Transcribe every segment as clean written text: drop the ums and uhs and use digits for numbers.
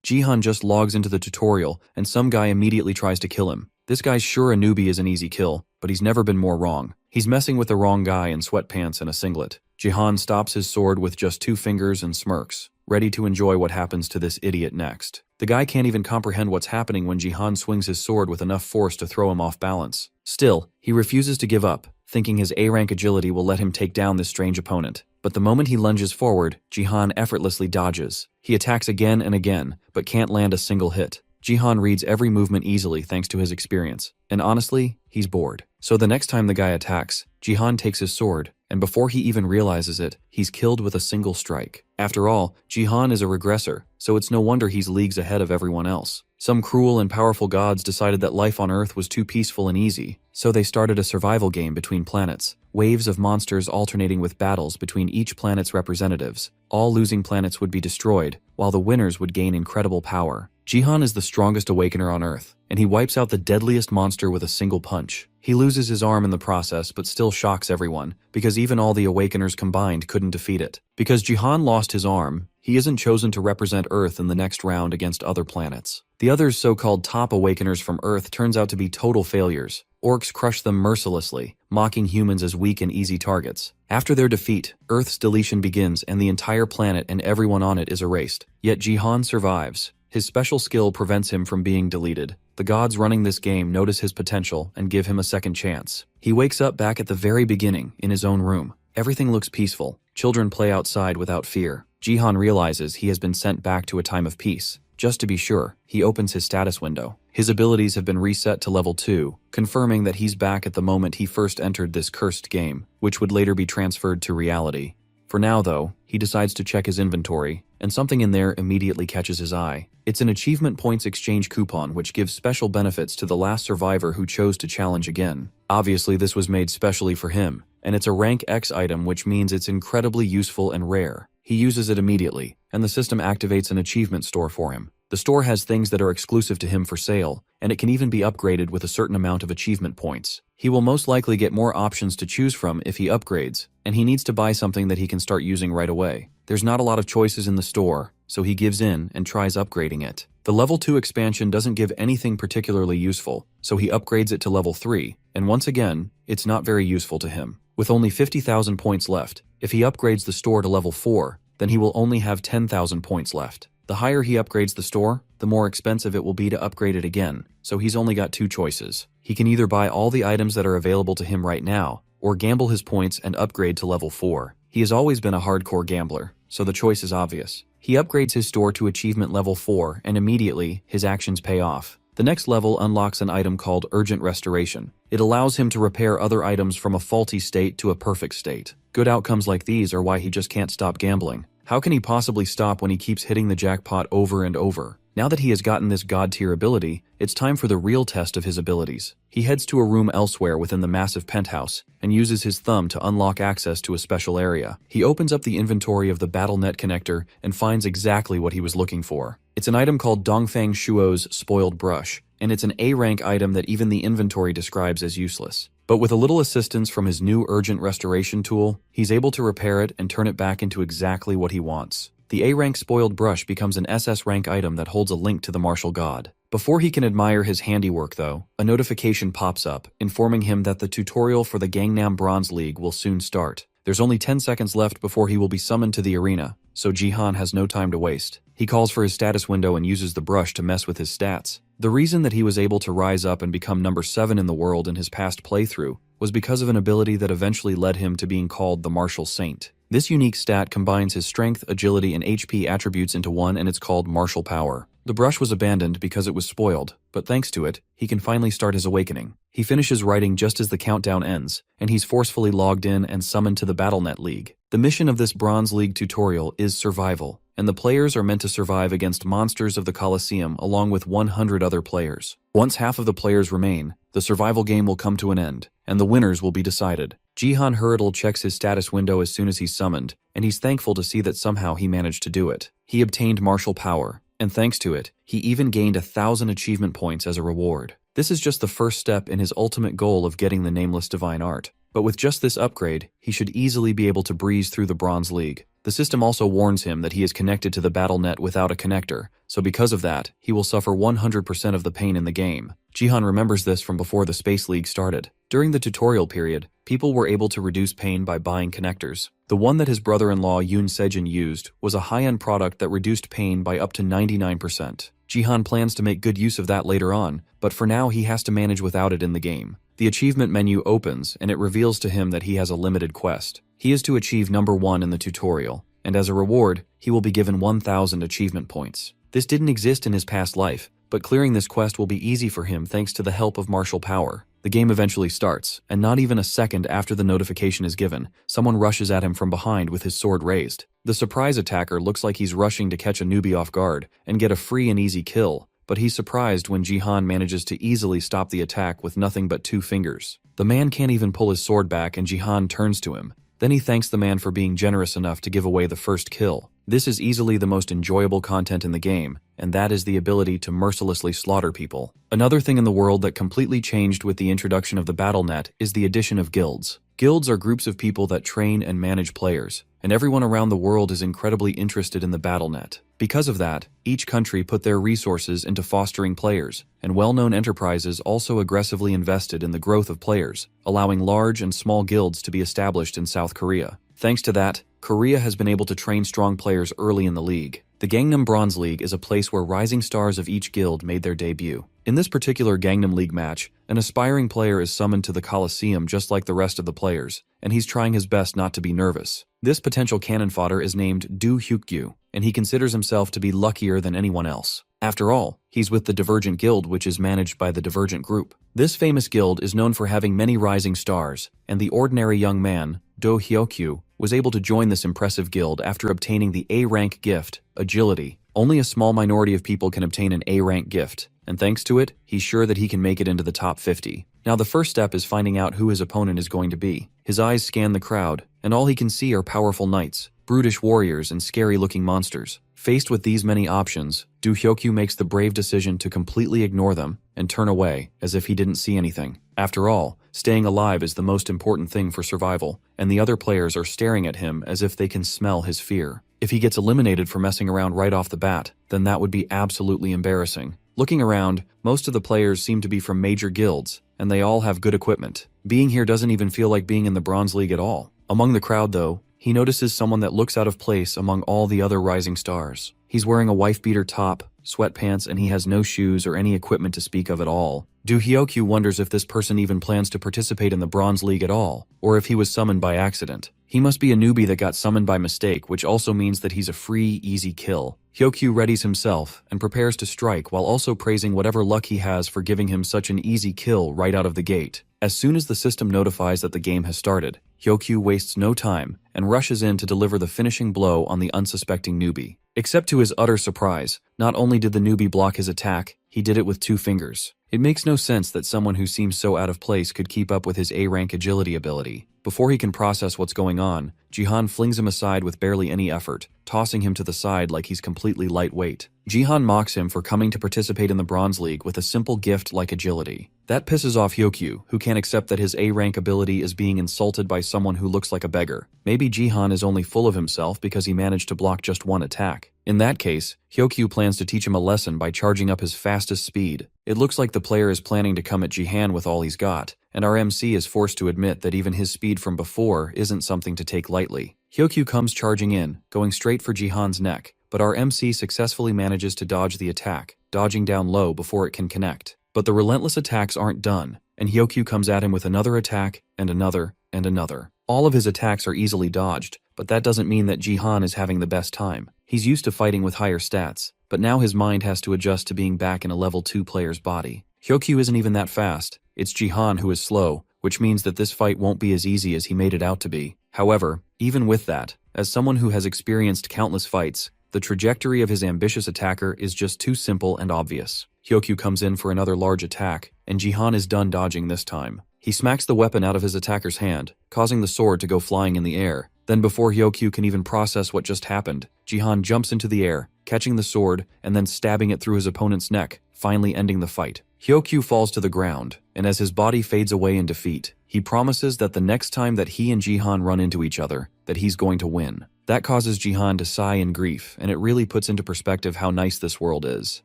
Jihan just logs into the tutorial, and some guy immediately tries to kill him. This guy's sure a newbie is an easy kill, but he's never been more wrong. He's messing with the wrong guy in sweatpants and a singlet. Jihan stops his sword with just 2 fingers and smirks, ready to enjoy what happens to this idiot next. The guy can't even comprehend what's happening when Jihan swings his sword with enough force to throw him off balance. Still, he refuses to give up, thinking his A-rank agility will let him take down this strange opponent. But the moment he lunges forward, Jihan effortlessly dodges. He attacks again and again, but can't land a single hit. Jihan reads every movement easily thanks to his experience, and honestly, he's bored. So the next time the guy attacks, Jihan takes his sword, and before he even realizes it, he's killed with a single strike. After all, Jihan is a regressor, so it's no wonder he's leagues ahead of everyone else. Some cruel and powerful gods decided that life on Earth was too peaceful and easy, so they started a survival game between planets, waves of monsters alternating with battles between each planet's representatives. All losing planets would be destroyed, while the winners would gain incredible power. Jihan is the strongest awakener on Earth, and he wipes out the deadliest monster with a single punch. He loses his arm in the process but still shocks everyone, because even all the awakeners combined couldn't defeat it. Because Jihan lost his arm, he isn't chosen to represent Earth in the next round against other planets. The other so-called top awakeners from Earth turns out to be total failures. Orcs crush them mercilessly, mocking humans as weak and easy targets. After their defeat, Earth's deletion begins and the entire planet and everyone on it is erased. Yet Jihan survives. His special skill prevents him from being deleted. The gods running this game notice his potential and give him a second chance. He wakes up back at the very beginning, in his own room. Everything looks peaceful. Children play outside without fear. Jihan realizes he has been sent back to a time of peace. Just to be sure, he opens his status window. His abilities have been reset to level 2, confirming that he's back at the moment he first entered this cursed game, which would later be transferred to reality. For now, though, he decides to check his inventory, and something in there immediately catches his eye. It's an achievement points exchange coupon which gives special benefits to the last survivor who chose to challenge again. Obviously, this was made specially for him, and it's a rank X item, which means it's incredibly useful and rare. He uses it immediately, and the system activates an achievement store for him. The store has things that are exclusive to him for sale, and it can even be upgraded with a certain amount of achievement points. He will most likely get more options to choose from if he upgrades, and he needs to buy something that he can start using right away. There's not a lot of choices in the store, so he gives in and tries upgrading it. The level 2 expansion doesn't give anything particularly useful, so he upgrades it to level 3, and once again, it's not very useful to him. With only 50,000 points left, if he upgrades the store to level 4, then he will only have 10,000 points left. The higher he upgrades the store, the more expensive it will be to upgrade it again, so he's only got 2 choices. He can either buy all the items that are available to him right now, or gamble his points and upgrade to level 4. He has always been a hardcore gambler, so the choice is obvious. He upgrades his store to achievement level 4, and immediately, his actions pay off. The next level unlocks an item called Urgent Restoration. It allows him to repair other items from a faulty state to a perfect state. Good outcomes like these are why he just can't stop gambling. How can he possibly stop when he keeps hitting the jackpot over and over? Now that he has gotten this god-tier ability, it's time for the real test of his abilities. He heads to a room elsewhere within the massive penthouse and uses his thumb to unlock access to a special area. He opens up the inventory of the BattleNet connector and finds exactly what he was looking for. It's an item called Dongfang Shuo's Spoiled Brush, and it's an A-rank item that even the inventory describes as useless. But with a little assistance from his new Urgent Restoration tool, he's able to repair it and turn it back into exactly what he wants. The A-rank Spoiled Brush becomes an SS-rank item that holds a link to the martial god. Before he can admire his handiwork, though, a notification pops up, informing him that the tutorial for the Gangnam Bronze League will soon start. There's only 10 seconds left before he will be summoned to the arena, so Jihan has no time to waste. He calls for his status window and uses the brush to mess with his stats. The reason that he was able to rise up and become number 7 in the world in his past playthrough was because of an ability that eventually led him to being called the Martial Saint. This unique stat combines his strength, agility, and HP attributes into one, and it's called Martial Power. The brush was abandoned because it was spoiled, but thanks to it, he can finally start his awakening. He finishes writing just as the countdown ends, and he's forcefully logged in and summoned to the BattleNet League. The mission of this Bronze League tutorial is survival, and the players are meant to survive against monsters of the Colosseum along with 100 other players. Once half of the players remain, the survival game will come to an end, and the winners will be decided. Jihan Hurdle checks his status window as soon as he's summoned, and he's thankful to see that somehow he managed to do it. He obtained martial power, and thanks to it, he even gained 1,000 achievement points as a reward. This is just the first step in his ultimate goal of getting the Nameless Divine Art. But with just this upgrade, he should easily be able to breeze through the Bronze League. The system also warns him that he is connected to the battle net without a connector, so because of that, he will suffer 100% of the pain in the game. Jihan remembers this from before the Space League started. During the tutorial period, people were able to reduce pain by buying connectors. The one that his brother-in-law Yoon Sejin used was a high-end product that reduced pain by up to 99%. Jihan plans to make good use of that later on, but for now he has to manage without it in the game. The achievement menu opens, and it reveals to him that he has a limited quest. He is to achieve number 1 in the tutorial, and as a reward, he will be given 1,000 achievement points. This didn't exist in his past life, but clearing this quest will be easy for him thanks to the help of martial power. The game eventually starts, and not even a second after the notification is given, someone rushes at him from behind with his sword raised. The surprise attacker looks like he's rushing to catch a newbie off guard and get a free and easy kill, but he's surprised when Jihan manages to easily stop the attack with nothing but 2 fingers. The man can't even pull his sword back and Jihan turns to him. Then he thanks the man for being generous enough to give away the first kill. This is easily the most enjoyable content in the game, and that is the ability to mercilessly slaughter people. Another thing in the world that completely changed with the introduction of the BattleNet is the addition of guilds. Guilds are groups of people that train and manage players, and everyone around the world is incredibly interested in the BattleNet. Because of that, each country put their resources into fostering players, and well-known enterprises also aggressively invested in the growth of players, allowing large and small guilds to be established in South Korea. Thanks to that, Korea has been able to train strong players early in the league. The Gangnam Bronze League is a place where rising stars of each guild made their debut. In this particular Gangnam League match, an aspiring player is summoned to the Coliseum just like the rest of the players, and he's trying his best not to be nervous. This potential cannon fodder is named Do Hyukgyu, and he considers himself to be luckier than anyone else. After all, he's with the Divergent Guild, which is managed by the Divergent Group. This famous guild is known for having many rising stars, and the ordinary young man, Do Hyukgyu, was able to join this impressive guild after obtaining the A-rank gift, Agility. Only a small minority of people can obtain an A-rank gift, and thanks to it, he's sure that he can make it into the top 50. Now the first step is finding out who his opponent is going to be. His eyes scan the crowd, and all he can see are powerful knights, brutish warriors, and scary-looking monsters. Faced with these many options, Do Hyukgyu makes the brave decision to completely ignore them and turn away as if he didn't see anything. After all, staying alive is the most important thing for survival, and the other players are staring at him as if they can smell his fear. If he gets eliminated for messing around right off the bat, then that would be absolutely embarrassing. Looking around, most of the players seem to be from major guilds, and they all have good equipment. Being here doesn't even feel like being in the Bronze League at all. Among the crowd, though, he notices someone that looks out of place among all the other rising stars. He's wearing a wife-beater top, sweatpants, and he has no shoes or any equipment to speak of at all. Do Hyukgyu wonders if this person even plans to participate in the Bronze League at all, or if he was summoned by accident. He must be a newbie that got summoned by mistake, which also means that he's a free, easy kill. Hyukgyu readies himself and prepares to strike while also praising whatever luck he has for giving him such an easy kill right out of the gate. As soon as the system notifies that the game has started, Hyukgyu wastes no time and rushes in to deliver the finishing blow on the unsuspecting newbie. Except to his utter surprise, not only did the newbie block his attack, he did it with 2 fingers. It makes no sense that someone who seems so out of place could keep up with his A-rank agility ability. Before he can process what's going on, Jihan flings him aside with barely any effort, tossing him to the side like he's completely lightweight. Jihan mocks him for coming to participate in the Bronze League with a simple gift like agility. That pisses off Hyukgyu, who can't accept that his A-rank ability is being insulted by someone who looks like a beggar. Maybe Jihan is only full of himself because he managed to block just 1 attack. In that case, Hyukgyu plans to teach him a lesson by charging up his fastest speed. It looks like the player is planning to come at Jihan with all he's got, and our MC is forced to admit that even his speed from before isn't something to take lightly. Hyukgyu comes charging in, going straight for Jihan's neck, but our MC successfully manages to dodge the attack, dodging down low before it can connect. But the relentless attacks aren't done, and Hyukgyu comes at him with another attack, and another, and another. All of his attacks are easily dodged, but that doesn't mean that Jihan is having the best time. He's used to fighting with higher stats, but now his mind has to adjust to being back in a level 2 player's body. Hyukgyu isn't even that fast, it's Jihan who is slow, which means that this fight won't be as easy as he made it out to be. However, even with that, as someone who has experienced countless fights, the trajectory of his ambitious attacker is just too simple and obvious. Hyukgyu comes in for another large attack, and Jihan is done dodging this time. He smacks the weapon out of his attacker's hand, causing the sword to go flying in the air. Then before Hyukgyu can even process what just happened, Jihan jumps into the air, catching the sword and then stabbing it through his opponent's neck, finally ending the fight. Hyukgyu falls to the ground, and as his body fades away in defeat, He promises that the next time that he and Jihan run into each other, that he's going to win. That causes Jihan to sigh in grief, and it really puts into perspective how nice this world is.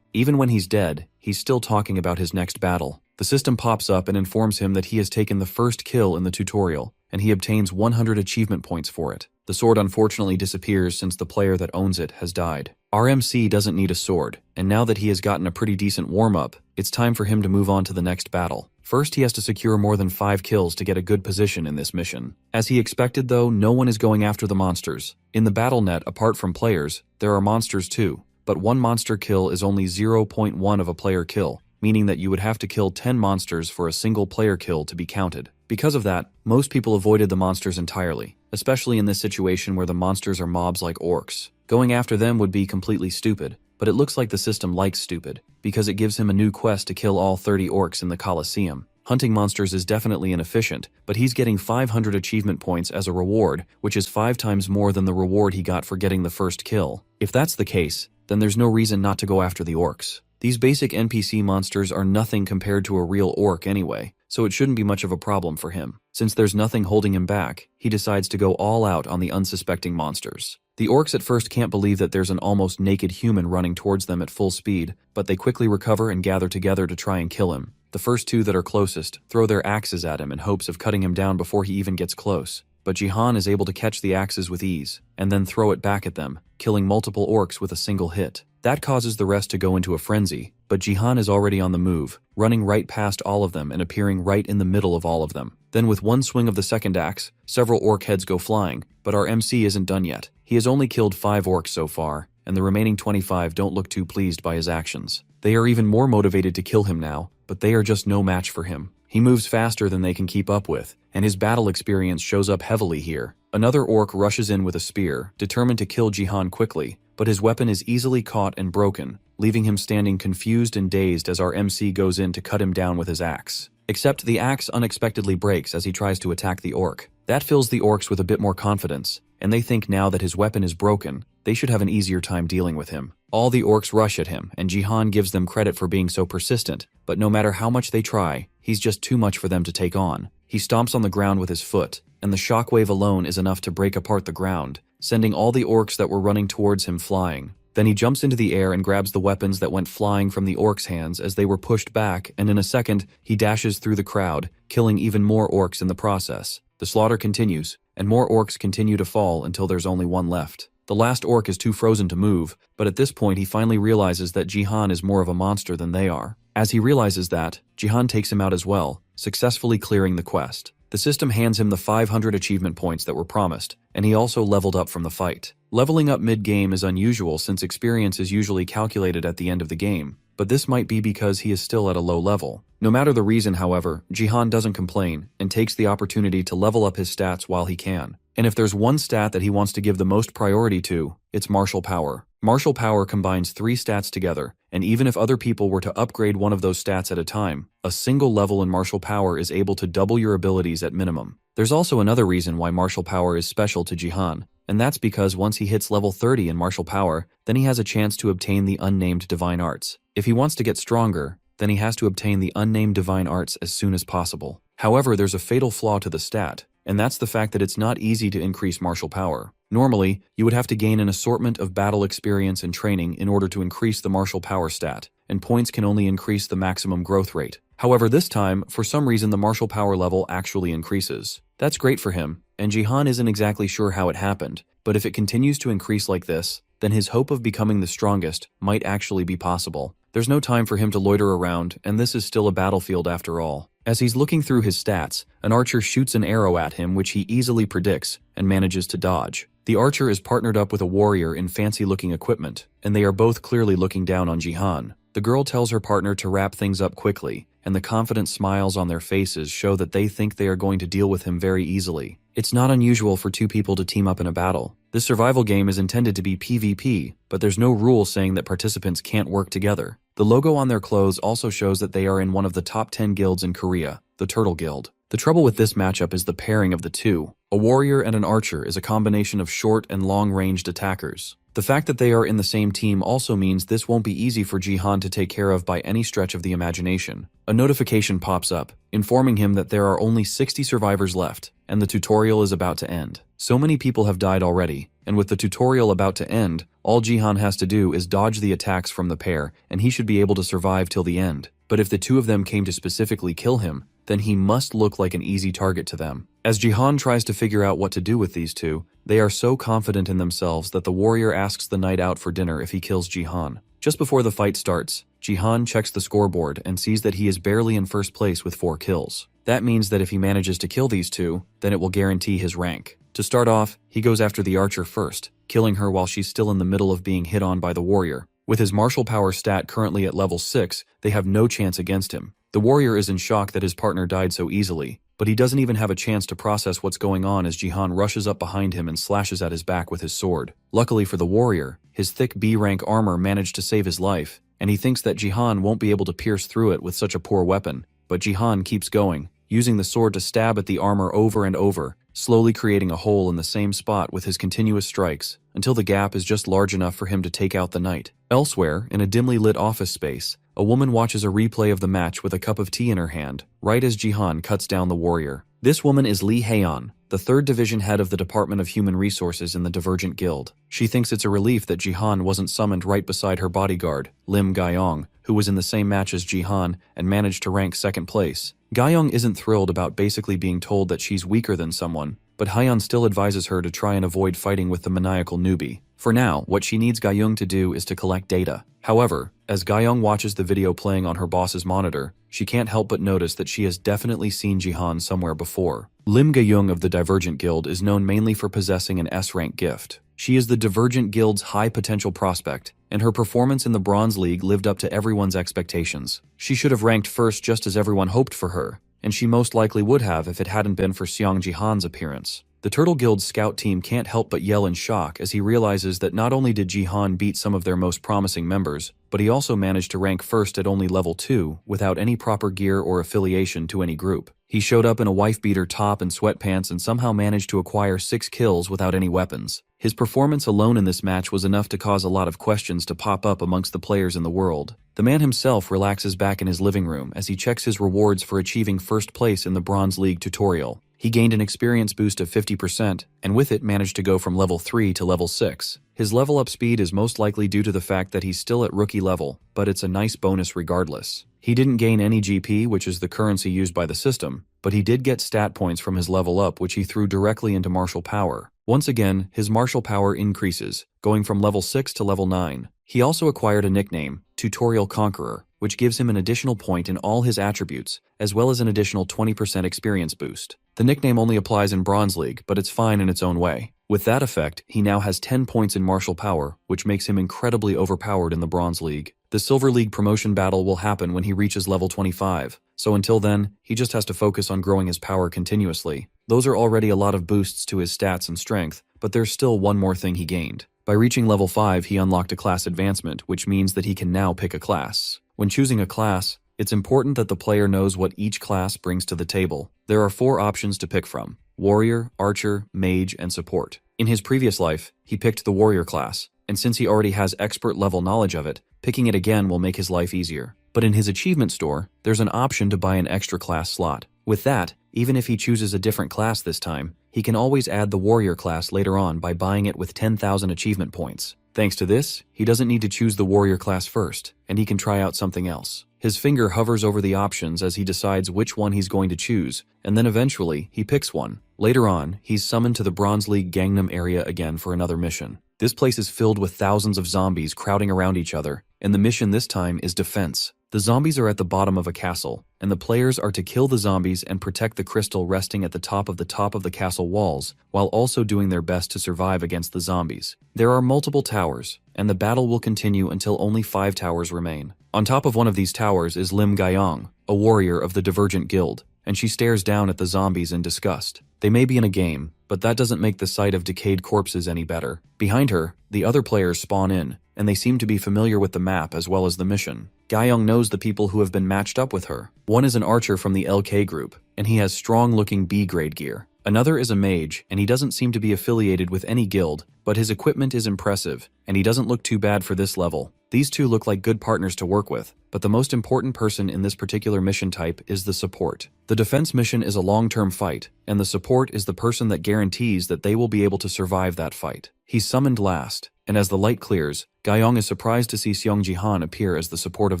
Even when he's dead, he's still talking about his next battle. The system pops up and informs him that he has taken the first kill in the tutorial, and he obtains 100 achievement points for it. The sword unfortunately disappears since the player that owns it has died. Our MC doesn't need a sword, and now that he has gotten a pretty decent warm-up, it's time for him to move on to the next battle. First, he has to secure more than 5 kills to get a good position in this mission. As he expected though, no one is going after the monsters. In the battle net, apart from players, there are monsters too, but one monster kill is only 0.1 of a player kill, meaning that you would have to kill 10 monsters for a single player kill to be counted. Because of that, most people avoided the monsters entirely, especially in this situation where the monsters are mobs like orcs. Going after them would be completely stupid, but it looks like the system likes stupid, because it gives him a new quest to kill all 30 orcs in the Colosseum. Hunting monsters is definitely inefficient, but he's getting 500 achievement points as a reward, which is 5 times more than the reward he got for getting the first kill. If that's the case, then there's no reason not to go after the orcs. These basic NPC monsters are nothing compared to a real orc anyway, so it shouldn't be much of a problem for him. Since there's nothing holding him back, he decides to go all out on the unsuspecting monsters. The orcs at first can't believe that there's an almost naked human running towards them at full speed, but they quickly recover and gather together to try and kill him. The first 2 that are closest throw their axes at him in hopes of cutting him down before he even gets close. But Jihan is able to catch the axes with ease, and then throw it back at them, killing multiple orcs with a single hit. That causes the rest to go into a frenzy, but Jihan is already on the move, running right past all of them and appearing right in the middle of all of them. Then with one swing of the second axe, several orc heads go flying, but our MC isn't done yet. He has only killed 5 orcs so far, and the remaining 25 don't look too pleased by his actions. They are even more motivated to kill him now, but they are just no match for him. He moves faster than they can keep up with, and his battle experience shows up heavily here. Another orc rushes in with a spear, determined to kill Jihan quickly, but his weapon is easily caught and broken, leaving him standing confused and dazed as our MC goes in to cut him down with his axe. Except the axe unexpectedly breaks as he tries to attack the orc. That fills the orcs with a bit more confidence, and they think now that his weapon is broken, they should have an easier time dealing with him. All the orcs rush at him, and Jihan gives them credit for being so persistent, but no matter how much they try, he's just too much for them to take on. He stomps on the ground with his foot, and the shockwave alone is enough to break apart the ground, sending all the orcs that were running towards him flying. Then he jumps into the air and grabs the weapons that went flying from the orcs' hands as they were pushed back, and in a second, he dashes through the crowd, killing even more orcs in the process. The slaughter continues, and more orcs continue to fall until there's only one left. The last orc is too frozen to move, but at this point he finally realizes that Jihan is more of a monster than they are. As he realizes that, Jihan takes him out as well, successfully clearing the quest. The system hands him the 500 achievement points that were promised, and he also leveled up from the fight. Leveling up mid-game is unusual since experience is usually calculated at the end of the game, but this might be because he is still at a low level. No matter the reason, however, Jihan doesn't complain and takes the opportunity to level up his stats while he can. And if there's one stat that he wants to give the most priority to, it's martial power. Martial power combines 3 stats together, and even if other people were to upgrade one of those stats at a time, a single level in martial power is able to double your abilities at minimum. There's also another reason why martial power is special to Jihan, and that's because once he hits level 30 in martial power, then he has a chance to obtain the unnamed divine arts. If he wants to get stronger, then he has to obtain the unnamed divine arts as soon as possible. However, there's a fatal flaw to the stat, and that's the fact that it's not easy to increase martial power. Normally, you would have to gain an assortment of battle experience and training in order to increase the martial power stat, and points can only increase the maximum growth rate. However, this time, for some reason the martial power level actually increases. That's great for him, and Jihan isn't exactly sure how it happened, but if it continues to increase like this, then his hope of becoming the strongest might actually be possible. There's no time for him to loiter around, and this is still a battlefield after all. As he's looking through his stats, an archer shoots an arrow at him which he easily predicts and manages to dodge. The archer is partnered up with a warrior in fancy-looking equipment, and they are both clearly looking down on Jihan. The girl tells her partner to wrap things up quickly, and the confident smiles on their faces show that they think they are going to deal with him very easily. It's not unusual for 2 people to team up in a battle. This survival game is intended to be PvP, but there's no rule saying that participants can't work together. The logo on their clothes also shows that they are in one of the top 10 guilds in Korea, the Turtle Guild. The trouble with this matchup is the pairing of the two. A warrior and an archer is a combination of short and long-ranged attackers. The fact that they are in the same team also means this won't be easy for Jihan to take care of by any stretch of the imagination. A notification pops up, informing him that there are only 60 survivors left, and the tutorial is about to end. So many people have died already, and with the tutorial about to end, all Jihan has to do is dodge the attacks from the pair, and he should be able to survive till the end. But if the two of them came to specifically kill him, then he must look like an easy target to them. As Jihan tries to figure out what to do with these two, they are so confident in themselves that the warrior asks the knight out for dinner if he kills Jihan. Just before the fight starts, Jihan checks the scoreboard and sees that he is barely in first place with 4 kills. That means that if he manages to kill these two, then it will guarantee his rank. To start off, he goes after the archer first, killing her while she's still in the middle of being hit on by the warrior. With his martial power stat currently at level 6, they have no chance against him. The warrior is in shock that his partner died so easily, but he doesn't even have a chance to process what's going on as Jihan rushes up behind him and slashes at his back with his sword. Luckily for the warrior, his thick B-rank armor managed to save his life, and he thinks that Jihan won't be able to pierce through it with such a poor weapon. But Jihan keeps going, using the sword to stab at the armor over and over, slowly creating a hole in the same spot with his continuous strikes, until the gap is just large enough for him to take out the knight. Elsewhere, in a dimly lit office space, a woman watches a replay of the match with a cup of tea in her hand, right as Jihan cuts down the warrior. This woman is Lee Haeon, the 3rd Division head of the Department of Human Resources in the Divergent Guild. She thinks it's a relief that Jihan wasn't summoned right beside her bodyguard, Lim Gaiyong, who was in the same match as Jihan and managed to rank 2nd place. Gaiyong isn't thrilled about basically being told that she's weaker than someone, but Haeon still advises her to try and avoid fighting with the maniacal newbie. For now, what she needs Gaiyong to do is to collect data. However, as Gaiyong watches the video playing on her boss's monitor, she can't help but notice that she has definitely seen Jihan somewhere before. Lim Gaiyong of the Divergent Guild is known mainly for possessing an S-rank gift. She is the Divergent Guild's high-potential prospect, and her performance in the Bronze League lived up to everyone's expectations. She should have ranked first just as everyone hoped for her, and she most likely would have if it hadn't been for Xiang Jihan's appearance. The Turtle Guild's scout team can't help but yell in shock as he realizes that not only did Jihan beat some of their most promising members, but he also managed to rank first at only level 2 without any proper gear or affiliation to any group. He showed up in a wife-beater top and sweatpants and somehow managed to acquire 6 kills without any weapons. His performance alone in this match was enough to cause a lot of questions to pop up amongst the players in the world. The man himself relaxes back in his living room as he checks his rewards for achieving first place in the Bronze League tutorial. He gained an experience boost of 50%, and with it managed to go from level 3 to level 6. His level up speed is most likely due to the fact that he's still at rookie level, but it's a nice bonus regardless. He didn't gain any GP, which is the currency used by the system, but he did get stat points from his level up, which he threw directly into martial power. Once again, his martial power increases, going from level 6 to level 9. He also acquired a nickname, Tutorial Conqueror, which gives him an additional point in all his attributes, as well as an additional 20% experience boost. The nickname only applies in Bronze League, but it's fine in its own way. With that effect, he now has 10 points in martial power, which makes him incredibly overpowered in the Bronze League. The Silver League promotion battle will happen when he reaches level 25, so until then, he just has to focus on growing his power continuously. Those are already a lot of boosts to his stats and strength, but there's still one more thing he gained. By reaching level 5, he unlocked a class advancement, which means that he can now pick a class. When choosing a class, it's important that the player knows what each class brings to the table. There are 4 options to pick from: Warrior, Archer, Mage, and Support. In his previous life, he picked the Warrior class, and since he already has expert level knowledge of it, picking it again will make his life easier. But in his achievement store, there's an option to buy an extra class slot. With that, even if he chooses a different class this time, he can always add the Warrior class later on by buying it with 10,000 achievement points. Thanks to this, he doesn't need to choose the Warrior class first, and he can try out something else. His finger hovers over the options as he decides which one he's going to choose, and then eventually, he picks one. Later on, he's summoned to the Bronze League Gangnam area again for another mission. This place is filled with thousands of zombies crowding around each other, and the mission this time is defense. The zombies are at the bottom of a castle, and the players are to kill the zombies and protect the crystal resting at the top of the castle walls, while also doing their best to survive against the zombies. There are multiple towers, and the battle will continue until only 5 towers remain. On top of one of these towers is Lim Gaiyong, a warrior of the Divergent Guild. and she stares down at the zombies in disgust. They may be in a game, but that doesn't make the sight of decayed corpses any better. Behind her, the other players spawn in, and they seem to be familiar with the map as well as the mission. Gyeong knows the people who have been matched up with her. One is an archer from the LK group, and he has strong-looking B-grade gear. Another is a mage, and he doesn't seem to be affiliated with any guild, but his equipment is impressive, and he doesn't look too bad for this level. These two look like good partners to work with, but the most important person in this particular mission type is the support. The defense mission is a long-term fight, and the support is the person that guarantees that they will be able to survive that fight. He's summoned last, and as the light clears, Gyeong is surprised to see Seong Jihan appear as the support of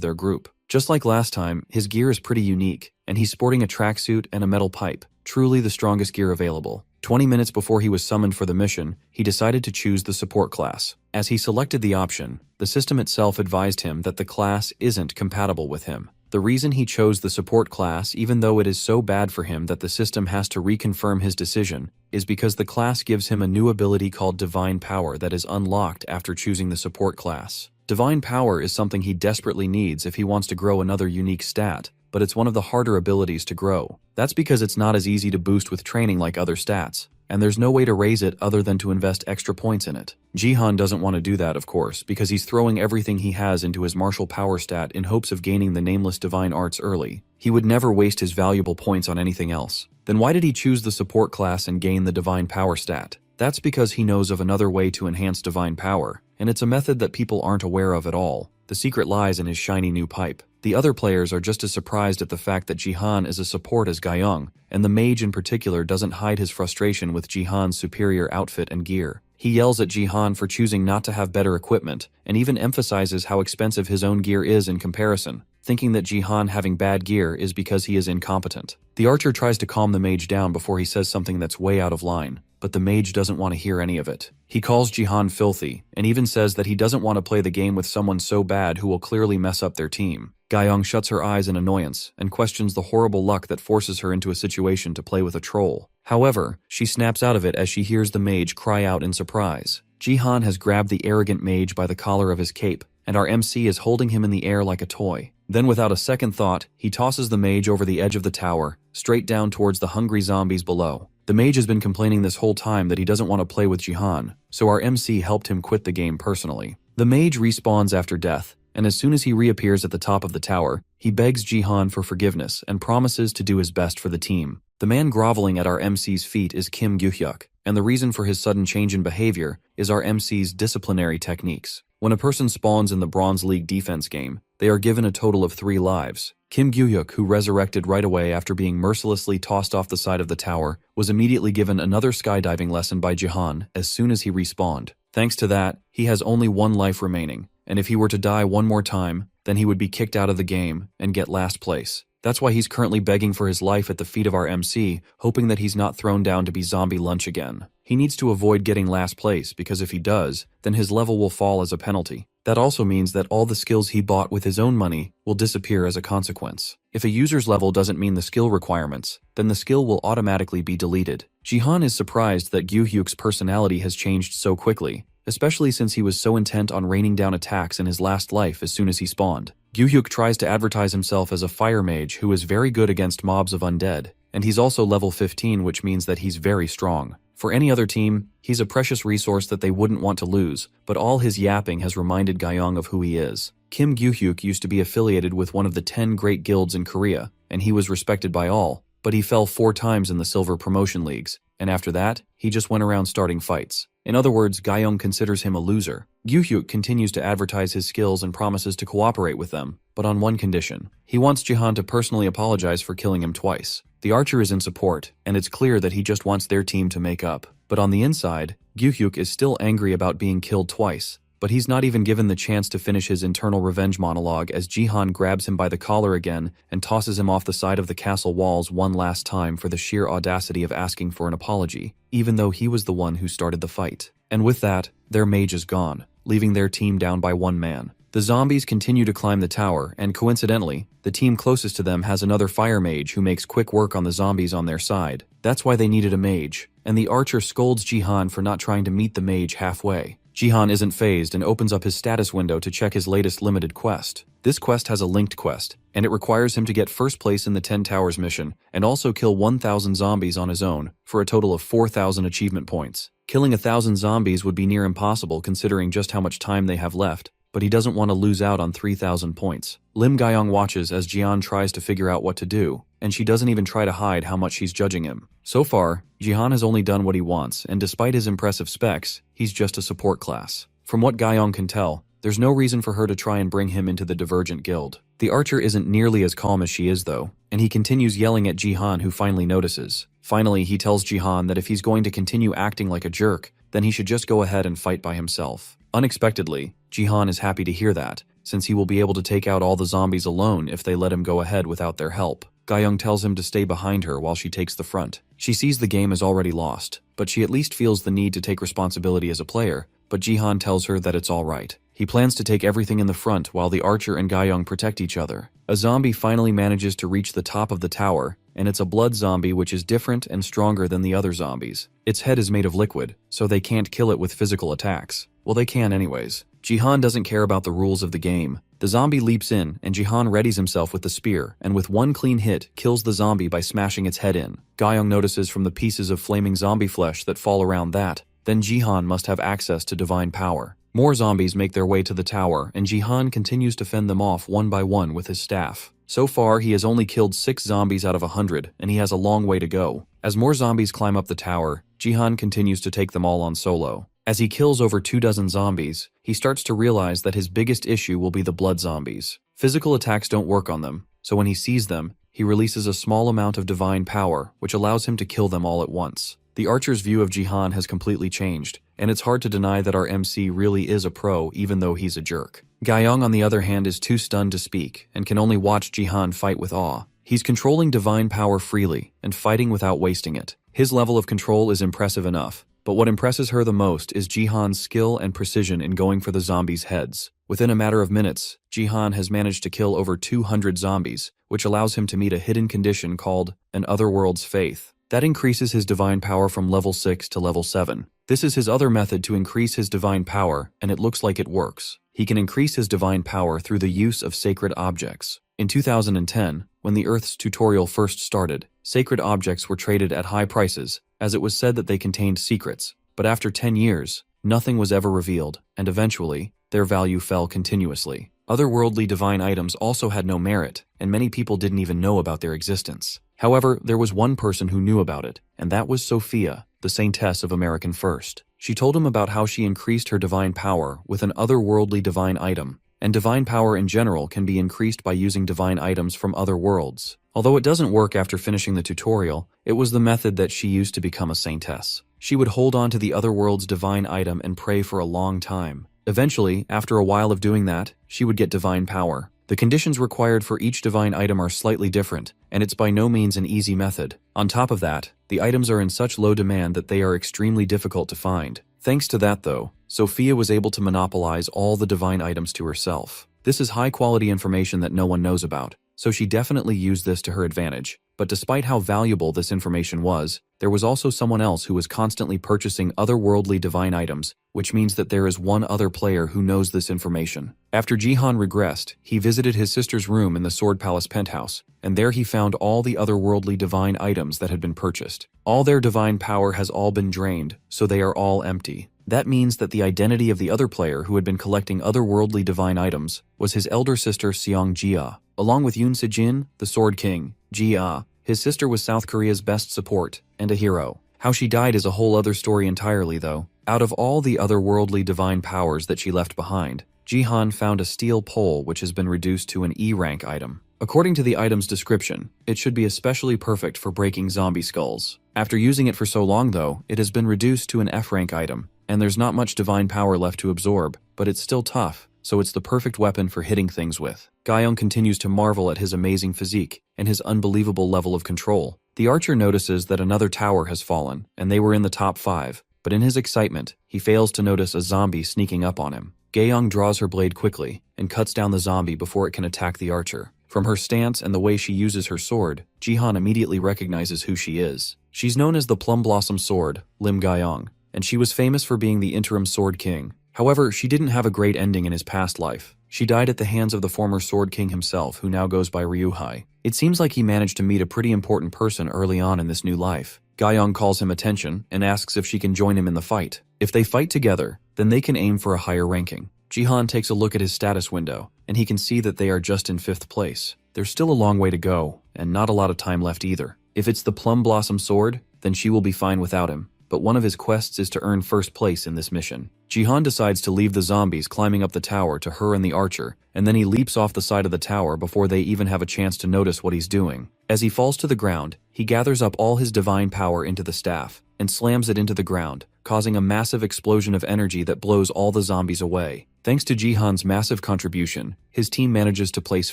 their group. Just like last time, his gear is pretty unique, and he's sporting a tracksuit and a metal pipe, truly the strongest gear available. 20 minutes before he was summoned for the mission, he decided to choose the support class. As he selected the option, the system itself advised him that the class isn't compatible with him. The reason he chose the support class, even though it is so bad for him that the system has to reconfirm his decision, is because the class gives him a new ability called Divine Power that is unlocked after choosing the support class. Divine Power is something he desperately needs if he wants to grow another unique stat, but it's one of the harder abilities to grow. That's because it's not as easy to boost with training like other stats, and there's no way to raise it other than to invest extra points in it. Jihan doesn't want to do that, of course, because he's throwing everything he has into his martial power stat in hopes of gaining the nameless divine arts early. He would never waste his valuable points on anything else. Then why did he choose the support class and gain the divine power stat? That's because he knows of another way to enhance divine power, and it's a method that people aren't aware of at all. The secret lies in his shiny new pipe. The other players are just as surprised at the fact that Jihan is a support as Gyeong, and the mage in particular doesn't hide his frustration with Jihan's superior outfit and gear. He yells at Jihan for choosing not to have better equipment, and even emphasizes how expensive his own gear is in comparison, thinking that Jihan having bad gear is because he is incompetent. The archer tries to calm the mage down before he says something that's way out of line, but the mage doesn't want to hear any of it. He calls Jihan filthy, and even says that he doesn't want to play the game with someone so bad who will clearly mess up their team. Gyeong shuts her eyes in annoyance and questions the horrible luck that forces her into a situation to play with a troll. However, she snaps out of it as she hears the mage cry out in surprise. Jihan has grabbed the arrogant mage by the collar of his cape, and our MC is holding him in the air like a toy. Then without a second thought, he tosses the mage over the edge of the tower, straight down towards the hungry zombies below. The mage has been complaining this whole time that he doesn't want to play with Jihan, so our MC helped him quit the game personally. The mage respawns after death, and as soon as he reappears at the top of the tower, he begs Jihan for forgiveness and promises to do his best for the team. The man groveling at our MC's feet is Kim Gyu-hyuk, and the reason for his sudden change in behavior is our MC's disciplinary techniques. When a person spawns in the Bronze League defense game, they are given a total of 3 lives. Kim Gyu-hyuk, who resurrected right away after being mercilessly tossed off the side of the tower, was immediately given another skydiving lesson by Jihan as soon as he respawned. Thanks to that, he has only 1 life remaining, and if he were to die one more time, then he would be kicked out of the game and get last place. That's why he's currently begging for his life at the feet of our MC, hoping that he's not thrown down to be zombie lunch again. He needs to avoid getting last place because if he does, then his level will fall as a penalty. That also means that all the skills he bought with his own money will disappear as a consequence. If a user's level doesn't mean the skill requirements, then the skill will automatically be deleted. Jihan is surprised that Gyu-hyuk's personality has changed so quickly, especially since he was so intent on raining down attacks in his last life as soon as he spawned. Gyu-hyuk tries to advertise himself as a fire mage who is very good against mobs of undead, and he's also level 15, which means that he's very strong. For any other team, he's a precious resource that they wouldn't want to lose, but all his yapping has reminded Gyeong of who he is. Kim Gyu-hyuk used to be affiliated with one of the 10 great guilds in Korea, and he was respected by all, but he fell 4 times in the silver promotion leagues, and after that, he just went around starting fights. In other words, Gyeong considers him a loser. Gyu-hyuk continues to advertise his skills and promises to cooperate with them, but on one condition. He wants Jihan to personally apologize for killing him twice. The archer is in support, and it's clear that he just wants their team to make up. But on the inside, Gyu-hyuk is still angry about being killed twice, but he's not even given the chance to finish his internal revenge monologue as Jihan grabs him by the collar again and tosses him off the side of the castle walls one last time for the sheer audacity of asking for an apology, even though he was the one who started the fight. And with that, their mage is gone, leaving their team down by 1 man. The zombies continue to climb the tower, and coincidentally, the team closest to them has another fire mage who makes quick work on the zombies on their side. That's why they needed a mage, and the archer scolds Jihan for not trying to meet the mage halfway. Jihan isn't fazed and opens up his status window to check his latest limited quest. This quest has a linked quest, and it requires him to get first place in the 10 Towers mission, and also kill 1,000 zombies on his own, for a total of 4,000 achievement points. Killing 1,000 zombies would be near impossible considering just how much time they have left, but he doesn't want to lose out on 3,000 points. Lim Gayong watches as Jihan tries to figure out what to do, and she doesn't even try to hide how much she's judging him. So far, Jihan has only done what he wants, and despite his impressive specs, he's just a support class. From what Gayong can tell, there's no reason for her to try and bring him into the Divergent Guild. The archer isn't nearly as calm as she is though, and he continues yelling at Jihan, who finally notices. Finally, he tells Jihan that if he's going to continue acting like a jerk, then he should just go ahead and fight by himself. Unexpectedly, Jihan is happy to hear that, since he will be able to take out all the zombies alone if they let him go ahead without their help. Gayong tells him to stay behind her while she takes the front. She sees the game is already lost, but she at least feels the need to take responsibility as a player, but Jihan tells her that it's alright. He plans to take everything in the front while the archer and Gayong protect each other. A zombie finally manages to reach the top of the tower, and it's a blood zombie which is different and stronger than the other zombies. Its head is made of liquid, so they can't kill it with physical attacks. Well, they can anyways. Jihan doesn't care about the rules of the game. The zombie leaps in, and Jihan readies himself with the spear, and with one clean hit, kills the zombie by smashing its head in. Gayong notices from the pieces of flaming zombie flesh that fall around that, then Jihan must have access to divine power. More zombies make their way to the tower, and Jihan continues to fend them off one by one with his staff. So far, he has only killed 6 zombies out of 100, and he has a long way to go. As more zombies climb up the tower, Jihan continues to take them all on solo. As he kills over 24 zombies, he starts to realize that his biggest issue will be the blood zombies. Physical attacks don't work on them, so when he sees them, he releases a small amount of divine power, which allows him to kill them all at once. The archer's view of Jihan has completely changed, and it's hard to deny that our MC really is a pro even though he's a jerk. Gayong, on the other hand, is too stunned to speak, and can only watch Jihan fight with awe. He's controlling divine power freely, and fighting without wasting it. His level of control is impressive enough, but what impresses her the most is Jihan's skill and precision in going for the zombies' heads. Within a matter of minutes, Jihan has managed to kill over 200 zombies, which allows him to meet a hidden condition called an Otherworld's Faith. That increases his divine power from level 6 to level 7. This is his other method to increase his divine power, and it looks like it works. He can increase his divine power through the use of sacred objects. In 2010, when the Earth's tutorial first started, sacred objects were traded at high prices, as it was said that they contained secrets. But after 10 years, nothing was ever revealed, and eventually, their value fell continuously. Otherworldly divine items also had no merit, and many people didn't even know about their existence. However, there was one person who knew about it, and that was Sophia, the Saintess of American First. She told him about how she increased her divine power with an otherworldly divine item, and divine power in general can be increased by using divine items from other worlds. Although it doesn't work after finishing the tutorial, it was the method that she used to become a saintess. She would hold on to the other world's divine item and pray for a long time. Eventually, after a while of doing that, she would get divine power. The conditions required for each divine item are slightly different, and it's by no means an easy method. On top of that, the items are in such low demand that they are extremely difficult to find. Thanks to that though, Sophia was able to monopolize all the divine items to herself. This is high-quality information that no one knows about, so she definitely used this to her advantage. But despite how valuable this information was, there was also someone else who was constantly purchasing otherworldly divine items, which means that there is one other player who knows this information. After Jihan regressed, he visited his sister's room in the Sword Palace penthouse, and there he found all the otherworldly divine items that had been purchased. All their divine power has all been drained, so they are all empty. That means that the identity of the other player who had been collecting otherworldly divine items was his elder sister Seong Jia. Along with Yoon Se-jin, the Sword King, Jia, his sister was South Korea's best support, and a hero. How she died is a whole other story entirely though. Out of all the otherworldly divine powers that she left behind, Jihan found a steel pole which has been reduced to an E-rank item. According to the item's description, it should be especially perfect for breaking zombie skulls. After using it for so long though, it has been reduced to an F-rank item, and there's not much divine power left to absorb, but it's still tough, so it's the perfect weapon for hitting things with. Gayong continues to marvel at his amazing physique and his unbelievable level of control. The archer notices that another tower has fallen, and they were in the top 5, but in his excitement, he fails to notice a zombie sneaking up on him. Gayong draws her blade quickly and cuts down the zombie before it can attack the archer. From her stance and the way she uses her sword, Jihan immediately recognizes who she is. She's known as the Plum Blossom Sword, Lim Gayong, and she was famous for being the interim Sword King. However, she didn't have a great ending in his past life. She died at the hands of the former Sword King himself, who now goes by Ryuhei. It seems like he managed to meet a pretty important person early on in this new life. Ga-young calls him attention and asks if she can join him in the fight. If they fight together, then they can aim for a higher ranking. Jihan takes a look at his status window, and he can see that they are just in 5th place. There's still a long way to go, and not a lot of time left either. If it's the Plum Blossom Sword, then she will be fine without him. But one of his quests is to earn 1st place in this mission. Jihan decides to leave the zombies climbing up the tower to her and the archer, and then he leaps off the side of the tower before they even have a chance to notice what he's doing. As he falls to the ground, he gathers up all his divine power into the staff and slams it into the ground, causing a massive explosion of energy that blows all the zombies away. Thanks to Jihan's massive contribution, his team manages to place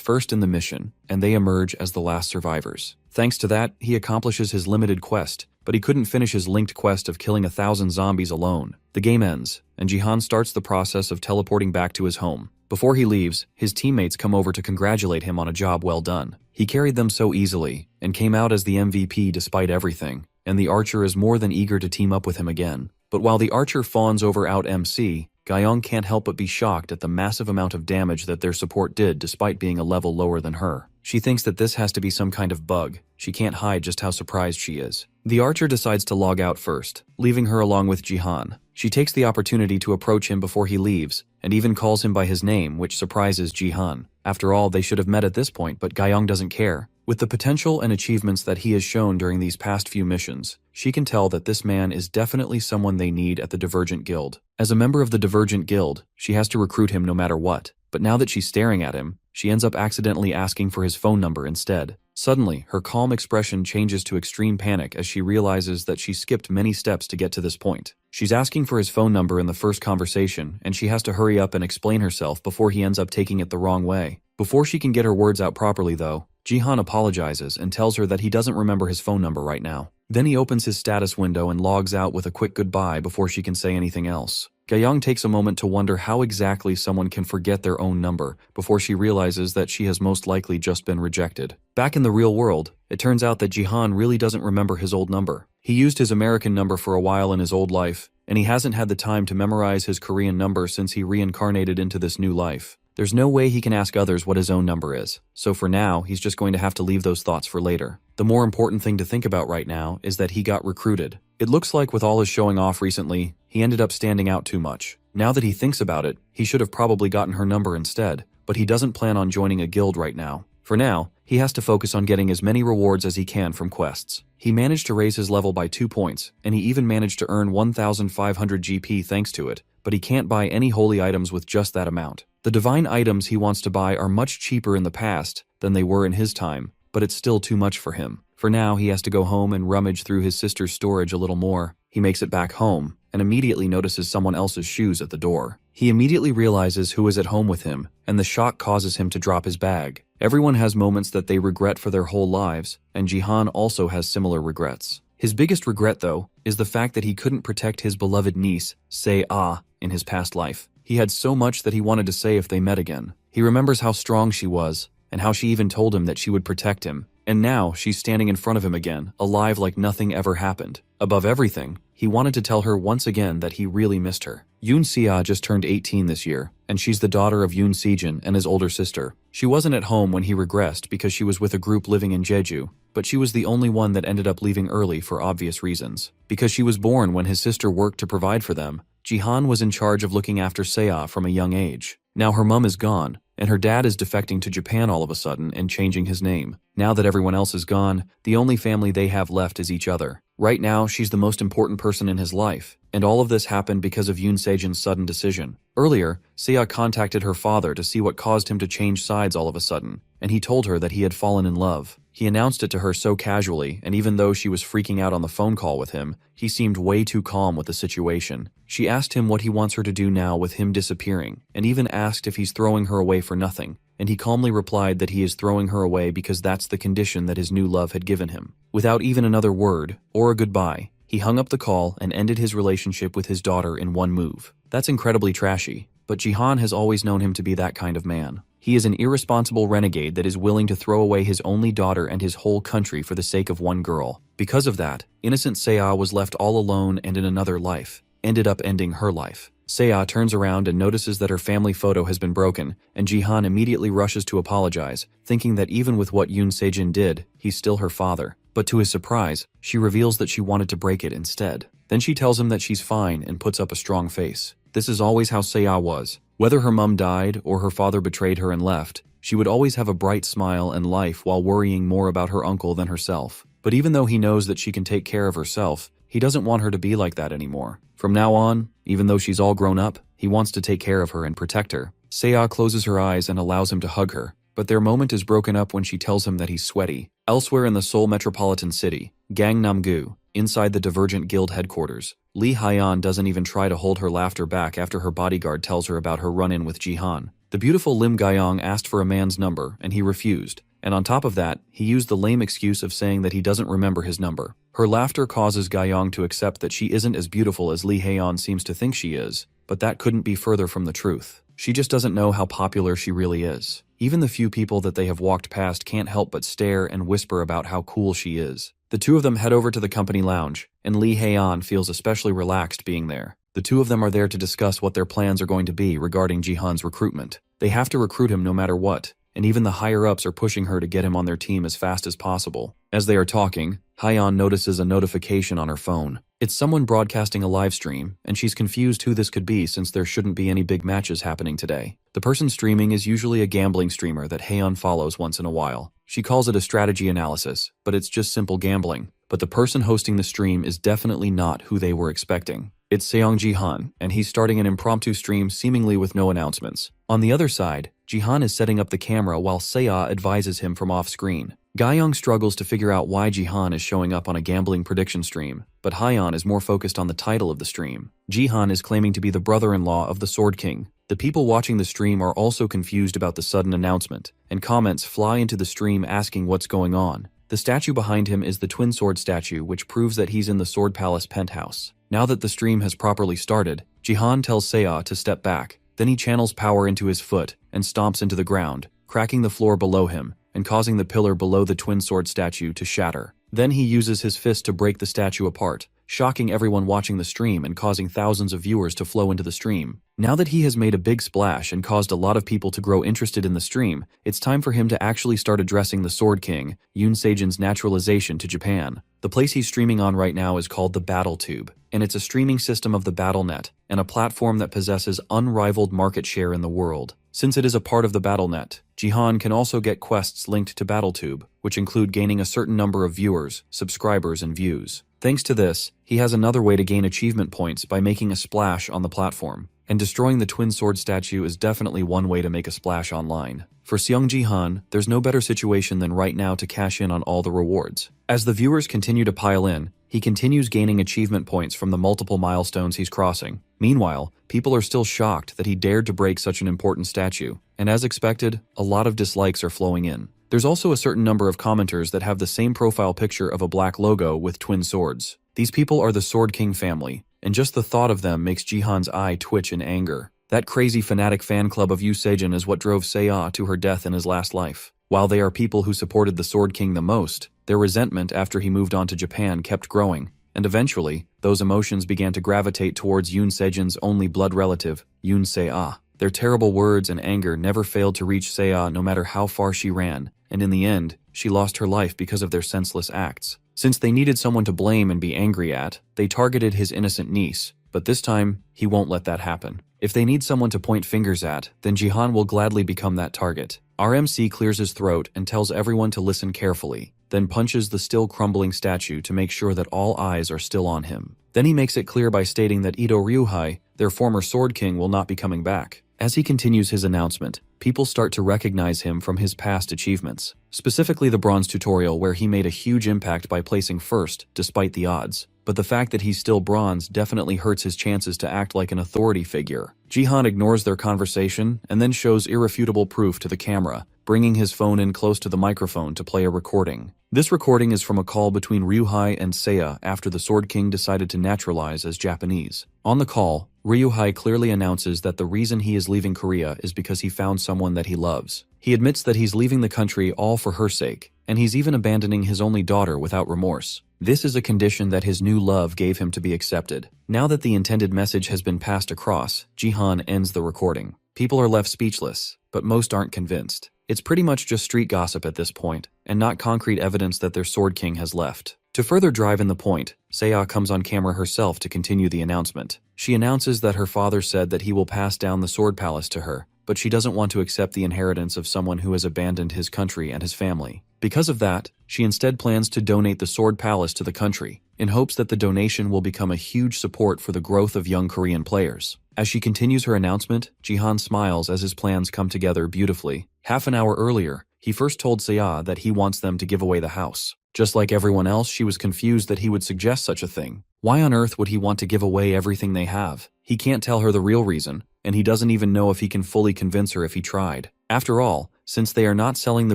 1st in the mission, and they emerge as the last survivors. Thanks to that, he accomplishes his limited quest, but he couldn't finish his linked quest of killing 1,000 zombies alone. The game ends, and Jihan starts the process of teleporting back to his home. Before he leaves, his teammates come over to congratulate him on a job well done. He carried them so easily, and came out as the MVP despite everything, and the archer is more than eager to team up with him again. But while the archer fawns over out MC, Ga-young can't help but be shocked at the massive amount of damage that their support did despite being a level lower than her. She thinks that this has to be some kind of bug. She can't hide just how surprised she is. The archer decides to log out first, leaving her along with Jihan. She takes the opportunity to approach him before he leaves, and even calls him by his name, which surprises Jihan. After all, they should have met at this point, but Ga-young doesn't care. With the potential and achievements that he has shown during these past few missions, she can tell that this man is definitely someone they need at the Divergent Guild. As a member of the Divergent Guild, she has to recruit him no matter what. But now that she's staring at him, she ends up accidentally asking for his phone number instead. Suddenly, her calm expression changes to extreme panic as she realizes that she skipped many steps to get to this point. She's asking for his phone number in the first conversation, and she has to hurry up and explain herself before he ends up taking it the wrong way. Before she can get her words out properly though, Jihan apologizes and tells her that he doesn't remember his phone number right now. Then he opens his status window and logs out with a quick goodbye before she can say anything else. Ga-young takes a moment to wonder how exactly someone can forget their own number before she realizes that she has most likely just been rejected. Back in the real world, it turns out that Jihan really doesn't remember his old number. He used his American number for a while in his old life, and he hasn't had the time to memorize his Korean number since he reincarnated into this new life. There's no way he can ask others what his own number is, so for now, he's just going to have to leave those thoughts for later. The more important thing to think about right now is that he got recruited. It looks like with all his showing off recently, he ended up standing out too much. Now that he thinks about it, he should have probably gotten her number instead, but he doesn't plan on joining a guild right now. For now, he has to focus on getting as many rewards as he can from quests. He managed to raise his level by 2 points, and he even managed to earn 1,500 GP thanks to it, but he can't buy any holy items with just that amount. The divine items he wants to buy are much cheaper in the past than they were in his time, but it's still too much for him. For now, he has to go home and rummage through his sister's storage a little more. He makes it back home, and immediately notices someone else's shoes at the door. He immediately realizes who is at home with him, and the shock causes him to drop his bag. Everyone has moments that they regret for their whole lives, and Jihan also has similar regrets. His biggest regret, though, is the fact that he couldn't protect his beloved niece, Se-ah, in his past life. He had so much that he wanted to say if they met again. He remembers how strong she was, and how she even told him that she would protect him. And now, she's standing in front of him again, alive like nothing ever happened. Above everything, he wanted to tell her once again that he really missed her. Yoon Se-ah just turned 18 this year, and she's the daughter of Yoon Se-jin and his older sister. She wasn't at home when he regressed because she was with a group living in Jeju, but she was the only one that ended up leaving early for obvious reasons. Because she was born when his sister worked to provide for them, Jihan was in charge of looking after Se-ah from a young age. Now her mom is gone, and her dad is defecting to Japan all of a sudden and changing his name. Now that everyone else is gone, the only family they have left is each other. Right now, she's the most important person in his life, and all of this happened because of Yoon Se-jin's sudden decision. Earlier, Se-ah contacted her father to see what caused him to change sides all of a sudden, and he told her that he had fallen in love. He announced it to her so casually, and even though she was freaking out on the phone call with him, he seemed way too calm with the situation. She asked him what he wants her to do now with him disappearing, and even asked if he's throwing her away for nothing, and he calmly replied that he is throwing her away because that's the condition that his new love had given him. Without even another word, or a goodbye, he hung up the call and ended his relationship with his daughter in one move. That's incredibly trashy, but Jihan has always known him to be that kind of man. He is an irresponsible renegade that is willing to throw away his only daughter and his whole country for the sake of one girl. Because of that, innocent Se-ah was left all alone and in another life, ended up ending her life. Seiya turns around and notices that her family photo has been broken, and Jihan immediately rushes to apologize, thinking that even with what Yoon Sejin did, he's still her father. But to his surprise, she reveals that she wanted to break it instead. Then she tells him that she's fine and puts up a strong face. This is always how Seiya was. Whether her mum died or her father betrayed her and left, she would always have a bright smile and life while worrying more about her uncle than herself. But even though he knows that she can take care of herself, he doesn't want her to be like that anymore. From now on, even though she's all grown up, he wants to take care of her and protect her. Seiya closes her eyes and allows him to hug her, but their moment is broken up when she tells him that he's sweaty. Elsewhere in the Seoul metropolitan city, Gangnam-gu, inside the Divergent Guild headquarters, Lee Hyeon doesn't even try to hold her laughter back after her bodyguard tells her about her run-in with Jihan. The beautiful Lim Gayong asked for a man's number, and he refused. And on top of that, he used the lame excuse of saying that he doesn't remember his number. Her laughter causes Gayong to accept that she isn't as beautiful as Lee Haeon seems to think she is, but that couldn't be further from the truth. She just doesn't know how popular she really is. Even the few people that they have walked past can't help but stare and whisper about how cool she is. The two of them head over to the company lounge, and Lee Haeon feels especially relaxed being there. The two of them are there to discuss what their plans are going to be regarding Jihan's recruitment. They have to recruit him no matter what, and even the higher-ups are pushing her to get him on their team as fast as possible. As they are talking, Hyeon notices a notification on her phone. It's someone broadcasting a live stream, and she's confused who this could be since there shouldn't be any big matches happening today. The person streaming is usually a gambling streamer that Haeon follows once in a while. She calls it a strategy analysis, but it's just simple gambling. But the person hosting the stream is definitely not who they were expecting. It's Seong Jihan, and he's starting an impromptu stream seemingly with no announcements. On the other side, Jihan is setting up the camera while Seiya advises him from off-screen. Gayong struggles to figure out why Jihan is showing up on a gambling prediction stream, but Hyeon is more focused on the title of the stream. Jihan is claiming to be the brother-in-law of the Sword King. The people watching the stream are also confused about the sudden announcement, and comments fly into the stream asking what's going on. The statue behind him is the Twin Sword statue, which proves that he's in the Sword Palace penthouse. Now that the stream has properly started, Jihan tells Seiya to step back. Then he channels power into his foot and stomps into the ground, cracking the floor below him and causing the pillar below the Twin Sword statue to shatter. Then he uses his fist to break the statue apart, shocking everyone watching the stream and causing thousands of viewers to flow into the stream. Now that he has made a big splash and caused a lot of people to grow interested in the stream, it's time for him to actually start addressing the Sword King, Yoon Sejin's naturalization to Japan. The place he's streaming on right now is called the Battle Tube, and it's a streaming system of the BattleNet, and a platform that possesses unrivaled market share in the world. Since it is a part of the BattleNet, Jihan can also get quests linked to BattleTube, which include gaining a certain number of viewers, subscribers, and views. Thanks to this, he has another way to gain achievement points by making a splash on the platform. And destroying the Twin Sword statue is definitely one way to make a splash online. For Seong Jihan, there's no better situation than right now to cash in on all the rewards. As the viewers continue to pile in, he continues gaining achievement points from the multiple milestones he's crossing. Meanwhile, people are still shocked that he dared to break such an important statue, and as expected, a lot of dislikes are flowing in. There's also a certain number of commenters that have the same profile picture of a black logo with twin swords. These people are the Sword King family, and just the thought of them makes Jihan's eye twitch in anger. That crazy fanatic fan club of Yoo Sejin is what drove Seiya to her death in his last life. While they are people who supported the Sword King the most, their resentment after he moved on to Japan kept growing, and eventually, those emotions began to gravitate towards Yoon Sejin's only blood relative, Yoon Se-ah. Their terrible words and anger never failed to reach Seiya no matter how far she ran, and in the end, she lost her life because of their senseless acts. Since they needed someone to blame and be angry at, they targeted his innocent niece, but this time, he won't let that happen. If they need someone to point fingers at, then Jihan will gladly become that target. RMC clears his throat and tells everyone to listen carefully, then punches the still crumbling statue to make sure that all eyes are still on him. Then he makes it clear by stating that Ito Ryuhei, their former Sword King, will not be coming back. As he continues his announcement, people start to recognize him from his past achievements, specifically the bronze tutorial where he made a huge impact by placing first, despite the odds. But the fact that he's still bronze definitely hurts his chances to act like an authority figure. Jihan ignores their conversation and then shows irrefutable proof to the camera, bringing his phone in close to the microphone to play a recording. This recording is from a call between Ryuhei and Seiya after the Sword King decided to naturalize as Japanese. On the call, Ryuhei clearly announces that the reason he is leaving Korea is because he found someone that he loves. He admits that he's leaving the country all for her sake, and he's even abandoning his only daughter without remorse. This is a condition that his new love gave him to be accepted. Now that the intended message has been passed across, Jihan ends the recording. People are left speechless, but most aren't convinced. It's pretty much just street gossip at this point, and not concrete evidence that their Sword King has left. To further drive in the point, Seiya comes on camera herself to continue the announcement. She announces that her father said that he will pass down the Sword Palace to her, but she doesn't want to accept the inheritance of someone who has abandoned his country and his family. Because of that, she instead plans to donate the Sword Palace to the country, in hopes that the donation will become a huge support for the growth of young Korean players. As she continues her announcement, Jihan smiles as his plans come together beautifully. Half an hour earlier, he first told Seiya that he wants them to give away the house. Just like everyone else, she was confused that he would suggest such a thing. Why on earth would he want to give away everything they have? He can't tell her the real reason, and he doesn't even know if he can fully convince her if he tried. After all, since they are not selling the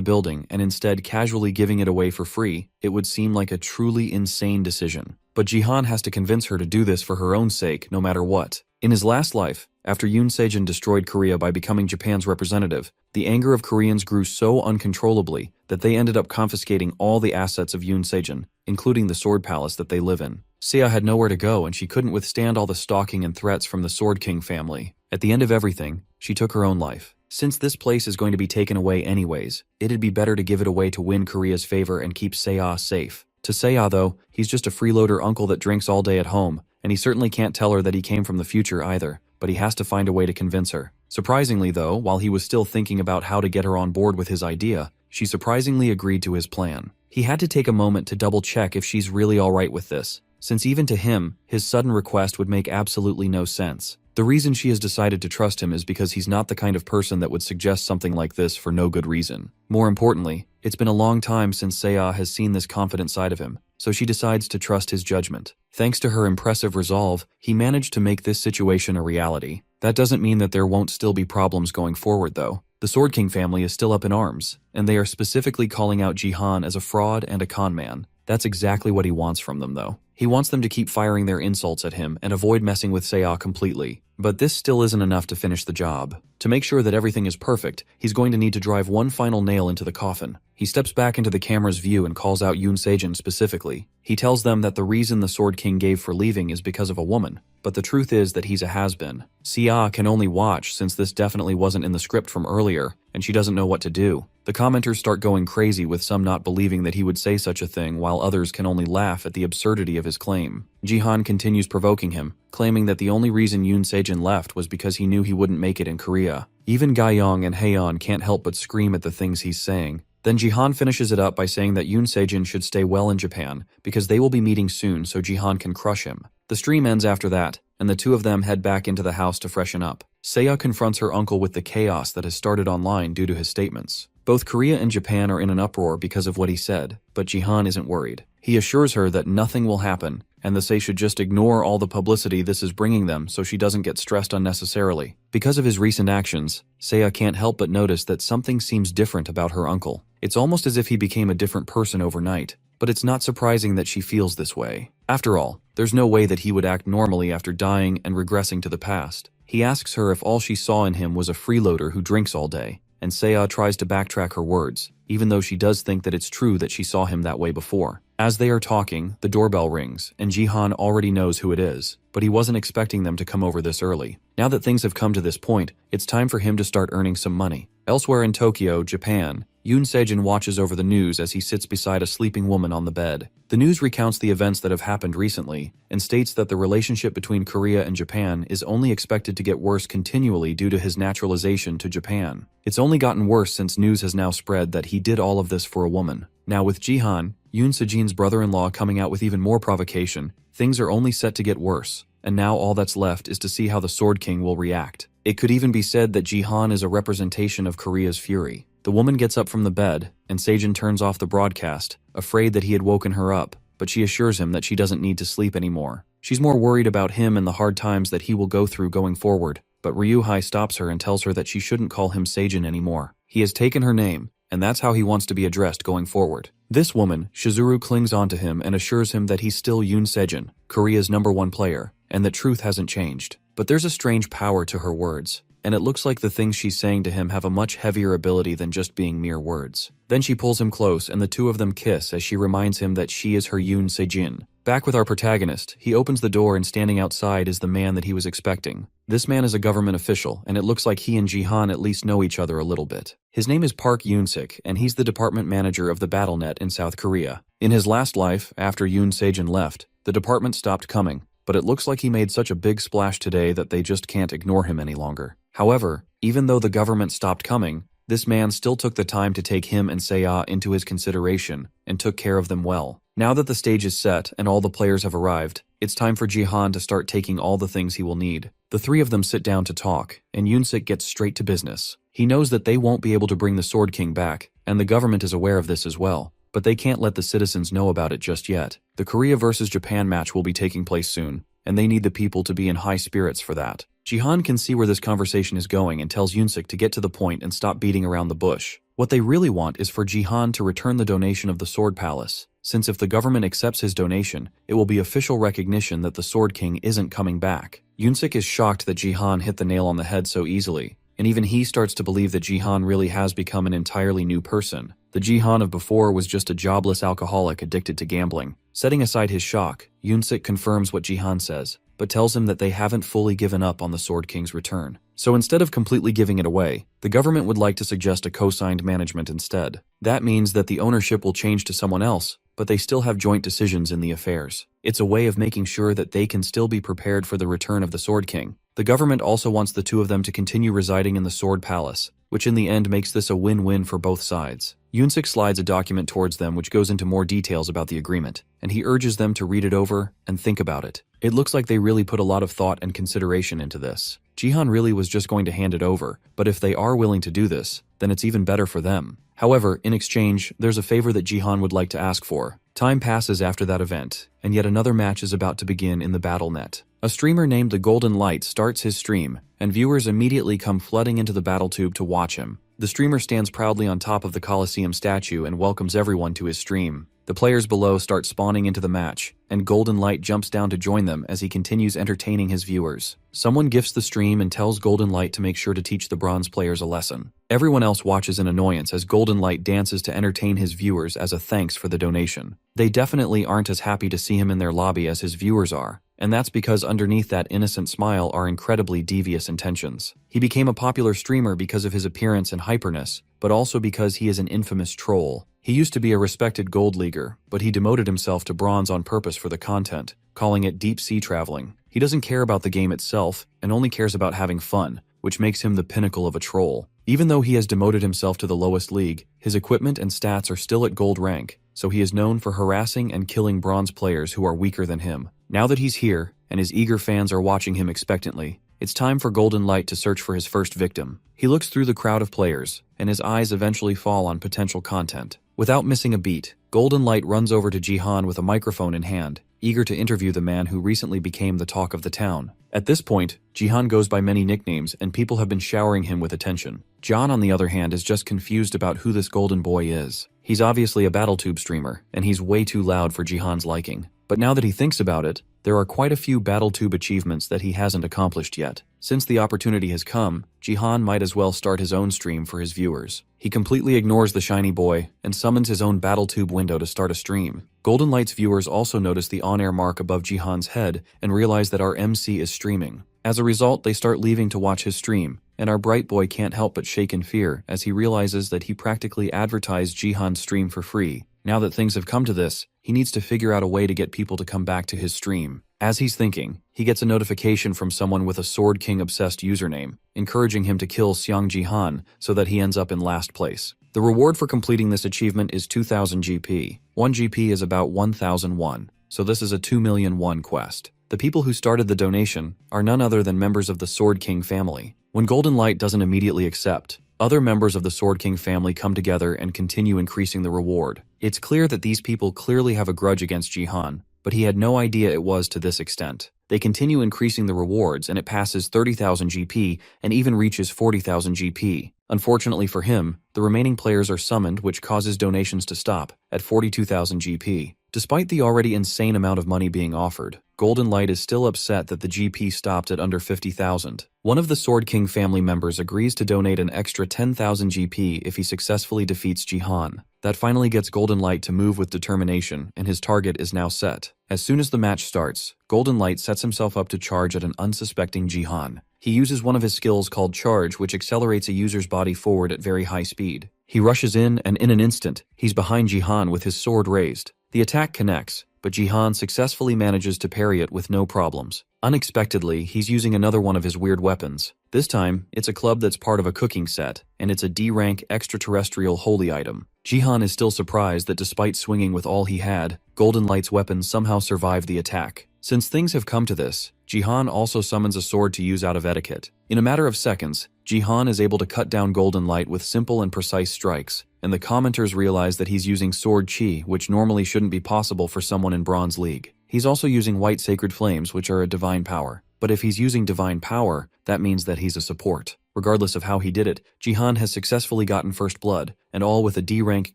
building and instead casually giving it away for free, it would seem like a truly insane decision. But Jihan has to convince her to do this for her own sake, no matter what. In his last life, after Yoon Se-jin destroyed Korea by becoming Japan's representative, the anger of Koreans grew so uncontrollably that they ended up confiscating all the assets of Yoon Se-jin, including the Sword Palace that they live in. Seiya had nowhere to go, and she couldn't withstand all the stalking and threats from the Sword King family. At the end of everything, she took her own life. Since this place is going to be taken away anyways, it'd be better to give it away to win Korea's favor and keep Seiya safe. To Seiya though, he's just a freeloader uncle that drinks all day at home, and he certainly can't tell her that he came from the future either, but he has to find a way to convince her. Surprisingly though, while he was still thinking about how to get her on board with his idea, she surprisingly agreed to his plan. He had to take a moment to double check if she's really alright with this, since even to him, his sudden request would make absolutely no sense. The reason she has decided to trust him is because he's not the kind of person that would suggest something like this for no good reason. More importantly, it's been a long time since Seiya has seen this confident side of him, so she decides to trust his judgment. Thanks to her impressive resolve, he managed to make this situation a reality. That doesn't mean that there won't still be problems going forward though. The Sword King family is still up in arms, and they are specifically calling out Jihan as a fraud and a con man. That's exactly what he wants from them though. He wants them to keep firing their insults at him and avoid messing with Seiya completely. But this still isn't enough to finish the job. To make sure that everything is perfect, he's going to need to drive one final nail into the coffin. He steps back into the camera's view and calls out Yoon Se-jin specifically. He tells them that the reason the Sword King gave for leaving is because of a woman, but the truth is that he's a has-been. Seiya can only watch since this definitely wasn't in the script from earlier, and she doesn't know what to do. The commenters start going crazy, with some not believing that he would say such a thing, while others can only laugh at the absurdity of his claim. Jihan continues provoking him, claiming that the only reason Yoon Se-jin left was because he knew he wouldn't make it in Korea. Even Ga-young and Haeyeon can't help but scream at the things he's saying. Then Jihan finishes it up by saying that Yoon Se-jin should stay well in Japan, because they will be meeting soon so Jihan can crush him. The stream ends after that, and the two of them head back into the house to freshen up. Seiya confronts her uncle with the chaos that has started online due to his statements. Both Korea and Japan are in an uproar because of what he said, but Jihan isn't worried. He assures her that nothing will happen, and that they should just ignore all the publicity this is bringing them so she doesn't get stressed unnecessarily. Because of his recent actions, Seiya can't help but notice that something seems different about her uncle. It's almost as if he became a different person overnight, but it's not surprising that she feels this way. After all, there's no way that he would act normally after dying and regressing to the past. He asks her if all she saw in him was a freeloader who drinks all day, and Seiya tries to backtrack her words, even though she does think that it's true that she saw him that way before. As they are talking, the doorbell rings, and Jihan already knows who it is, but he wasn't expecting them to come over this early. Now that things have come to this point, it's time for him to start earning some money. Elsewhere in Tokyo, Japan, Yoon Se-jin watches over the news as he sits beside a sleeping woman on the bed. The news recounts the events that have happened recently, and states that the relationship between Korea and Japan is only expected to get worse continually due to his naturalization to Japan. It's only gotten worse since news has now spread that he did all of this for a woman. Now with Jihan, Yoon Se-jin's brother-in-law, coming out with even more provocation, things are only set to get worse, and now all that's left is to see how the Sword King will react. It could even be said that Jihan is a representation of Korea's fury. The woman gets up from the bed, and Se-jin turns off the broadcast, afraid that he had woken her up, but she assures him that she doesn't need to sleep anymore. She's more worried about him and the hard times that he will go through going forward, but Ryuhei stops her and tells her that she shouldn't call him Se-jin anymore. He has taken her name, and that's how he wants to be addressed going forward. This woman, Shizuru, clings onto him and assures him that he's still Yoon Se-jin, Korea's #1 player, and that truth hasn't changed. But there's a strange power to her words. and it looks like the things she's saying to him have a much heavier ability than just being mere words. Then she pulls him close and the two of them kiss as she reminds him that she is her Yoon Se-jin. Back with our protagonist, he opens the door and standing outside is the man that he was expecting. This man is a government official, and it looks like he and Jihan at least know each other a little bit. His name is Park Yoon-sik, and he's the department manager of the BattleNet in South Korea. In his last life, after Yoon Se-jin left, the department stopped coming, but it looks like he made such a big splash today that they just can't ignore him any longer. However, even though the government stopped coming, this man still took the time to take him and Seiya into his consideration and took care of them well. Now that the stage is set and all the players have arrived, it's time for Jihan to start taking all the things he will need. The three of them sit down to talk, and Yoon-sik gets straight to business. He knows that they won't be able to bring the Sword King back, and the government is aware of this as well, but they can't let the citizens know about it just yet. The Korea vs Japan match will be taking place soon, and they need the people to be in high spirits for that. Jihan can see where this conversation is going and tells Yoon-sik to get to the point and stop beating around the bush. What they really want is for Jihan to return the donation of the Sword Palace, since if the government accepts his donation, it will be official recognition that the Sword King isn't coming back. Yoon-sik is shocked that Jihan hit the nail on the head so easily, and even he starts to believe that Jihan really has become an entirely new person. The Jihan of before was just a jobless alcoholic addicted to gambling. Setting aside his shock, Yoon-sik confirms what Jihan says, but tells him that they haven't fully given up on the Sword King's return. So instead of completely giving it away, the government would like to suggest a co-signed management instead. That means that the ownership will change to someone else, but they still have joint decisions in the affairs. It's a way of making sure that they can still be prepared for the return of the Sword King. The government also wants the two of them to continue residing in the Sword Palace, which in the end makes this a win-win for both sides. Yoon-sik slides a document towards them which goes into more details about the agreement, and he urges them to read it over and think about it. It looks like they really put a lot of thought and consideration into this. Jihan really was just going to hand it over, but if they are willing to do this, then it's even better for them. However, in exchange, there's a favor that Jihan would like to ask for. Time passes after that event, and yet another match is about to begin in the BattleNet. A streamer named the Golden Light starts his stream, and viewers immediately come flooding into the BattleTube to watch him. The streamer stands proudly on top of the Colosseum statue and welcomes everyone to his stream. The players below start spawning into the match, and Golden Light jumps down to join them as he continues entertaining his viewers. Someone gifts the stream and tells Golden Light to make sure to teach the bronze players a lesson. Everyone else watches in annoyance as Golden Light dances to entertain his viewers as a thanks for the donation. They definitely aren't as happy to see him in their lobby as his viewers are, and that's because underneath that innocent smile are incredibly devious intentions. He became a popular streamer because of his appearance and hyperness, but also because he is an infamous troll. He used to be a respected gold leaguer, but he demoted himself to bronze on purpose for the content, calling it deep sea traveling. He doesn't care about the game itself, and only cares about having fun, which makes him the pinnacle of a troll. Even though he has demoted himself to the lowest league, his equipment and stats are still at gold rank, so he is known for harassing and killing bronze players who are weaker than him. Now that he's here, and his eager fans are watching him expectantly, it's time for Golden Light to search for his first victim. He looks through the crowd of players, and his eyes eventually fall on potential content. Without missing a beat, Golden Light runs over to Jihan with a microphone in hand, eager to interview the man who recently became the talk of the town. At this point, Jihan goes by many nicknames and people have been showering him with attention. John, on the other hand, is just confused about who this golden boy is. He's obviously a BattleTube streamer, and he's way too loud for Jihan's liking. But now that he thinks about it, there are quite a few BattleTube achievements that he hasn't accomplished yet. Since the opportunity has come, Jihan might as well start his own stream for his viewers. He completely ignores the shiny boy and summons his own BattleTube window to start a stream. Golden Light's viewers also notice the on-air mark above Jihan's head and realize that our MC is streaming. As a result, they start leaving to watch his stream, and our bright boy can't help but shake in fear as he realizes that he practically advertised Jihan's stream for free. Now that things have come to this, he needs to figure out a way to get people to come back to his stream. As he's thinking, he gets a notification from someone with a Sword King obsessed username, encouraging him to kill Seong Jihan so that he ends up in last place. The reward for completing this achievement is 2,000 GP. 1 GP is about 1,001, so this is a 2 million won quest. The people who started the donation are none other than members of the Sword King family. When Golden Light doesn't immediately accept, other members of the Sword King family come together and continue increasing the reward. It's clear that these people clearly have a grudge against Jihan, but he had no idea it was to this extent. They continue increasing the rewards and it passes 30,000 GP and even reaches 40,000 GP. Unfortunately for him, the remaining players are summoned, which causes donations to stop at 42,000 GP. Despite the already insane amount of money being offered, Golden Light is still upset that the GP stopped at under 50,000. One of the Sword King family members agrees to donate an extra 10,000 GP if he successfully defeats Jihan. That finally gets Golden Light to move with determination, and his target is now set. As soon as the match starts, Golden Light sets himself up to charge at an unsuspecting Jihan. He uses one of his skills called Charge, which accelerates a user's body forward at very high speed. He rushes in, and in an instant, he's behind Jihan with his sword raised. The attack connects, but Jihan successfully manages to parry it with no problems. Unexpectedly, he's using another one of his weird weapons. This time, it's a club that's part of a cooking set, and it's a D-rank extraterrestrial holy item. Jihan is still surprised that despite swinging with all he had, Golden Light's weapon somehow survived the attack. Since things have come to this, Jihan also summons a sword to use out of etiquette. In a matter of seconds, Jihan is able to cut down Golden Light with simple and precise strikes, and the commenters realize that he's using sword chi, which normally shouldn't be possible for someone in Bronze League. He's also using white sacred flames, which are a divine power. But if he's using divine power, that means that he's a support. Regardless of how he did it, Jihan has successfully gotten first blood, and all with a D-rank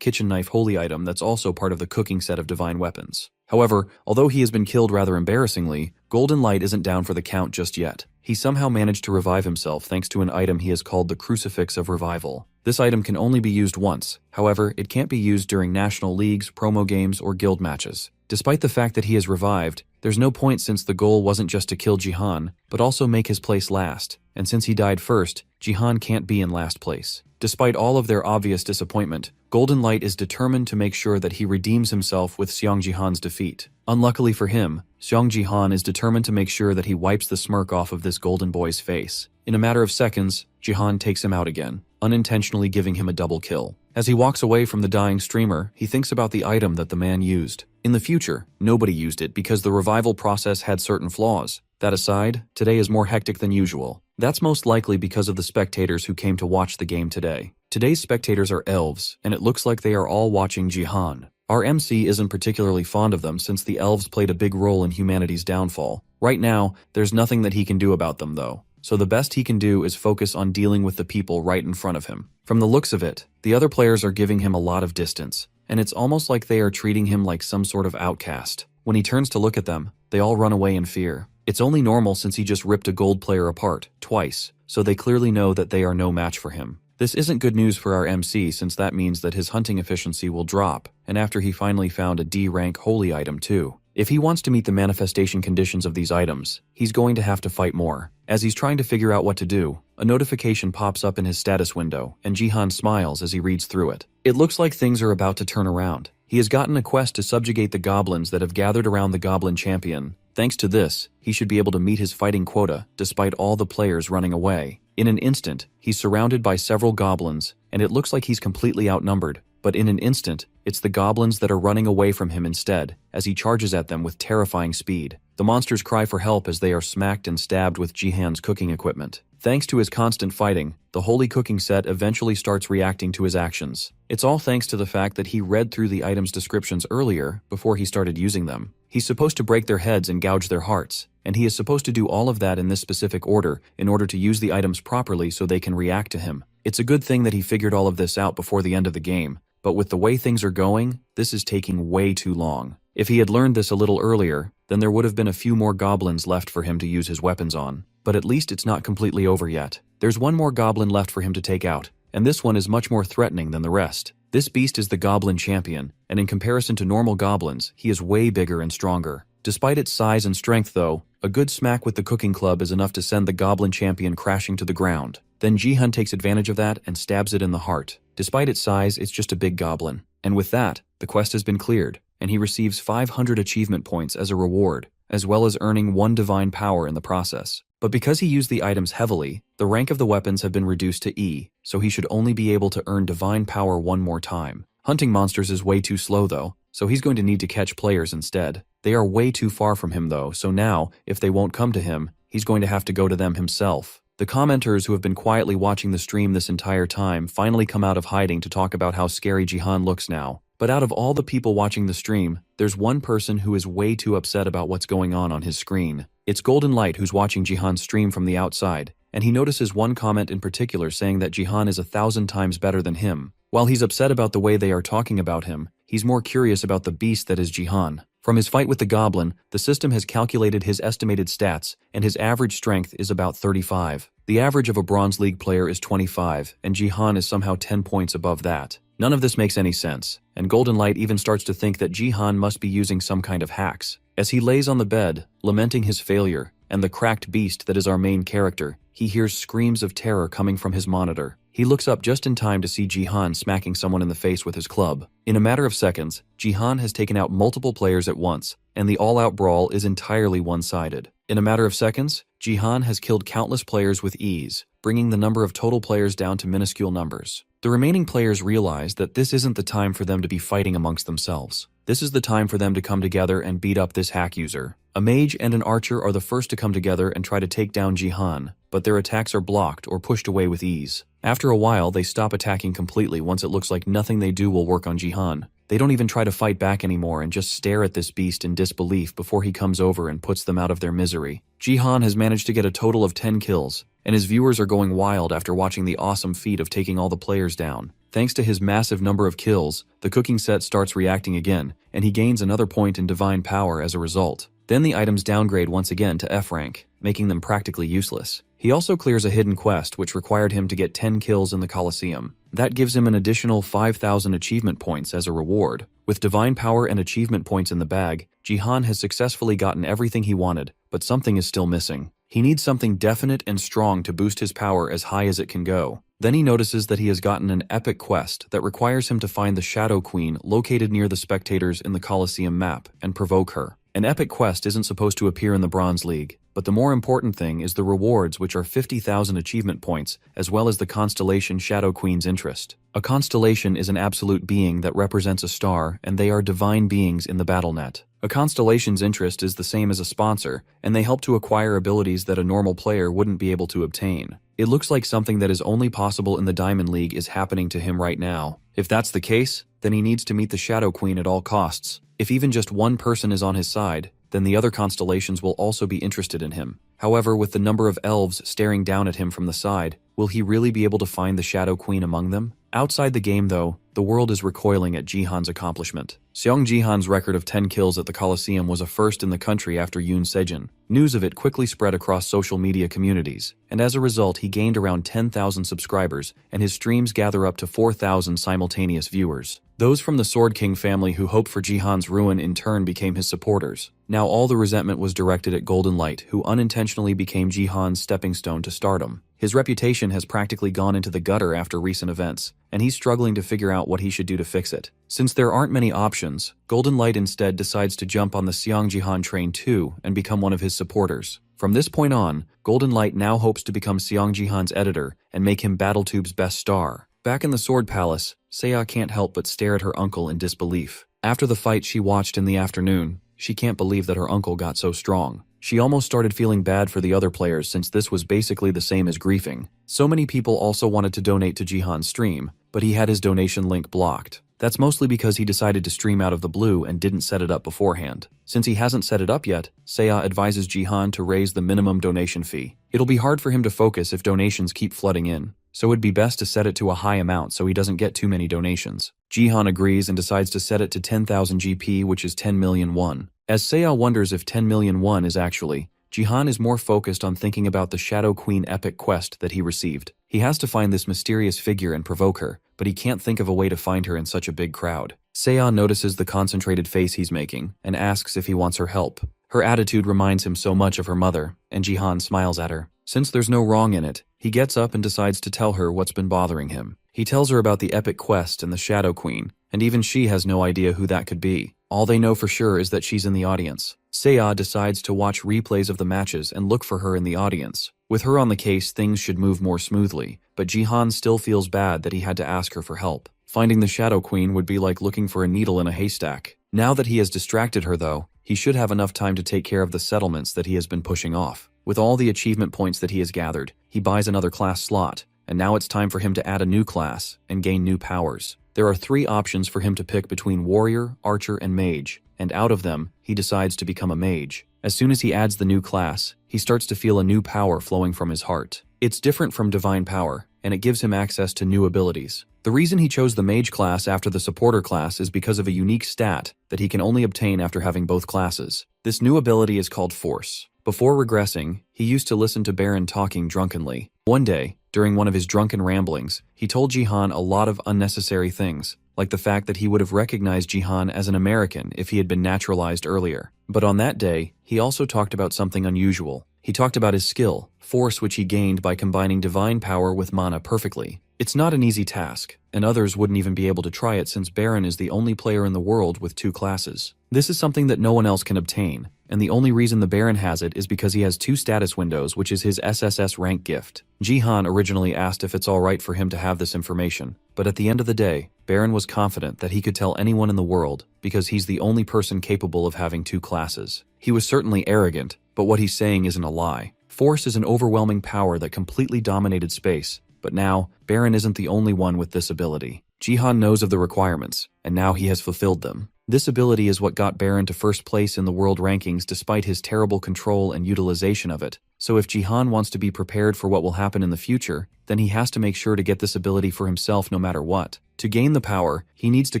kitchen knife holy item that's also part of the cooking set of divine weapons. However, although he has been killed rather embarrassingly, Golden Light isn't down for the count just yet. He somehow managed to revive himself thanks to an item he has called the Crucifix of Revival. This item can only be used once. However, it can't be used during national leagues, promo games, or guild matches. Despite the fact that he is revived, there's no point since the goal wasn't just to kill Jihan, but also make his place last, and since he died first, Jihan can't be in last place. Despite all of their obvious disappointment, Golden Light is determined to make sure that he redeems himself with Xiong Jihan's defeat. Unluckily for him, Xiong Jihan is determined to make sure that he wipes the smirk off of this golden boy's face. In a matter of seconds, Jihan takes him out again, unintentionally giving him a double kill. As he walks away from the dying streamer, he thinks about the item that the man used. In the future, nobody used it because the revival process had certain flaws. That aside, today is more hectic than usual. That's most likely because of the spectators who came to watch the game today. Today's spectators are elves, and it looks like they are all watching Jihan. Our MC isn't particularly fond of them since the elves played a big role in humanity's downfall. Right now, there's nothing that he can do about them though. So the best he can do is focus on dealing with the people right in front of him. From the looks of it, the other players are giving him a lot of distance, and it's almost like they are treating him like some sort of outcast. When he turns to look at them, they all run away in fear. It's only normal since he just ripped a gold player apart, twice, so they clearly know that they are no match for him. This isn't good news for our MC since that means that his hunting efficiency will drop, and after he finally found a D-rank holy item too. If he wants to meet the manifestation conditions of these items, he's going to have to fight more. As he's trying to figure out what to do, a notification pops up in his status window, and Jihan smiles as he reads through it. It looks like things are about to turn around. He has gotten a quest to subjugate the goblins that have gathered around the goblin champion. Thanks to this, he should be able to meet his fighting quota despite all the players running away. In an instant, he's surrounded by several goblins, and it looks like he's completely outnumbered. But in an instant, it's the goblins that are running away from him instead, as he charges at them with terrifying speed. The monsters cry for help as they are smacked and stabbed with Jihan's cooking equipment. Thanks to his constant fighting, the holy cooking set eventually starts reacting to his actions. It's all thanks to the fact that he read through the items' descriptions earlier before he started using them. He's supposed to break their heads and gouge their hearts, and he is supposed to do all of that in this specific order in order to use the items properly so they can react to him. It's a good thing that he figured all of this out before the end of the game, but with the way things are going, this is taking way too long. If he had learned this a little earlier, then there would have been a few more goblins left for him to use his weapons on. But at least it's not completely over yet. There's one more goblin left for him to take out, and this one is much more threatening than the rest. This beast is the goblin champion, and in comparison to normal goblins, he is way bigger and stronger. Despite its size and strength though, a good smack with the cooking club is enough to send the goblin champion crashing to the ground. Then Jihan takes advantage of that and stabs it in the heart. Despite its size, it's just a big goblin. And with that, the quest has been cleared, and he receives 500 achievement points as a reward, as well as earning 1 divine power in the process. But because he used the items heavily, the rank of the weapons have been reduced to E, so he should only be able to earn divine power 1 more time. Hunting monsters is way too slow though, so he's going to need to catch players instead. They are way too far from him though, so now, if they won't come to him, he's going to have to go to them himself. The commenters who have been quietly watching the stream this entire time finally come out of hiding to talk about how scary Jihan looks now. But out of all the people watching the stream, there's one person who is way too upset about what's going on his screen. It's Golden Light who's watching Jihan's stream from the outside, and he notices one comment in particular saying that Jihan is 1,000 times better than him. While he's upset about the way they are talking about him, he's more curious about the beast that is Jihan. From his fight with the goblin, the system has calculated his estimated stats, and his average strength is about 35. The average of a Bronze League player is 25, and Jihan is somehow 10 points above that. None of this makes any sense, and Golden Light even starts to think that Jihan must be using some kind of hacks. As he lays on the bed, lamenting his failure, and the cracked beast that is our main character, he hears screams of terror coming from his monitor. He looks up just in time to see Jihan smacking someone in the face with his club. In a matter of seconds, Jihan has taken out multiple players at once, and the all-out brawl is entirely one-sided. In a matter of seconds, Jihan has killed countless players with ease, bringing the number of total players down to minuscule numbers. The remaining players realize that this isn't the time for them to be fighting amongst themselves. This is the time for them to come together and beat up this hack user. A mage and an archer are the first to come together and try to take down Jihan, but their attacks are blocked or pushed away with ease. After a while, they stop attacking completely once it looks like nothing they do will work on Jihan. They don't even try to fight back anymore and just stare at this beast in disbelief before he comes over and puts them out of their misery. Jihan has managed to get a total of 10 kills, and his viewers are going wild after watching the awesome feat of taking all the players down. Thanks to his massive number of kills, the cooking set starts reacting again, and he gains another point in divine power as a result. Then the items downgrade once again to F rank, making them practically useless. He also clears a hidden quest which required him to get 10 kills in the Colosseum. That gives him an additional 5,000 achievement points as a reward. With divine power and achievement points in the bag, Jihan has successfully gotten everything he wanted, but something is still missing. He needs something definite and strong to boost his power as high as it can go. Then he notices that he has gotten an epic quest that requires him to find the Shadow Queen located near the spectators in the Colosseum map and provoke her. An epic quest isn't supposed to appear in the Bronze League, but the more important thing is the rewards, which are 50,000 achievement points, as well as the constellation Shadow Queen's interest. A constellation is an absolute being that represents a star, and they are divine beings in the BattleNet. A constellation's interest is the same as a sponsor, and they help to acquire abilities that a normal player wouldn't be able to obtain. It looks like something that is only possible in the Diamond League is happening to him right now. If that's the case, then he needs to meet the Shadow Queen at all costs. If even just one person is on his side, then the other constellations will also be interested in him. However, with the number of elves staring down at him from the side, will he really be able to find the Shadow Queen among them? Outside the game though, the world is recoiling at Jihan's accomplishment. Seong Jihan's record of 10 kills at the Colosseum was a first in the country after Yoon Sejin. News of it quickly spread across social media communities, and as a result he gained around 10,000 subscribers, and his streams gather up to 4,000 simultaneous viewers. Those from the Sword King family who hoped for Jihan's ruin in turn became his supporters. Now all the resentment was directed at Golden Light, who unintentionally became Jihan's stepping stone to stardom. His reputation has practically gone into the gutter after recent events, and he's struggling to figure out what he should do to fix it. Since there aren't many options, Golden Light instead decides to jump on the Seong Jihan train too and become one of his supporters. From this point on, Golden Light now hopes to become Seong Jihan's editor and make him BattleTube's best star. Back in the Sword Palace, Seiya can't help but stare at her uncle in disbelief. After the fight she watched in the afternoon, she can't believe that her uncle got so strong. She almost started feeling bad for the other players since this was basically the same as griefing. So many people also wanted to donate to Jihan's stream, but he had his donation link blocked. That's mostly because he decided to stream out of the blue and didn't set it up beforehand. Since he hasn't set it up yet, Seiya advises Jihan to raise the minimum donation fee. It'll be hard for him to focus if donations keep flooding in, so it'd be best to set it to a high amount so he doesn't get too many donations. Jihan agrees and decides to set it to 10,000 GP, which is 10 million won. As Seiya wonders if 10 million won is actually, Jihan is more focused on thinking about the Shadow Queen epic quest that he received. He has to find this mysterious figure and provoke her, but he can't think of a way to find her in such a big crowd. Seiya notices the concentrated face he's making and asks if he wants her help. Her attitude reminds him so much of her mother, and Jihan smiles at her. Since there's no wrong in it, he gets up and decides to tell her what's been bothering him. He tells her about the epic quest and the Shadow Queen, and even she has no idea who that could be. All they know for sure is that she's in the audience. Seiya decides to watch replays of the matches and look for her in the audience. With her on the case, things should move more smoothly, but Jihan still feels bad that he had to ask her for help. Finding the Shadow Queen would be like looking for a needle in a haystack. Now that he has distracted her though, he should have enough time to take care of the settlements that he has been pushing off. With all the achievement points that he has gathered, he buys another class slot, and now it's time for him to add a new class and gain new powers. There are 3 options for him to pick between warrior, archer, and mage, and out of them, he decides to become a mage. As soon as he adds the new class, he starts to feel a new power flowing from his heart. It's different from divine power, and it gives him access to new abilities. The reason he chose the mage class after the supporter class is because of a unique stat that he can only obtain after having both classes. This new ability is called Force. Before regressing, he used to listen to Baron talking drunkenly. One day, during one of his drunken ramblings, he told Jihan a lot of unnecessary things, like the fact that he would have recognized Jihan as an American if he had been naturalized earlier. But on that day, he also talked about something unusual. He talked about his skill, Force, which he gained by combining divine power with mana perfectly. It's not an easy task, and others wouldn't even be able to try it since Baron is the only player in the world with 2 classes. This is something that no one else can obtain, and the only reason the Baron has it is because he has 2 status windows, which is his SSS rank gift. Jihan originally asked if it's alright for him to have this information, but at the end of the day, Baron was confident that he could tell anyone in the world because he's the only person capable of having 2 classes. He was certainly arrogant, but what he's saying isn't a lie. Force is an overwhelming power that completely dominated space, but now, Baron isn't the only one with this ability. Jihan knows of the requirements, and now he has fulfilled them. This ability is what got Baron to first place in the world rankings despite his terrible control and utilization of it. So if Jihan wants to be prepared for what will happen in the future, then he has to make sure to get this ability for himself no matter what. To gain the power, he needs to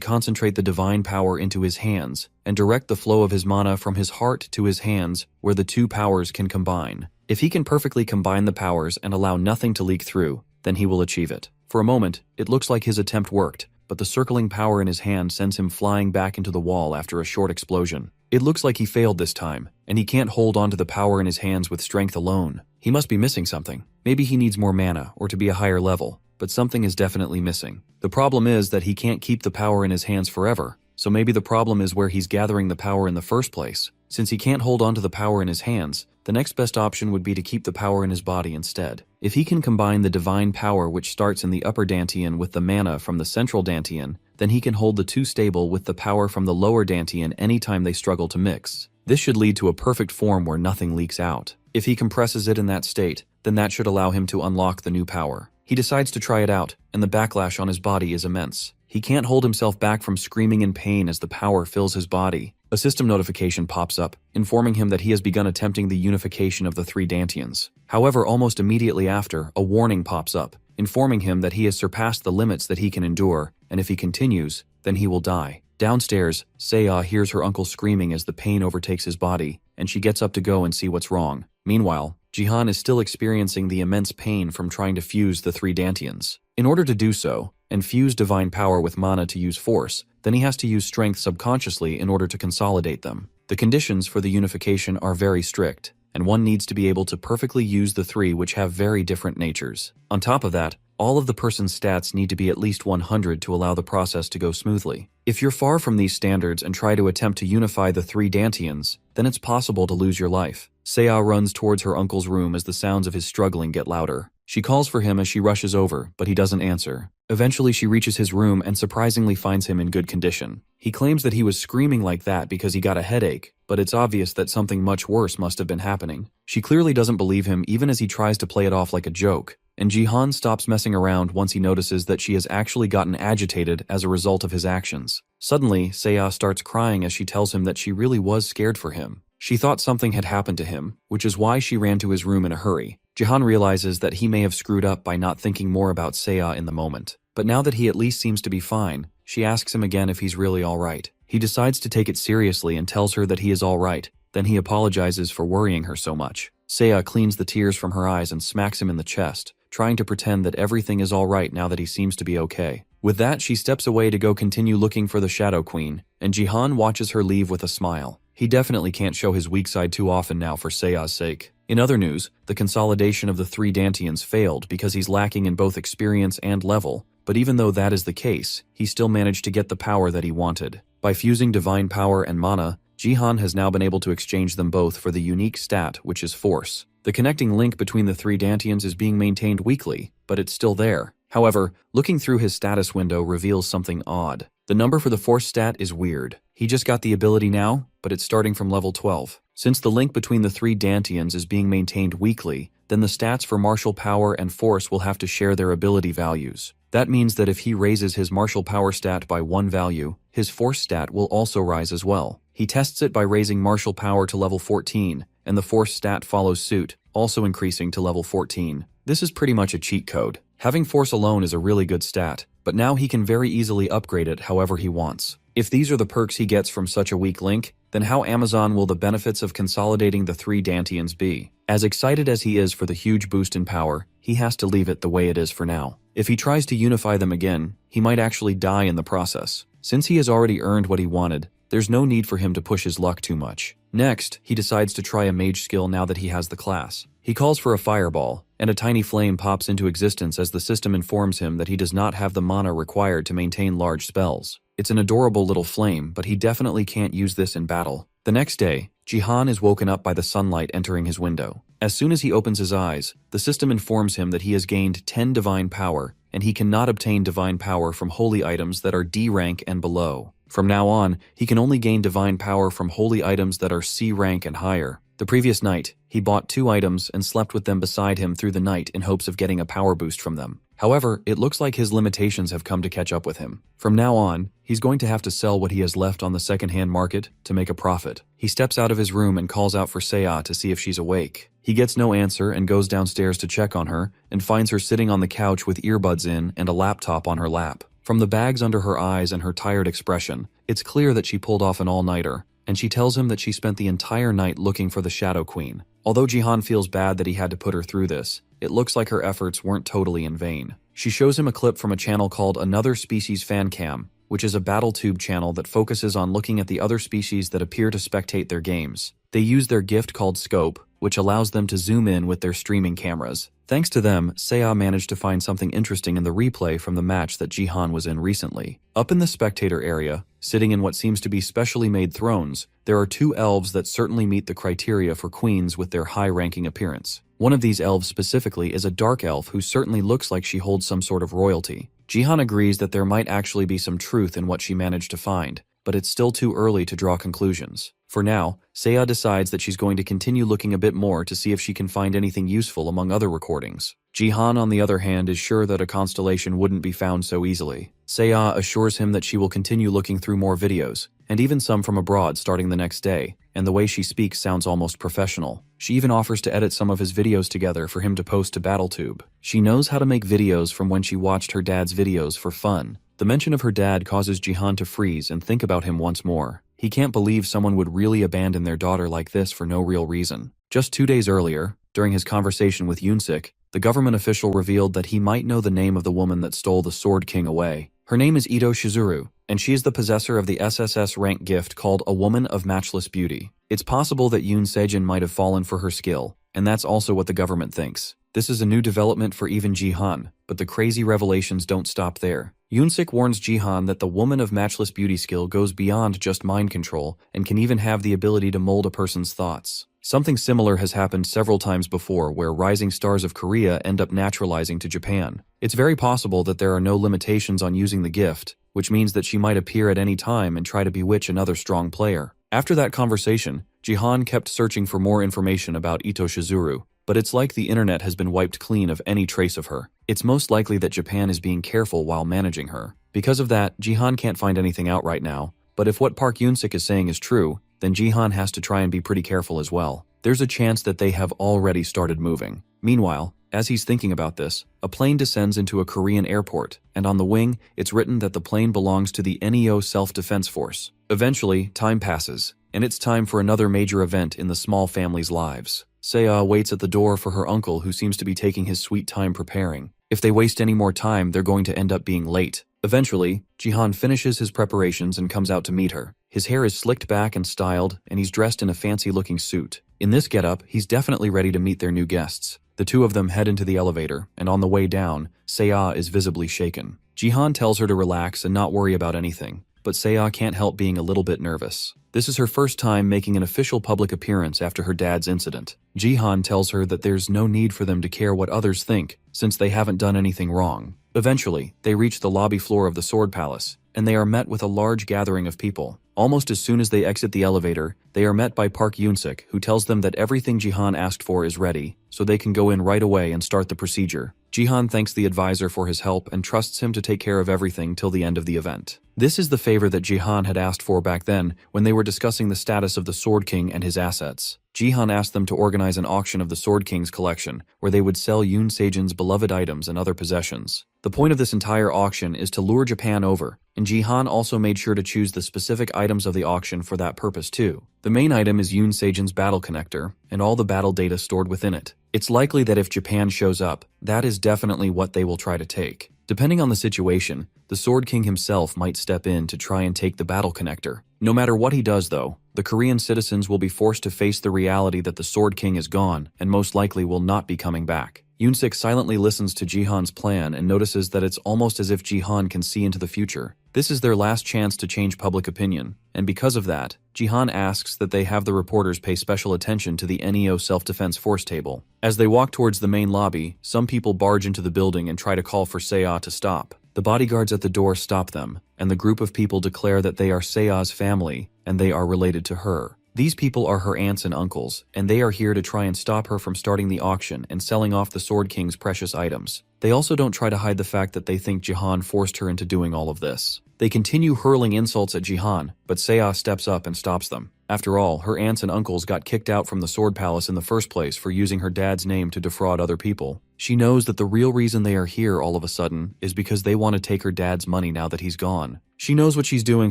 concentrate the divine power into his hands, and direct the flow of his mana from his heart to his hands, where the 2 powers can combine. If he can perfectly combine the powers and allow nothing to leak through, then he will achieve it. For a moment, it looks like his attempt worked, but the circling power in his hand sends him flying back into the wall after a short explosion. It looks like he failed this time, and he can't hold on to the power in his hands with strength alone. He must be missing something. Maybe he needs more mana or to be a higher level, but something is definitely missing. The problem is that he can't keep the power in his hands forever, so maybe the problem is where he's gathering the power in the first place. Since he can't hold on to the power in his hands, the next best option would be to keep the power in his body instead. If he can combine the divine power which starts in the upper dantian with the mana from the central dantian, then he can hold the 2 stable with the power from the lower dantian anytime they struggle to mix. This should lead to a perfect form where nothing leaks out. If he compresses it in that state, then that should allow him to unlock the new power. He decides to try it out, and the backlash on his body is immense. He can't hold himself back from screaming in pain as the power fills his body. A system notification pops up, informing him that he has begun attempting the unification of the 3 dantians. However, almost immediately after, a warning pops up, informing him that he has surpassed the limits that he can endure, and if he continues, then he will die. Downstairs, Seiya hears her uncle screaming as the pain overtakes his body, and she gets up to go and see what's wrong. Meanwhile, Jihan is still experiencing the immense pain from trying to fuse the 3 dantians. In order to do so, and fuse divine power with mana to use force, then he has to use strength subconsciously in order to consolidate them. The conditions for the unification are very strict, and one needs to be able to perfectly use the 3 which have very different natures. On top of that, all of the person's stats need to be at least 100 to allow the process to go smoothly. If you're far from these standards and try to attempt to unify the 3 dantians, then it's possible to lose your life. Seiya runs towards her uncle's room as the sounds of his struggling get louder. She calls for him as she rushes over, but he doesn't answer. Eventually she reaches his room and surprisingly finds him in good condition. He claims that he was screaming like that because he got a headache, but it's obvious that something much worse must have been happening. She clearly doesn't believe him even as he tries to play it off like a joke, and Jihan stops messing around once he notices that she has actually gotten agitated as a result of his actions. Suddenly, Seiya starts crying as she tells him that she really was scared for him. She thought something had happened to him, which is why she ran to his room in a hurry. Jihan realizes that he may have screwed up by not thinking more about Seiya in the moment. But now that he at least seems to be fine, she asks him again if he's really alright. He decides to take it seriously and tells her that he is alright. Then he apologizes for worrying her so much. Seiya cleans the tears from her eyes and smacks him in the chest, trying to pretend that everything is alright now that he seems to be okay. With that, she steps away to go continue looking for the Shadow Queen, and Jihan watches her leave with a smile. He definitely can't show his weak side too often now for Seiya's sake. In other news, the consolidation of the 3 dantians failed because he's lacking in both experience and level, but even though that is the case, he still managed to get the power that he wanted. By fusing divine power and mana, Jihan has now been able to exchange them both for the unique stat, which is force. The connecting link between the 3 dantians is being maintained weakly, but it's still there. However, looking through his status window reveals something odd. The number for the force stat is weird. He just got the ability now, but it's starting from level 12. Since the link between the 3 dantians is being maintained weakly, then the stats for martial power and force will have to share their ability values. That means that if he raises his martial power stat by 1 value, his force stat will also rise as well. He tests it by raising martial power to level 14, and the force stat follows suit, also increasing to level 14. This is pretty much a cheat code. Having force alone is a really good stat, but now he can very easily upgrade it however he wants. If these are the perks he gets from such a weak link, then how Amazon will the benefits of consolidating the three Dantians be? As excited as he is for the huge boost in power, he has to leave it the way it is for now. If he tries to unify them again, he might actually die in the process. Since he has already earned what he wanted, there's no need for him to push his luck too much. Next, he decides to try a mage skill now that he has the class. He calls for a fireball, and a tiny flame pops into existence as the system informs him that he does not have the mana required to maintain large spells. It's an adorable little flame, but he definitely can't use this in battle. The next day, Jihan is woken up by the sunlight entering his window. As soon as he opens his eyes, the system informs him that he has gained 10 divine power, and he cannot obtain divine power from holy items that are D rank and below. From now on, he can only gain divine power from holy items that are C rank and higher. The previous night, he bought 2 items and slept with them beside him through the night in hopes of getting a power boost from them. However, it looks like his limitations have come to catch up with him. From now on, he's going to have to sell what he has left on the second-hand market to make a profit. He steps out of his room and calls out for Seiya to see if she's awake. He gets no answer and goes downstairs to check on her and finds her sitting on the couch with earbuds in and a laptop on her lap. From the bags under her eyes and her tired expression, it's clear that she pulled off an all-nighter, and she tells him that she spent the entire night looking for the Shadow Queen. Although Jihan feels bad that he had to put her through this, it looks like her efforts weren't totally in vain. She shows him a clip from a channel called Another Species Fan Cam, which is a BattleTube channel that focuses on looking at the other species that appear to spectate their games. They use their gift called Scope, which allows them to zoom in with their streaming cameras. Thanks to them, Seiya managed to find something interesting in the replay from the match that Jihan was in recently. Up in the spectator area, sitting in what seems to be specially made thrones, there are 2 elves that certainly meet the criteria for queens with their high-ranking appearance. One of these elves specifically is a dark elf who certainly looks like she holds some sort of royalty. Jihan agrees that there might actually be some truth in what she managed to find, but it's still too early to draw conclusions. For now, Seiya decides that she's going to continue looking a bit more to see if she can find anything useful among other recordings. Jihan, on the other hand, is sure that a constellation wouldn't be found so easily. Seiya assures him that she will continue looking through more videos, and even some from abroad starting the next day, and the way she speaks sounds almost professional. She even offers to edit some of his videos together for him to post to BattleTube. She knows how to make videos from when she watched her dad's videos for fun. The mention of her dad causes Jihan to freeze and think about him once more. He can't believe someone would really abandon their daughter like this for no real reason. Just 2 days earlier, during his conversation with Unsik, the government official revealed that he might know the name of the woman that stole the Sword King away. Her name is Ito Shizuru, and she is the possessor of the SSS rank gift called A Woman of Matchless Beauty. It's possible that Yoon Sejin might have fallen for her skill, and that's also what the government thinks. This is a new development for even Jihan, but the crazy revelations don't stop there. Unsik warns Jihan that the Woman of Matchless Beauty skill goes beyond just mind control and can even have the ability to mold a person's thoughts. Something similar has happened several times before where rising stars of Korea end up naturalizing to Japan. It's very possible that there are no limitations on using the gift, which means that she might appear at any time and try to bewitch another strong player. After that conversation, Jihan kept searching for more information about Ito Shizuru, but it's like the internet has been wiped clean of any trace of her. It's most likely that Japan is being careful while managing her. Because of that, Jihan can't find anything out right now, but if what Park Unsik is saying is true, then Jihan has to try and be pretty careful as well. There's a chance that they have already started moving. Meanwhile, as he's thinking about this, a plane descends into a Korean airport, and on the wing, it's written that the plane belongs to the NEO Self-Defense Force. Eventually, time passes, and it's time for another major event in the small family's lives. Seiya waits at the door for her uncle, who seems to be taking his sweet time preparing. If they waste any more time, they're going to end up being late. Eventually, Jihan finishes his preparations and comes out to meet her. His hair is slicked back and styled, and he's dressed in a fancy-looking suit. In this getup, he's definitely ready to meet their new guests. The two of them head into the elevator, and on the way down, Seiya is visibly shaken. Jihan tells her to relax and not worry about anything, but Seiya can't help being a little bit nervous. This is her first time making an official public appearance after her dad's incident. Jihan tells her that there's no need for them to care what others think, since they haven't done anything wrong. Eventually, they reach the lobby floor of the Sword Palace, and they are met with a large gathering of people. Almost as soon as they exit the elevator, they are met by Park Unsik, who tells them that everything Jihan asked for is ready, so they can go in right away and start the procedure. Jihan thanks the advisor for his help and trusts him to take care of everything till the end of the event. This is the favor that Jihan had asked for back then when they were discussing the status of the Sword King and his assets. Jihan asked them to organize an auction of the Sword King's collection, where they would sell Yoon Sejin's beloved items and other possessions. The point of this entire auction is to lure Japan over, and Jihan also made sure to choose the specific items of the auction for that purpose too. The main item is Yoon Sejin's battle connector, and all the battle data stored within it. It's likely that if Japan shows up, that is definitely what they will try to take. Depending on the situation, the Sword King himself might step in to try and take the battle connector. No matter what he does though, the Korean citizens will be forced to face the reality that the Sword King is gone and most likely will not be coming back. Yoon-sik silently listens to Jihan's plan and notices that it's almost as if Jihan can see into the future. This is their last chance to change public opinion, and because of that, Jihan asks that they have the reporters pay special attention to the NEO Self-Defense Force table. As they walk towards the main lobby, some people barge into the building and try to call for Seo to stop. The bodyguards at the door stop them, and the group of people declare that they are Seo's family and they are related to her. These people are her aunts and uncles, and they are here to try and stop her from starting the auction and selling off the Sword King's precious items. They also don't try to hide the fact that they think Jihan forced her into doing all of this. They continue hurling insults at Jihan, but Seo steps up and stops them. After all, her aunts and uncles got kicked out from the Sword Palace in the first place for using her dad's name to defraud other people. She knows that the real reason they are here all of a sudden is because they want to take her dad's money now that he's gone. She knows what she's doing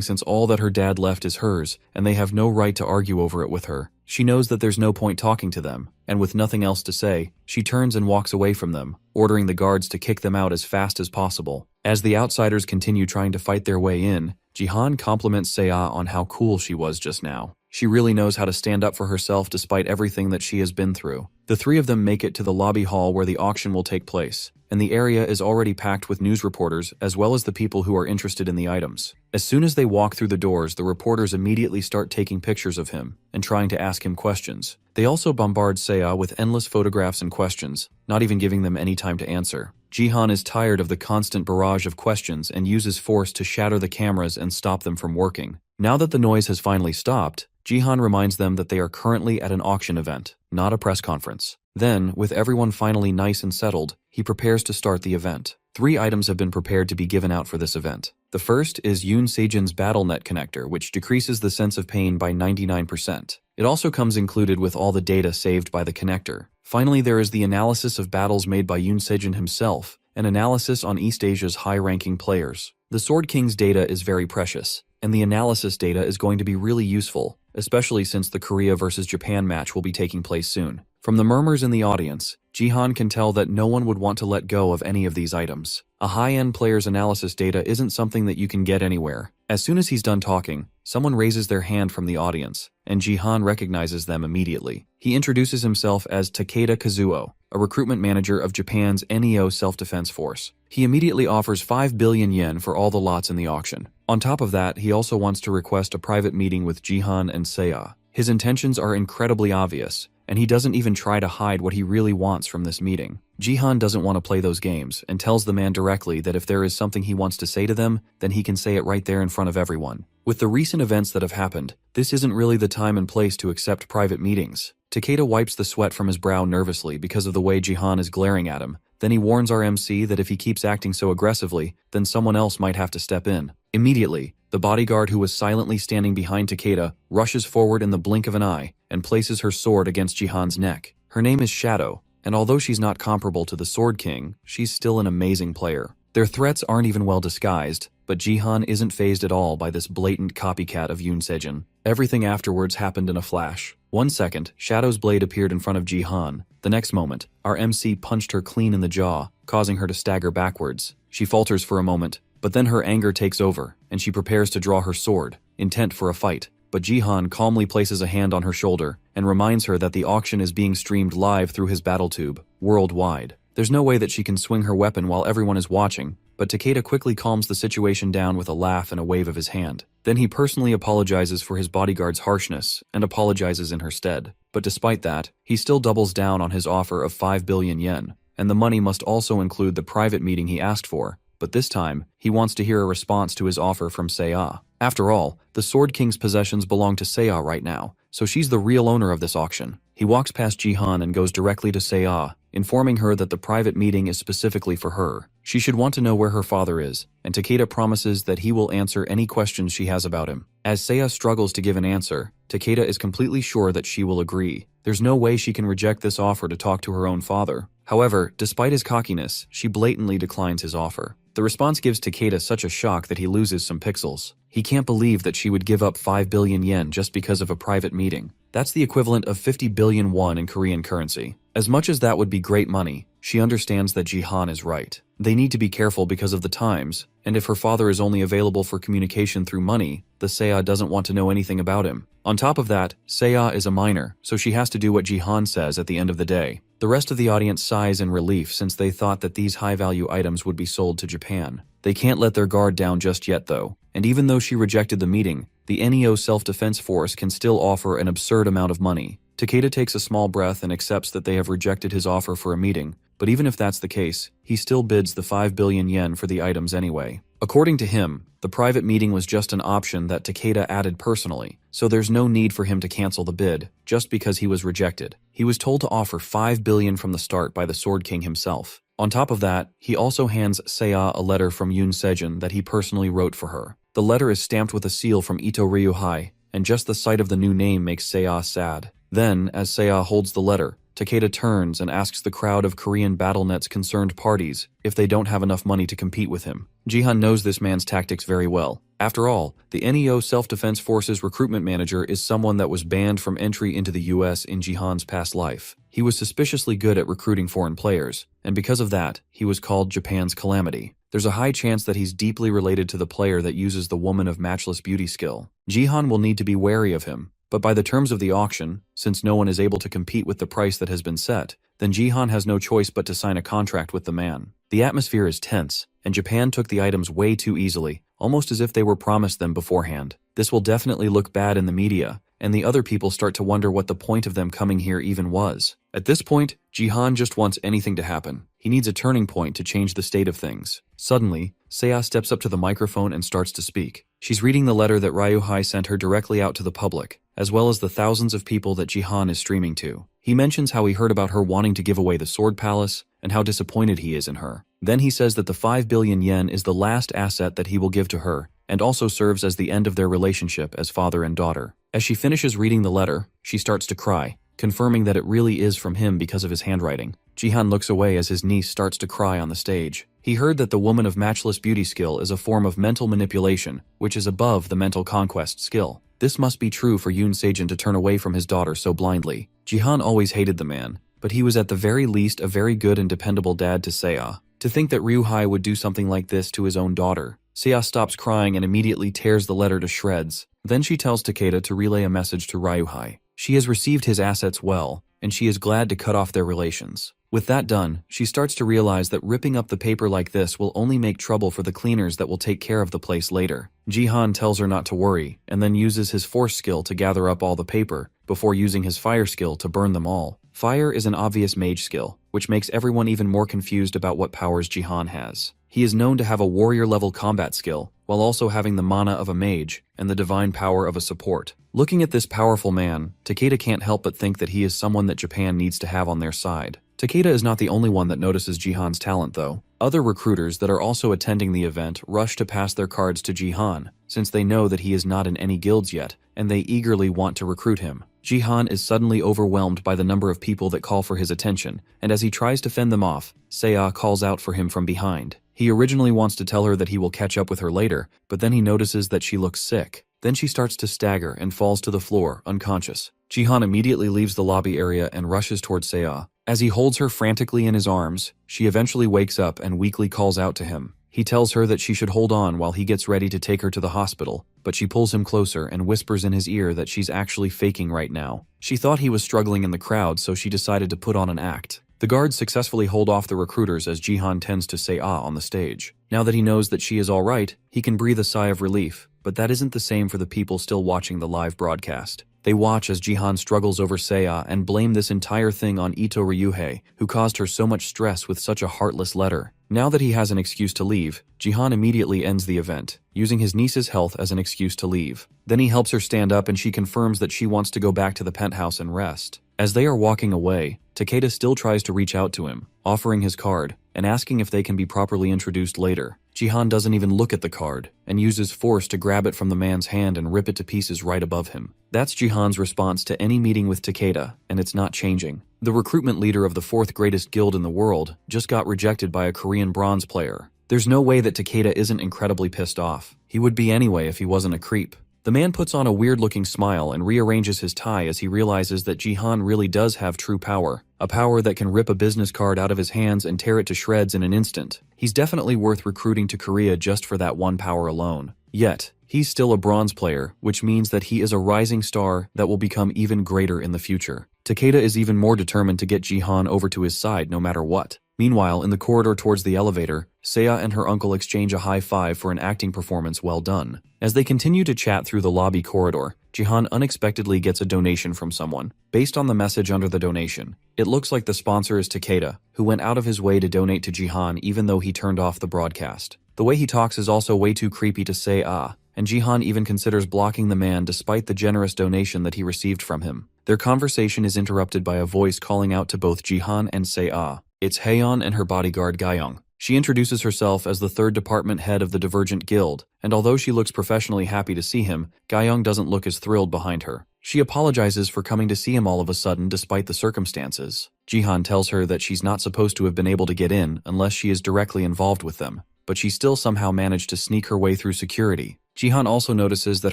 since all that her dad left is hers, and they have no right to argue over it with her. She knows that there's no point talking to them, and with nothing else to say, she turns and walks away from them, ordering the guards to kick them out as fast as possible. As the outsiders continue trying to fight their way in, Jihan compliments Seo on how cool she was just now. She really knows how to stand up for herself despite everything that she has been through. The three of them make it to the lobby hall where the auction will take place, and the area is already packed with news reporters as well as the people who are interested in the items. As soon as they walk through the doors, the reporters immediately start taking pictures of him and trying to ask him questions. They also bombard Seo with endless photographs and questions, not even giving them any time to answer. Jihan is tired of the constant barrage of questions and uses force to shatter the cameras and stop them from working. Now that the noise has finally stopped, Jihan reminds them that they are currently at an auction event, not a press conference. Then, with everyone finally nice and settled, he prepares to start the event. 3 items have been prepared to be given out for this event. The first is Yoon Sejin's BattleNet connector, which decreases the sense of pain by 99%. It also comes included with all the data saved by the connector. Finally, there is the analysis of battles made by Yoon Sejin himself, an analysis on East Asia's high-ranking players. The Sword King's data is very precious, and the analysis data is going to be really useful, especially since the Korea versus Japan match will be taking place soon. From the murmurs in the audience, Jihan can tell that no one would want to let go of any of these items. A high-end player's analysis data isn't something that you can get anywhere. As soon as he's done talking, someone raises their hand from the audience, and Jihan recognizes them immediately. He introduces himself as Takeda Kazuo, a recruitment manager of Japan's NEO Self-Defense Force. He immediately offers 5 billion yen for all the lots in the auction. On top of that, he also wants to request a private meeting with Jihan and Seo. His intentions are incredibly obvious, and he doesn't even try to hide what he really wants from this meeting. Jihan doesn't want to play those games and tells the man directly that if there is something he wants to say to them, then he can say it right there in front of everyone. With the recent events that have happened, this isn't really the time and place to accept private meetings. Takeda wipes the sweat from his brow nervously because of the way Jihan is glaring at him. Then he warns our MC that if he keeps acting so aggressively, then someone else might have to step in. Immediately, the bodyguard who was silently standing behind Takeda rushes forward in the blink of an eye and places her sword against Jihan's neck. Her name is Shadow, and although she's not comparable to the Sword King, she's still an amazing player. Their threats aren't even well disguised, but Jihan isn't fazed at all by this blatant copycat of Yoon Sejin. Everything afterwards happened in a flash. 1 second, Shadow's blade appeared in front of Jihan. The next moment, our MC punched her clean in the jaw, causing her to stagger backwards. She falters for a moment, but then her anger takes over, and she prepares to draw her sword, intent for a fight. But Jihan calmly places a hand on her shoulder and reminds her that the auction is being streamed live through his battle tube, worldwide. There's no way that she can swing her weapon while everyone is watching, but Takeda quickly calms the situation down with a laugh and a wave of his hand. Then he personally apologizes for his bodyguard's harshness and apologizes in her stead. But despite that, he still doubles down on his offer of 5 billion yen, and the money must also include the private meeting he asked for. But this time, he wants to hear a response to his offer from Seo. After all, the Sword King's possessions belong to Seo right now, so she's the real owner of this auction. He walks past Jihan and goes directly to Seo, informing her that the private meeting is specifically for her. She should want to know where her father is, and Takeda promises that he will answer any questions she has about him. As Seo struggles to give an answer, Takeda is completely sure that she will agree. There's no way she can reject this offer to talk to her own father. However, despite his cockiness, she blatantly declines his offer. The response gives Takeda such a shock that he loses some pixels. He can't believe that she would give up 5 billion yen just because of a private meeting. That's the equivalent of 50 billion won in Korean currency. As much as that would be great money, she understands that Jihan is right. They need to be careful because of the times, and if her father is only available for communication through money, the Seiya doesn't want to know anything about him. On top of that, Seiya is a minor, so she has to do what Jihan says at the end of the day. The rest of the audience sighs in relief since they thought that these high-value items would be sold to Japan. They can't let their guard down just yet though, and even though she rejected the meeting, the NEO Self-Defense Force can still offer an absurd amount of money. Takeda takes a small breath and accepts that they have rejected his offer for a meeting, but even if that's the case, he still bids the 5 billion yen for the items anyway. According to him, the private meeting was just an option that Takeda added personally, so there's no need for him to cancel the bid, just because he was rejected. He was told to offer 5 billion from the start by the Sword King himself. On top of that, he also hands Seiya a letter from Yoon Sejin that he personally wrote for her. The letter is stamped with a seal from Ito Ryuhei, and just the sight of the new name makes Seiya sad. Then, as Seiya holds the letter, Takeda turns and asks the crowd of Korean BattleNet's concerned parties if they don't have enough money to compete with him. Jihan knows this man's tactics very well. After all, the NEO Self-Defense Forces recruitment manager is someone that was banned from entry into the US in Jihan's past life. He was suspiciously good at recruiting foreign players, and because of that, he was called Japan's Calamity. There's a high chance that he's deeply related to the player that uses the woman of matchless beauty skill. Jihan will need to be wary of him, but by the terms of the auction, since no one is able to compete with the price that has been set, then Jihan has no choice but to sign a contract with the man. The atmosphere is tense, and Japan took the items way too easily, almost as if they were promised them beforehand. This will definitely look bad in the media, and the other people start to wonder what the point of them coming here even was. At this point, Jihan just wants anything to happen. He needs a turning point to change the state of things. Suddenly, Seiya steps up to the microphone and starts to speak. She's reading the letter that Ryuhei sent her directly out to the public, as well as the thousands of people that Jihan is streaming to. He mentions how he heard about her wanting to give away the Sword Palace, and how disappointed he is in her. Then he says that the 5 billion yen is the last asset that he will give to her, and also serves as the end of their relationship as father and daughter. As she finishes reading the letter, she starts to cry, confirming that it really is from him because of his handwriting. Jihan looks away as his niece starts to cry on the stage. He heard that the woman of matchless beauty skill is a form of mental manipulation, which is above the mental conquest skill. This must be true for Yoon Sejin to turn away from his daughter so blindly. Jihan always hated the man, but he was at the very least a very good and dependable dad to Seiya. To think that Ryuhei would do something like this to his own daughter. Seiya stops crying and immediately tears the letter to shreds. Then she tells Takeda to relay a message to Ryuhei. She has received his assets well, and she is glad to cut off their relations. With that done, she starts to realize that ripping up the paper like this will only make trouble for the cleaners that will take care of the place later. Jihan tells her not to worry, and then uses his force skill to gather up all the paper, before using his fire skill to burn them all. Fire is an obvious mage skill, which makes everyone even more confused about what powers Jihan has. He is known to have a warrior-level combat skill, while also having the mana of a mage and the divine power of a support. Looking at this powerful man, Takeda can't help but think that he is someone that Japan needs to have on their side. Takeda is not the only one that notices Jihan's talent though. Other recruiters that are also attending the event rush to pass their cards to Jihan, since they know that he is not in any guilds yet, and they eagerly want to recruit him. Jihan is suddenly overwhelmed by the number of people that call for his attention, and as he tries to fend them off, Seiya calls out for him from behind. He originally wants to tell her that he will catch up with her later, but then he notices that she looks sick. Then she starts to stagger and falls to the floor, unconscious. Jihan immediately leaves the lobby area and rushes towards Seiya. As he holds her frantically in his arms, she eventually wakes up and weakly calls out to him. He tells her that she should hold on while he gets ready to take her to the hospital, but she pulls him closer and whispers in his ear that she's actually faking right now. She thought he was struggling in the crowd, so she decided to put on an act. The guards successfully hold off the recruiters as Jihan tends to say ah on the stage. Now that he knows that she is alright, he can breathe a sigh of relief, but that isn't the same for the people still watching the live broadcast. They watch as Jihan struggles over Seiya and blame this entire thing on Ito Ryuhei, who caused her so much stress with such a heartless letter. Now that he has an excuse to leave, Jihan immediately ends the event, using his niece's health as an excuse to leave. Then he helps her stand up and she confirms that she wants to go back to the penthouse and rest. As they are walking away, Takeda still tries to reach out to him, offering his card and asking if they can be properly introduced later. Jihan doesn't even look at the card and uses force to grab it from the man's hand and rip it to pieces right above him. That's Jihan's response to any meeting with Takeda, and it's not changing. The recruitment leader of the fourth greatest guild in the world just got rejected by a Korean bronze player. There's no way that Takeda isn't incredibly pissed off. He would be anyway if he wasn't a creep. The man puts on a weird-looking smile and rearranges his tie as he realizes that Jihan really does have true power, a power that can rip a business card out of his hands and tear it to shreds in an instant. He's definitely worth recruiting to Korea just for that one power alone. Yet, he's still a bronze player, which means that he is a rising star that will become even greater in the future. Takeda is even more determined to get Jihan over to his side no matter what. Meanwhile, in the corridor towards the elevator, Seiya and her uncle exchange a high five for an acting performance well done. As they continue to chat through the lobby corridor, Jihan unexpectedly gets a donation from someone. Based on the message under the donation, it looks like the sponsor is Takeda, who went out of his way to donate to Jihan even though he turned off the broadcast. The way he talks is also way too creepy to say and Jihan even considers blocking the man despite the generous donation that he received from him. Their conversation is interrupted by a voice calling out to both Jihan and Seiya. It's Haeyeon and her bodyguard Gyeong. She introduces herself as the third department head of the Divergent Guild, and although she looks professionally happy to see him, Gyeong doesn't look as thrilled behind her. She apologizes for coming to see him all of a sudden despite the circumstances. Jihan tells her that she's not supposed to have been able to get in unless she is directly involved with them, but she still somehow managed to sneak her way through security. Jihan also notices that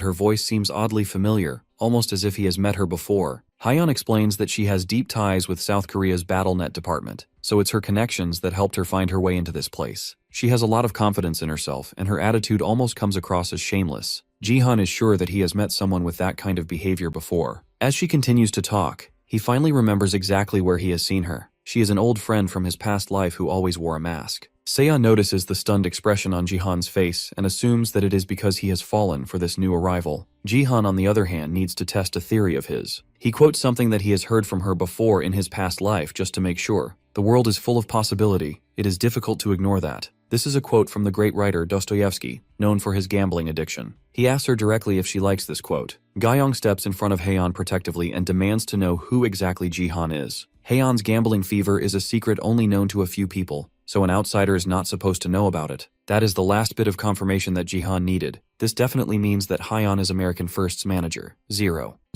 her voice seems oddly familiar, almost as if he has met her before. Haeyeon explains that she has deep ties with South Korea's BattleNet department, so it's her connections that helped her find her way into this place. She has a lot of confidence in herself, and her attitude almost comes across as shameless. Jihan is sure that he has met someone with that kind of behavior before. As she continues to talk, he finally remembers exactly where he has seen her. She is an old friend from his past life who always wore a mask. Seiya notices the stunned expression on Jihan's face and assumes that it is because he has fallen for this new arrival. Jihan, on the other hand, needs to test a theory of his. He quotes something that he has heard from her before in his past life just to make sure. The world is full of possibility. It is difficult to ignore that. This is a quote from the great writer Dostoevsky, known for his gambling addiction. He asks her directly if she likes this quote. Gyeong steps in front of Haeyeon protectively and demands to know who exactly Jihan is. Haeyeon's gambling fever is a secret only known to a few people, so an outsider is not supposed to know about it. That is the last bit of confirmation that Jihan needed. This definitely means that Haeyeon is American First's manager.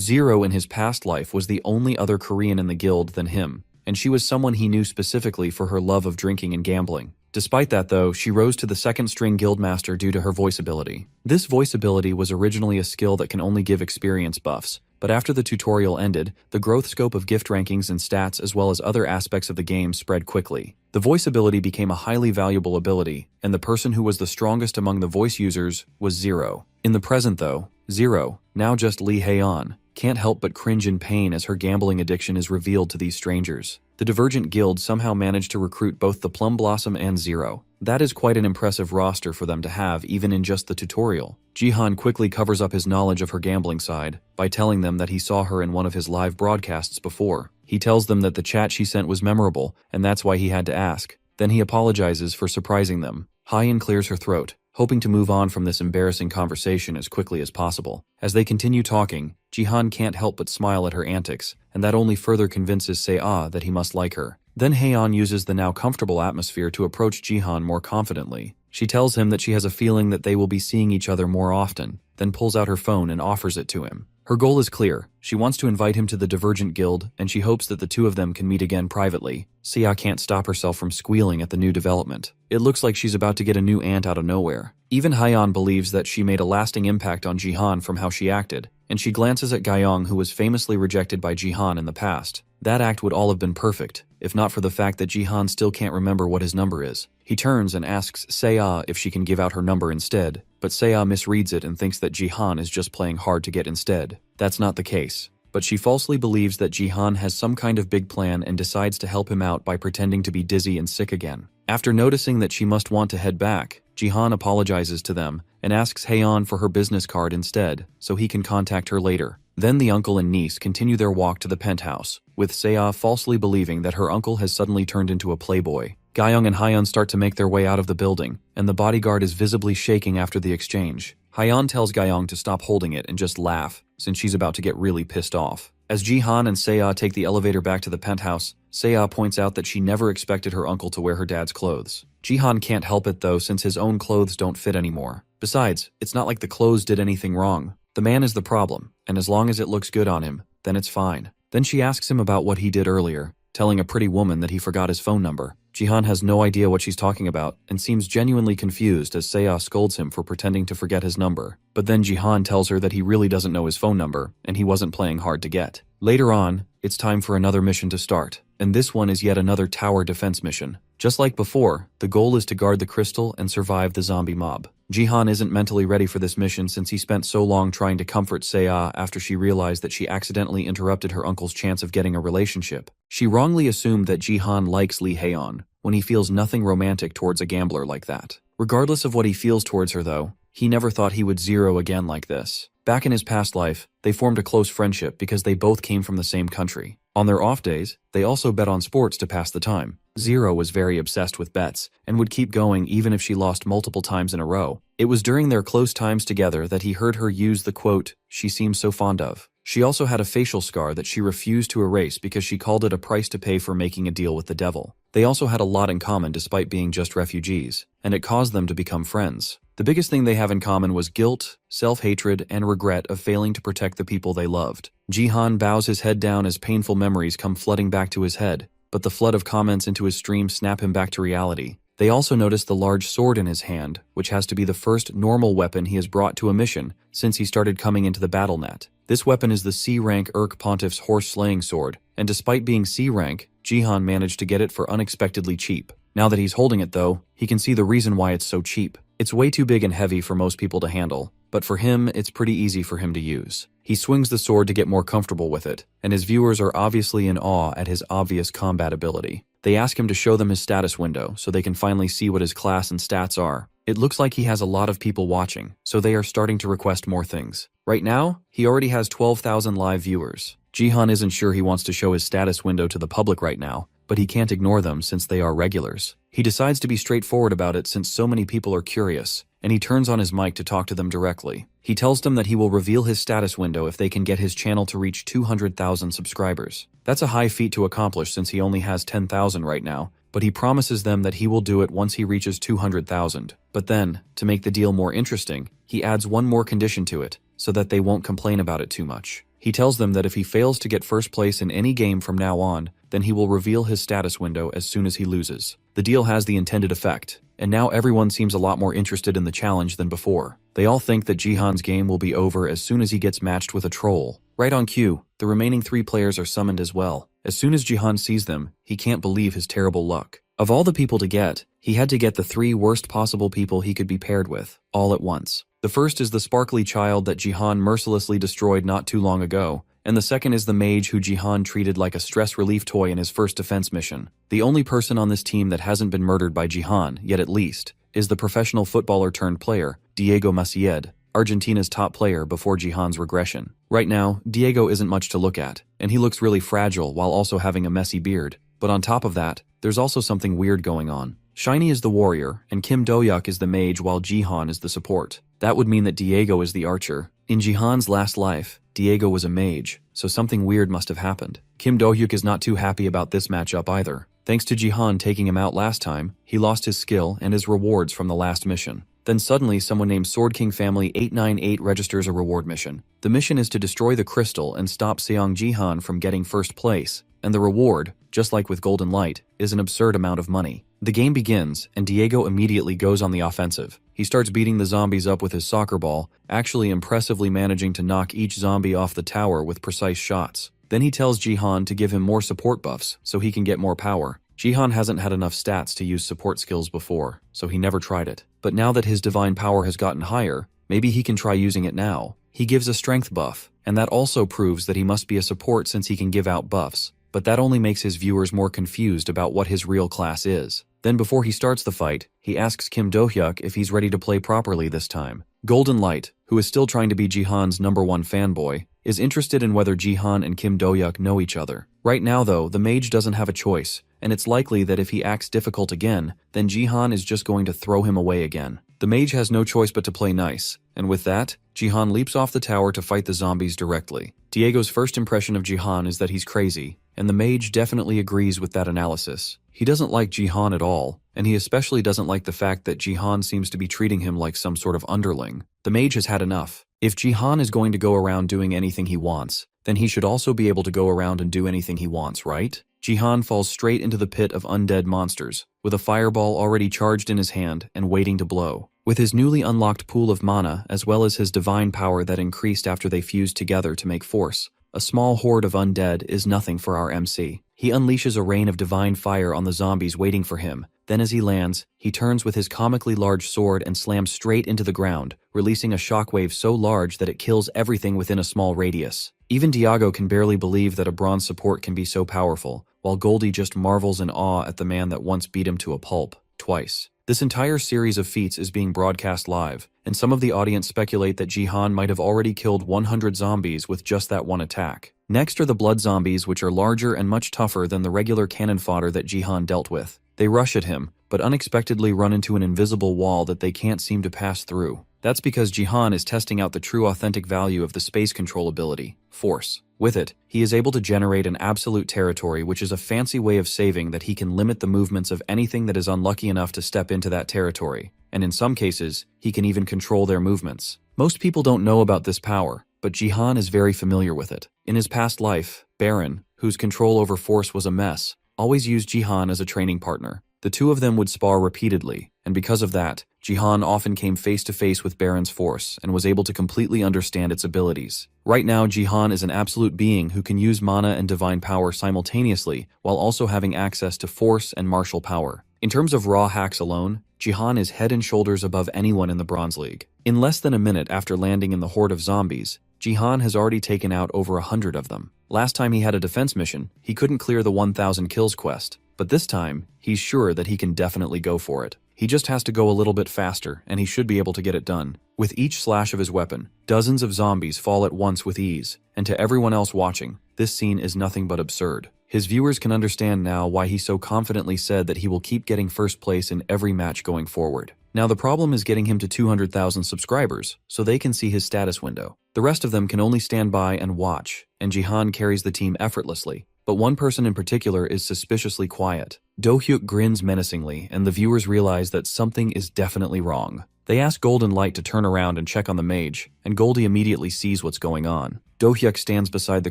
Zero in his past life was the only other Korean in the guild than him, and she was someone he knew specifically for her love of drinking and gambling. Despite that though, she rose to the second-string guildmaster due to her voice ability. This voice ability was originally a skill that can only give experience buffs, but after the tutorial ended, the growth scope of gift rankings and stats as well as other aspects of the game spread quickly. The voice ability became a highly valuable ability, and the person who was the strongest among the voice users was Zero. In the present though, Zero, now just Lee Haeyeon, can't help but cringe in pain as her gambling addiction is revealed to these strangers. The Divergent Guild somehow managed to recruit both the Plum Blossom and Zero. That is quite an impressive roster for them to have even in just the tutorial. Jihan quickly covers up his knowledge of her gambling side by telling them that he saw her in one of his live broadcasts before. He tells them that the chat she sent was memorable, and that's why he had to ask. Then he apologizes for surprising them. Haeyeon clears her throat, hoping to move on from this embarrassing conversation as quickly as possible. As they continue talking, Jihan can't help but smile at her antics, and that only further convinces Seiya that he must like her. Then Haeyeon uses the now comfortable atmosphere to approach Jihan more confidently. She tells him that she has a feeling that they will be seeing each other more often, then pulls out her phone and offers it to him. Her goal is clear. She wants to invite him to the Divergent Guild, and she hopes that the two of them can meet again privately. Seiya can't stop herself from squealing at the new development. It looks like she's about to get a new aunt out of nowhere. Even Haeyeon believes that she made a lasting impact on Jihan from how she acted, and she glances at Gyeong, who was famously rejected by Jihan in the past. That act would all have been perfect, if not for the fact that Jihan still can't remember what his number is. He turns and asks Seiya if she can give out her number instead, but Seiya misreads it and thinks that Jihan is just playing hard to get instead. That's not the case, but she falsely believes that Jihan has some kind of big plan and decides to help him out by pretending to be dizzy and sick again. After noticing that she must want to head back, Jihan apologizes to them and asks Haeyeon for her business card instead, so he can contact her later. Then the uncle and niece continue their walk to the penthouse, with Seiya falsely believing that her uncle has suddenly turned into a playboy. Gyeong and Haeyeon start to make their way out of the building, and the bodyguard is visibly shaking after the exchange. Haeyeon tells Gyeong to stop holding it and just laugh, since she's about to get really pissed off. As Jihan and Seiya take the elevator back to the penthouse, Seiya points out that she never expected her uncle to wear her dad's clothes. Jihan can't help it though, since his own clothes don't fit anymore. Besides, it's not like the clothes did anything wrong. The man is the problem, and as long as it looks good on him, then it's fine. Then she asks him about what he did earlier, telling a pretty woman that he forgot his phone number. Jihan has no idea what she's talking about and seems genuinely confused as Seiya scolds him for pretending to forget his number. But then Jihan tells her that he really doesn't know his phone number and he wasn't playing hard to get. Later on, it's time for another mission to start, and this one is yet another tower defense mission. Just like before, the goal is to guard the crystal and survive the zombie mob. Jihan isn't mentally ready for this mission since he spent so long trying to comfort Seiya after she realized that she accidentally interrupted her uncle's chance of getting a relationship. She wrongly assumed that Jihan likes Lee Haeon, when he feels nothing romantic towards a gambler like that. Regardless of what he feels towards her though, he never thought he would zero again like this. Back in his past life, they formed a close friendship because they both came from the same country. On their off days, they also bet on sports to pass the time. Zero was very obsessed with bets and would keep going even if she lost multiple times in a row. It was during their close times together that he heard her use the quote, "she seems so fond of." She also had a facial scar that she refused to erase because she called it a price to pay for making a deal with the devil. They also had a lot in common despite being just refugees, and it caused them to become friends. The biggest thing they have in common was guilt, self-hatred, and regret of failing to protect the people they loved. Jihan bows his head down as painful memories come flooding back to his head, but the flood of comments into his stream snap him back to reality. They also notice the large sword in his hand, which has to be the first normal weapon he has brought to a mission since he started coming into the battle net. This weapon is the C-rank Urk Pontiff's horse-slaying sword, and despite being C-rank, Jihan managed to get it for unexpectedly cheap. Now that he's holding it though, he can see the reason why it's so cheap. It's way too big and heavy for most people to handle, but for him, it's pretty easy for him to use. He swings the sword to get more comfortable with it, and his viewers are obviously in awe at his obvious combat ability. They ask him to show them his status window so they can finally see what his class and stats are. It looks like he has a lot of people watching, so they are starting to request more things. Right now, he already has 12,000 live viewers. Jihan isn't sure he wants to show his status window to the public right now, but he can't ignore them since they are regulars. He decides to be straightforward about it since so many people are curious, and he turns on his mic to talk to them directly. He tells them that he will reveal his status window if they can get his channel to reach 200,000 subscribers. That's a high feat to accomplish since he only has 10,000 right now, but he promises them that he will do it once he reaches 200,000. But then, to make the deal more interesting, he adds one more condition to it, so that they won't complain about it too much. He tells them that if he fails to get first place in any game from now on, then he will reveal his status window as soon as he loses. The deal has the intended effect, and now everyone seems a lot more interested in the challenge than before. They all think that Jihan's game will be over as soon as he gets matched with a troll. Right on cue, the remaining 3 players are summoned as well. As soon as Jihan sees them, he can't believe his terrible luck. Of all the people to get, he had to get the 3 worst possible people he could be paired with, all at once. The first is the sparkly child that Jihan mercilessly destroyed not too long ago, and the second is the mage who Jihan treated like a stress relief toy in his first defense mission. The only person on this team that hasn't been murdered by Jihan, yet at least, is the professional footballer turned player, Diego Maciel, Argentina's top player before Jihan's regression. Right now, Diego isn't much to look at, and he looks really fragile while also having a messy beard. But on top of that, there's also something weird going on. Shiny is the warrior, and Kim Do-hyuk is the mage while Jihan is the support. That would mean that Diego is the archer. In Jihan's last life, Diego was a mage, so something weird must have happened. Kim Do-hyuk is not too happy about this matchup either. Thanks to Jihan taking him out last time, he lost his skill and his rewards from the last mission. Then suddenly someone named Sword King Family 898 registers a reward mission. The mission is to destroy the crystal and stop Seong Jihan from getting first place, and the reward, just like with Golden Light, is an absurd amount of money. The game begins, and Diego immediately goes on the offensive. He starts beating the zombies up with his soccer ball, actually impressively managing to knock each zombie off the tower with precise shots. Then he tells Jihan to give him more support buffs so he can get more power. Jihan hasn't had enough stats to use support skills before, so he never tried it. But now that his divine power has gotten higher, maybe he can try using it now. He gives a strength buff, and that also proves that he must be a support since he can give out buffs. But that only makes his viewers more confused about what his real class is. Then before he starts the fight, he asks Kim Do-hyuk if he's ready to play properly this time. Golden Light, who is still trying to be Jihan's #1 fanboy, is interested in whether Jihan and Kim Do-hyuk know each other. Right now though, the mage doesn't have a choice, and it's likely that if he acts difficult again, then Jihan is just going to throw him away again. The mage has no choice but to play nice, and with that, Jihan leaps off the tower to fight the zombies directly. Diego's first impression of Jihan is that he's crazy, and the mage definitely agrees with that analysis. He doesn't like Jihan at all, and he especially doesn't like the fact that Jihan seems to be treating him like some sort of underling. The mage has had enough. If Jihan is going to go around doing anything he wants, then he should also be able to go around and do anything he wants, right? Jihan falls straight into the pit of undead monsters, with a fireball already charged in his hand and waiting to blow. With his newly unlocked pool of mana, as well as his divine power that increased after they fused together to make force, a small horde of undead is nothing for our MC. He unleashes a rain of divine fire on the zombies waiting for him. Then as he lands, he turns with his comically large sword and slams straight into the ground, releasing a shockwave so large that it kills everything within a small radius. Even Diego can barely believe that a bronze support can be so powerful, while Goldie just marvels in awe at the man that once beat him to a pulp, twice. This entire series of feats is being broadcast live, and some of the audience speculate that Jihan might have already killed 100 zombies with just that one attack. Next are the blood zombies, which are larger and much tougher than the regular cannon fodder that Jihan dealt with. They rush at him, but unexpectedly run into an invisible wall that they can't seem to pass through. That's because Jihan is testing out the true authentic value of the space control ability, Force. With it, he is able to generate an absolute territory, which is a fancy way of saying that he can limit the movements of anything that is unlucky enough to step into that territory, and in some cases, he can even control their movements. Most people don't know about this power, but Jihan is very familiar with it. In his past life, Baron, whose control over Force was a mess, always used Jihan as a training partner. The two of them would spar repeatedly, and because of that, Jihan often came face to face with Baron's force and was able to completely understand its abilities. Right now, Jihan is an absolute being who can use mana and divine power simultaneously while also having access to force and martial power. In terms of raw hacks alone, Jihan is head and shoulders above anyone in the Bronze League. In less than a minute after landing in the horde of zombies, Jihan has already taken out over 100 of them. Last time he had a defense mission, he couldn't clear the 1000 kills quest, but this time, he's sure that he can definitely go for it. He just has to go a little bit faster, and he should be able to get it done. With each slash of his weapon, dozens of zombies fall at once with ease, and to everyone else watching, this scene is nothing but absurd. His viewers can understand now why he so confidently said that he will keep getting first place in every match going forward. Now the problem is getting him to 200,000 subscribers, so they can see his status window. The rest of them can only stand by and watch, and Jihan carries the team effortlessly. But one person in particular is suspiciously quiet. Do-hyuk grins menacingly, and the viewers realize that something is definitely wrong. They ask Golden Light to turn around and check on the mage, and Goldie immediately sees what's going on. Do-hyuk stands beside the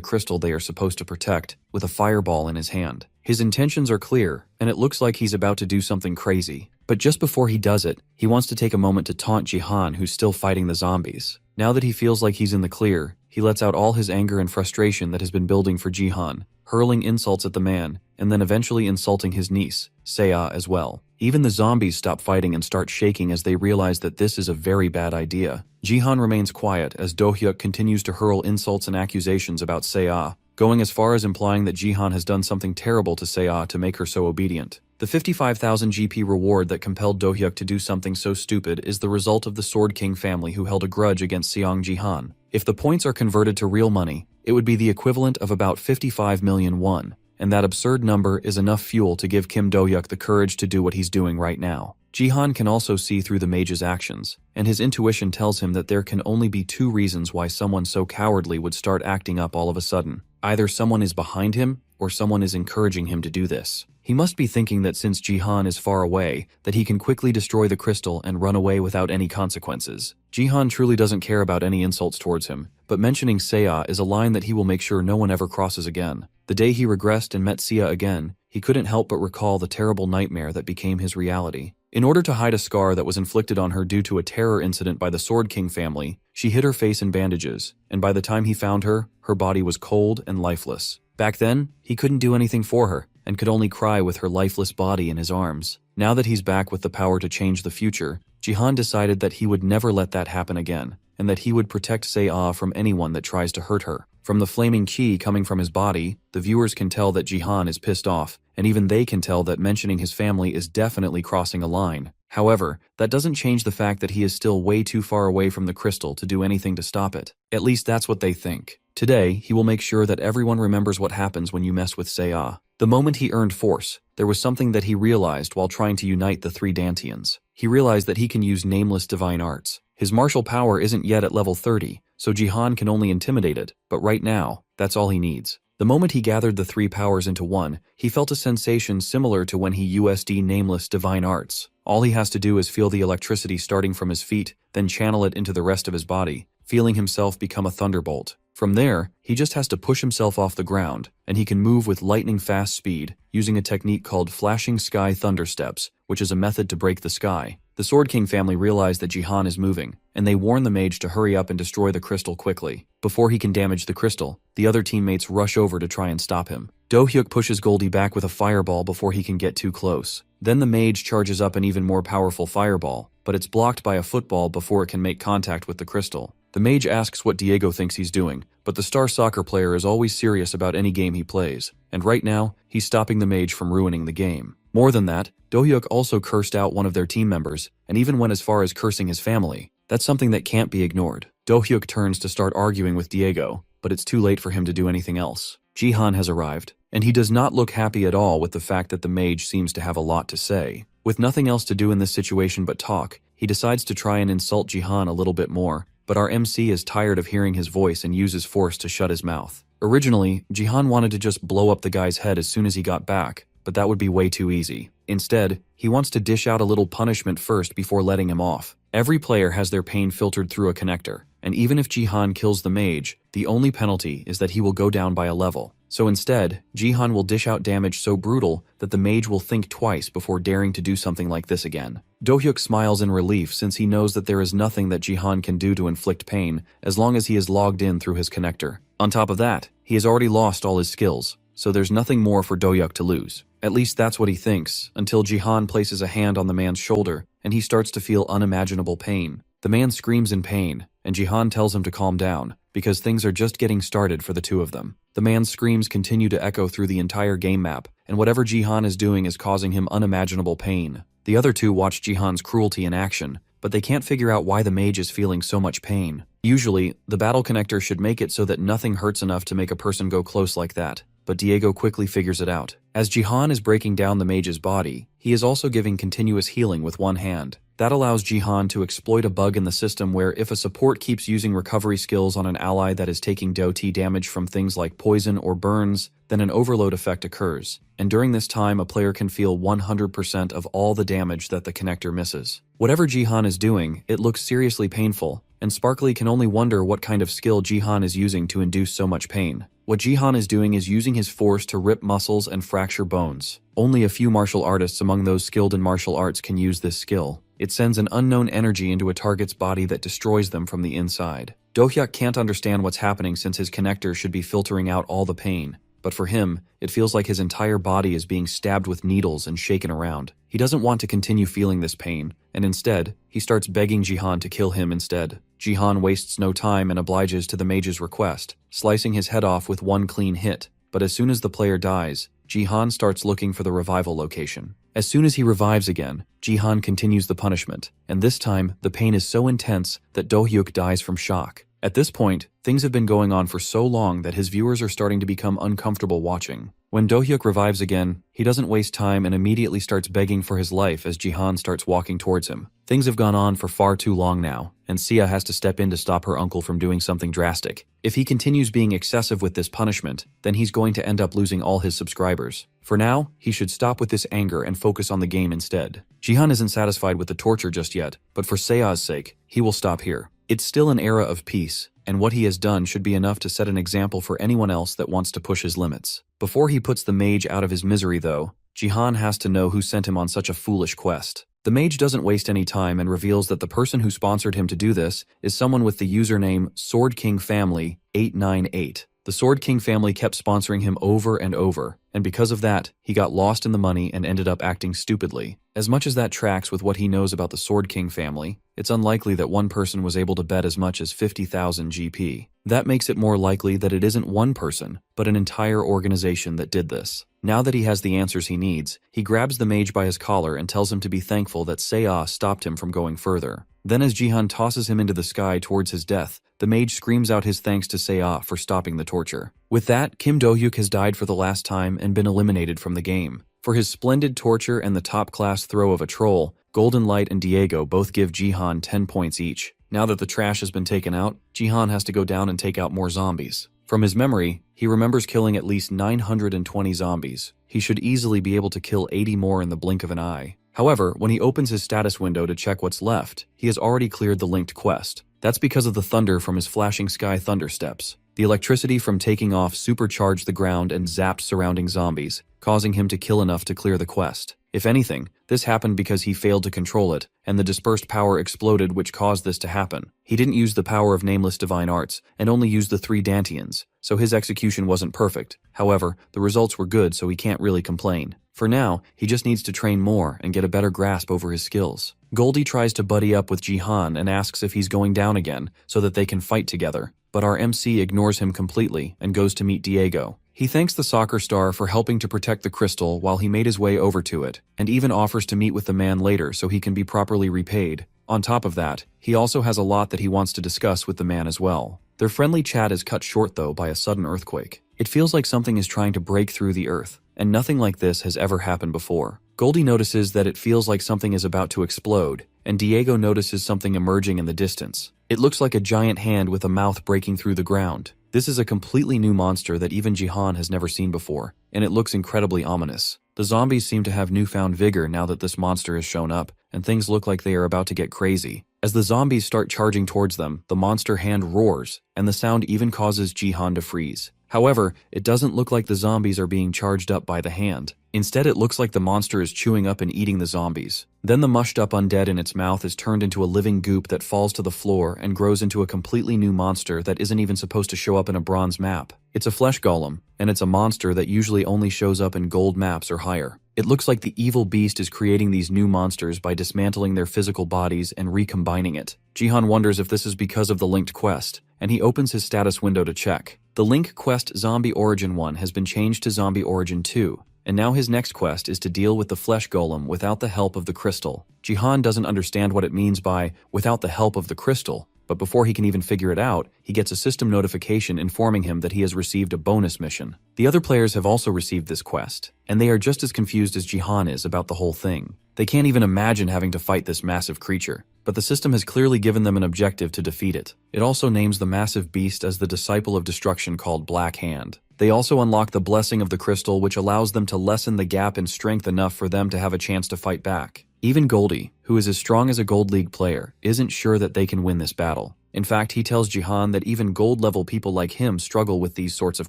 crystal they are supposed to protect, with a fireball in his hand. His intentions are clear, and it looks like he's about to do something crazy. But just before he does it, he wants to take a moment to taunt Jihan, who's still fighting the zombies. Now that he feels like he's in the clear, he lets out all his anger and frustration that has been building for Jihan, hurling insults at the man, and then eventually insulting his niece, Seiya, as well. Even the zombies stop fighting and start shaking as they realize that this is a very bad idea. Jihan remains quiet as Do-hyuk continues to hurl insults and accusations about Seiya, going as far as implying that Jihan has done something terrible to Seiya to make her so obedient. The 55,000 GP reward that compelled Do-hyuk to do something so stupid is the result of the Sword King family who held a grudge against Seong Jihan. If the points are converted to real money, it would be the equivalent of about 55 million won, and that absurd number is enough fuel to give Kim Do-hyuk the courage to do what he's doing right now. Jihan can also see through the mage's actions, and his intuition tells him that there can only be two reasons why someone so cowardly would start acting up all of a sudden. Either someone is behind him, or someone is encouraging him to do this. He must be thinking that since Jihan is far away, that he can quickly destroy the crystal and run away without any consequences. Jihan truly doesn't care about any insults towards him, but mentioning Seiya is a line that he will make sure no one ever crosses again. The day he regressed and met Seiya again, he couldn't help but recall the terrible nightmare that became his reality. In order to hide a scar that was inflicted on her due to a terror incident by the Sword King family, she hid her face in bandages, and by the time he found her, her body was cold and lifeless. Back then, he couldn't do anything for her, and could only cry with her lifeless body in his arms. Now that he's back with the power to change the future, Jihan decided that he would never let that happen again, and that he would protect Seiya from anyone that tries to hurt her. From the flaming chi coming from his body, the viewers can tell that Jihan is pissed off, and even they can tell that mentioning his family is definitely crossing a line. However, that doesn't change the fact that he is still way too far away from the crystal to do anything to stop it. At least that's what they think. Today, he will make sure that everyone remembers what happens when you mess with Seiya. The moment he earned force, there was something that he realized while trying to unite the three Dantians. He realized that he can use nameless divine arts. His martial power isn't yet at level 30, so Jihan can only intimidate it, but right now, that's all he needs. The moment he gathered the three powers into one, he felt a sensation similar to when he USD nameless divine arts. All he has to do is feel the electricity starting from his feet, then channel it into the rest of his body, feeling himself become a thunderbolt. From there, he just has to push himself off the ground, and he can move with lightning-fast speed, using a technique called flashing sky thunder steps, which is a method to break the sky. The Sword King family realize that Jihan is moving, and they warn the mage to hurry up and destroy the crystal quickly. Before he can damage the crystal, the other teammates rush over to try and stop him. Do-hyuk pushes Goldie back with a fireball before he can get too close. Then the mage charges up an even more powerful fireball, but it's blocked by a football before it can make contact with the crystal. The mage asks what Diego thinks he's doing, but the star soccer player is always serious about any game he plays, and right now, he's stopping the mage from ruining the game. More than that, Do-hyuk also cursed out one of their team members, and even went as far as cursing his family. That's something that can't be ignored. Do-hyuk turns to start arguing with Diego, but it's too late for him to do anything else. Jihan has arrived, and he does not look happy at all with the fact that the mage seems to have a lot to say. With nothing else to do in this situation but talk, he decides to try and insult Jihan a little bit more, but our MC is tired of hearing his voice and uses force to shut his mouth. Originally, Jihan wanted to just blow up the guy's head as soon as he got back, but that would be way too easy. Instead, he wants to dish out a little punishment first before letting him off. Every player has their pain filtered through a connector, and even if Jihan kills the mage, the only penalty is that he will go down by a level. So instead, Jihan will dish out damage so brutal that the mage will think twice before daring to do something like this again. Do-hyuk smiles in relief since he knows that there is nothing that Jihan can do to inflict pain as long as he is logged in through his connector. On top of that, he has already lost all his skills, so there's nothing more for Do-hyuk to lose. At least that's what he thinks, until Jihan places a hand on the man's shoulder and he starts to feel unimaginable pain. The man screams in pain, and Jihan tells him to calm down, because things are just getting started for the two of them. The man's screams continue to echo through the entire game map, and whatever Jihan is doing is causing him unimaginable pain. The other two watch Jihan's cruelty in action, but they can't figure out why the mage is feeling so much pain. Usually, the battle connector should make it so that nothing hurts enough to make a person go close like that, but Diego quickly figures it out. As Jihan is breaking down the mage's body, he is also giving continuous healing with one hand. That allows Jihan to exploit a bug in the system where if a support keeps using recovery skills on an ally that is taking Do-T damage from things like poison or burns, then an overload effect occurs, and during this time a player can feel 100% of all the damage that the connector misses. Whatever Jihan is doing, it looks seriously painful, and Sparkly can only wonder what kind of skill Jihan is using to induce so much pain. What Jihan is doing is using his force to rip muscles and fracture bones. Only a few martial artists among those skilled in martial arts can use this skill. It sends an unknown energy into a target's body that destroys them from the inside. Do-hyuk can't understand what's happening since his connector should be filtering out all the pain, but for him, it feels like his entire body is being stabbed with needles and shaken around. He doesn't want to continue feeling this pain, and instead, he starts begging Jihan to kill him instead. Jihan wastes no time and obliges to the mage's request, slicing his head off with one clean hit, but as soon as the player dies, Jihan starts looking for the revival location. As soon as he revives again, Jihan continues the punishment, and this time, the pain is so intense that Do-hyuk dies from shock. At this point, things have been going on for so long that his viewers are starting to become uncomfortable watching. When Do-hyuk revives again, he doesn't waste time and immediately starts begging for his life as Jihan starts walking towards him. Things have gone on for far too long now, and Sia has to step in to stop her uncle from doing something drastic. If he continues being excessive with this punishment, then he's going to end up losing all his subscribers. For now, he should stop with this anger and focus on the game instead. Jihan isn't satisfied with the torture just yet, but for Sea's sake, he will stop here. It's still an era of peace, and what he has done should be enough to set an example for anyone else that wants to push his limits. Before he puts the mage out of his misery though, Jihan has to know who sent him on such a foolish quest. The mage doesn't waste any time and reveals that the person who sponsored him to do this is someone with the username Sword King Family 898. The Sword King family kept sponsoring him over and over, and because of that, he got lost in the money and ended up acting stupidly. As much as that tracks with what he knows about the Sword King family, it's unlikely that one person was able to bet as much as 50,000 GP. That makes it more likely that it isn't one person, but an entire organization that did this. Now that he has the answers he needs, he grabs the mage by his collar and tells him to be thankful that Seiya stopped him from going further. Then as Jihan tosses him into the sky towards his death, the mage screams out his thanks to Seiya for stopping the torture. With that, Kim Do-hyuk has died for the last time and been eliminated from the game. For his splendid torture and the top-class throw of a troll, Golden Light and Diego both give Jihan 10 points each. Now that the trash has been taken out, Jihan has to go down and take out more zombies. From his memory, he remembers killing at least 920 zombies. He should easily be able to kill 80 more in the blink of an eye. However, when he opens his status window to check what's left, he has already cleared the linked quest. That's because of the thunder from his flashing sky thunder steps. The electricity from taking off supercharged the ground and zapped surrounding zombies, causing him to kill enough to clear the quest. If anything, this happened because he failed to control it, and the dispersed power exploded, which caused this to happen. He didn't use the power of nameless divine arts, and only used the 3 Dantians, so his execution wasn't perfect. However, the results were good, so he can't really complain. For now, he just needs to train more and get a better grasp over his skills. Goldie tries to buddy up with Jihan and asks if he's going down again, so that they can fight together. But our MC ignores him completely and goes to meet Diego. He thanks the soccer star for helping to protect the crystal while he made his way over to it, and even offers to meet with the man later so he can be properly repaid. On top of that, he also has a lot that he wants to discuss with the man as well. Their friendly chat is cut short though by a sudden earthquake. It feels like something is trying to break through the earth, and nothing like this has ever happened before. Goldie notices that it feels like something is about to explode, and Diego notices something emerging in the distance. It looks like a giant hand with a mouth breaking through the ground. This is a completely new monster that even Jihan has never seen before, and it looks incredibly ominous. The zombies seem to have newfound vigor now that this monster has shown up, and things look like they are about to get crazy. As the zombies start charging towards them, the monster hand roars, and the sound even causes Jihan to freeze. However, it doesn't look like the zombies are being charged up by the hand. Instead, it looks like the monster is chewing up and eating the zombies. Then the mushed up undead in its mouth is turned into a living goop that falls to the floor and grows into a completely new monster that isn't even supposed to show up in a bronze map. It's a flesh golem, and it's a monster that usually only shows up in gold maps or higher. It looks like the evil beast is creating these new monsters by dismantling their physical bodies and recombining it. Jihan wonders if this is because of the linked quest, and he opens his status window to check. The Link Quest Zombie Origin 1 has been changed to Zombie Origin 2, and now his next quest is to deal with the flesh golem without the help of the crystal. Jihan doesn't understand what it means by without the help of the crystal, but before he can even figure it out, he gets a system notification informing him that he has received a bonus mission. The other players have also received this quest, and they are just as confused as Jihan is about the whole thing. They can't even imagine having to fight this massive creature, but the system has clearly given them an objective to defeat it. It also names the massive beast as the disciple of destruction called Black Hand. They also unlock the blessing of the crystal, which allows them to lessen the gap in strength enough for them to have a chance to fight back. Even Goldie, who is as strong as a Gold League player, isn't sure that they can win this battle. In fact, he tells Jihan that even gold-level people like him struggle with these sorts of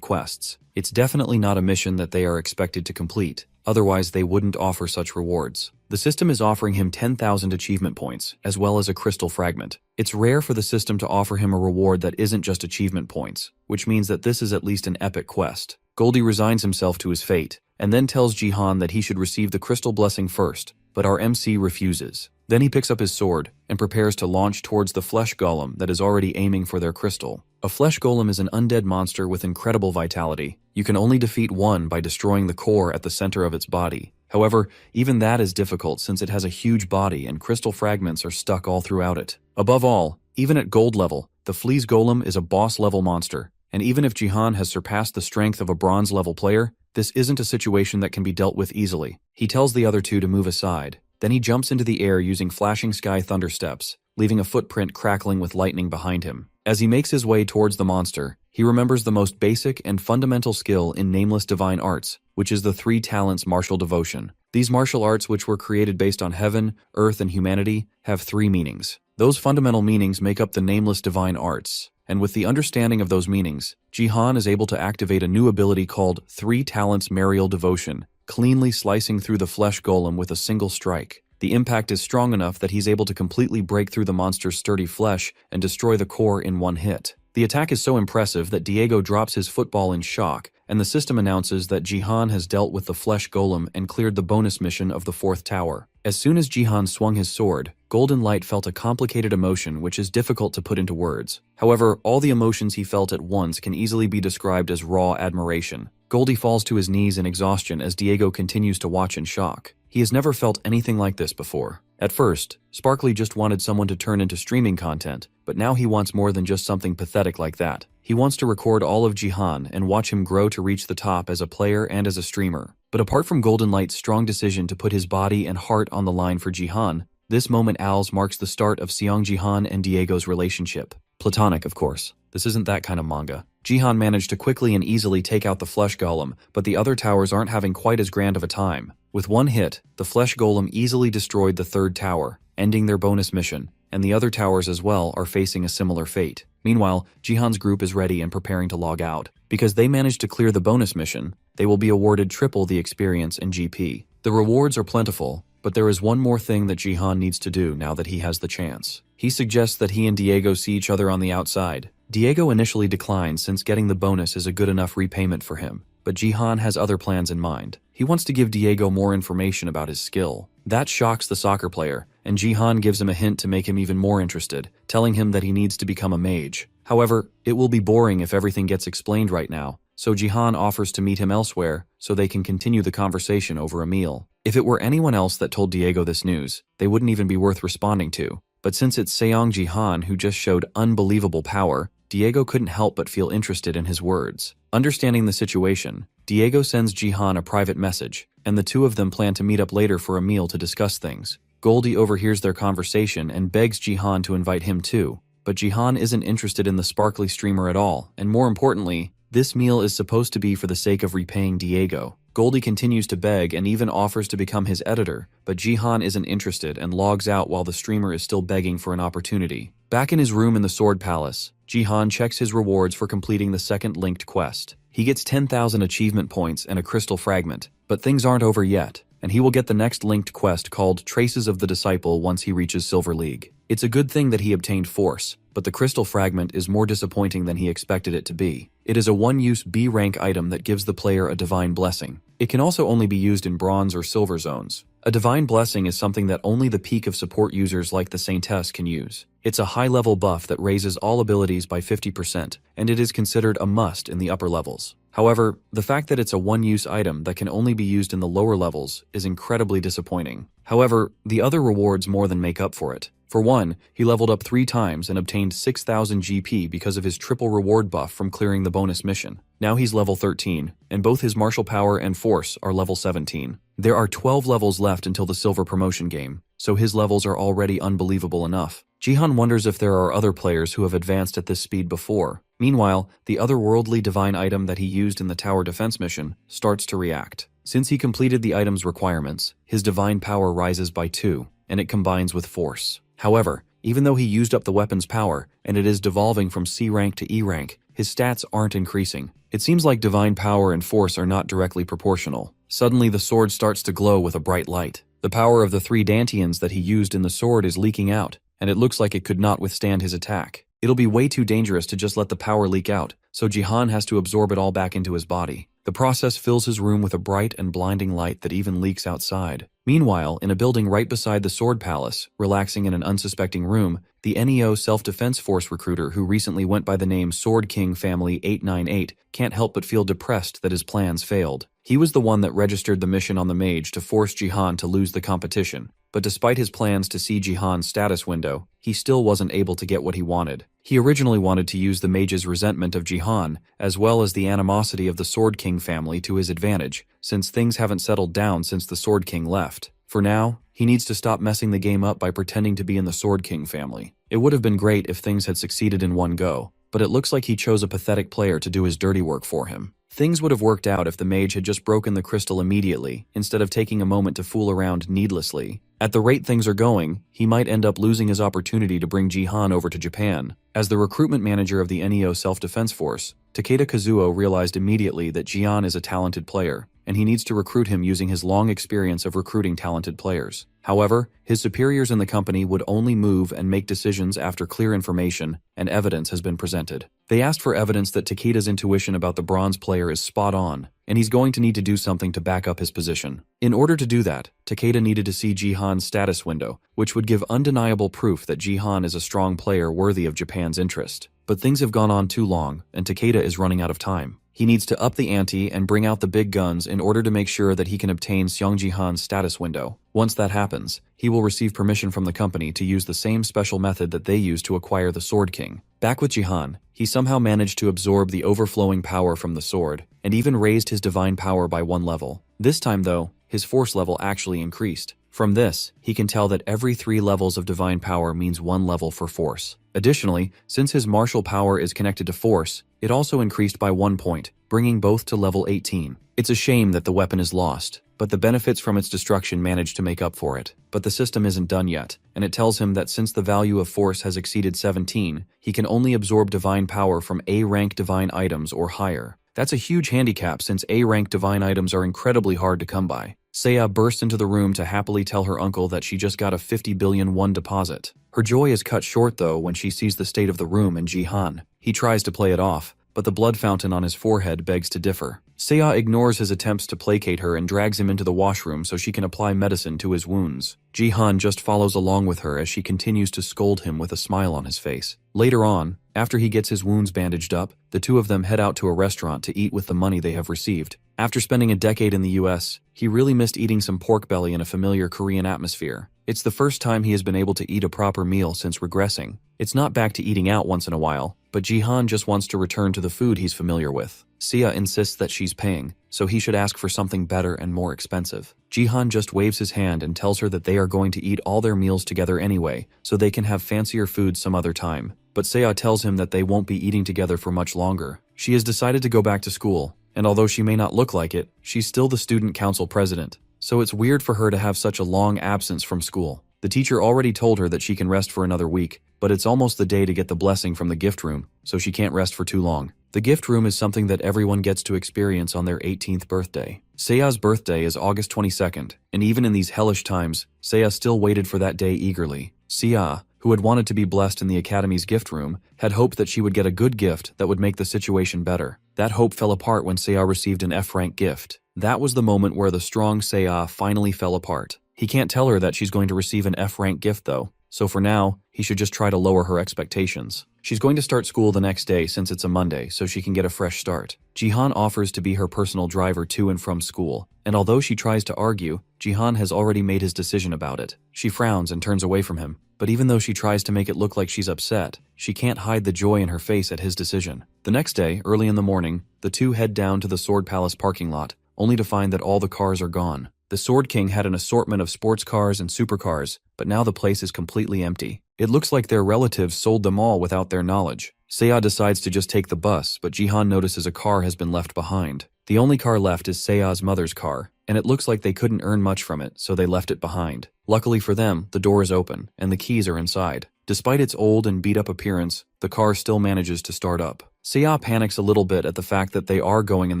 quests. It's definitely not a mission that they are expected to complete, otherwise they wouldn't offer such rewards. The system is offering him 10,000 achievement points, as well as a crystal fragment. It's rare for the system to offer him a reward that isn't just achievement points, which means that this is at least an epic quest. Goldie resigns himself to his fate, and then tells Jihan that he should receive the crystal blessing first, but our MC refuses. Then he picks up his sword and prepares to launch towards the flesh golem that is already aiming for their crystal. A flesh golem is an undead monster with incredible vitality. You can only defeat one by destroying the core at the center of its body. However, even that is difficult since it has a huge body and crystal fragments are stuck all throughout it. Above all, even at gold level, the fleas golem is a boss level monster, and even if Jihan has surpassed the strength of a bronze level player, this isn't a situation that can be dealt with easily. He tells the other two to move aside. Then he jumps into the air using flashing sky thunder steps, leaving a footprint crackling with lightning behind him. As he makes his way towards the monster, he remembers the most basic and fundamental skill in nameless divine arts, which is the 3 talents martial devotion. These martial arts, which were created based on heaven, earth, and humanity, have 3 meanings. Those fundamental meanings make up the nameless divine arts, and with the understanding of those meanings, Jihan is able to activate a new ability called 3 talents marial devotion, cleanly slicing through the flesh golem with a single strike. The impact is strong enough that he's able to completely break through the monster's sturdy flesh and destroy the core in one hit. The attack is so impressive that Diego drops his football in shock, and the system announces that Jihan has dealt with the flesh golem and cleared the bonus mission of the 4th tower. As soon as Jihan swung his sword, Golden Light felt a complicated emotion which is difficult to put into words. However, all the emotions he felt at once can easily be described as raw admiration. Goldie falls to his knees in exhaustion as Diego continues to watch in shock. He has never felt anything like this before. At first, Sparkly just wanted someone to turn into streaming content, but now he wants more than just something pathetic like that. He wants to record all of Jihan and watch him grow to reach the top as a player and as a streamer. But apart from Golden Light's strong decision to put his body and heart on the line for Jihan, this moment owls marks the start of Seong Jihan and Diego's relationship. Platonic, of course. This isn't that kind of manga. Jihan managed to quickly and easily take out the flesh golem, but the other towers aren't having quite as grand of a time. With one hit, the flesh golem easily destroyed the third tower, ending their bonus mission, and the other towers as well are facing a similar fate. Meanwhile, Jihan's group is ready and preparing to log out. Because they managed to clear the bonus mission, they will be awarded triple the experience and GP. The rewards are plentiful, but there is one more thing that Jihan needs to do now that he has the chance. He suggests that he and Diego see each other on the outside. Diego initially declines since getting the bonus is a good enough repayment for him, but Jihan has other plans in mind. He wants to give Diego more information about his skill. That shocks the soccer player, and Jihan gives him a hint to make him even more interested, telling him that he needs to become a mage. However, it will be boring if everything gets explained right now, so Jihan offers to meet him elsewhere so they can continue the conversation over a meal. If it were anyone else that told Diego this news, they wouldn't even be worth responding to. But since it's Seong Jihan who just showed unbelievable power, Diego couldn't help but feel interested in his words. Understanding the situation, Diego sends Jihan a private message, and the two of them plan to meet up later for a meal to discuss things. Goldie overhears their conversation and begs Jihan to invite him too, but Jihan isn't interested in the sparkly streamer at all, and more importantly, this meal is supposed to be for the sake of repaying Diego. Goldie continues to beg and even offers to become his editor, but Jihan isn't interested and logs out while the streamer is still begging for an opportunity. Back in his room in the Sword Palace, Jihan checks his rewards for completing the second linked quest. He gets 10,000 achievement points and a crystal fragment, but things aren't over yet, and he will get the next linked quest called Traces of the Disciple once he reaches Silver League. It's a good thing that he obtained Force, but the crystal fragment is more disappointing than he expected it to be. It is a one-use B rank item that gives the player a divine blessing. It can also only be used in bronze or silver zones. A divine blessing is something that only the peak of support users like the Saintess can use. It's a high-level buff that raises all abilities by 50%, and it is considered a must in the upper levels. However, the fact that it's a one-use item that can only be used in the lower levels is incredibly disappointing. However, the other rewards more than make up for it. For one, he leveled up 3 times and obtained 6,000 GP because of his triple reward buff from clearing the bonus mission. Now he's level 13, and both his martial power and force are level 17. There are 12 levels left until the silver promotion game, so his levels are already unbelievable enough. Jihan wonders if there are other players who have advanced at this speed before. Meanwhile, the otherworldly divine item that he used in the tower defense mission starts to react. Since he completed the item's requirements, his divine power rises by 2, and it combines with force. However, even though he used up the weapon's power, and it is devolving from C rank to E rank, his stats aren't increasing. It seems like divine power and force are not directly proportional. Suddenly the sword starts to glow with a bright light. The power of the 3 dantians that he used in the sword is leaking out, and it looks like it could not withstand his attack. It'll be way too dangerous to just let the power leak out, so Jihan has to absorb it all back into his body. The process fills his room with a bright and blinding light that even leaks outside. Meanwhile, in a building right beside the Sword Palace, relaxing in an unsuspecting room, the NEO Self-Defense Force recruiter who recently went by the name Sword King Family 898 can't help but feel depressed that his plans failed. He was the one that registered the mission on the mage to force Jihan to lose the competition, but despite his plans to see Jihan's status window, he still wasn't able to get what he wanted. He originally wanted to use the mage's resentment of Jihan, as well as the animosity of the Sword King family to his advantage, since things haven't settled down since the Sword King left. For now, he needs to stop messing the game up by pretending to be in the Sword King family. It would have been great if things had succeeded in one go, but it looks like he chose a pathetic player to do his dirty work for him. Things would have worked out if the mage had just broken the crystal immediately, instead of taking a moment to fool around needlessly. At the rate things are going, he might end up losing his opportunity to bring Jihan over to Japan. As the recruitment manager of the NEO Self-Defense Force, Takeda Kazuo realized immediately that Jihan is a talented player, and he needs to recruit him using his long experience of recruiting talented players. However, his superiors in the company would only move and make decisions after clear information and evidence has been presented. They asked for evidence that Takeda's intuition about the bronze player is spot on, and he's going to need to do something to back up his position. In order to do that, Takeda needed to see Jihan's status window, which would give undeniable proof that Jihan is a strong player worthy of Japan's interest. But things have gone on too long, and Takeda is running out of time. He needs to up the ante and bring out the big guns in order to make sure that he can obtain Seong Jihan's status window. Once that happens, he will receive permission from the company to use the same special method that they used to acquire the Sword King. Back with Jihan, he somehow managed to absorb the overflowing power from the sword, and even raised his divine power by 1 level. This time though, his force level actually increased. From this, he can tell that every 3 levels of divine power means 1 level for force. Additionally, since his martial power is connected to force, it also increased by 1 point, bringing both to level 18. It's a shame that the weapon is lost, but the benefits from its destruction managed to make up for it. But the system isn't done yet, and it tells him that since the value of force has exceeded 17, he can only absorb divine power from A-rank divine items or higher. That's a huge handicap since A-rank divine items are incredibly hard to come by. Seiya burst into the room to happily tell her uncle that she just got a 50 billion won deposit. Her joy is cut short though when she sees the state of the room and Jihan. He tries to play it off, but the blood fountain on his forehead begs to differ. Seiya ignores his attempts to placate her and drags him into the washroom so she can apply medicine to his wounds. Jihan just follows along with her as she continues to scold him with a smile on his face. Later on, after he gets his wounds bandaged up, the two of them head out to a restaurant to eat with the money they have received. After spending a decade in the US, he really missed eating some pork belly in a familiar Korean atmosphere. It's the first time he has been able to eat a proper meal since regressing. It's not back to eating out once in a while, but Jihan just wants to return to the food he's familiar with. Seiya insists that she's paying, so he should ask for something better and more expensive. Jihan just waves his hand and tells her that they are going to eat all their meals together anyway, so they can have fancier food some other time. But Seiya tells him that they won't be eating together for much longer. She has decided to go back to school, and although she may not look like it, she's still the student council president. So it's weird for her to have such a long absence from school. The teacher already told her that she can rest for another week, but it's almost the day to get the blessing from the gift room, so she can't rest for too long. The gift room is something that everyone gets to experience on their 18th birthday. Seiya's birthday is August 22nd, and even in these hellish times, Seiya still waited for that day eagerly. Seiya, who had wanted to be blessed in the academy's gift room, had hoped that she would get a good gift that would make the situation better. That hope fell apart when Seiya received an F-rank gift. That was the moment where the strong Seiya finally fell apart. He can't tell her that she's going to receive an F-rank gift though, so for now, he should just try to lower her expectations. She's going to start school the next day since it's a Monday, so she can get a fresh start. Jihan offers to be her personal driver to and from school, and although she tries to argue, Jihan has already made his decision about it. She frowns and turns away from him, but even though she tries to make it look like she's upset, she can't hide the joy in her face at his decision. The next day, early in the morning, the two head down to the Sword Palace parking lot, only to find that all the cars are gone. The Sword King had an assortment of sports cars and supercars, but now the place is completely empty. It looks like their relatives sold them all without their knowledge. Seiya decides to just take the bus, but Jihan notices a car has been left behind. The only car left is Seiya's mother's car, and it looks like they couldn't earn much from it, so they left it behind. Luckily for them, the door is open, and the keys are inside. Despite its old and beat-up appearance, the car still manages to start up. Seiya panics a little bit at the fact that they are going in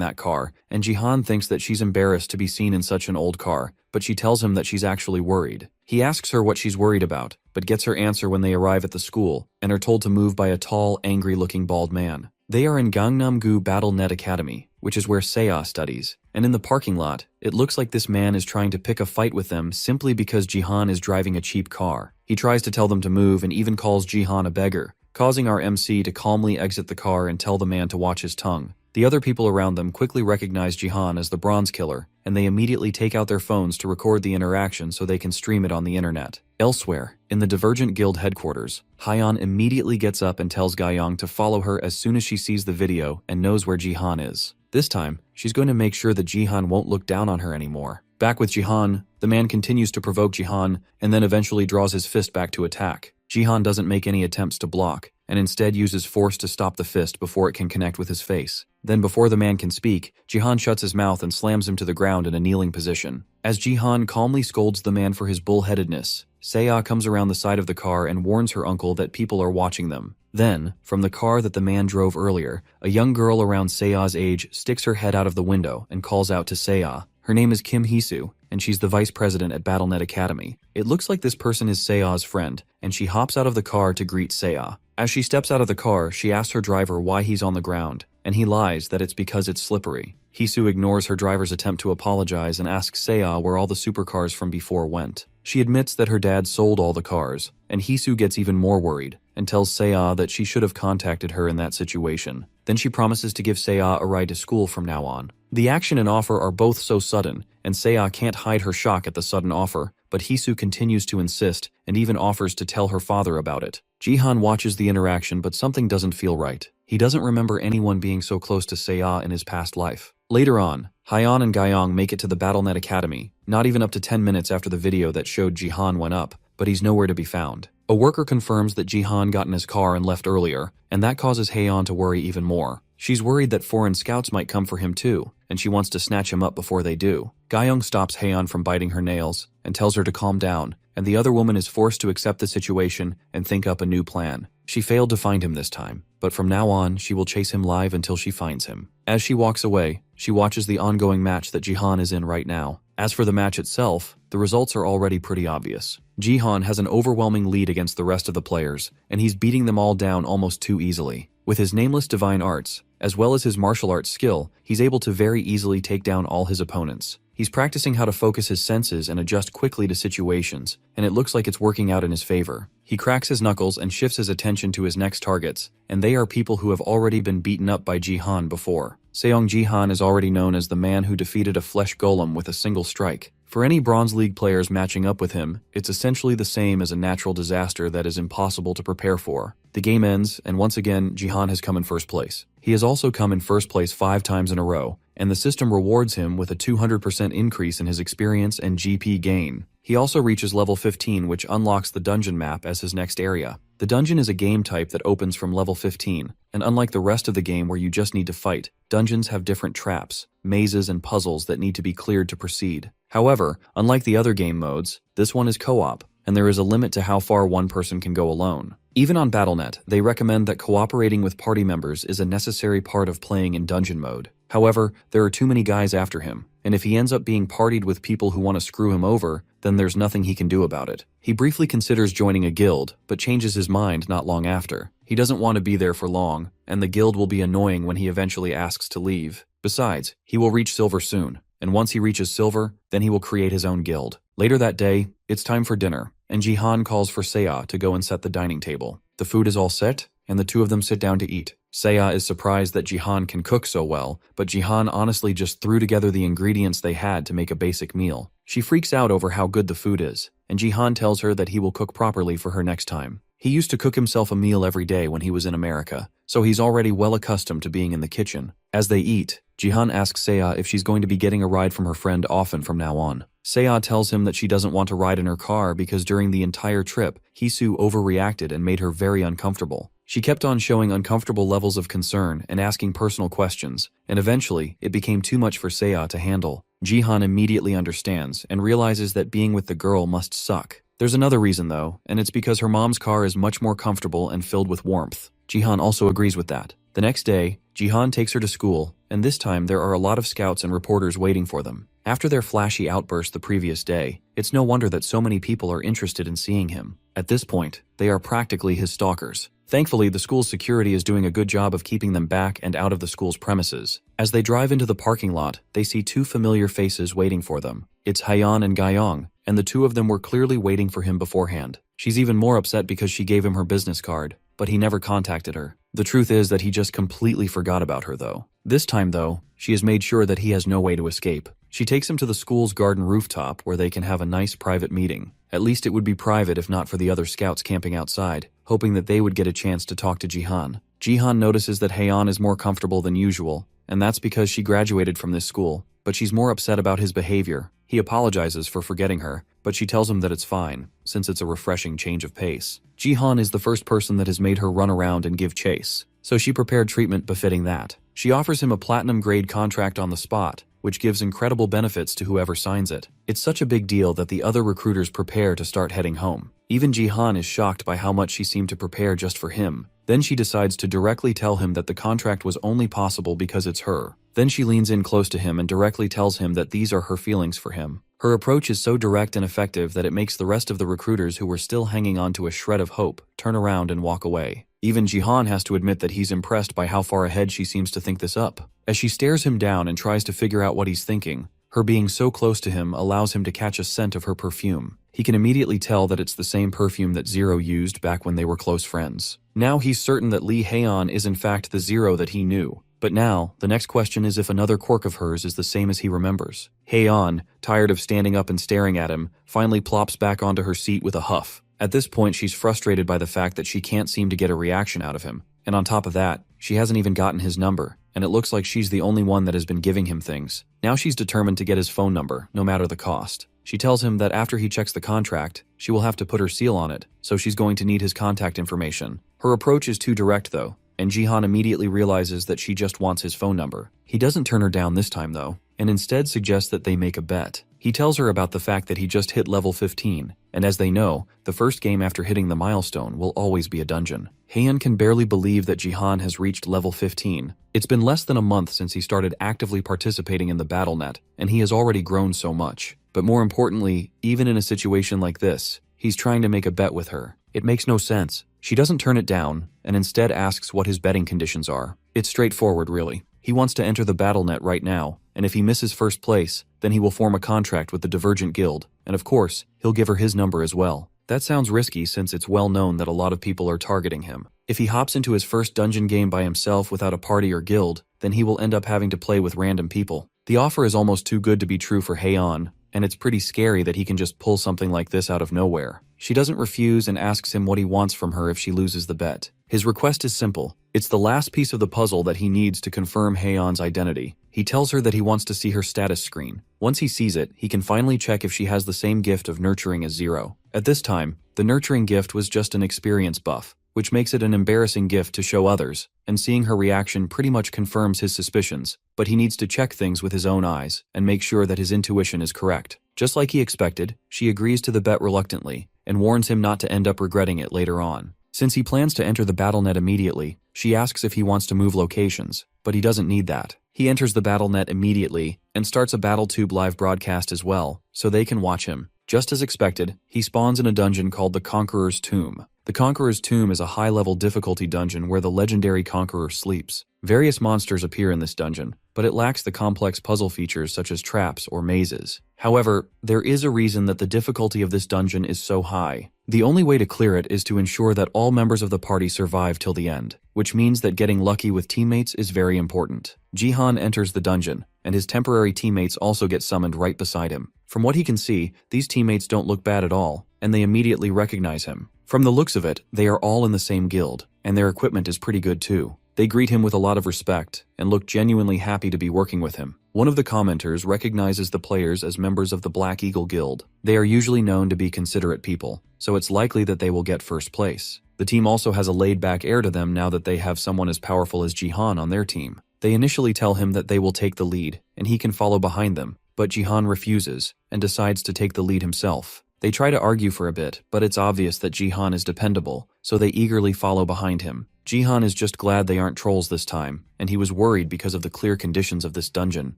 that car, and Jihan thinks that she's embarrassed to be seen in such an old car, but she tells him that she's actually worried. He asks her what she's worried about, but gets her answer when they arrive at the school, and are told to move by a tall, angry-looking bald man. They are in Gangnam-gu Battle Net Academy, which is where Seiya studies, and in the parking lot, it looks like this man is trying to pick a fight with them simply because Jihan is driving a cheap car. He tries to tell them to move and even calls Jihan a beggar, causing our MC to calmly exit the car and tell the man to watch his tongue. The other people around them quickly recognize Jihan as the Bronze Killer, and they immediately take out their phones to record the interaction so they can stream it on the internet. Elsewhere, in the Divergent Guild headquarters, Hyeon immediately gets up and tells Gayoung to follow her as soon as she sees the video and knows where Jihan is. This time, she's going to make sure that Jihan won't look down on her anymore. Back with Jihan, the man continues to provoke Jihan and then eventually draws his fist back to attack. Jihan doesn't make any attempts to block, and instead uses force to stop the fist before it can connect with his face. Then before the man can speak, Jihan shuts his mouth and slams him to the ground in a kneeling position. As Jihan calmly scolds the man for his bullheadedness, Seiya comes around the side of the car and warns her uncle that people are watching them. Then, from the car that the man drove earlier, a young girl around Seiya's age sticks her head out of the window and calls out to Seiya. Her name is Kim Hisu, and she's the vice president at BattleNet Academy. It looks like this person is Sea's friend, and she hops out of the car to greet Sea. As she steps out of the car, she asks her driver why he's on the ground, and he lies that it's because it's slippery. Hisu ignores her driver's attempt to apologize and asks Sea where all the supercars from before went. She admits that her dad sold all the cars, and Hisu gets even more worried and tells Sea that she should have contacted her in that situation. Then she promises to give Sea a ride to school from now on. The action and offer are both so sudden, and Sea can't hide her shock at the sudden offer, but Hisu continues to insist and even offers to tell her father about it. Jihan watches the interaction, but something doesn't feel right. He doesn't remember anyone being so close to Sea in his past life. Later on, Hyeon and Gyeong make it to the BattleNet Academy, not even up to 10 minutes after the video that showed Jihan went up, but he's nowhere to be found. A worker confirms that Jihan got in his car and left earlier, and that causes Hyeon to worry even more. She's worried that foreign scouts might come for him too, and she wants to snatch him up before they do. Gyeong stops Hyeon from biting her nails and tells her to calm down, and the other woman is forced to accept the situation and think up a new plan. She failed to find him this time, but from now on, she will chase him live until she finds him. As she walks away, she watches the ongoing match that Jihan is in right now. As for the match itself, the results are already pretty obvious. Jihan has an overwhelming lead against the rest of the players, and he's beating them all down almost too easily. With his nameless divine arts, as well as his martial arts skill, he's able to very easily take down all his opponents. He's practicing how to focus his senses and adjust quickly to situations, and it looks like it's working out in his favor. He cracks his knuckles and shifts his attention to his next targets, and they are people who have already been beaten up by Jihan before. Seong Jihan is already known as the man who defeated a flesh golem with a single strike. For any Bronze League players matching up with him, it's essentially the same as a natural disaster that is impossible to prepare for. The game ends, and once again, Jihan has come in first place. He has also come in first place 5 times in a row, and the system rewards him with a 200% increase in his experience and GP gain. He also reaches level 15, which unlocks the dungeon map as his next area. The dungeon is a game type that opens from level 15, and unlike the rest of the game where you just need to fight, dungeons have different traps, mazes, and puzzles that need to be cleared to proceed. However, unlike the other game modes, this one is co-op, and there is a limit to how far one person can go alone. Even on BattleNet, they recommend that cooperating with party members is a necessary part of playing in dungeon mode. However, there are too many guys after him, and if he ends up being partied with people who want to screw him over, then there's nothing he can do about it. He briefly considers joining a guild, but changes his mind not long after. He doesn't want to be there for long, and the guild will be annoying when he eventually asks to leave. Besides, he will reach silver soon, and once he reaches silver, then he will create his own guild. Later that day, it's time for dinner, and Jihan calls for Sea to go and set the dining table. The food is all set, and the two of them sit down to eat. Sea is surprised that Jihan can cook so well, but Jihan honestly just threw together the ingredients they had to make a basic meal. She freaks out over how good the food is, and Jihan tells her that he will cook properly for her next time. He used to cook himself a meal every day when he was in America, so he's already well accustomed to being in the kitchen. As they eat, Jihan asks Sea if she's going to be getting a ride from her friend often from now on. Sea tells him that she doesn't want to ride in her car because during the entire trip, Hisu overreacted and made her very uncomfortable. She kept on showing uncomfortable levels of concern and asking personal questions, and eventually, it became too much for Sea to handle. Jihan immediately understands and realizes that being with the girl must suck. There's another reason though, and it's because her mom's car is much more comfortable and filled with warmth. Jihan also agrees with that. The next day, Jihan takes her to school, and this time there are a lot of scouts and reporters waiting for them. After their flashy outburst the previous day, it's no wonder that so many people are interested in seeing him. At this point, they are practically his stalkers. Thankfully, the school's security is doing a good job of keeping them back and out of the school's premises. As they drive into the parking lot, they see 2 familiar faces waiting for them. It's Hyeon and Gyeong, and the 2 of them were clearly waiting for him beforehand. She's even more upset because she gave him her business card, but he never contacted her. The truth is that he just completely forgot about her though. This time though, she has made sure that he has no way to escape. She takes him to the school's garden rooftop where they can have a nice private meeting. At least it would be private if not for the other scouts camping outside, hoping that they would get a chance to talk to Jihan. Jihan notices that Hyeon is more comfortable than usual, and that's because she graduated from this school, but she's more upset about his behavior. He apologizes for forgetting her, but she tells him that it's fine, since it's a refreshing change of pace. Jihan is the first person that has made her run around and give chase, so she prepared treatment befitting that. She offers him a platinum-grade contract on the spot, which gives incredible benefits to whoever signs it. It's such a big deal that the other recruiters prepare to start heading home. Even Jihan is shocked by how much she seemed to prepare just for him. Then she decides to directly tell him that the contract was only possible because it's her. Then she leans in close to him and directly tells him that these are her feelings for him. Her approach is so direct and effective that it makes the rest of the recruiters who were still hanging on to a shred of hope turn around and walk away. Even Jihan has to admit that he's impressed by how far ahead she seems to think this up. As she stares him down and tries to figure out what he's thinking, her being so close to him allows him to catch a scent of her perfume. He can immediately tell that it's the same perfume that Zero used back when they were close friends. Now he's certain that Lee Haeon is in fact the Zero that he knew. But now, the next question is if another quirk of hers is the same as he remembers. Haeon, tired of standing up and staring at him, finally plops back onto her seat with a huff. At this point, she's frustrated by the fact that she can't seem to get a reaction out of him. And on top of that, she hasn't even gotten his number, and it looks like she's the only one that has been giving him things. Now she's determined to get his phone number, no matter the cost. She tells him that after he checks the contract, she will have to put her seal on it, so she's going to need his contact information. Her approach is too direct though, and Jihan immediately realizes that she just wants his phone number. He doesn't turn her down this time though, and instead suggests that they make a bet. He tells her about the fact that he just hit level 15, and as they know, the first game after hitting the milestone will always be a dungeon. Haeon can barely believe that Jihan has reached level 15. It's been less than a month since he started actively participating in the BattleNet, and he has already grown so much. But more importantly, even in a situation like this, he's trying to make a bet with her. It makes no sense. She doesn't turn it down, and instead asks what his betting conditions are. It's straightforward, really. He wants to enter the BattleNet right now, and if he misses first place, then he will form a contract with the Divergent Guild, and of course, he'll give her his number as well. That sounds risky since it's well known that a lot of people are targeting him. If he hops into his first dungeon game by himself without a party or guild, then he will end up having to play with random people. The offer is almost too good to be true for Haeon, and it's pretty scary that he can just pull something like this out of nowhere. She doesn't refuse and asks him what he wants from her if she loses the bet. His request is simple. It's the last piece of the puzzle that he needs to confirm Haeon's identity. He tells her that he wants to see her status screen. Once he sees it, he can finally check if she has the same gift of nurturing as Zero. At this time, the nurturing gift was just an experience buff, which makes it an embarrassing gift to show others, and seeing her reaction pretty much confirms his suspicions, but he needs to check things with his own eyes and make sure that his intuition is correct. Just like he expected, she agrees to the bet reluctantly, and warns him not to end up regretting it later on. Since he plans to enter the BattleNet immediately, she asks if he wants to move locations, but he doesn't need that. He enters the BattleNet immediately, and starts a BattleTube live broadcast as well, so they can watch him. Just as expected, he spawns in a dungeon called the Conqueror's Tomb. The Conqueror's Tomb is a high-level difficulty dungeon where the legendary Conqueror sleeps. Various monsters appear in this dungeon, but it lacks the complex puzzle features such as traps or mazes. However, there is a reason that the difficulty of this dungeon is so high. The only way to clear it is to ensure that all members of the party survive till the end, which means that getting lucky with teammates is very important. Jihan enters the dungeon, and his temporary teammates also get summoned right beside him. From what he can see, these teammates don't look bad at all, and they immediately recognize him. From the looks of it, they are all in the same guild, and their equipment is pretty good too. They greet him with a lot of respect, and look genuinely happy to be working with him. One of the commenters recognizes the players as members of the Black Eagle Guild. They are usually known to be considerate people, so it's likely that they will get first place. The team also has a laid-back air to them now that they have someone as powerful as Jihan on their team. They initially tell him that they will take the lead, and he can follow behind them, but Jihan refuses, and decides to take the lead himself. They try to argue for a bit, but it's obvious that Jihan is dependable, so they eagerly follow behind him. Jihan is just glad they aren't trolls this time, and he was worried because of the clear conditions of this dungeon.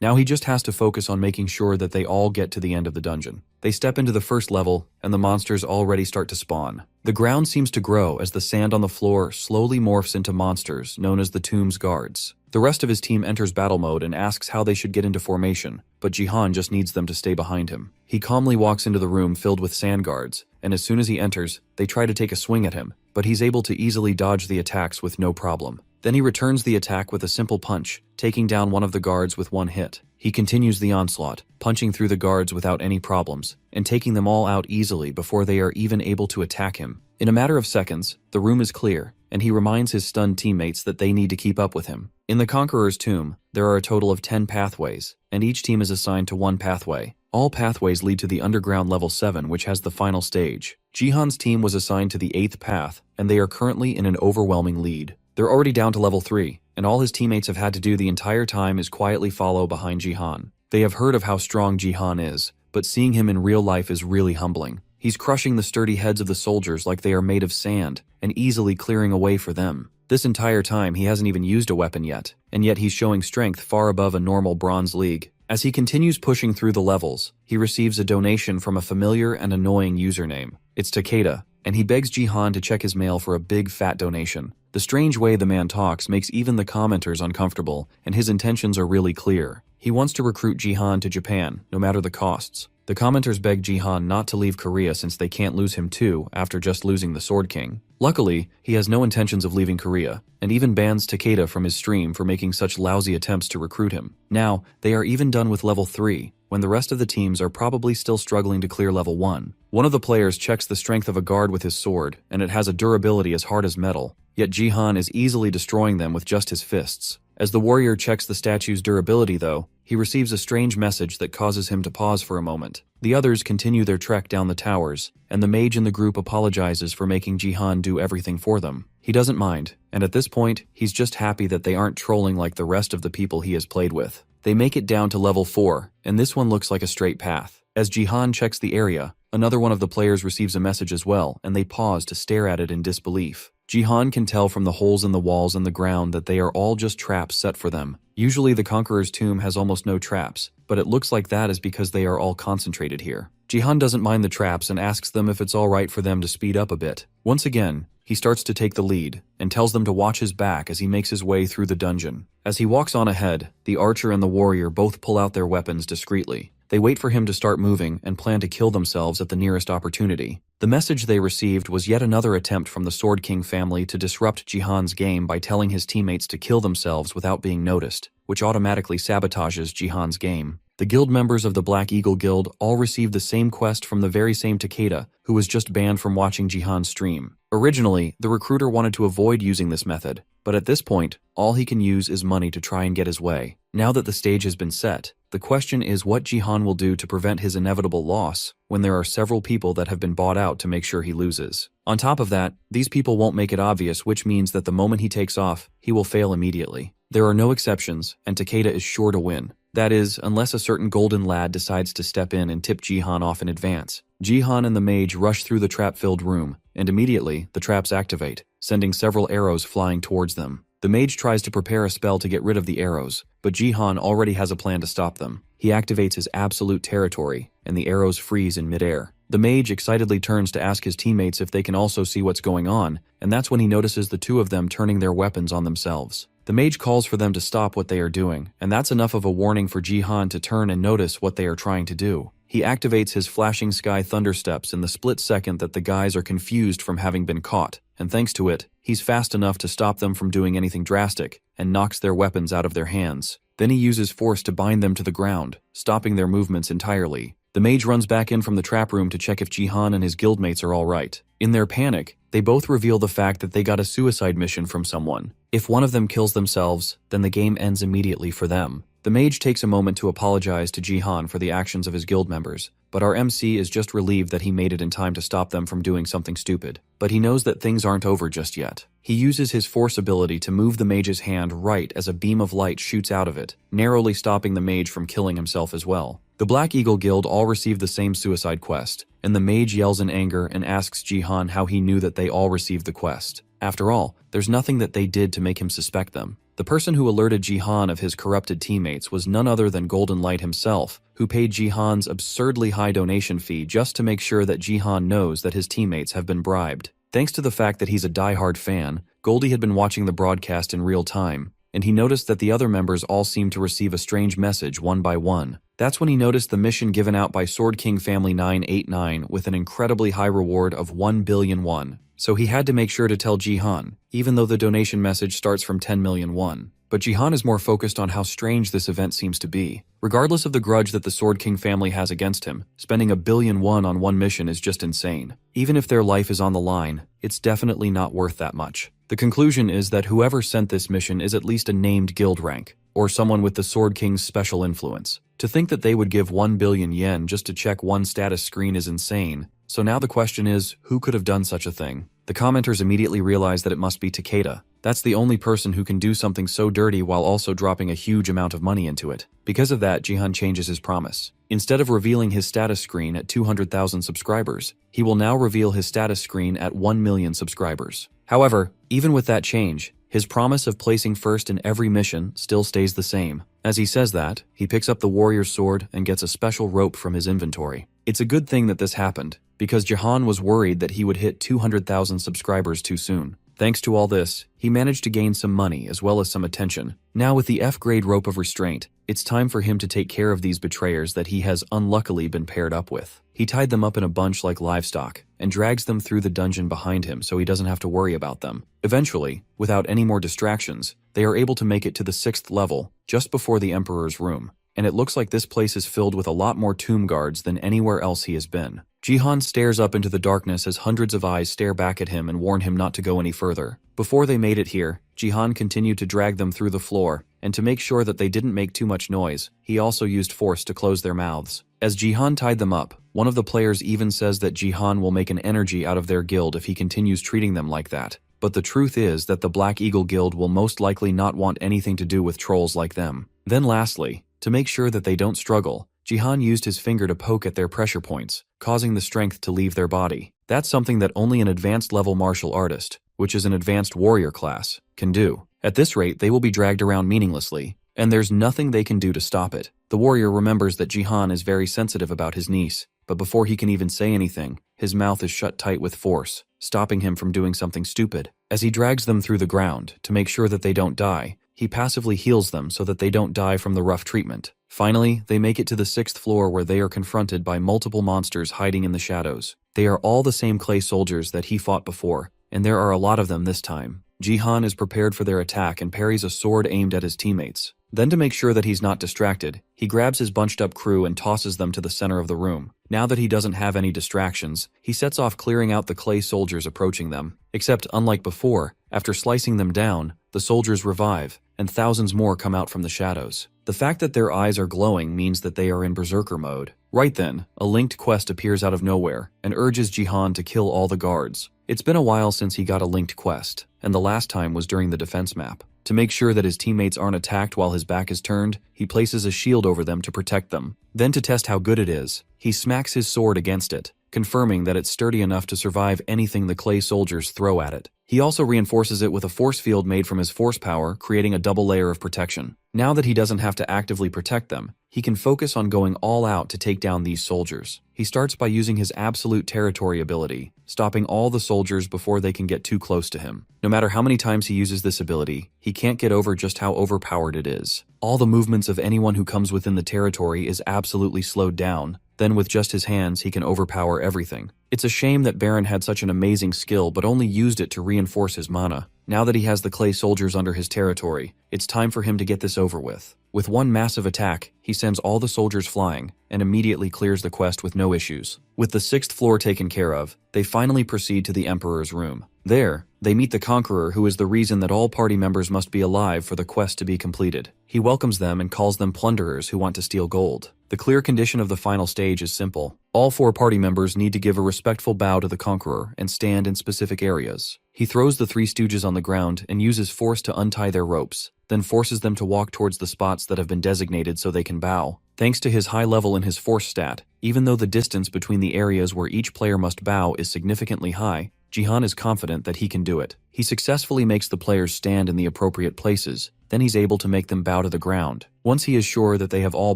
Now he just has to focus on making sure that they all get to the end of the dungeon. They step into the first level, and the monsters already start to spawn. The ground seems to grow as the sand on the floor slowly morphs into monsters known as the Tomb's Guards. The rest of his team enters battle mode and asks how they should get into formation, but Jihan just needs them to stay behind him. He calmly walks into the room filled with sand guards, and as soon as he enters, they try to take a swing at him, but he's able to easily dodge the attacks with no problem. Then he returns the attack with a simple punch, taking down one of the guards with one hit. He continues the onslaught, punching through the guards without any problems, and taking them all out easily before they are even able to attack him. In a matter of seconds, the room is clear, and he reminds his stunned teammates that they need to keep up with him. In the Conqueror's Tomb, there are a total of 10 pathways, and each team is assigned to one pathway. All pathways lead to the underground level 7, which has the final stage. Jihan's team was assigned to the 8th path, and they are currently in an overwhelming lead. They're already down to level 3, and all his teammates have had to do the entire time is quietly follow behind Jihan. They have heard of how strong Jihan is, but seeing him in real life is really humbling. He's crushing the sturdy heads of the soldiers like they are made of sand, and easily clearing a way for them. This entire time he hasn't even used a weapon yet, and yet he's showing strength far above a normal bronze league. As he continues pushing through the levels, he receives a donation from a familiar and annoying username. It's Takeda, and he begs Jihan to check his mail for a big fat donation. The strange way the man talks makes even the commenters uncomfortable, and his intentions are really clear. He wants to recruit Jihan to Japan, no matter the costs. The commenters beg Jihan not to leave Korea since they can't lose him too after just losing the Sword King. Luckily, he has no intentions of leaving Korea, and even bans Takeda from his stream for making such lousy attempts to recruit him. Now, they are even done with level 3, when the rest of the teams are probably still struggling to clear level 1. One of the players checks the strength of a guard with his sword, and it has a durability as hard as metal, yet Jihan is easily destroying them with just his fists. As the warrior checks the statue's durability though, he receives a strange message that causes him to pause for a moment. The others continue their trek down the towers, and the mage in the group apologizes for making Jihan do everything for them. He doesn't mind, and at this point, he's just happy that they aren't trolling like the rest of the people he has played with. They make it down to level 4, and this one looks like a straight path. As Jihan checks the area, another one of the players receives a message as well, and they pause to stare at it in disbelief. Jihan can tell from the holes in the walls and the ground that they are all just traps set for them. Usually the Conqueror's tomb has almost no traps, but it looks like that is because they are all concentrated here. Jihan doesn't mind the traps and asks them if it's alright for them to speed up a bit. Once again, he starts to take the lead, and tells them to watch his back as he makes his way through the dungeon. As he walks on ahead, the archer and the warrior both pull out their weapons discreetly. They wait for him to start moving and plan to kill themselves at the nearest opportunity. The message they received was yet another attempt from the Sword King family to disrupt Jihan's game by telling his teammates to kill themselves without being noticed, which automatically sabotages Jihan's game. The guild members of the Black Eagle Guild all received the same quest from the very same Takeda, who was just banned from watching Jihan's stream. Originally, the recruiter wanted to avoid using this method, but at this point, all he can use is money to try and get his way. Now that the stage has been set, the question is what Jihan will do to prevent his inevitable loss when there are several people that have been bought out to make sure he loses. On top of that, these people won't make it obvious, which means that the moment he takes off, he will fail immediately. There are no exceptions, and Takeda is sure to win. That is, unless a certain golden lad decides to step in and tip Jihan off in advance. Jihan and the mage rush through the trap-filled room, and immediately, the traps activate, sending several arrows flying towards them. The mage tries to prepare a spell to get rid of the arrows, but Jihan already has a plan to stop them. He activates his absolute territory, and the arrows freeze in midair. The mage excitedly turns to ask his teammates if they can also see what's going on, and that's when he notices the two of them turning their weapons on themselves. The mage calls for them to stop what they are doing, and that's enough of a warning for Jihan to turn and notice what they are trying to do. He activates his flashing sky thundersteps in the split second that the guys are confused from having been caught, and thanks to it, he's fast enough to stop them from doing anything drastic, and knocks their weapons out of their hands. Then he uses force to bind them to the ground, stopping their movements entirely. The mage runs back in from the trap room to check if Jihan and his guildmates are alright. In their panic, they both reveal the fact that they got a suicide mission from someone. If one of them kills themselves, then the game ends immediately for them. The mage takes a moment to apologize to Jihan for the actions of his guild members, but our MC is just relieved that he made it in time to stop them from doing something stupid. But he knows that things aren't over just yet. He uses his force ability to move the mage's hand right as a beam of light shoots out of it, narrowly stopping the mage from killing himself as well. The Black Eagle Guild all receive the same suicide quest, and the mage yells in anger and asks Jihan how he knew that they all received the quest. After all, there's nothing that they did to make him suspect them. The person who alerted Jihan of his corrupted teammates was none other than Golden Light himself, who paid Jihan's absurdly high donation fee just to make sure that Jihan knows that his teammates have been bribed. Thanks to the fact that he's a die-hard fan, Goldie had been watching the broadcast in real time, and he noticed that the other members all seemed to receive a strange message one by one. That's when he noticed the mission given out by Sword King Family 989 with an incredibly high reward of 1 billion won. So he had to make sure to tell Jihan, even though the donation message starts from 10 million won. But Jihan is more focused on how strange this event seems to be. Regardless of the grudge that the Sword King family has against him, spending 1 billion won on one mission is just insane. Even if their life is on the line, it's definitely not worth that much. The conclusion is that whoever sent this mission is at least a named guild rank, or someone with the Sword King's special influence. To think that they would give 1 billion yen just to check one status screen is insane. So now the question is, who could have done such a thing? The commenters immediately realize that it must be Takeda. That's the only person who can do something so dirty while also dropping a huge amount of money into it. Because of that, Jihan changes his promise. Instead of revealing his status screen at 200,000 subscribers, he will now reveal his status screen at 1 million subscribers. However, even with that change, His promise of placing first in every mission still stays the same. As he says that, he picks up the warrior's sword and gets a special rope from his inventory. It's a good thing that this happened, because Jahan was worried that he would hit 200,000 subscribers too soon. Thanks to all this, he managed to gain some money as well as some attention. Now with the F-grade rope of restraint, it's time for him to take care of these betrayers that he has unluckily been paired up with. He tied them up in a bunch like livestock and drags them through the dungeon behind him so he doesn't have to worry about them. Eventually, without any more distractions, they are able to make it to the 6th level, just before the Emperor's room. And it looks like this place is filled with a lot more tomb guards than anywhere else he has been. Jihan stares up into the darkness as hundreds of eyes stare back at him and warn him not to go any further. Before they made it here, Jihan continued to drag them through the floor, and to make sure that they didn't make too much noise, he also used force to close their mouths. As Jihan tied them up, one of the players even says that Jihan will make an energy out of their guild if he continues treating them like that. But the truth is that the Black Eagle Guild will most likely not want anything to do with trolls like them. Then lastly, to make sure that they don't struggle, Jihan used his finger to poke at their pressure points, causing the strength to leave their body. That's something that only an advanced level martial artist, which is an advanced warrior class, can do. At this rate, they will be dragged around meaninglessly, and there's nothing they can do to stop it. The warrior remembers that Jihan is very sensitive about his niece, but before he can even say anything, his mouth is shut tight with force, stopping him from doing something stupid. As he drags them through the ground to make sure that they don't die, he passively heals them so that they don't die from the rough treatment. Finally, they make it to the 6th floor where they are confronted by multiple monsters hiding in the shadows. They are all the same clay soldiers that he fought before, and there are a lot of them this time. Jihan is prepared for their attack and parries a sword aimed at his teammates. Then to make sure that he's not distracted, he grabs his bunched up crew and tosses them to the center of the room. Now that he doesn't have any distractions, he sets off clearing out the clay soldiers approaching them. Except, unlike before, after slicing them down, the soldiers revive, and thousands more come out from the shadows. The fact that their eyes are glowing means that they are in berserker mode. Right then, a linked quest appears out of nowhere and urges Jihan to kill all the guards. It's been a while since he got a linked quest, and the last time was during the defense map. To make sure that his teammates aren't attacked while his back is turned, he places a shield over them to protect them. Then to test how good it is, he smacks his sword against it, confirming that it's sturdy enough to survive anything the clay soldiers throw at it. He also reinforces it with a force field made from his force power, creating a double layer of protection. Now that he doesn't have to actively protect them, he can focus on going all out to take down these soldiers. He starts by using his absolute territory ability, stopping all the soldiers before they can get too close to him. No matter how many times he uses this ability, he can't get over just how overpowered it is. All the movements of anyone who comes within the territory is absolutely slowed down. Then with just his hands, he can overpower everything. It's a shame that Baron had such an amazing skill but only used it to reinforce his mana. Now that he has the clay soldiers under his territory, it's time for him to get this over with. With one massive attack, he sends all the soldiers flying and immediately clears the quest with no issues. With the 6th floor taken care of, they finally proceed to the Emperor's room. There, they meet the Conqueror, who is the reason that all party members must be alive for the quest to be completed. He welcomes them and calls them plunderers who want to steal gold. The clear condition of the final stage is simple. All 4 party members need to give a respectful bow to the Conqueror and stand in specific areas. He throws the 3 stooges on the ground and uses force to untie their ropes, then forces them to walk towards the spots that have been designated so they can bow. Thanks to his high level in his force stat, even though the distance between the areas where each player must bow is significantly high, Jihan is confident that he can do it. He successfully makes the players stand in the appropriate places, then he's able to make them bow to the ground. Once he is sure that they have all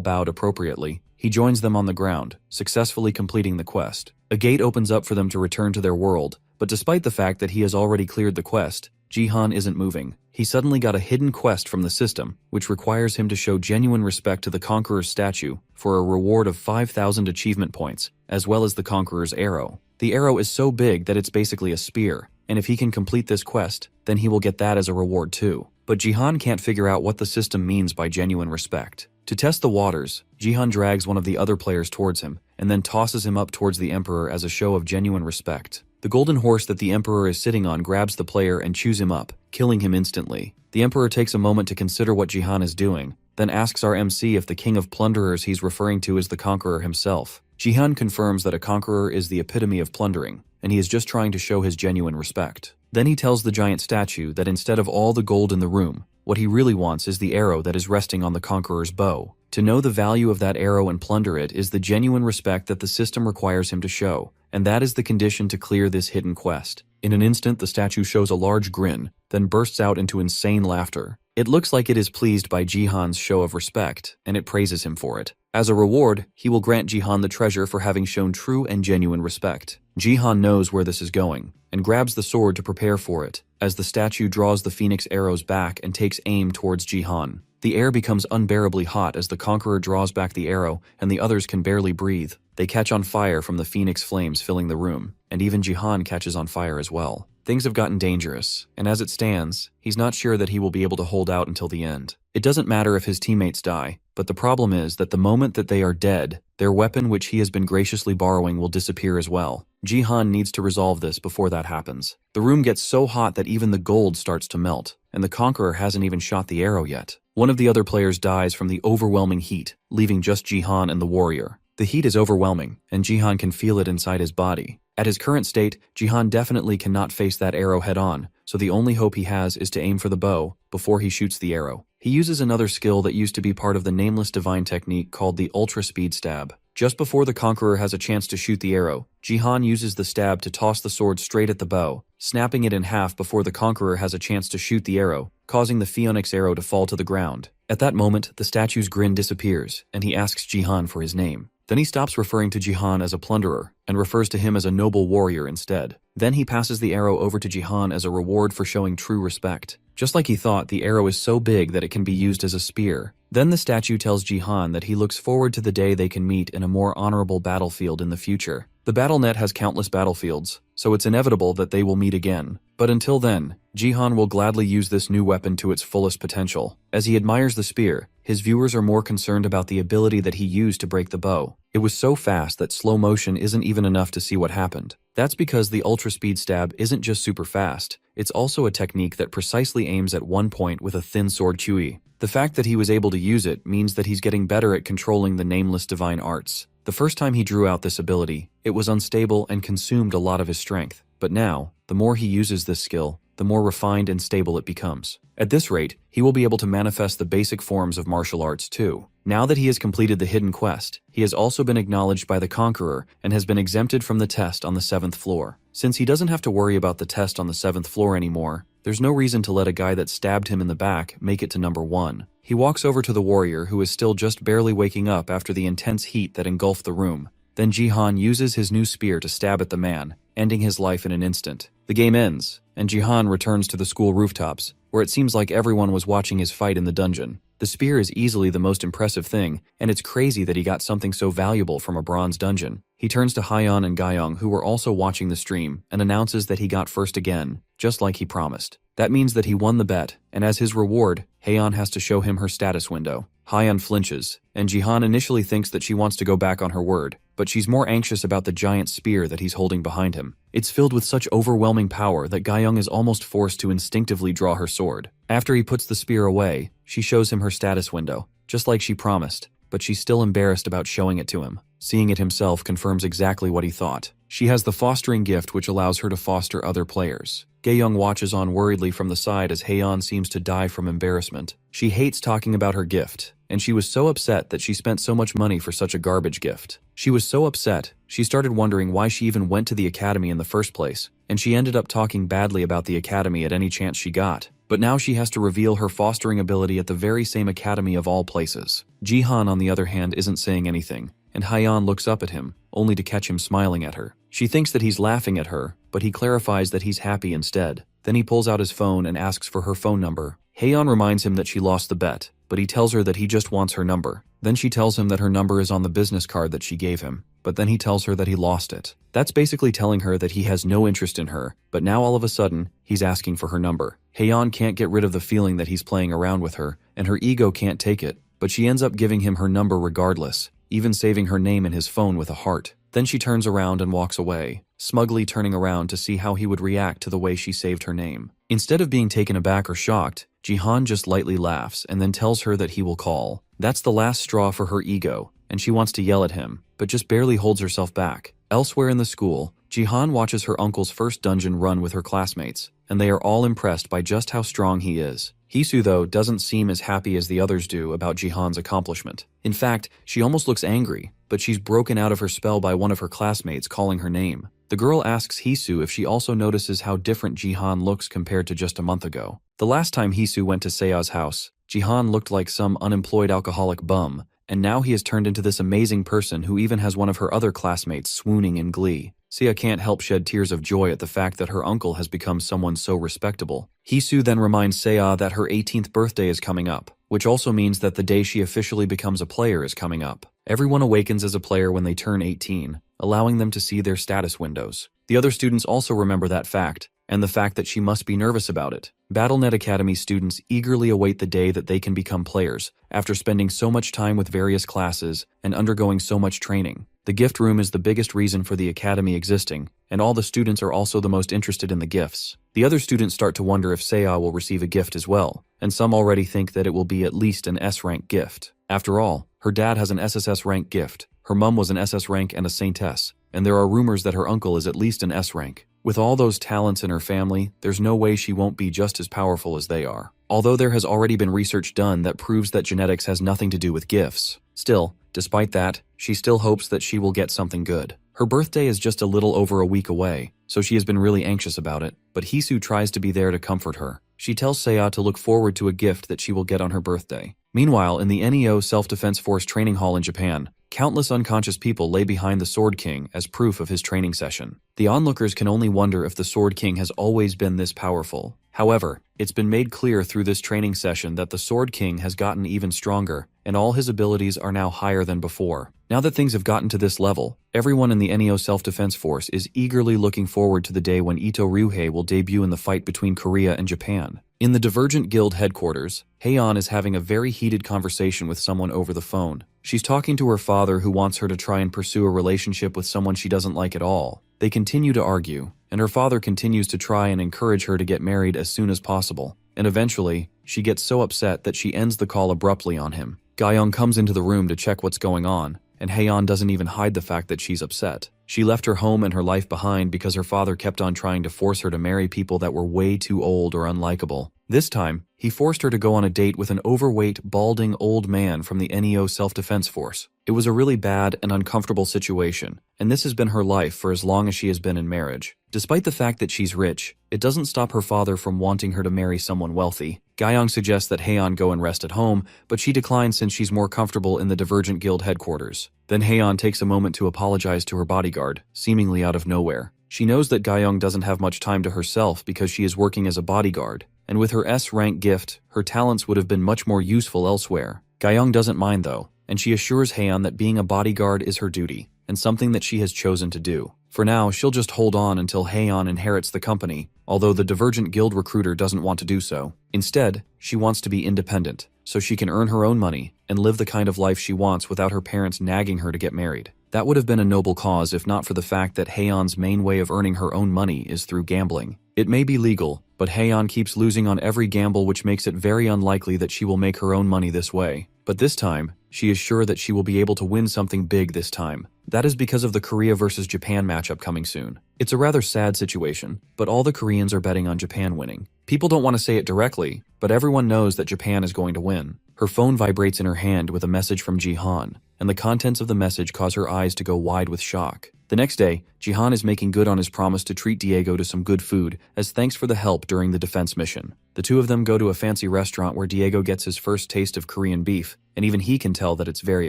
bowed appropriately, he joins them on the ground, successfully completing the quest. A gate opens up for them to return to their world, but despite the fact that he has already cleared the quest, Jihan isn't moving. He suddenly got a hidden quest from the system, which requires him to show genuine respect to the Conqueror's statue for a reward of 5,000 achievement points, as well as the Conqueror's arrow. The arrow is so big that it's basically a spear, and if he can complete this quest, then he will get that as a reward too. But Jihan can't figure out what the system means by genuine respect. To test the waters, Jihan drags one of the other players towards him, and then tosses him up towards the Emperor as a show of genuine respect. The golden horse that the Emperor is sitting on grabs the player and chews him up, killing him instantly. The Emperor takes a moment to consider what Jihan is doing, then asks our MC if the king of plunderers he's referring to is the Conqueror himself. Jihan confirms that a Conqueror is the epitome of plundering, and he is just trying to show his genuine respect. Then he tells the giant statue that instead of all the gold in the room, what he really wants is the arrow that is resting on the Conqueror's bow. To know the value of that arrow and plunder it is the genuine respect that the system requires him to show, and that is the condition to clear this hidden quest. In an instant, the statue shows a large grin, then bursts out into insane laughter. It looks like it is pleased by Jihan's show of respect, and it praises him for it. As a reward, he will grant Jihan the treasure for having shown true and genuine respect. Jihan knows where this is going, and grabs the sword to prepare for it, as the statue draws the phoenix arrows back and takes aim towards Jihan. The air becomes unbearably hot as the conqueror draws back the arrow, and the others can barely breathe. They catch on fire from the phoenix flames filling the room, and even Jihan catches on fire as well. Things have gotten dangerous, and as it stands, he's not sure that he will be able to hold out until the end. It doesn't matter if his teammates die, but the problem is that the moment that they are dead, their weapon which he has been graciously borrowing will disappear as well. Jihan needs to resolve this before that happens. The room gets so hot that even the gold starts to melt, and the conqueror hasn't even shot the arrow yet. One of the other players dies from the overwhelming heat, leaving just Jihan and the warrior. The heat is overwhelming, and Jihan can feel it inside his body. At his current state, Jihan definitely cannot face that arrow head-on, so the only hope he has is to aim for the bow before he shoots the arrow. He uses another skill that used to be part of the nameless divine technique called the ultra-speed stab. Just before the conqueror has a chance to shoot the arrow, Jihan uses the stab to toss the sword straight at the bow, snapping it in half before the conqueror has a chance to shoot the arrow, causing the phoenix arrow to fall to the ground. At that moment, the statue's grin disappears, and he asks Jihan for his name. Then he stops referring to Jihan as a plunderer, and refers to him as a noble warrior instead. Then he passes the arrow over to Jihan as a reward for showing true respect. Just like he thought, the arrow is so big that it can be used as a spear. Then the statue tells Jihan that he looks forward to the day they can meet in a more honorable battlefield in the future. The BattleNet has countless battlefields, so it's inevitable that they will meet again. But until then, Jihan will gladly use this new weapon to its fullest potential. As he admires the spear, his viewers are more concerned about the ability that he used to break the bow. It was so fast that slow motion isn't even enough to see what happened. That's because the ultra speed stab isn't just super fast, it's also a technique that precisely aims at one point with a thin sword chui. The fact that he was able to use it means that he's getting better at controlling the nameless divine arts. The first time he drew out this ability, it was unstable and consumed a lot of his strength. But now, the more he uses this skill, the more refined and stable it becomes. At this rate, he will be able to manifest the basic forms of martial arts too. Now that he has completed the hidden quest, he has also been acknowledged by the conqueror and has been exempted from the test on the 7th floor. Since he doesn't have to worry about the test on the 7th floor anymore, there's no reason to let a guy that stabbed him in the back make it to number 1. He walks over to the warrior who is still just barely waking up after the intense heat that engulfed the room. Then Jihan uses his new spear to stab at the man, ending his life in an instant. The game ends, and Jihan returns to the school rooftops, where it seems like everyone was watching his fight in the dungeon. The spear is easily the most impressive thing, and it's crazy that he got something so valuable from a bronze dungeon. He turns to Hyeon and Gyeong, who were also watching the stream, and announces that he got first again, just like he promised. That means that he won the bet, and as his reward, Hyeon has to show him her status window. Hyeon flinches, and Jihan initially thinks that she wants to go back on her word, but she's more anxious about the giant spear that he's holding behind him. It's filled with such overwhelming power that Gyeong is almost forced to instinctively draw her sword. After he puts the spear away, she shows him her status window, just like she promised, but she's still embarrassed about showing it to him. Seeing it himself confirms exactly what he thought. She has the fostering gift which allows her to foster other players. Gyeong watches on worriedly from the side as Haeyeon seems to die from embarrassment. She hates talking about her gift, and she was so upset that she spent so much money for such a garbage gift. She was so upset, she started wondering why she even went to the academy in the first place, and she ended up talking badly about the academy at any chance she got. But now she has to reveal her fostering ability at the very same academy of all places. Jihan, on the other hand, isn't saying anything, and Hyeyeon looks up at him, only to catch him smiling at her. She thinks that he's laughing at her, but he clarifies that he's happy instead. Then he pulls out his phone and asks for her phone number. Haeyeon reminds him that she lost the bet, but he tells her that he just wants her number. Then she tells him that her number is on the business card that she gave him, but then he tells her that he lost it. That's basically telling her that he has no interest in her, but now all of a sudden, he's asking for her number. Haeyeon can't get rid of the feeling that he's playing around with her, and her ego can't take it, but she ends up giving him her number regardless, even saving her name in his phone with a heart. Then she turns around and walks away, smugly turning around to see how he would react to the way she saved her name. Instead of being taken aback or shocked, Jihan just lightly laughs and then tells her that he will call. That's the last straw for her ego, and she wants to yell at him, but just barely holds herself back. Elsewhere in the school, Jihan watches her uncle's first dungeon run with her classmates, and they are all impressed by just how strong he is. Hisu, though, doesn't seem as happy as the others do about Jihan's accomplishment. In fact, she almost looks angry, but she's broken out of her spell by one of her classmates calling her name. The girl asks Hisu if she also notices how different Jihan looks compared to just a month ago. The last time Hisu went to Sea's house, Jihan looked like some unemployed alcoholic bum, and now he has turned into this amazing person who even has one of her other classmates swooning in glee. Sia can't help shed tears of joy at the fact that her uncle has become someone so respectable. Hisu then reminds Seiya that her 18th birthday is coming up, which also means that the day she officially becomes a player is coming up. Everyone awakens as a player when they turn 18, allowing them to see their status windows. The other students also remember that fact, and the fact that she must be nervous about it. BattleNet Academy students eagerly await the day that they can become players, after spending so much time with various classes and undergoing so much training. The gift room is the biggest reason for the academy existing, and all the students are also the most interested in the gifts. The other students start to wonder if Seiya will receive a gift as well, and some already think that it will be at least an S-rank gift. After all, her dad has an SSS rank gift, her mum was an SS rank and a saintess, and there are rumors that her uncle is at least an S rank. With all those talents in her family, there's no way she won't be just as powerful as they are. Although there has already been research done that proves that genetics has nothing to do with gifts. Still, despite that, she still hopes that she will get something good. Her birthday is just a little over a week away, so she has been really anxious about it, but Hisu tries to be there to comfort her. She tells Seiya to look forward to a gift that she will get on her birthday. Meanwhile, in the NEO Self-Defense Force training hall in Japan, countless unconscious people lay behind the Sword King as proof of his training session. The onlookers can only wonder if the Sword King has always been this powerful. However, it's been made clear through this training session that the Sword King has gotten even stronger, and all his abilities are now higher than before. Now that things have gotten to this level, everyone in the NEO Self-Defense Force is eagerly looking forward to the day when Ito Ryuhei will debut in the fight between Korea and Japan. In the Divergent Guild headquarters, Heian is having a very heated conversation with someone over the phone. She's talking to her father who wants her to try and pursue a relationship with someone she doesn't like at all. They continue to argue, and her father continues to try and encourage her to get married as soon as possible. And eventually, she gets so upset that she ends the call abruptly on him. Gyeong comes into the room to check what's going on, and Heian doesn't even hide the fact that she's upset. She left her home and her life behind because her father kept on trying to force her to marry people that were way too old or unlikable. This time, he forced her to go on a date with an overweight, balding old man from the NEO Self-Defense Force. It was a really bad and uncomfortable situation, and this has been her life for as long as she has been in marriage. Despite the fact that she's rich, it doesn't stop her father from wanting her to marry someone wealthy. Gyeong suggests that Heian go and rest at home, but she declines since she's more comfortable in the Divergent Guild headquarters. Then Heian takes a moment to apologize to her bodyguard, seemingly out of nowhere. She knows that Gyeong doesn't have much time to herself because she is working as a bodyguard, and with her S-rank gift, her talents would have been much more useful elsewhere. Gyeong doesn't mind though, and she assures Heian that being a bodyguard is her duty, and something that she has chosen to do. For now, she'll just hold on until Heian inherits the company, although the Divergent Guild recruiter doesn't want to do so. Instead, she wants to be independent, so she can earn her own money and live the kind of life she wants without her parents nagging her to get married. That would have been a noble cause if not for the fact that Heian's main way of earning her own money is through gambling. It may be legal, but Heian keeps losing on every gamble, which makes it very unlikely that she will make her own money this way. But this time, she is sure that she will be able to win something big this time. That is because of the Korea versus Japan matchup coming soon. It's a rather sad situation, but all the Koreans are betting on Japan winning. People don't want to say it directly, but everyone knows that Japan is going to win. Her phone vibrates in her hand with a message from Jihan, and the contents of the message cause her eyes to go wide with shock. The next day, Jihan is making good on his promise to treat Diego to some good food as thanks for the help during the defense mission. The two of them go to a fancy restaurant where Diego gets his first taste of Korean beef, and even he can tell that it's very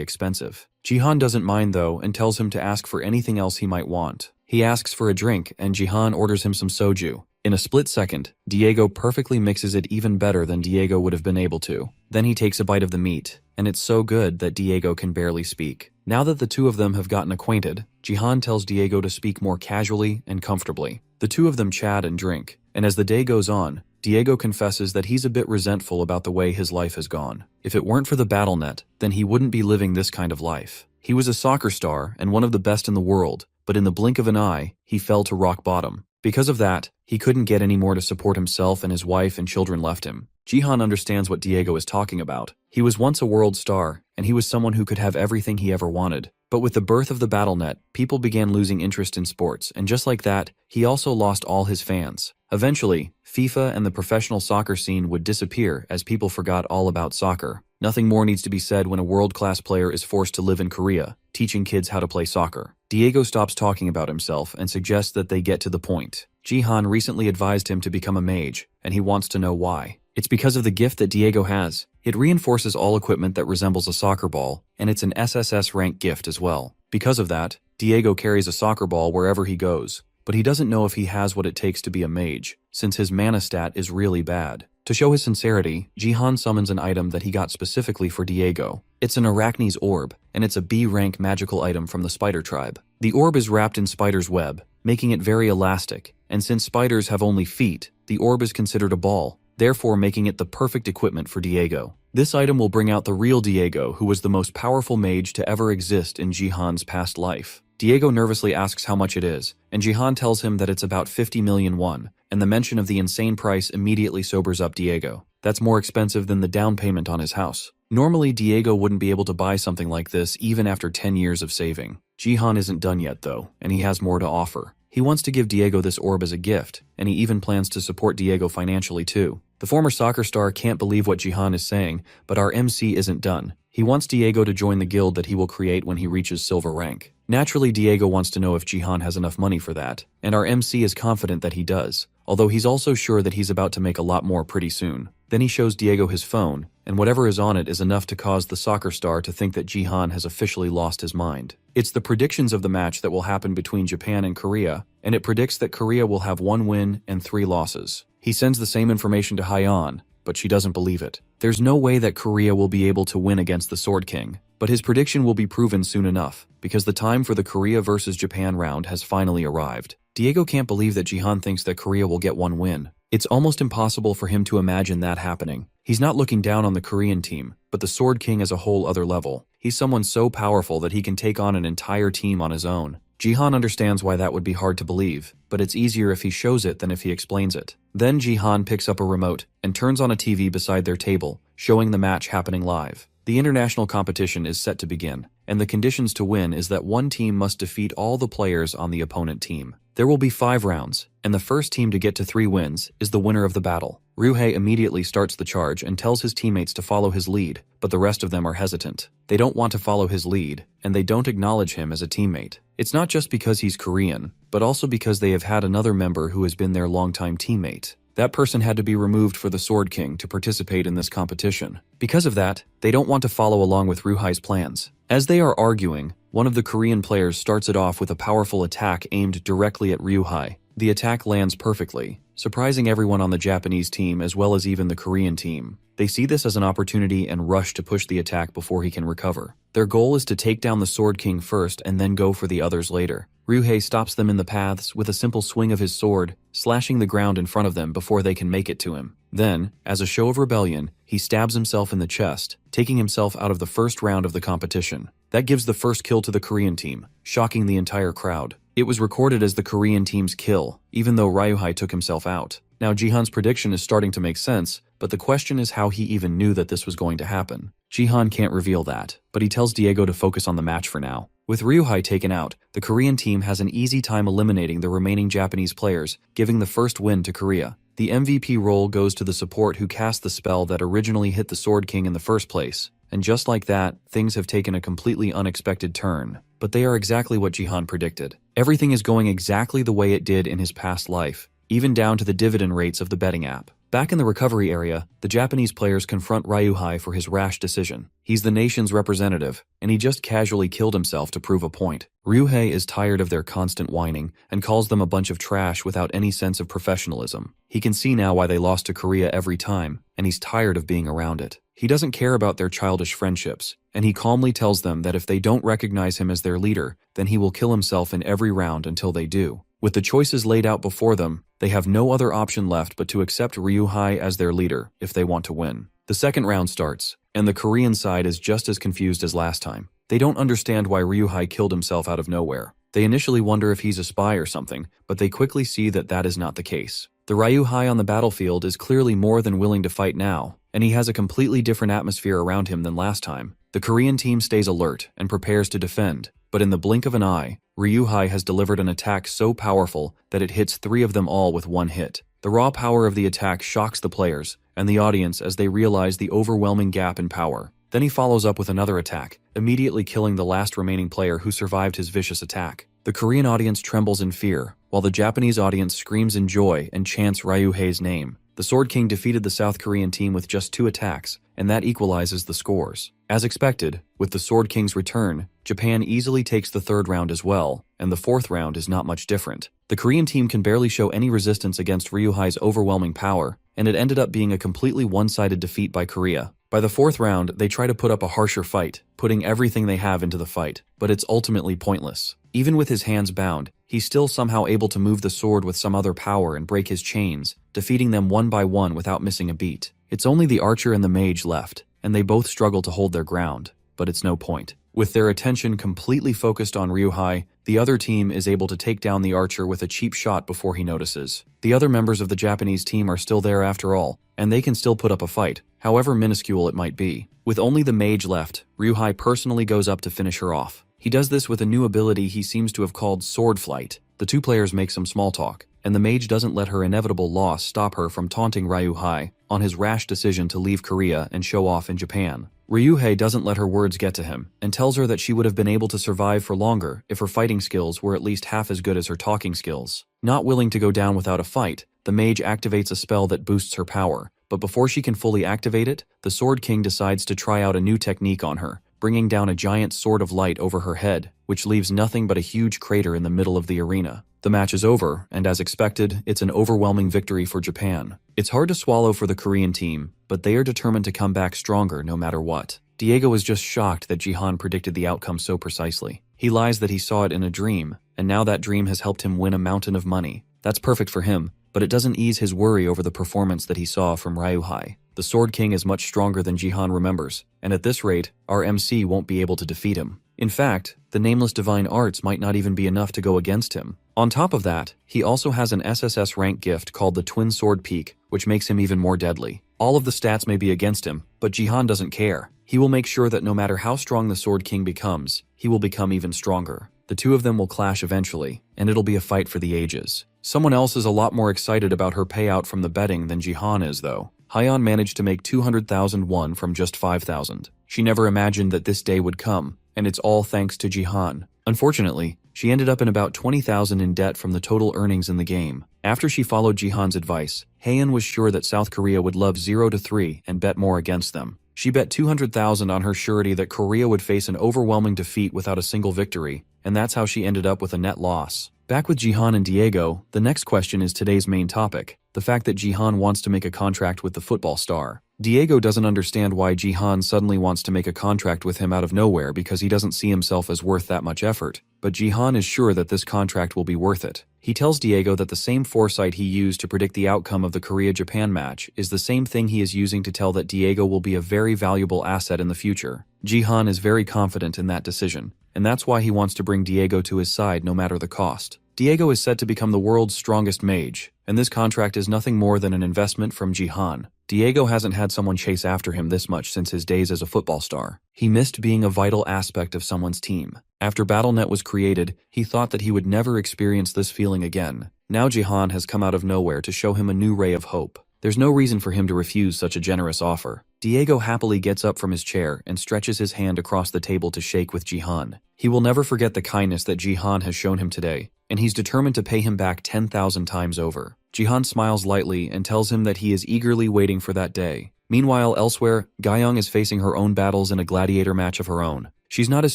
expensive. Jihan doesn't mind though and tells him to ask for anything else he might want. He asks for a drink and Jihan orders him some soju. In a split second, Diego perfectly mixes it even better than Diego would have been able to. Then he takes a bite of the meat, and it's so good that Diego can barely speak. Now that the two of them have gotten acquainted, Jihan tells Diego to speak more casually and comfortably. The two of them chat and drink, and as the day goes on, Diego confesses that he's a bit resentful about the way his life has gone. If it weren't for the BattleNet, then he wouldn't be living this kind of life. He was a soccer star and one of the best in the world, but in the blink of an eye, he fell to rock bottom. Because of that, he couldn't get any more to support himself, and his wife and children left him. Jihan understands what Diego is talking about. He was once a world star, and he was someone who could have everything he ever wanted. But with the birth of the BattleNet, people began losing interest in sports, and just like that, he also lost all his fans. Eventually, FIFA and the professional soccer scene would disappear as people forgot all about soccer. Nothing more needs to be said when a world-class player is forced to live in Korea, teaching kids how to play soccer. Diego stops talking about himself and suggests that they get to the point. Jihan recently advised him to become a mage, and he wants to know why. It's because of the gift that Diego has. It reinforces all equipment that resembles a soccer ball, and it's an SSS rank gift as well. Because of that, Diego carries a soccer ball wherever he goes, but he doesn't know if he has what it takes to be a mage, since his mana stat is really bad. To show his sincerity, Jihan summons an item that he got specifically for Diego. It's an Arachne's orb, and it's a B-rank magical item from the spider tribe. The orb is wrapped in spider's web, making it very elastic, and since spiders have only feet, the orb is considered a ball, therefore making it the perfect equipment for Diego. This item will bring out the real Diego, who was the most powerful mage to ever exist in Jihan's past life. Diego nervously asks how much it is, and Jihan tells him that it's about 50 million won, and the mention of the insane price immediately sobers up Diego. That's more expensive than the down payment on his house. Normally, Diego wouldn't be able to buy something like this even after 10 years of saving. Jihan isn't done yet though, and he has more to offer. He wants to give Diego this orb as a gift, and he even plans to support Diego financially too. The former soccer star can't believe what Jihan is saying, but our MC isn't done. He wants Diego to join the guild that he will create when he reaches silver rank. Naturally, Diego wants to know if Jihan has enough money for that, and our MC is confident that he does, although he's also sure that he's about to make a lot more pretty soon. Then he shows Diego his phone, and whatever is on it is enough to cause the soccer star to think that Jihan has officially lost his mind. It's the predictions of the match that will happen between Japan and Korea, and it predicts that Korea will have 1 win and 3 losses. He sends the same information to Hyeon, but she doesn't believe it. There's no way that Korea will be able to win against the Sword King, but his prediction will be proven soon enough, because the time for the Korea versus Japan round has finally arrived. Diego can't believe that Jihan thinks that Korea will get 1 win. It's almost impossible for him to imagine that happening. He's not looking down on the Korean team, but the Sword King is a whole other level. He's someone so powerful that he can take on an entire team on his own. Jihan understands why that would be hard to believe, but it's easier if he shows it than if he explains it. Then Jihan picks up a remote and turns on a TV beside their table, showing the match happening live. The international competition is set to begin, and the conditions to win is that one team must defeat all the players on the opponent team. There will be 5 rounds, and the first team to get to 3 wins is the winner of the battle. Ryuhei immediately starts the charge and tells his teammates to follow his lead, but the rest of them are hesitant. They don't want to follow his lead, and they don't acknowledge him as a teammate. It's not just because he's Korean, but also because they have had another member who has been their longtime teammate. That person had to be removed for the Sword King to participate in this competition. Because of that, they don't want to follow along with Ryuhei's plans. As they are arguing, one of the Korean players starts it off with a powerful attack aimed directly at Ryuhei. The attack lands perfectly, surprising everyone on the Japanese team as well as even the Korean team. They see this as an opportunity and rush to push the attack before he can recover. Their goal is to take down the Sword King first and then go for the others later. Ryuhei stops them in the paths with a simple swing of his sword, slashing the ground in front of them before they can make it to him. Then, as a show of rebellion, he stabs himself in the chest, taking himself out of the first round of the competition. That gives the first kill to the Korean team, shocking the entire crowd. It was recorded as the Korean team's kill, even though Ryuhei took himself out. Now Jihan's prediction is starting to make sense, but the question is how he even knew that this was going to happen. Jihan can't reveal that, but he tells Diego to focus on the match for now. With Ryuhei taken out, the Korean team has an easy time eliminating the remaining Japanese players, giving the first win to Korea. The MVP role goes to the support who cast the spell that originally hit the Sword King in the first place. And just like that, things have taken a completely unexpected turn. But they are exactly what Jihan predicted. Everything is going exactly the way it did in his past life, even down to the dividend rates of the betting app. Back in the recovery area, the Japanese players confront Ryuhei for his rash decision. He's the nation's representative, and he just casually killed himself to prove a point. Ryuhei is tired of their constant whining and calls them a bunch of trash without any sense of professionalism. He can see now why they lost to Korea every time, and he's tired of being around it. He doesn't care about their childish friendships, and he calmly tells them that if they don't recognize him as their leader, then he will kill himself in every round until they do. With the choices laid out before them, they have no other option left but to accept Ryuhei as their leader if they want to win. The second round starts, and the Korean side is just as confused as last time. They don't understand why Ryuhei killed himself out of nowhere. They initially wonder if he's a spy or something, but they quickly see that that is not the case. The Ryuhei on the battlefield is clearly more than willing to fight now, and he has a completely different atmosphere around him than last time. The Korean team stays alert and prepares to defend, but in the blink of an eye, Ryuhei has delivered an attack so powerful that it hits 3 of them all with 1 hit. The raw power of the attack shocks the players and the audience as they realize the overwhelming gap in power. Then he follows up with another attack, immediately killing the last remaining player who survived his vicious attack. The Korean audience trembles in fear, while the Japanese audience screams in joy and chants Ryuhei's name. The Sword King defeated the South Korean team with just 2 attacks, and that equalizes the scores. As expected, with the Sword King's return, Japan easily takes the 3rd round as well, and the 4th round is not much different. The Korean team can barely show any resistance against Ryuhei's overwhelming power, and it ended up being a completely one-sided defeat by Korea. By the 4th round, they try to put up a harsher fight, putting everything they have into the fight, but it's ultimately pointless. Even with his hands bound, he's still somehow able to move the sword with some other power and break his chains, defeating them one by one without missing a beat. It's only the archer and the mage left, and they both struggle to hold their ground, but it's no point. With their attention completely focused on Ryuhei, the other team is able to take down the archer with a cheap shot before he notices. The other members of the Japanese team are still there after all, and they can still put up a fight, however minuscule it might be. With only the mage left, Ryuhei personally goes up to finish her off. He does this with a new ability he seems to have called Sword Flight. The 2 players make some small talk, and the mage doesn't let her inevitable loss stop her from taunting Ryuhei on his rash decision to leave Korea and show off in Japan. Ryuhei doesn't let her words get to him, and tells her that she would have been able to survive for longer if her fighting skills were at least half as good as her talking skills. Not willing to go down without a fight, the mage activates a spell that boosts her power, but before she can fully activate it, the Sword King decides to try out a new technique on her, bringing down a giant sword of light over her head, which leaves nothing but a huge crater in the middle of the arena. The match is over, and as expected, it's an overwhelming victory for Japan. It's hard to swallow for the Korean team, but they are determined to come back stronger no matter what. Diego is just shocked that Jihan predicted the outcome so precisely. He lies that he saw it in a dream, and now that dream has helped him win a mountain of money. That's perfect for him, but it doesn't ease his worry over the performance that he saw from Ryuhei. The Sword King is much stronger than Jihan remembers, and at this rate, our MC won't be able to defeat him. In fact, the nameless divine arts might not even be enough to go against him. On top of that, he also has an SSS rank gift called the Twin Sword Peak, which makes him even more deadly. All of the stats may be against him, but Jihan doesn't care. He will make sure that no matter how strong the Sword King becomes, he will become even stronger. The 2 of them will clash eventually, and it'll be a fight for the ages. Someone else is a lot more excited about her payout from the betting than Jihan is, though. Hyeon managed to make 200,000 won from just 5,000. She never imagined that this day would come, and it's all thanks to Jihan. Unfortunately, she ended up in about 20,000 in debt from the total earnings in the game. After she followed Jihan's advice, Haeun was sure that South Korea would love 0-3 and bet more against them. She bet 200,000 on her surety that Korea would face an overwhelming defeat without a single victory, and that's how she ended up with a net loss. Back with Jihan and Diego, the next question is today's main topic, the fact that Jihan wants to make a contract with the football star. Diego doesn't understand why Jihan suddenly wants to make a contract with him out of nowhere because he doesn't see himself as worth that much effort, but Jihan is sure that this contract will be worth it. He tells Diego that the same foresight he used to predict the outcome of the Korea-Japan match is the same thing he is using to tell that Diego will be a very valuable asset in the future. Jihan is very confident in that decision, and that's why he wants to bring Diego to his side no matter the cost. Diego is set to become the world's strongest mage, and this contract is nothing more than an investment from Jihan. Diego hasn't had someone chase after him this much since his days as a football star. He missed being a vital aspect of someone's team. After BattleNet was created, he thought that he would never experience this feeling again. Now Jihan has come out of nowhere to show him a new ray of hope. There's no reason for him to refuse such a generous offer. Diego happily gets up from his chair and stretches his hand across the table to shake with Jihan. He will never forget the kindness that Jihan has shown him today, and he's determined to pay him back 10,000 times over. Jihan smiles lightly and tells him that he is eagerly waiting for that day. Meanwhile, elsewhere, Gayoung is facing her own battles in a gladiator match of her own. She's not as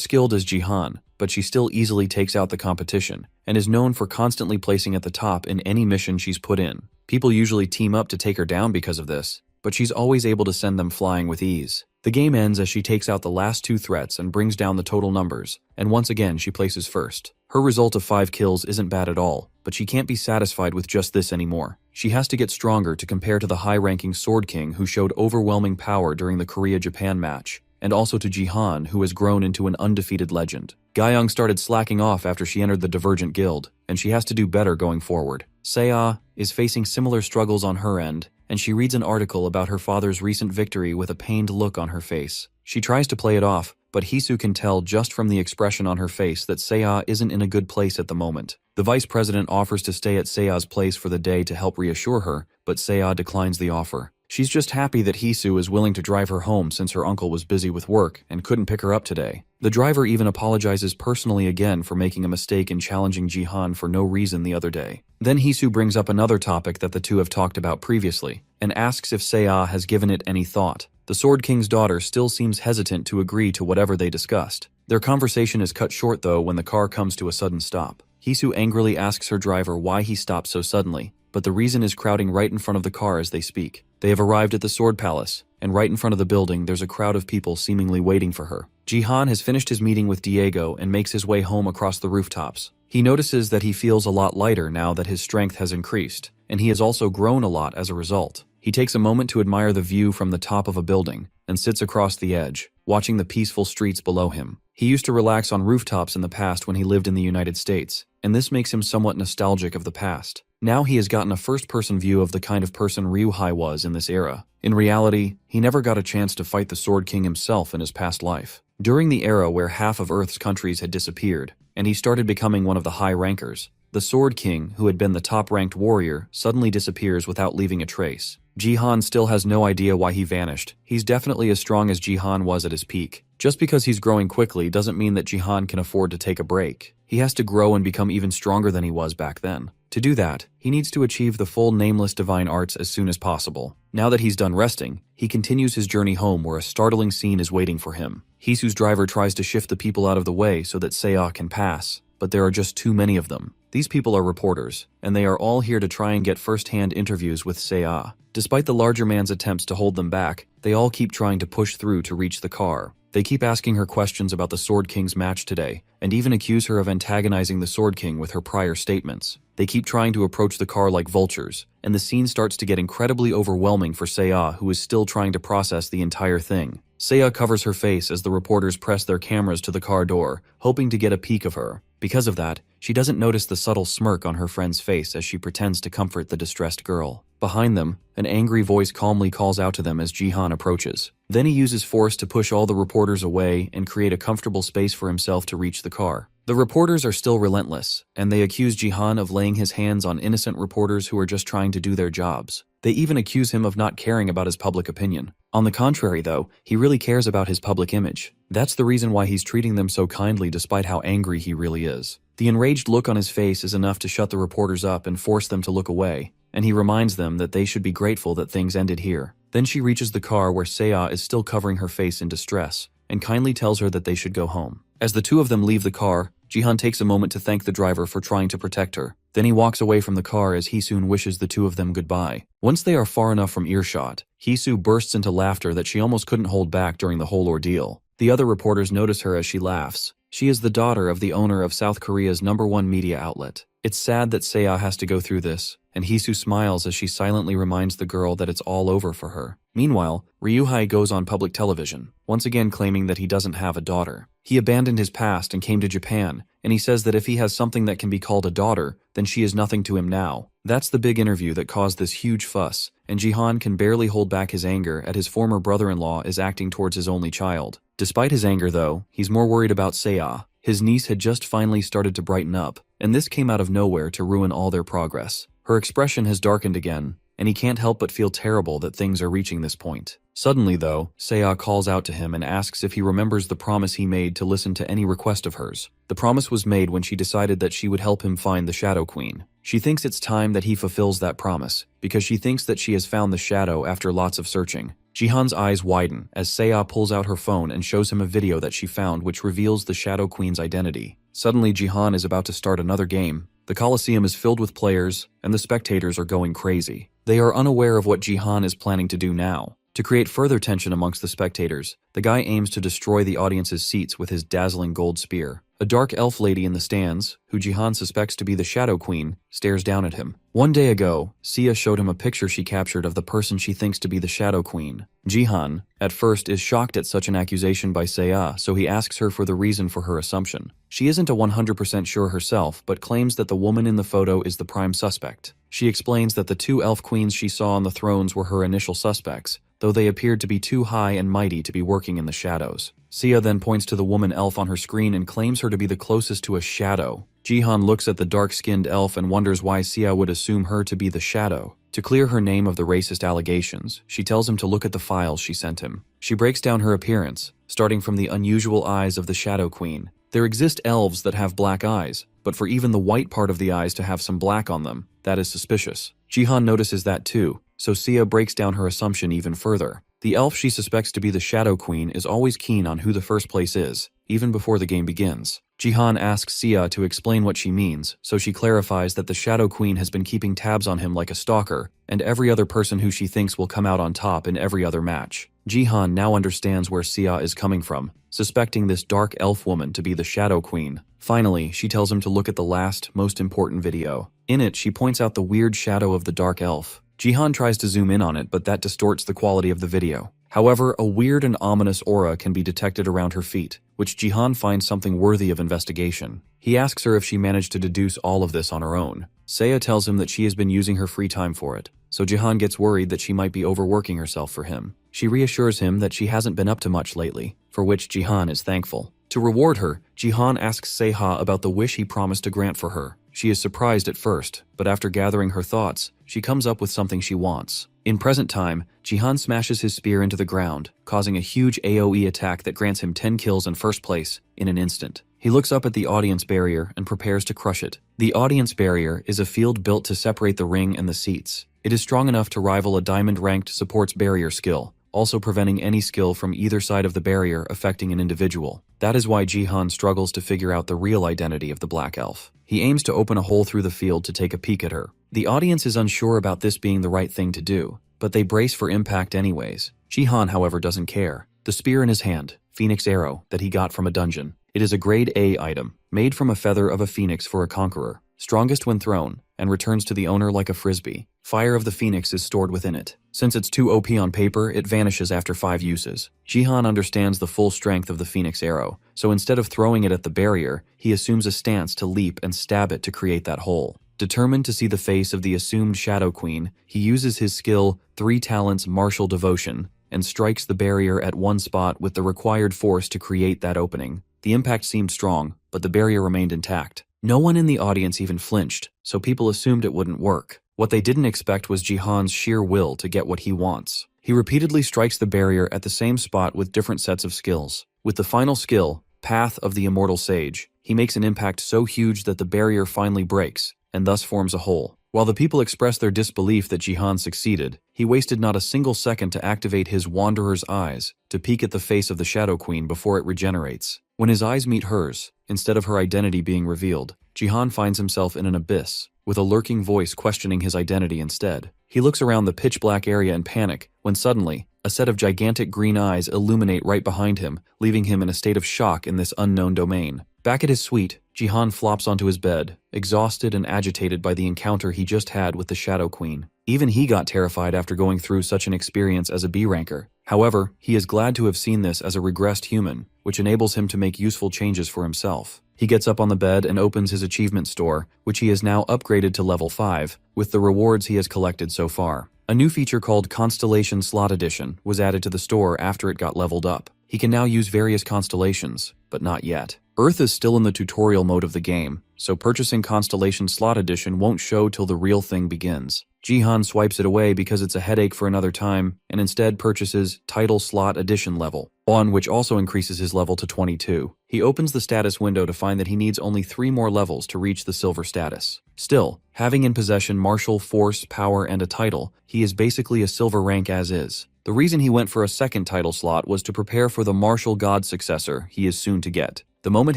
skilled as Jihan, but she still easily takes out the competition, and is known for constantly placing at the top in any mission she's put in. People usually team up to take her down because of this, but she's always able to send them flying with ease. The game ends as she takes out the last 2 threats and brings down the total numbers, and once again she places first. Her result of 5 kills isn't bad at all, but she can't be satisfied with just this anymore. She has to get stronger to compare to the high-ranking Sword King who showed overwhelming power during the Korea-Japan match, and also to Jihan, who has grown into an undefeated legend. Gayoung started slacking off after she entered the Divergent Guild, and she has to do better going forward. Seo is facing similar struggles on her end, and she reads an article about her father's recent victory with a pained look on her face. She tries to play it off, but Hisu can tell just from the expression on her face that Seiya isn't in a good place at the moment. The vice president offers to stay at Seiya's place for the day to help reassure her, but Seiya declines the offer. She's just happy that Hisu is willing to drive her home since her uncle was busy with work and couldn't pick her up today. The driver even apologizes personally again for making a mistake in challenging Jihan for no reason the other day. Then Hisu brings up another topic that the two have talked about previously, and asks if Seiya has given it any thought. The Sword King's daughter still seems hesitant to agree to whatever they discussed. Their conversation is cut short though when the car comes to a sudden stop. Hisu angrily asks her driver why he stopped so suddenly, but the reason is crowding right in front of the car as they speak. They have arrived at the Sword Palace, and right in front of the building there's a crowd of people seemingly waiting for her. Jihan has finished his meeting with Diego and makes his way home across the rooftops. He notices that he feels a lot lighter now that his strength has increased, and he has also grown a lot as a result. He takes a moment to admire the view from the top of a building, and sits across the edge, watching the peaceful streets below him. He used to relax on rooftops in the past when he lived in the United States, and this makes him somewhat nostalgic of the past. Now he has gotten a first-person view of the kind of person Ryuhei was in this era. In reality, he never got a chance to fight the Sword King himself in his past life. During the era where half of Earth's countries had disappeared, and he started becoming one of the high rankers, the Sword King, who had been the top-ranked warrior, suddenly disappears without leaving a trace. Jihan still has no idea why he vanished. He's definitely as strong as Jihan was at his peak. Just because he's growing quickly doesn't mean that Jihan can afford to take a break. He has to grow and become even stronger than he was back then. To do that, he needs to achieve the full nameless divine arts as soon as possible. Now that he's done resting, he continues his journey home where a startling scene is waiting for him. Hisu's driver tries to shift the people out of the way so that Seiya can pass, but there are just too many of them. These people are reporters, and they are all here to try and get first-hand interviews with Seiya. Despite the larger man's attempts to hold them back, they all keep trying to push through to reach the car. They keep asking her questions about the Sword King's match today, and even accuse her of antagonizing the Sword King with her prior statements. They keep trying to approach the car like vultures, and the scene starts to get incredibly overwhelming for Seiya, who is still trying to process the entire thing. Seiya covers her face as the reporters press their cameras to the car door, hoping to get a peek of her. Because of that, she doesn't notice the subtle smirk on her friend's face as she pretends to comfort the distressed girl. Behind them, an angry voice calmly calls out to them as Jihan approaches. Then he uses force to push all the reporters away and create a comfortable space for himself to reach the car. The reporters are still relentless, and they accuse Jihan of laying his hands on innocent reporters who are just trying to do their jobs. They even accuse him of not caring about his public opinion. On the contrary though, he really cares about his public image. That's the reason why he's treating them so kindly despite how angry he really is. The enraged look on his face is enough to shut the reporters up and force them to look away, and he reminds them that they should be grateful that things ended here. Then she reaches the car where Seiya is still covering her face in distress, and kindly tells her that they should go home. As the two of them leave the car, Jihan takes a moment to thank the driver for trying to protect her. Then he walks away from the car as Hisu wishes the two of them goodbye. Once they are far enough from earshot, Hisu bursts into laughter that she almost couldn't hold back during the whole ordeal. The other reporters notice her as she laughs. She is the daughter of the owner of South Korea's #1 media outlet. It's sad that Seiya has to go through this, and Hisu smiles as she silently reminds the girl that it's all over for her. Meanwhile, Ryuhei goes on public television, once again claiming that he doesn't have a daughter. He abandoned his past and came to Japan, and he says that if he has something that can be called a daughter, then she is nothing to him now. That's the big interview that caused this huge fuss, and Jihan can barely hold back his anger at his former brother-in-law is acting towards his only child. Despite his anger though, he's more worried about Seiya. His niece had just finally started to brighten up, and this came out of nowhere to ruin all their progress. Her expression has darkened again, and he can't help but feel terrible that things are reaching this point. Suddenly though, Seiya calls out to him and asks if he remembers the promise he made to listen to any request of hers. The promise was made when she decided that she would help him find the Shadow Queen. She thinks it's time that he fulfills that promise, because she thinks that she has found the shadow after lots of searching. Jihan's eyes widen as Seiya pulls out her phone and shows him a video that she found which reveals the Shadow Queen's identity. Suddenly Jihan is about to start another game. The Colosseum is filled with players, and the spectators are going crazy. They are unaware of what Jihan is planning to do now. To create further tension amongst the spectators, the guy aims to destroy the audience's seats with his dazzling gold spear. A dark elf lady in the stands, who Jihan suspects to be the Shadow Queen, stares down at him. One day ago, Sia showed him a picture she captured of the person she thinks to be the Shadow Queen. Jihan, at first, is shocked at such an accusation by Seiya, so he asks her for the reason for her assumption. She isn't a 100% sure herself, but claims that the woman in the photo is the prime suspect. She explains that the two elf queens she saw on the thrones were her initial suspects, though they appeared to be too high and mighty to be working in the shadows. Sia then points to the woman elf on her screen and claims her to be the closest to a shadow. Jihan looks at the dark-skinned elf and wonders why Sia would assume her to be the shadow. To clear her name of the racist allegations, she tells him to look at the files she sent him. She breaks down her appearance, starting from the unusual eyes of the Shadow Queen. There exist elves that have black eyes, but for even the white part of the eyes to have some black on them, that is suspicious. Jihan notices that too, so Sia breaks down her assumption even further. The elf she suspects to be the Shadow Queen is always keen on who the first place is, even before the game begins. Jihan asks Sia to explain what she means, so she clarifies that the Shadow Queen has been keeping tabs on him like a stalker, and every other person who she thinks will come out on top in every other match. Jihan now understands where Sia is coming from, suspecting this dark elf woman to be the Shadow Queen. Finally, she tells him to look at the last, most important video. In it, she points out the weird shadow of the dark elf. Jihan tries to zoom in on it, but that distorts the quality of the video. However, a weird and ominous aura can be detected around her feet, which Jihan finds something worthy of investigation. He asks her if she managed to deduce all of this on her own. Sia tells him that she has been using her free time for it, so Jihan gets worried that she might be overworking herself for him. She reassures him that she hasn't been up to much lately, for which Jihan is thankful. To reward her, Jihan asks Seha about the wish he promised to grant for her. She is surprised at first, but after gathering her thoughts, she comes up with something she wants. In present time, Jihan smashes his spear into the ground, causing a huge AoE attack that grants him 10 kills in first place in an instant. He looks up at the audience barrier and prepares to crush it. The audience barrier is a field built to separate the ring and the seats. It is strong enough to rival a diamond-ranked support's barrier skill, also preventing any skill from either side of the barrier affecting an individual. That is why Jihan struggles to figure out the real identity of the Black Elf. He aims to open a hole through the field to take a peek at her. The audience is unsure about this being the right thing to do, but they brace for impact anyways. Jihan, however, doesn't care. The spear in his hand, Phoenix Arrow, that he got from a dungeon. It is a grade A item, made from a feather of a phoenix for a conqueror, strongest when thrown, and returns to the owner like a frisbee. Fire of the phoenix is stored within it. Since it's too OP on paper, it vanishes after 5 uses. Jihan understands the full strength of the Phoenix Arrow, so instead of throwing it at the barrier, he assumes a stance to leap and stab it to create that hole. Determined to see the face of the assumed Shadow Queen, he uses his skill 3 Talents Martial Devotion and strikes the barrier at one spot with the required force to create that opening. The impact seemed strong, but the barrier remained intact. No one in the audience even flinched, so people assumed it wouldn't work. What they didn't expect was Jihan's sheer will to get what he wants. He repeatedly strikes the barrier at the same spot with different sets of skills. With the final skill, Path of the Immortal Sage, he makes an impact so huge that the barrier finally breaks, and thus forms a hole. While the people expressed their disbelief that Jihan succeeded, he wasted not a single second to activate his Wanderer's Eyes to peek at the face of the Shadow Queen before it regenerates. When his eyes meet hers, instead of her identity being revealed, Jihan finds himself in an abyss, with a lurking voice questioning his identity instead. He looks around the pitch-black area in panic, when suddenly, a set of gigantic green eyes illuminate right behind him, leaving him in a state of shock in this unknown domain. Back at his suite, Jihan flops onto his bed, exhausted and agitated by the encounter he just had with the Shadow Queen. Even he got terrified after going through such an experience as a B-ranker. However, he is glad to have seen this as a regressed human, which enables him to make useful changes for himself. He gets up on the bed and opens his achievement store, which he has now upgraded to level 5, with the rewards he has collected so far. A new feature called Constellation Slot Edition was added to the store after it got leveled up. He can now use various constellations, but not yet. Earth is still in the tutorial mode of the game, so purchasing Constellation Slot Edition won't show till the real thing begins. Jihan swipes it away because it's a headache for another time, and instead purchases Title Slot Edition level, one which also increases his level to 22. He opens the status window to find that he needs only 3 more levels to reach the silver status. Still, having in possession martial force, power, and a title, he is basically a silver rank as is. The reason he went for a second title slot was to prepare for the martial god successor he is soon to get. The moment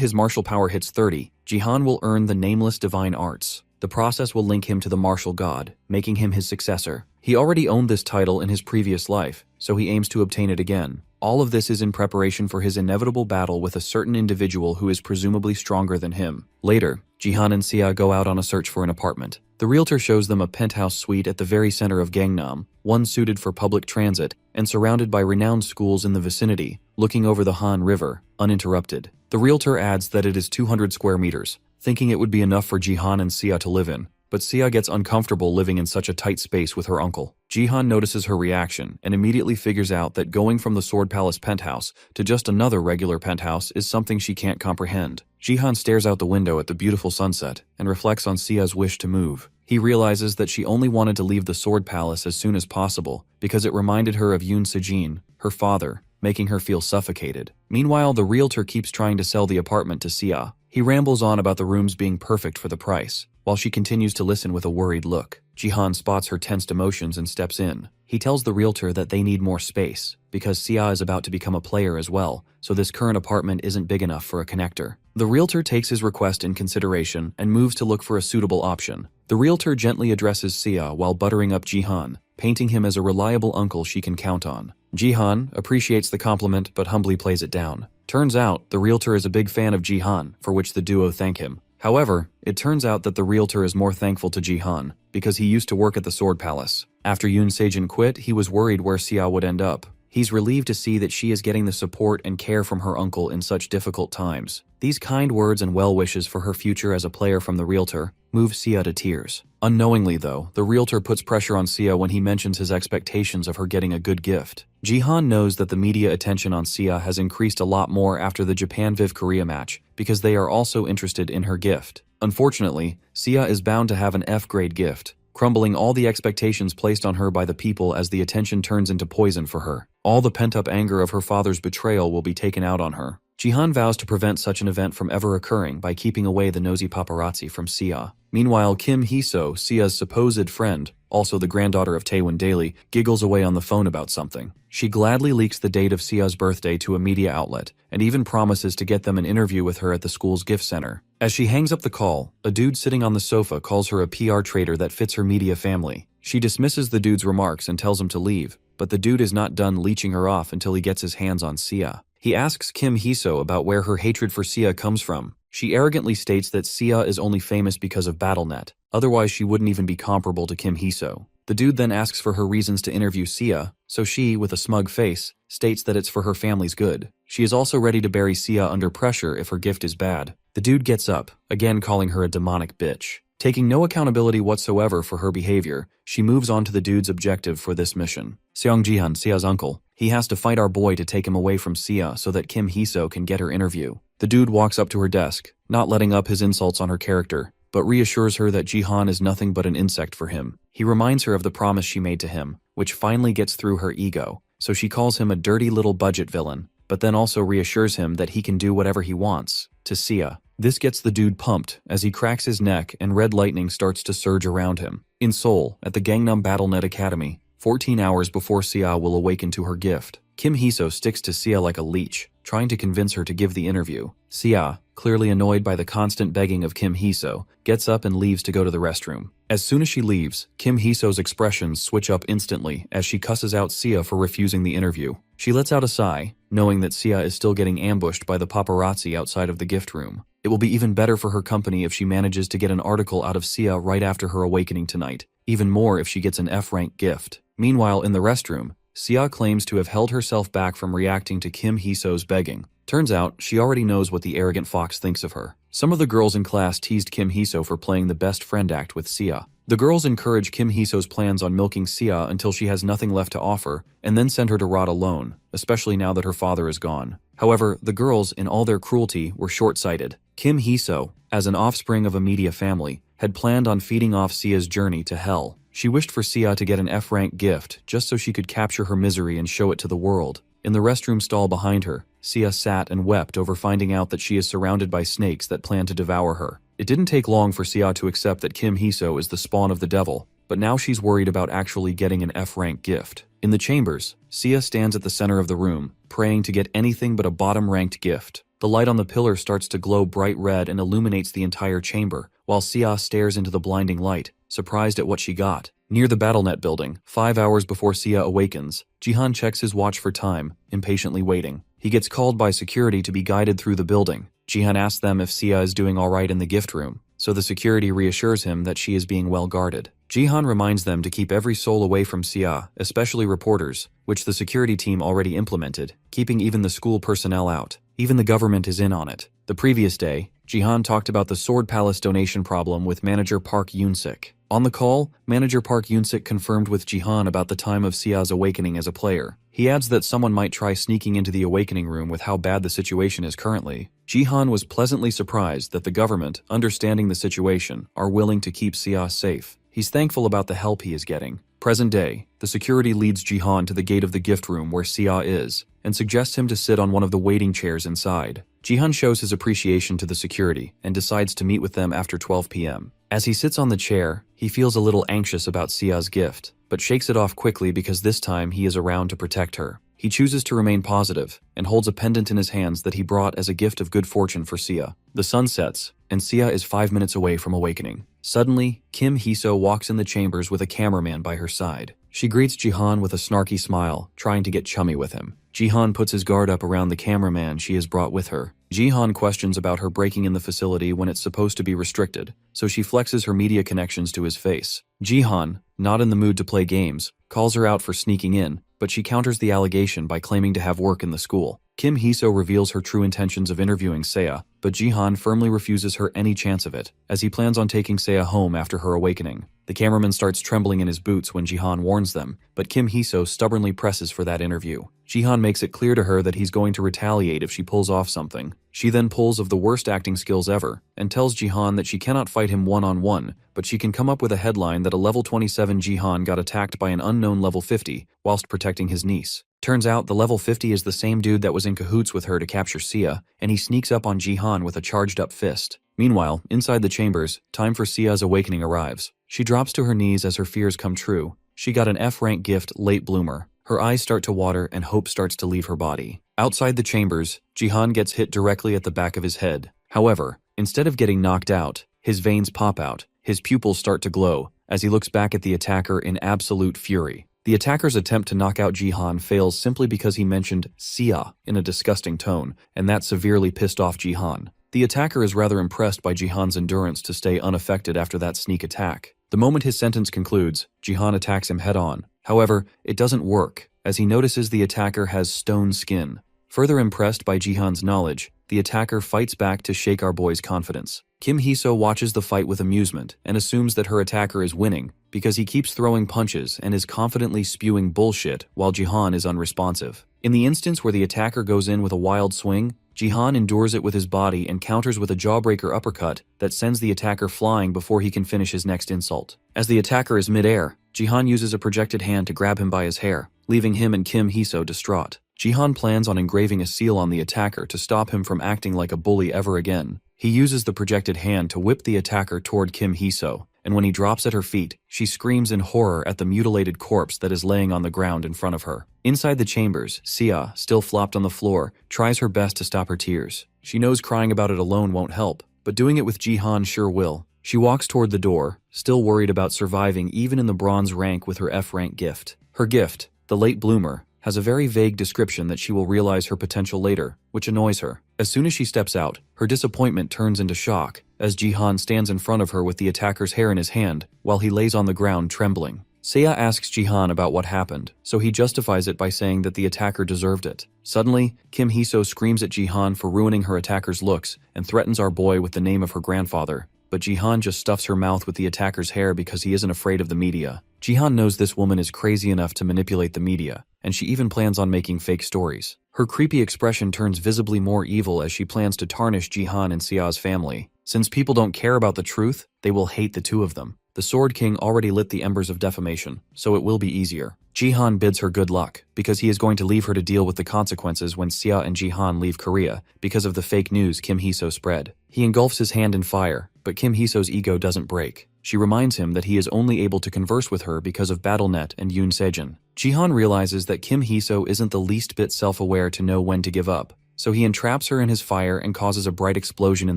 his martial power hits 30, Jihan will earn the Nameless Divine Arts. The process will link him to the martial god, making him his successor. He already owned this title in his previous life, so he aims to obtain it again. All of this is in preparation for his inevitable battle with a certain individual who is presumably stronger than him. Later, Jihan and Sia go out on a search for an apartment. The realtor shows them a penthouse suite at the very center of Gangnam, one suited for public transit and surrounded by renowned schools in the vicinity, looking over the Han River, uninterrupted. The realtor adds that it is 200 square meters, thinking it would be enough for Jihan and Sia to live in. but Sia gets uncomfortable living in such a tight space with her uncle. Jihan notices her reaction and immediately figures out that going from the Sword Palace penthouse to just another regular penthouse is something she can't comprehend. Jihan stares out the window at the beautiful sunset and reflects on Sia's wish to move. He realizes that she only wanted to leave the Sword Palace as soon as possible because it reminded her of Yoon Sejin, her father, making her feel suffocated. Meanwhile, the realtor keeps trying to sell the apartment to Sia. He rambles on about the rooms being perfect for the price, while she continues to listen with a worried look. Jihan spots her tensed emotions and steps in. He tells the realtor that they need more space, because Sia is about to become a player as well, so this current apartment isn't big enough for a connector. The realtor takes his request in consideration and moves to look for a suitable option. The realtor gently addresses Sia while buttering up Jihan, painting him as a reliable uncle she can count on. Jihan appreciates the compliment but humbly plays it down. Turns out, the realtor is a big fan of Jihan, for which the duo thank him. However, it turns out that the realtor is more thankful to Jihan, because he used to work at the Sword Palace. After Yoon Sejin quit, he was worried where Sia would end up. He's relieved to see that she is getting the support and care from her uncle in such difficult times. These kind words and well wishes for her future as a player from the realtor move Sia to tears. Unknowingly though, the realtor puts pressure on Sia when he mentions his expectations of her getting a good gift. Jihan knows that the media attention on Sia has increased a lot more after the Japan-Viv Korea match because they are also interested in her gift. Unfortunately, Sia is bound to have an F-grade gift, crumbling all the expectations placed on her by the people as the attention turns into poison for her. All the pent-up anger of her father's betrayal will be taken out on her. Jihan vows to prevent such an event from ever occurring by keeping away the nosy paparazzi from Sia. Meanwhile, Kim Hee-so, Sia's supposed friend, also the granddaughter of Taewon Daily, giggles away on the phone about something. She gladly leaks the date of Sia's birthday to a media outlet, and even promises to get them an interview with her at the school's gift center. As she hangs up the call, a dude sitting on the sofa calls her a PR traitor that fits her media family. She dismisses the dude's remarks and tells him to leave, but the dude is not done leeching her off until he gets his hands on Sia. He asks Kim Hee-so about where her hatred for Sia comes from. She arrogantly states that Sia is only famous because of BattleNet, otherwise she wouldn't even be comparable to Kim Hee-so. The dude then asks for her reasons to interview Sia, so she, with a smug face, states that it's for her family's good. She is also ready to bury Sia under pressure if her gift is bad. The dude gets up, again calling her a demonic bitch. Taking no accountability whatsoever for her behavior, she moves on to the dude's objective for this mission. Seong Jihan, Sia's uncle. He has to fight our boy to take him away from Sia so that Kim Hee-so can get her interview. The dude walks up to her desk, not letting up his insults on her character, but reassures her that Jihan is nothing but an insect for him. He reminds her of the promise she made to him, which finally gets through her ego, so she calls him a dirty little budget villain, but then also reassures him that he can do whatever he wants, to Sia. This gets the dude pumped as he cracks his neck and red lightning starts to surge around him. In Seoul, at the Gangnam BattleNet Academy, 14 hours before Sia will awaken to her gift, Kim Hee-so sticks to Sia like a leech, trying to convince her to give the interview. Sia, clearly annoyed by the constant begging of Kim Hee-so, gets up and leaves to go to the restroom. As soon as she leaves, Kim Hee-so's expressions switch up instantly as she cusses out Sia for refusing the interview. She lets out a sigh, knowing that Sia is still getting ambushed by the paparazzi outside of the gift room. It will be even better for her company if she manages to get an article out of Sia right after her awakening tonight. Even more if she gets an F-rank gift. Meanwhile, in the restroom, Sia claims to have held herself back from reacting to Kim Hee-so's begging. Turns out, she already knows what the arrogant fox thinks of her. Some of the girls in class teased Kim Hee-so for playing the best friend act with Sia. The girls encourage Kim Hee-so's plans on milking Sia until she has nothing left to offer, and then send her to rot alone, especially now that her father is gone. However, the girls, in all their cruelty, were short-sighted. Kim Hee-so, as an offspring of a media family, had planned on feeding off Sia's journey to hell. She wished for Sia to get an F-rank gift just so she could capture her misery and show it to the world. In the restroom stall behind her, Sia sat and wept over finding out that she is surrounded by snakes that plan to devour her. It didn't take long for Sia to accept that Kim Hee-so is the spawn of the devil, but now she's worried about actually getting an F-rank gift. In the chambers, Sia stands at the center of the room, praying to get anything but a bottom-ranked gift. The light on the pillar starts to glow bright red and illuminates the entire chamber, while Sia stares into the blinding light, surprised at what she got. Near the BattleNet building, 5 hours before Sia awakens, Jihan checks his watch for time, impatiently waiting. He gets called by security to be guided through the building. Jihan asks them if Sia is doing alright in the gift room, so the security reassures him that she is being well guarded. Jihan reminds them to keep every soul away from Sia, especially reporters, which the security team already implemented, keeping even the school personnel out. Even the government is in on it. The previous day, Jihan talked about the Sword Palace donation problem with manager Park Yoon-sik. On the call, manager Park Yoon-sik confirmed with Jihan about the time of Sia's awakening as a player. He adds that someone might try sneaking into the awakening room with how bad the situation is currently. Jihan was pleasantly surprised that the government, understanding the situation, are willing to keep Sia safe. He's thankful about the help he is getting. Present day, the security leads Jihan to the gate of the gift room where Sia is, and suggests him to sit on one of the waiting chairs inside. Jihan shows his appreciation to the security and decides to meet with them after 12 p.m. As he sits on the chair, he feels a little anxious about Sia's gift, but shakes it off quickly because this time he is around to protect her. He chooses to remain positive and holds a pendant in his hands that he brought as a gift of good fortune for Sia. The sun sets, and Sia is 5 minutes away from awakening. Suddenly, Kim Hee-so walks in the chambers with a cameraman by her side. She greets Jihan with a snarky smile, trying to get chummy with him. Jihan puts his guard up around the cameraman she has brought with her. Jihan questions about her breaking in the facility when it's supposed to be restricted, so she flexes her media connections to his face. Jihan, not in the mood to play games, calls her out for sneaking in, but she counters the allegation by claiming to have work in the school. Kim Hee-so reveals her true intentions of interviewing Seiya, but Jihan firmly refuses her any chance of it, as he plans on taking Seiya home after her awakening. The cameraman starts trembling in his boots when Jihan warns them, but Kim Hee-so stubbornly presses for that interview. Jihan makes it clear to her that he's going to retaliate if she pulls off something. She then pulls of the worst acting skills ever, and tells Jihan that she cannot fight him one-on-one, but she can come up with a headline that a level 27 Jihan got attacked by an unknown level 50, whilst protecting his niece. Turns out the level 50 is the same dude that was in cahoots with her to capture Sia, and he sneaks up on Jihan with a charged-up fist. Meanwhile, inside the chambers, time for Sia's awakening arrives. She drops to her knees as her fears come true. She got an F-rank gift, late bloomer. Her eyes start to water and hope starts to leave her body. Outside the chambers, Jihan gets hit directly at the back of his head. However, instead of getting knocked out, his veins pop out, his pupils start to glow, as he looks back at the attacker in absolute fury. The attacker's attempt to knock out Jihan fails simply because he mentioned Sia in a disgusting tone, and that severely pissed off Jihan. The attacker is rather impressed by Jihan's endurance to stay unaffected after that sneak attack. The moment his sentence concludes, Jihan attacks him head-on. However, it doesn't work, as he notices the attacker has stone skin. Further impressed by Jihan's knowledge, the attacker fights back to shake our boy's confidence. Kim Hee-so watches the fight with amusement and assumes that her attacker is winning because he keeps throwing punches and is confidently spewing bullshit while Jihan is unresponsive. In the instance where the attacker goes in with a wild swing, Jihan endures it with his body and counters with a jawbreaker uppercut that sends the attacker flying before he can finish his next insult. As the attacker is mid-air, Jihan uses a projected hand to grab him by his hair, leaving him and Kim Hee-so distraught. Jihan plans on engraving a seal on the attacker to stop him from acting like a bully ever again. He uses the projected hand to whip the attacker toward Kim Hee-so, and when he drops at her feet, she screams in horror at the mutilated corpse that is laying on the ground in front of her. Inside the chambers, Sia, still flopped on the floor, tries her best to stop her tears. She knows crying about it alone won't help, but doing it with Jihan sure will. She walks toward the door, still worried about surviving even in the bronze rank with her F-rank gift. Her gift, the late bloomer, has a very vague description that she will realize her potential later, which annoys her. As soon as she steps out, her disappointment turns into shock, as Jihan stands in front of her with the attacker's hair in his hand, while he lays on the ground trembling. Seiya asks Jihan about what happened, so he justifies it by saying that the attacker deserved it. Suddenly, Kim Hee-so screams at Jihan for ruining her attacker's looks and threatens our boy with the name of her grandfather, but Jihan just stuffs her mouth with the attacker's hair because he isn't afraid of the media. Jihan knows this woman is crazy enough to manipulate the media, and she even plans on making fake stories. Her creepy expression turns visibly more evil as she plans to tarnish Jihan and Sia's family. Since people don't care about the truth, they will hate the two of them. The Sword King already lit the embers of defamation, so it will be easier. Jihan bids her good luck, because he is going to leave her to deal with the consequences when Sia and Jihan leave Korea, because of the fake news Kim Hee-so spread. He engulfs his hand in fire, but Kim Hee-so's ego doesn't break. She reminds him that he is only able to converse with her because of BattleNet and Yoon Sejin. Jihan realizes that Kim Hee-so isn't the least bit self-aware to know when to give up, so he entraps her in his fire and causes a bright explosion in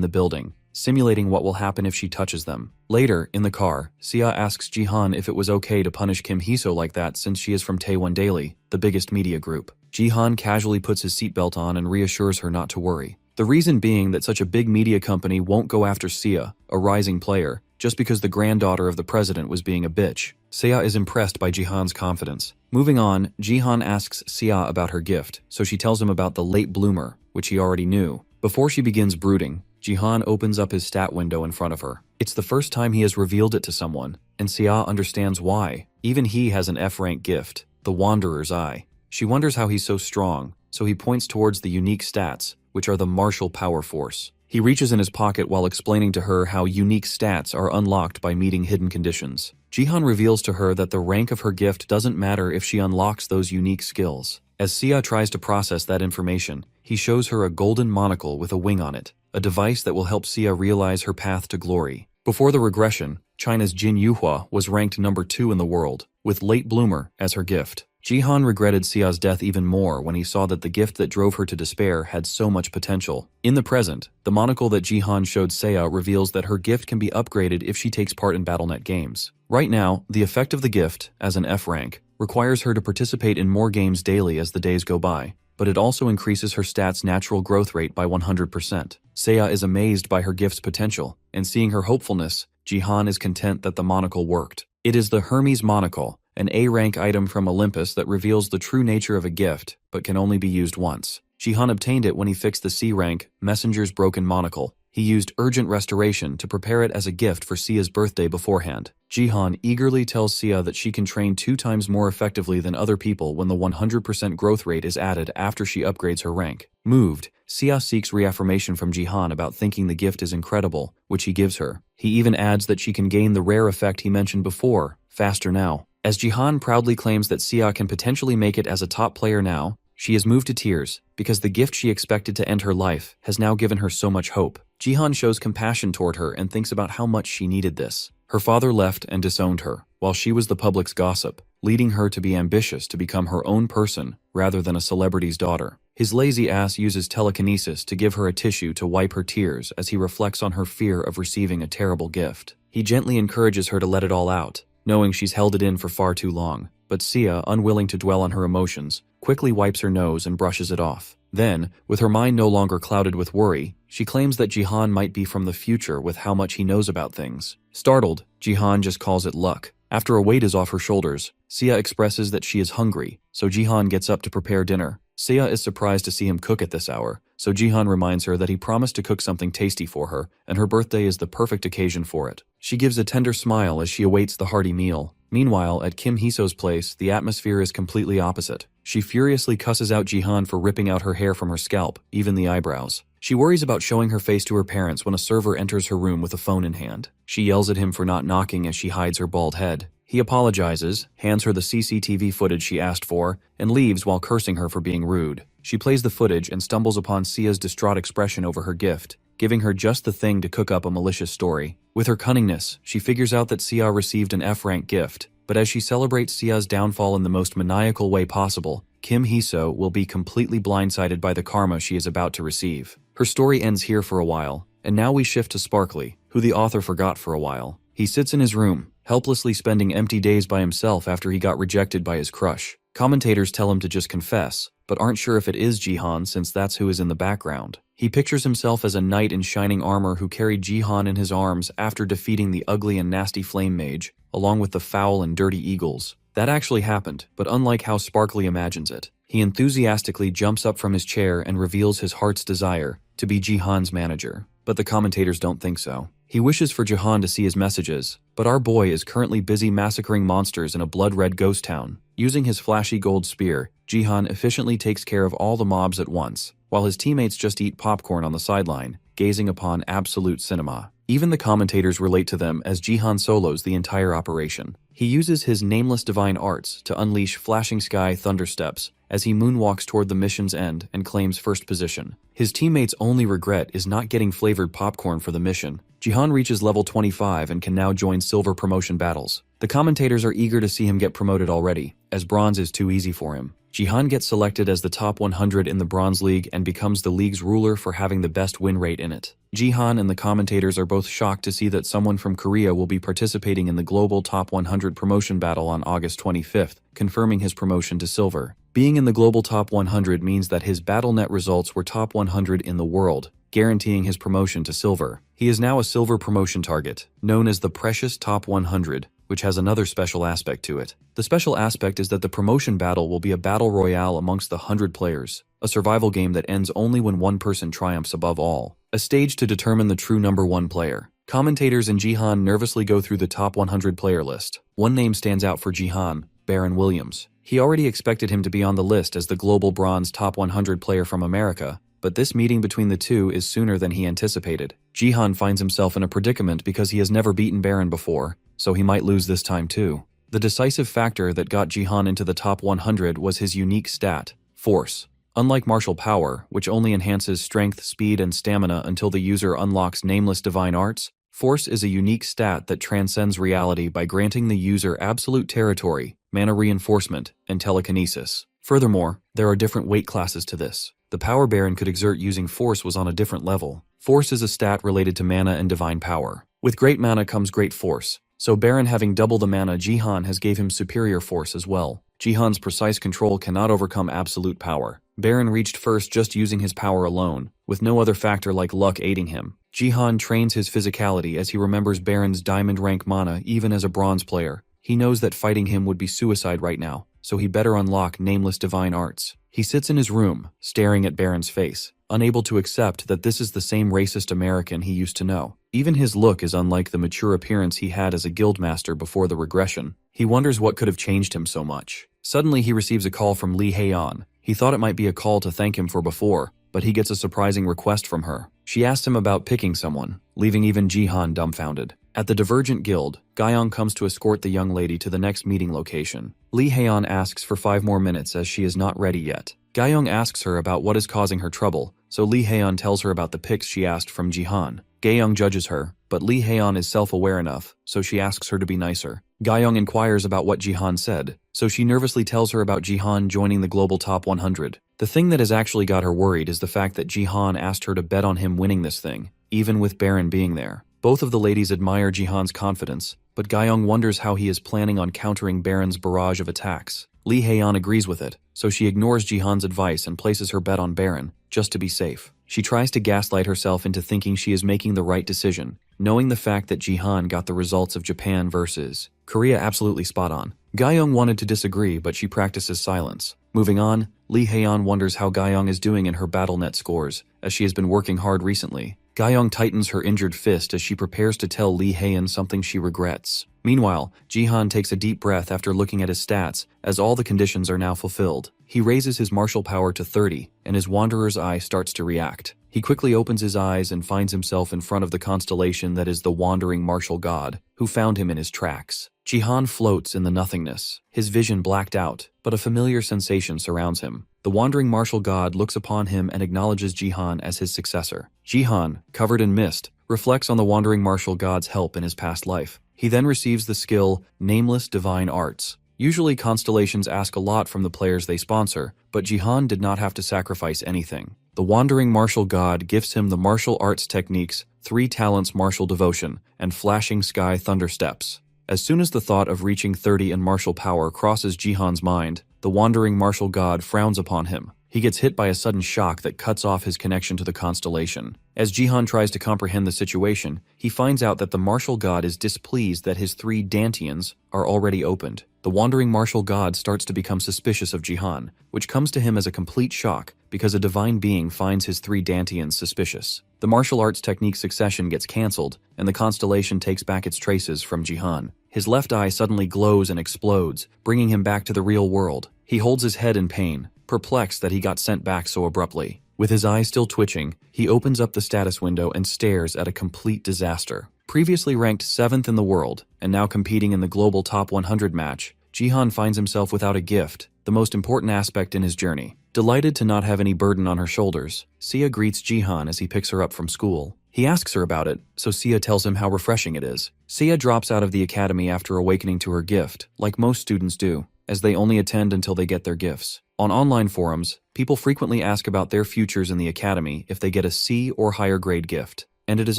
the building, simulating what will happen if she touches them. Later, in the car, Sia asks Jihan if it was okay to punish Kim Hee-so like that since she is from Taewon Daily, the biggest media group. Jihan casually puts his seatbelt on and reassures her not to worry. The reason being that such a big media company won't go after Sia, a rising player, just because the granddaughter of the president was being a bitch. Seiya is impressed by Jihan's confidence. Moving on, Jihan asks Seiya about her gift, so she tells him about the late bloomer, which he already knew. Before she begins brooding, Jihan opens up his stat window in front of her. It's the first time he has revealed it to someone, and Seiya understands why. Even he has an F-rank gift, the Wanderer's Eye. She wonders how he's so strong, so he points towards the unique stats, which are the martial power force. He reaches in his pocket while explaining to her how unique stats are unlocked by meeting hidden conditions. Jihan reveals to her that the rank of her gift doesn't matter if she unlocks those unique skills. As Seiya tries to process that information, he shows her a golden monocle with a wing on it, a device that will help Seiya realize her path to glory. Before the regression, China's Jin Yuhua was ranked number 2 in the world, with Late Bloomer as her gift. Jihan regretted Seiya's death even more when he saw that the gift that drove her to despair had so much potential. In the present, the monocle that Jihan showed Seiya reveals that her gift can be upgraded if she takes part in BattleNet games. Right now, the effect of the gift, as an F rank, requires her to participate in more games daily as the days go by, but it also increases her stat's natural growth rate by 100%. Seiya is amazed by her gift's potential, and seeing her hopefulness, Jihan is content that the monocle worked. It is the Hermes monocle, an A-rank item from Olympus that reveals the true nature of a gift, but can only be used once. Jihan obtained it when he fixed the C-rank Messenger's broken monocle. He used urgent restoration to prepare it as a gift for Seiya's birthday beforehand. Jihan eagerly tells Seiya that she can train 2 times more effectively than other people when the 100% growth rate is added after she upgrades her rank. Moved, Seiya seeks reaffirmation from Jihan about thinking the gift is incredible, which he gives her. He even adds that she can gain the rare effect he mentioned before, Faster Now. As Jihan proudly claims that Seiya can potentially make it as a top player now, she is moved to tears because the gift she expected to end her life has now given her so much hope. Jihan shows compassion toward her and thinks about how much she needed this. Her father left and disowned her, while she was the public's gossip, leading her to be ambitious to become her own person rather than a celebrity's daughter. His lazy ass uses telekinesis to give her a tissue to wipe her tears as he reflects on her fear of receiving a terrible gift. He gently encourages her to let it all out, knowing she's held it in for far too long. But Seiya, unwilling to dwell on her emotions, quickly wipes her nose and brushes it off. Then, with her mind no longer clouded with worry, she claims that Jihan might be from the future with how much he knows about things. Startled, Jihan just calls it luck. After a weight is off her shoulders, Seiya expresses that she is hungry, so Jihan gets up to prepare dinner. Seiya is surprised to see him cook at this hour, so Jihan reminds her that he promised to cook something tasty for her, and her birthday is the perfect occasion for it. She gives a tender smile as she awaits the hearty meal. Meanwhile, at Kim Hiso's place, the atmosphere is completely opposite. She furiously cusses out Jihan for ripping out her hair from her scalp, even the eyebrows. She worries about showing her face to her parents when a server enters her room with a phone in hand. She yells at him for not knocking as she hides her bald head. He apologizes, hands her the CCTV footage she asked for, and leaves while cursing her for being rude. She plays the footage and stumbles upon Seiya's distraught expression over her gift, giving her just the thing to cook up a malicious story. With her cunningness, she figures out that Seiya received an F-rank gift, but as she celebrates Seiya's downfall in the most maniacal way possible, Kim Hiso will be completely blindsided by the karma she is about to receive. Her story ends here for a while, and now we shift to Sparkly, who the author forgot for a while. He sits in his room, helplessly spending empty days by himself after he got rejected by his crush. Commentators tell him to just confess, but aren't sure if it is Jihan since that's who is in the background. He pictures himself as a knight in shining armor who carried Jihan in his arms after defeating the ugly and nasty flame mage, along with the foul and dirty eagles. That actually happened, but unlike how Sparkly imagines it. He enthusiastically jumps up from his chair and reveals his heart's desire to be Jihan's manager. But the commentators don't think so. He wishes for Jihan to see his messages, but our boy is currently busy massacring monsters in a blood-red ghost town. Using his flashy gold spear, Jihan efficiently takes care of all the mobs at once, while his teammates just eat popcorn on the sideline, gazing upon absolute cinema. Even the commentators relate to them as Jihan solos the entire operation. He uses his nameless divine arts to unleash flashing sky thundersteps as he moonwalks toward the mission's end and claims first position. His teammates' only regret is not getting flavored popcorn for the mission. Jihan reaches level 25 and can now join silver promotion battles. The commentators are eager to see him get promoted already, as bronze is too easy for him. Jihan gets selected as the top 100 in the Bronze League and becomes the league's ruler for having the best win rate in it. Jihan and the commentators are both shocked to see that someone from Korea will be participating in the global top 100 promotion battle on August 25th, confirming his promotion to silver. Being in the global top 100 means that his BattleNet results were top 100 in the world, guaranteeing his promotion to silver. He is now a silver promotion target, known as the Precious Top 100, which has another special aspect to it. The special aspect is that the promotion battle will be a battle royale amongst the 100 players, a survival game that ends only when one person triumphs above all, a stage to determine the true number 1 player. Commentators and Jihan nervously go through the top 100 player list. One name stands out for Jihan: Baron Williams. He already expected him to be on the list as the global bronze top 100 player from America, but this meeting between the two is sooner than he anticipated. Jihan finds himself in a predicament because he has never beaten Baron before, so he might lose this time too. The decisive factor that got Jihan into the top 100 was his unique stat, Force. Unlike martial power, which only enhances strength, speed, and stamina until the user unlocks nameless divine arts, Force is a unique stat that transcends reality by granting the user absolute territory, mana reinforcement, and telekinesis. Furthermore, there are different weight classes to this. The power Baron could exert using Force was on a different level. Force is a stat related to mana and divine power. With great mana comes great force, so Baron having double the mana Jihan has gave him superior force as well. Jihan's precise control cannot overcome absolute power. Baron reached first just using his power alone, with no other factor like luck aiding him. Jihan trains his physicality as he remembers Baron's diamond rank mana even as a bronze player. He knows that fighting him would be suicide right now, so he better unlock nameless divine arts. He sits in his room, staring at Baron's face, unable to accept that this is the same racist American he used to know. Even his look is unlike the mature appearance he had as a guildmaster before the regression. He wonders what could have changed him so much. Suddenly he receives a call from Lee Haeyeon. He thought it might be a call to thank him for before, but he gets a surprising request from her. She asked him about picking someone, leaving even Jihan dumbfounded. At the Divergent Guild, Gyeong comes to escort the young lady to the next meeting location. Lee Haeyeon asks for 5 more minutes as she is not ready yet. Gyeong asks her about what is causing her trouble, so Lee Haeyeon tells her about the pics she asked from Jihan. Gyeong judges her, but Lee Haeyeon is self-aware enough, so she asks her to be nicer. Gyeong inquires about what Jihan said, so she nervously tells her about Jihan joining the global top 100. The thing that has actually got her worried is the fact that Jihan asked her to bet on him winning this thing, even with Baron being there. Both of the ladies admire Jihan's confidence, but Gyeong wonders how he is planning on countering Baron's barrage of attacks. Lee Haeyeon agrees with it, so she ignores Jihan's advice and places her bet on Baron, just to be safe. She tries to gaslight herself into thinking she is making the right decision, knowing the fact that Jihan got the results of Japan versus Korea absolutely spot on. Gyeong wanted to disagree, but she practices silence. Moving on, Lee Haeyeon wonders how Gyeong is doing in her BattleNet scores, as she has been working hard recently. Gyeong tightens her injured fist as she prepares to tell Lee Haeyeon something she regrets. Meanwhile, Jihan takes a deep breath after looking at his stats, as all the conditions are now fulfilled. He raises his martial power to 30, and his Wanderer's Eye starts to react. He quickly opens his eyes and finds himself in front of the constellation that is the wandering martial god, who found him in his tracks. Jihan floats in the nothingness, his vision blacked out, but a familiar sensation surrounds him. The wandering martial god looks upon him and acknowledges Jihan as his successor. Jihan, covered in mist, reflects on the wandering martial god's help in his past life. He then receives the skill, Nameless Divine Arts. Usually constellations ask a lot from the players they sponsor, but Jihan did not have to sacrifice anything. The wandering martial god gifts him the martial arts techniques, 3 talents martial devotion, and flashing sky thunder steps. As soon as the thought of reaching 30 in martial power crosses Jihan's mind, the wandering martial god frowns upon him. He gets hit by a sudden shock that cuts off his connection to the constellation. As Jihan tries to comprehend the situation, he finds out that the martial god is displeased that his 3 dantians are already opened. The wandering martial god starts to become suspicious of Jihan, which comes to him as a complete shock because a divine being finds his 3 dantians suspicious. The martial arts technique succession gets cancelled, and the constellation takes back its traces from Jihan. His left eye suddenly glows and explodes, bringing him back to the real world. He holds his head in pain, perplexed that he got sent back so abruptly. With his eyes still twitching, he opens up the status window and stares at a complete disaster. Previously ranked 7th in the world, and now competing in the global top 100 match, Jihan finds himself without a gift, the most important aspect in his journey. Delighted to not have any burden on her shoulders, Sia greets Jihan as he picks her up from school. He asks her about it, so Sia tells him how refreshing it is. Sia drops out of the academy after awakening to her gift, like most students do, as they only attend until they get their gifts. On online forums, people frequently ask about their futures in the academy if they get a C or higher grade gift, and it is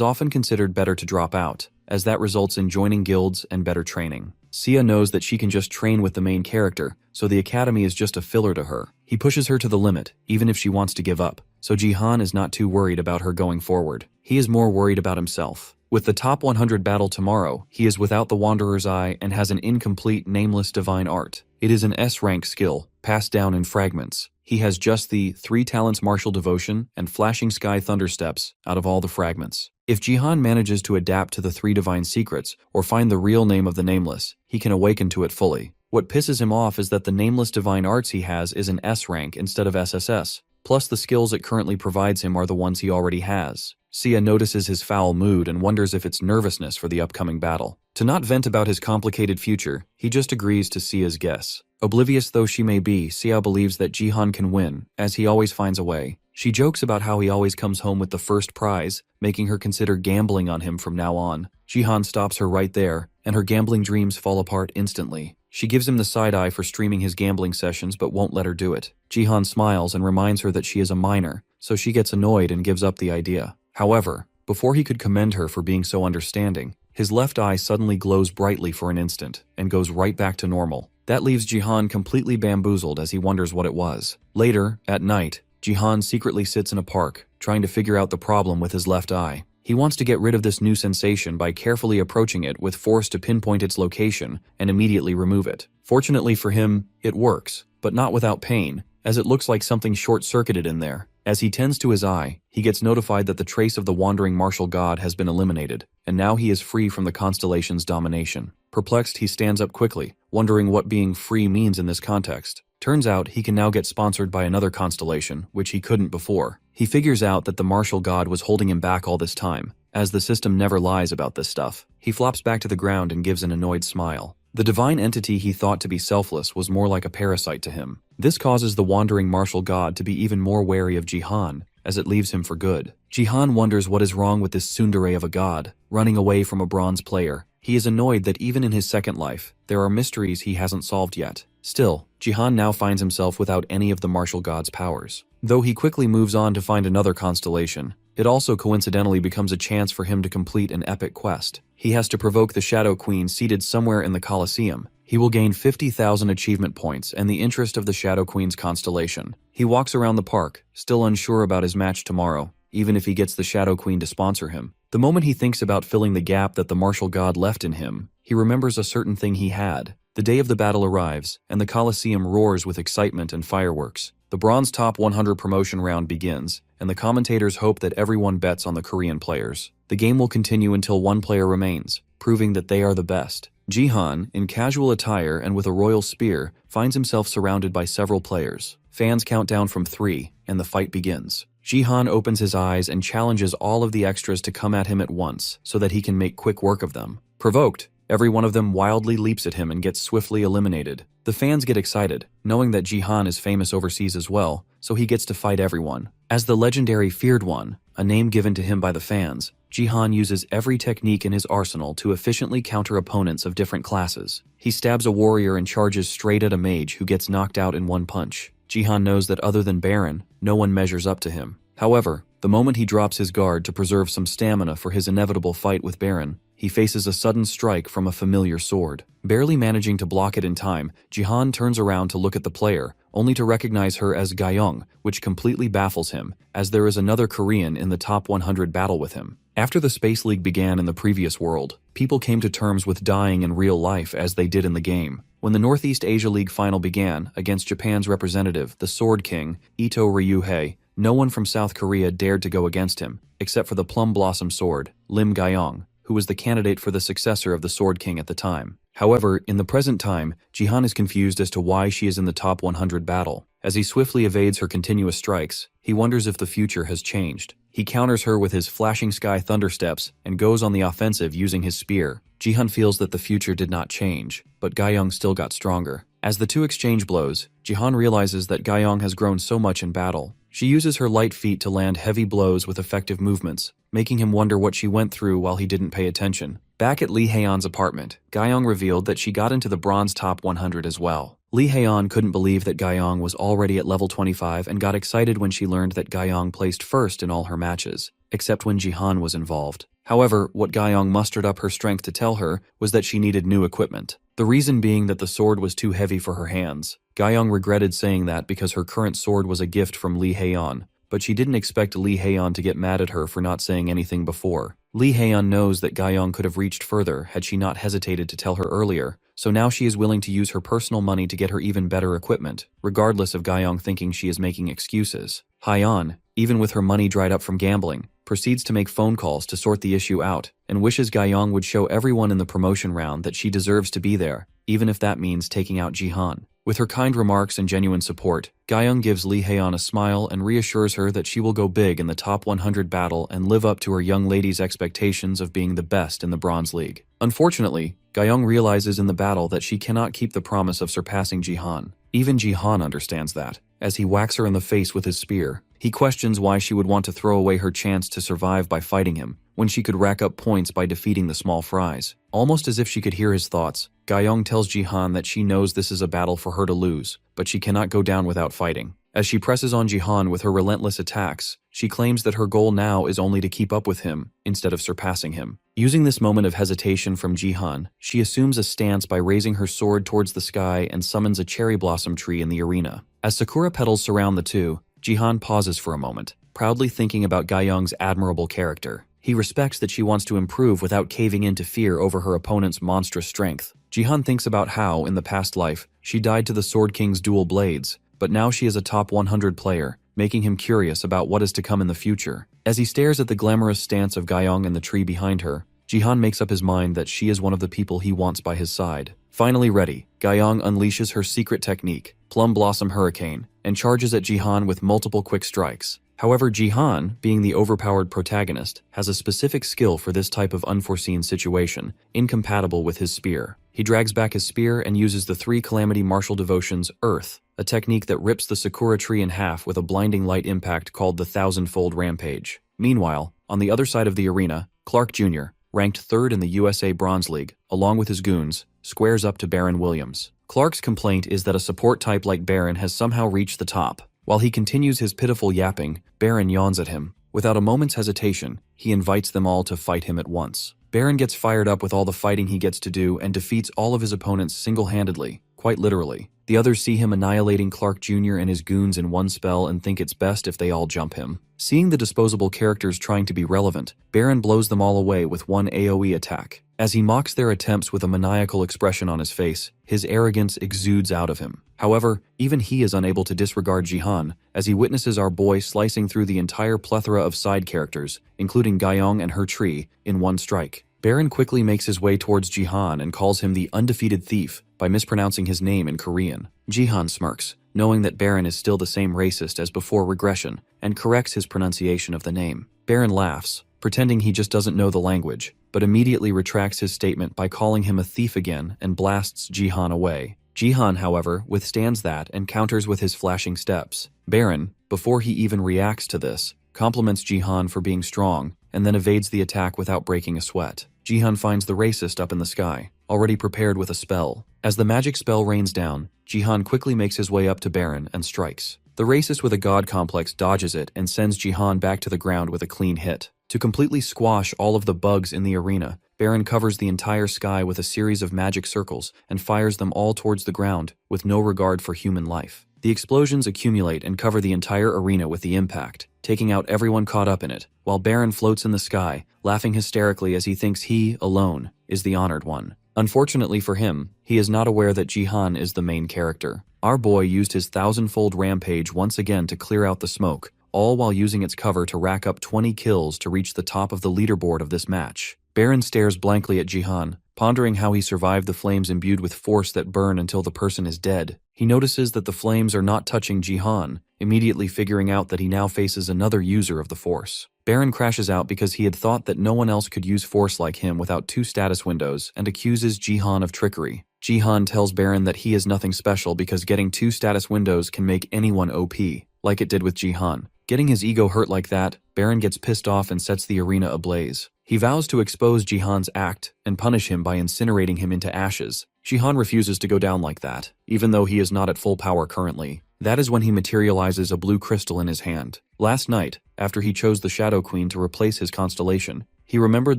often considered better to drop out. as that results in joining guilds and better training. Sia knows that she can just train with the main character, so the academy is just a filler to her. He pushes her to the limit, even if she wants to give up, so Jihan is not too worried about her going forward. He is more worried about himself. With the top 100 battle tomorrow, he is without the Wanderer's Eye and has an incomplete nameless divine art. It is an S-rank skill, passed down in fragments. He has just the 3 talents martial devotion and flashing sky thunder steps out of all the fragments. If Jihan manages to adapt to the 3 divine secrets or find the real name of the nameless, he can awaken to it fully. What pisses him off is that the nameless divine arts he has is an S rank instead of SSS, plus the skills it currently provides him are the ones he already has. Sia notices his foul mood and wonders if it's nervousness for the upcoming battle. To not vent about his complicated future, he just agrees to Sia's guess. Oblivious though she may be, Sia believes that Jihan can win, as he always finds a way. She jokes about how he always comes home with the first prize, making her consider gambling on him from now on. Jihan stops her right there, and her gambling dreams fall apart instantly. She gives him the side-eye for streaming his gambling sessions but won't let her do it. Jihan smiles and reminds her that she is a minor, so she gets annoyed and gives up the idea. However, before he could commend her for being so understanding, his left eye suddenly glows brightly for an instant and goes right back to normal. That leaves Jihan completely bamboozled as he wonders what it was. Later, at night, Jihan secretly sits in a park, trying to figure out the problem with his left eye. He wants to get rid of this new sensation by carefully approaching it with force to pinpoint its location and immediately remove it. Fortunately for him, it works, but not without pain, as it looks like something short-circuited in there. As he tends to his eye, he gets notified that the trace of the wandering martial god has been eliminated, and now he is free from the constellation's domination. Perplexed, he stands up quickly, wondering what being free means in this context. Turns out he can now get sponsored by another constellation, which he couldn't before. He figures out that the martial god was holding him back all this time, as the system never lies about this stuff. He flops back to the ground and gives an annoyed smile. The divine entity he thought to be selfless was more like a parasite to him. This causes the wandering martial god to be even more wary of Jihan, as it leaves him for good. Jihan wonders what is wrong with this tsundere of a god, running away from a bronze player. He is annoyed that even in his second life, there are mysteries he hasn't solved yet. Still, Jihan now finds himself without any of the martial god's powers. Though he quickly moves on to find another constellation, it also coincidentally becomes a chance for him to complete an epic quest. He has to provoke the Shadow Queen seated somewhere in the Colosseum. He will gain 50,000 achievement points and the interest of the Shadow Queen's constellation. He walks around the park, still unsure about his match tomorrow, even if he gets the Shadow Queen to sponsor him. The moment he thinks about filling the gap that the martial god left in him, he remembers a certain thing he had. The day of the battle arrives, and the Colosseum roars with excitement and fireworks. The Bronze Top 100 promotion round begins, and the commentators hope that everyone bets on the Korean players. The game will continue until one player remains, proving that they are the best. Jihan, in casual attire and with a royal spear, finds himself surrounded by several players. Fans count down from 3, and the fight begins. Jihan opens his eyes and challenges all of the extras to come at him at once so that he can make quick work of them. Provoked, every one of them wildly leaps at him and gets swiftly eliminated. The fans get excited, knowing that Jihan is famous overseas as well, so he gets to fight everyone. As the legendary Feared One, a name given to him by the fans, Jihan uses every technique in his arsenal to efficiently counter opponents of different classes. He stabs a warrior and charges straight at a mage who gets knocked out in one punch. Jihan knows that other than Baron, no one measures up to him. However, the moment he drops his guard to preserve some stamina for his inevitable fight with Baron, he faces a sudden strike from a familiar sword. Barely managing to block it in time, Jihan turns around to look at the player, only to recognize her as Gyeong, which completely baffles him, as there is another Korean in the top 100 battle with him. After the Space League began in the previous world, people came to terms with dying in real life as they did in the game. When the Northeast Asia League final began against Japan's representative, the Sword King, Ito Ryuhei, no one from South Korea dared to go against him, except for the Plum Blossom Sword, Lim Gyeong, who was the candidate for the successor of the Sword King at the time. However, in the present time, Jihan is confused as to why she is in the top 100 battle. As he swiftly evades her continuous strikes, he wonders if the future has changed. He counters her with his flashing sky thunder steps and goes on the offensive using his spear. Jihan feels that the future did not change, but Gyeong still got stronger. As the two exchange blows, Jihan realizes that Gyeong has grown so much in battle. She uses her light feet to land heavy blows with effective movements, making him wonder what she went through while he didn't pay attention. Back at Lee Haeon's apartment, Gyeong revealed that she got into the Bronze Top 100 as well. Lee Haeon couldn't believe that Gyeong was already at level 25 and got excited when she learned that Gyeong placed first in all her matches, except when Jihan was involved. However, what Gaiyong mustered up her strength to tell her was that she needed new equipment. The reason being that the sword was too heavy for her hands. Gaiyong regretted saying that because her current sword was a gift from Lee Haeyeon, but she didn't expect Lee Haeyeon to get mad at her for not saying anything before. Lee Haeyeon knows that Gaiyong could have reached further had she not hesitated to tell her earlier, so now she is willing to use her personal money to get her even better equipment, regardless of Gaiyong thinking she is making excuses. Haeyeon, even with her money dried up from gambling, proceeds to make phone calls to sort the issue out, and wishes Gaiyong would show everyone in the promotion round that she deserves to be there, even if that means taking out Jihan. With her kind remarks and genuine support, Gaiyong gives Lee Haeyeon a smile and reassures her that she will go big in the top 100 battle and live up to her young lady's expectations of being the best in the Bronze League. Unfortunately, Gaiyong realizes in the battle that she cannot keep the promise of surpassing Jihan. Even Jihan understands that. As he whacks her in the face with his spear, he questions why she would want to throw away her chance to survive by fighting him, when she could rack up points by defeating the small fries. Almost as if she could hear his thoughts, Gaiyong tells Jihan that she knows this is a battle for her to lose, but she cannot go down without fighting. As she presses on Jihan with her relentless attacks, she claims that her goal now is only to keep up with him, instead of surpassing him. Using this moment of hesitation from Jihan, she assumes a stance by raising her sword towards the sky and summons a cherry blossom tree in the arena. As sakura petals surround the two, Jihan pauses for a moment, proudly thinking about Gaiyong's admirable character. He respects that she wants to improve without caving into fear over her opponent's monstrous strength. Jihan thinks about how, in the past life, she died to the Sword King's dual blades, but now she is a top 100 player, making him curious about what is to come in the future. As he stares at the glamorous stance of Gaiyong and the tree behind her, Jihan makes up his mind that she is one of the people he wants by his side. Finally ready, Gaiyong unleashes her secret technique, Plum Blossom Hurricane, and charges at Jihan with multiple quick strikes. However, Jihan, being the overpowered protagonist, has a specific skill for this type of unforeseen situation, incompatible with his spear. He drags back his spear and uses the 3 Calamity Martial Devotions Earth, a technique that rips the Sakura tree in half with a blinding light impact called the Thousand-Fold Rampage. Meanwhile, on the other side of the arena, Clark Jr., ranked 3rd in the USA Bronze League, along with his goons, squares up to Baron Williams. Clark's complaint is that a support type like Baron has somehow reached the top. While he continues his pitiful yapping, Baron yawns at him. Without a moment's hesitation, he invites them all to fight him at once. Baron gets fired up with all the fighting he gets to do and defeats all of his opponents single-handedly, quite literally. The others see him annihilating Clark Jr. and his goons in one spell and think it's best if they all jump him. Seeing the disposable characters trying to be relevant, Baron blows them all away with one AoE attack. As he mocks their attempts with a maniacal expression on his face, his arrogance exudes out of him. However, even he is unable to disregard Jihan, as he witnesses our boy slicing through the entire plethora of side characters, including Gaiyong and her tree, in one strike. Baron quickly makes his way towards Jihan and calls him the undefeated thief by mispronouncing his name in Korean. Jihan smirks, knowing that Baron is still the same racist as before Regression, and corrects his pronunciation of the name. Baron laughs, pretending he just doesn't know the language, but immediately retracts his statement by calling him a thief again and blasts Jihan away. Jihan, however, withstands that and counters with his flashing steps. Baron, before he even reacts to this, compliments Jihan for being strong and then evades the attack without breaking a sweat. Jihan finds the racist up in the sky, already prepared with a spell. As the magic spell rains down, Jihan quickly makes his way up to Baron and strikes. The racist with a god complex dodges it and sends Jihan back to the ground with a clean hit. To completely squash all of the bugs in the arena, Baron covers the entire sky with a series of magic circles and fires them all towards the ground, with no regard for human life. The explosions accumulate and cover the entire arena with the impact, taking out everyone caught up in it, while Baron floats in the sky, laughing hysterically as he thinks he, alone, is the honored one. Unfortunately for him, he is not aware that Jihan is the main character. Our boy used his thousand-fold rampage once again to clear out the smoke, all while using its cover to rack up 20 kills to reach the top of the leaderboard of this match. Baron stares blankly at Jihan, pondering how he survived the flames imbued with force that burn until the person is dead. He notices that the flames are not touching Jihan, immediately figuring out that he now faces another user of the force. Baron crashes out because he had thought that no one else could use force like him without 2 status windows and accuses Jihan of trickery. Jihan tells Baron that he is nothing special because getting 2 status windows can make anyone OP, like it did with Jihan. Getting his ego hurt like that, Baron gets pissed off and sets the arena ablaze. He vows to expose Jihan's act and punish him by incinerating him into ashes. Jihan refuses to go down like that, even though he is not at full power currently. That is when he materializes a blue crystal in his hand. Last night, after he chose the Shadow Queen to replace his constellation, He remembered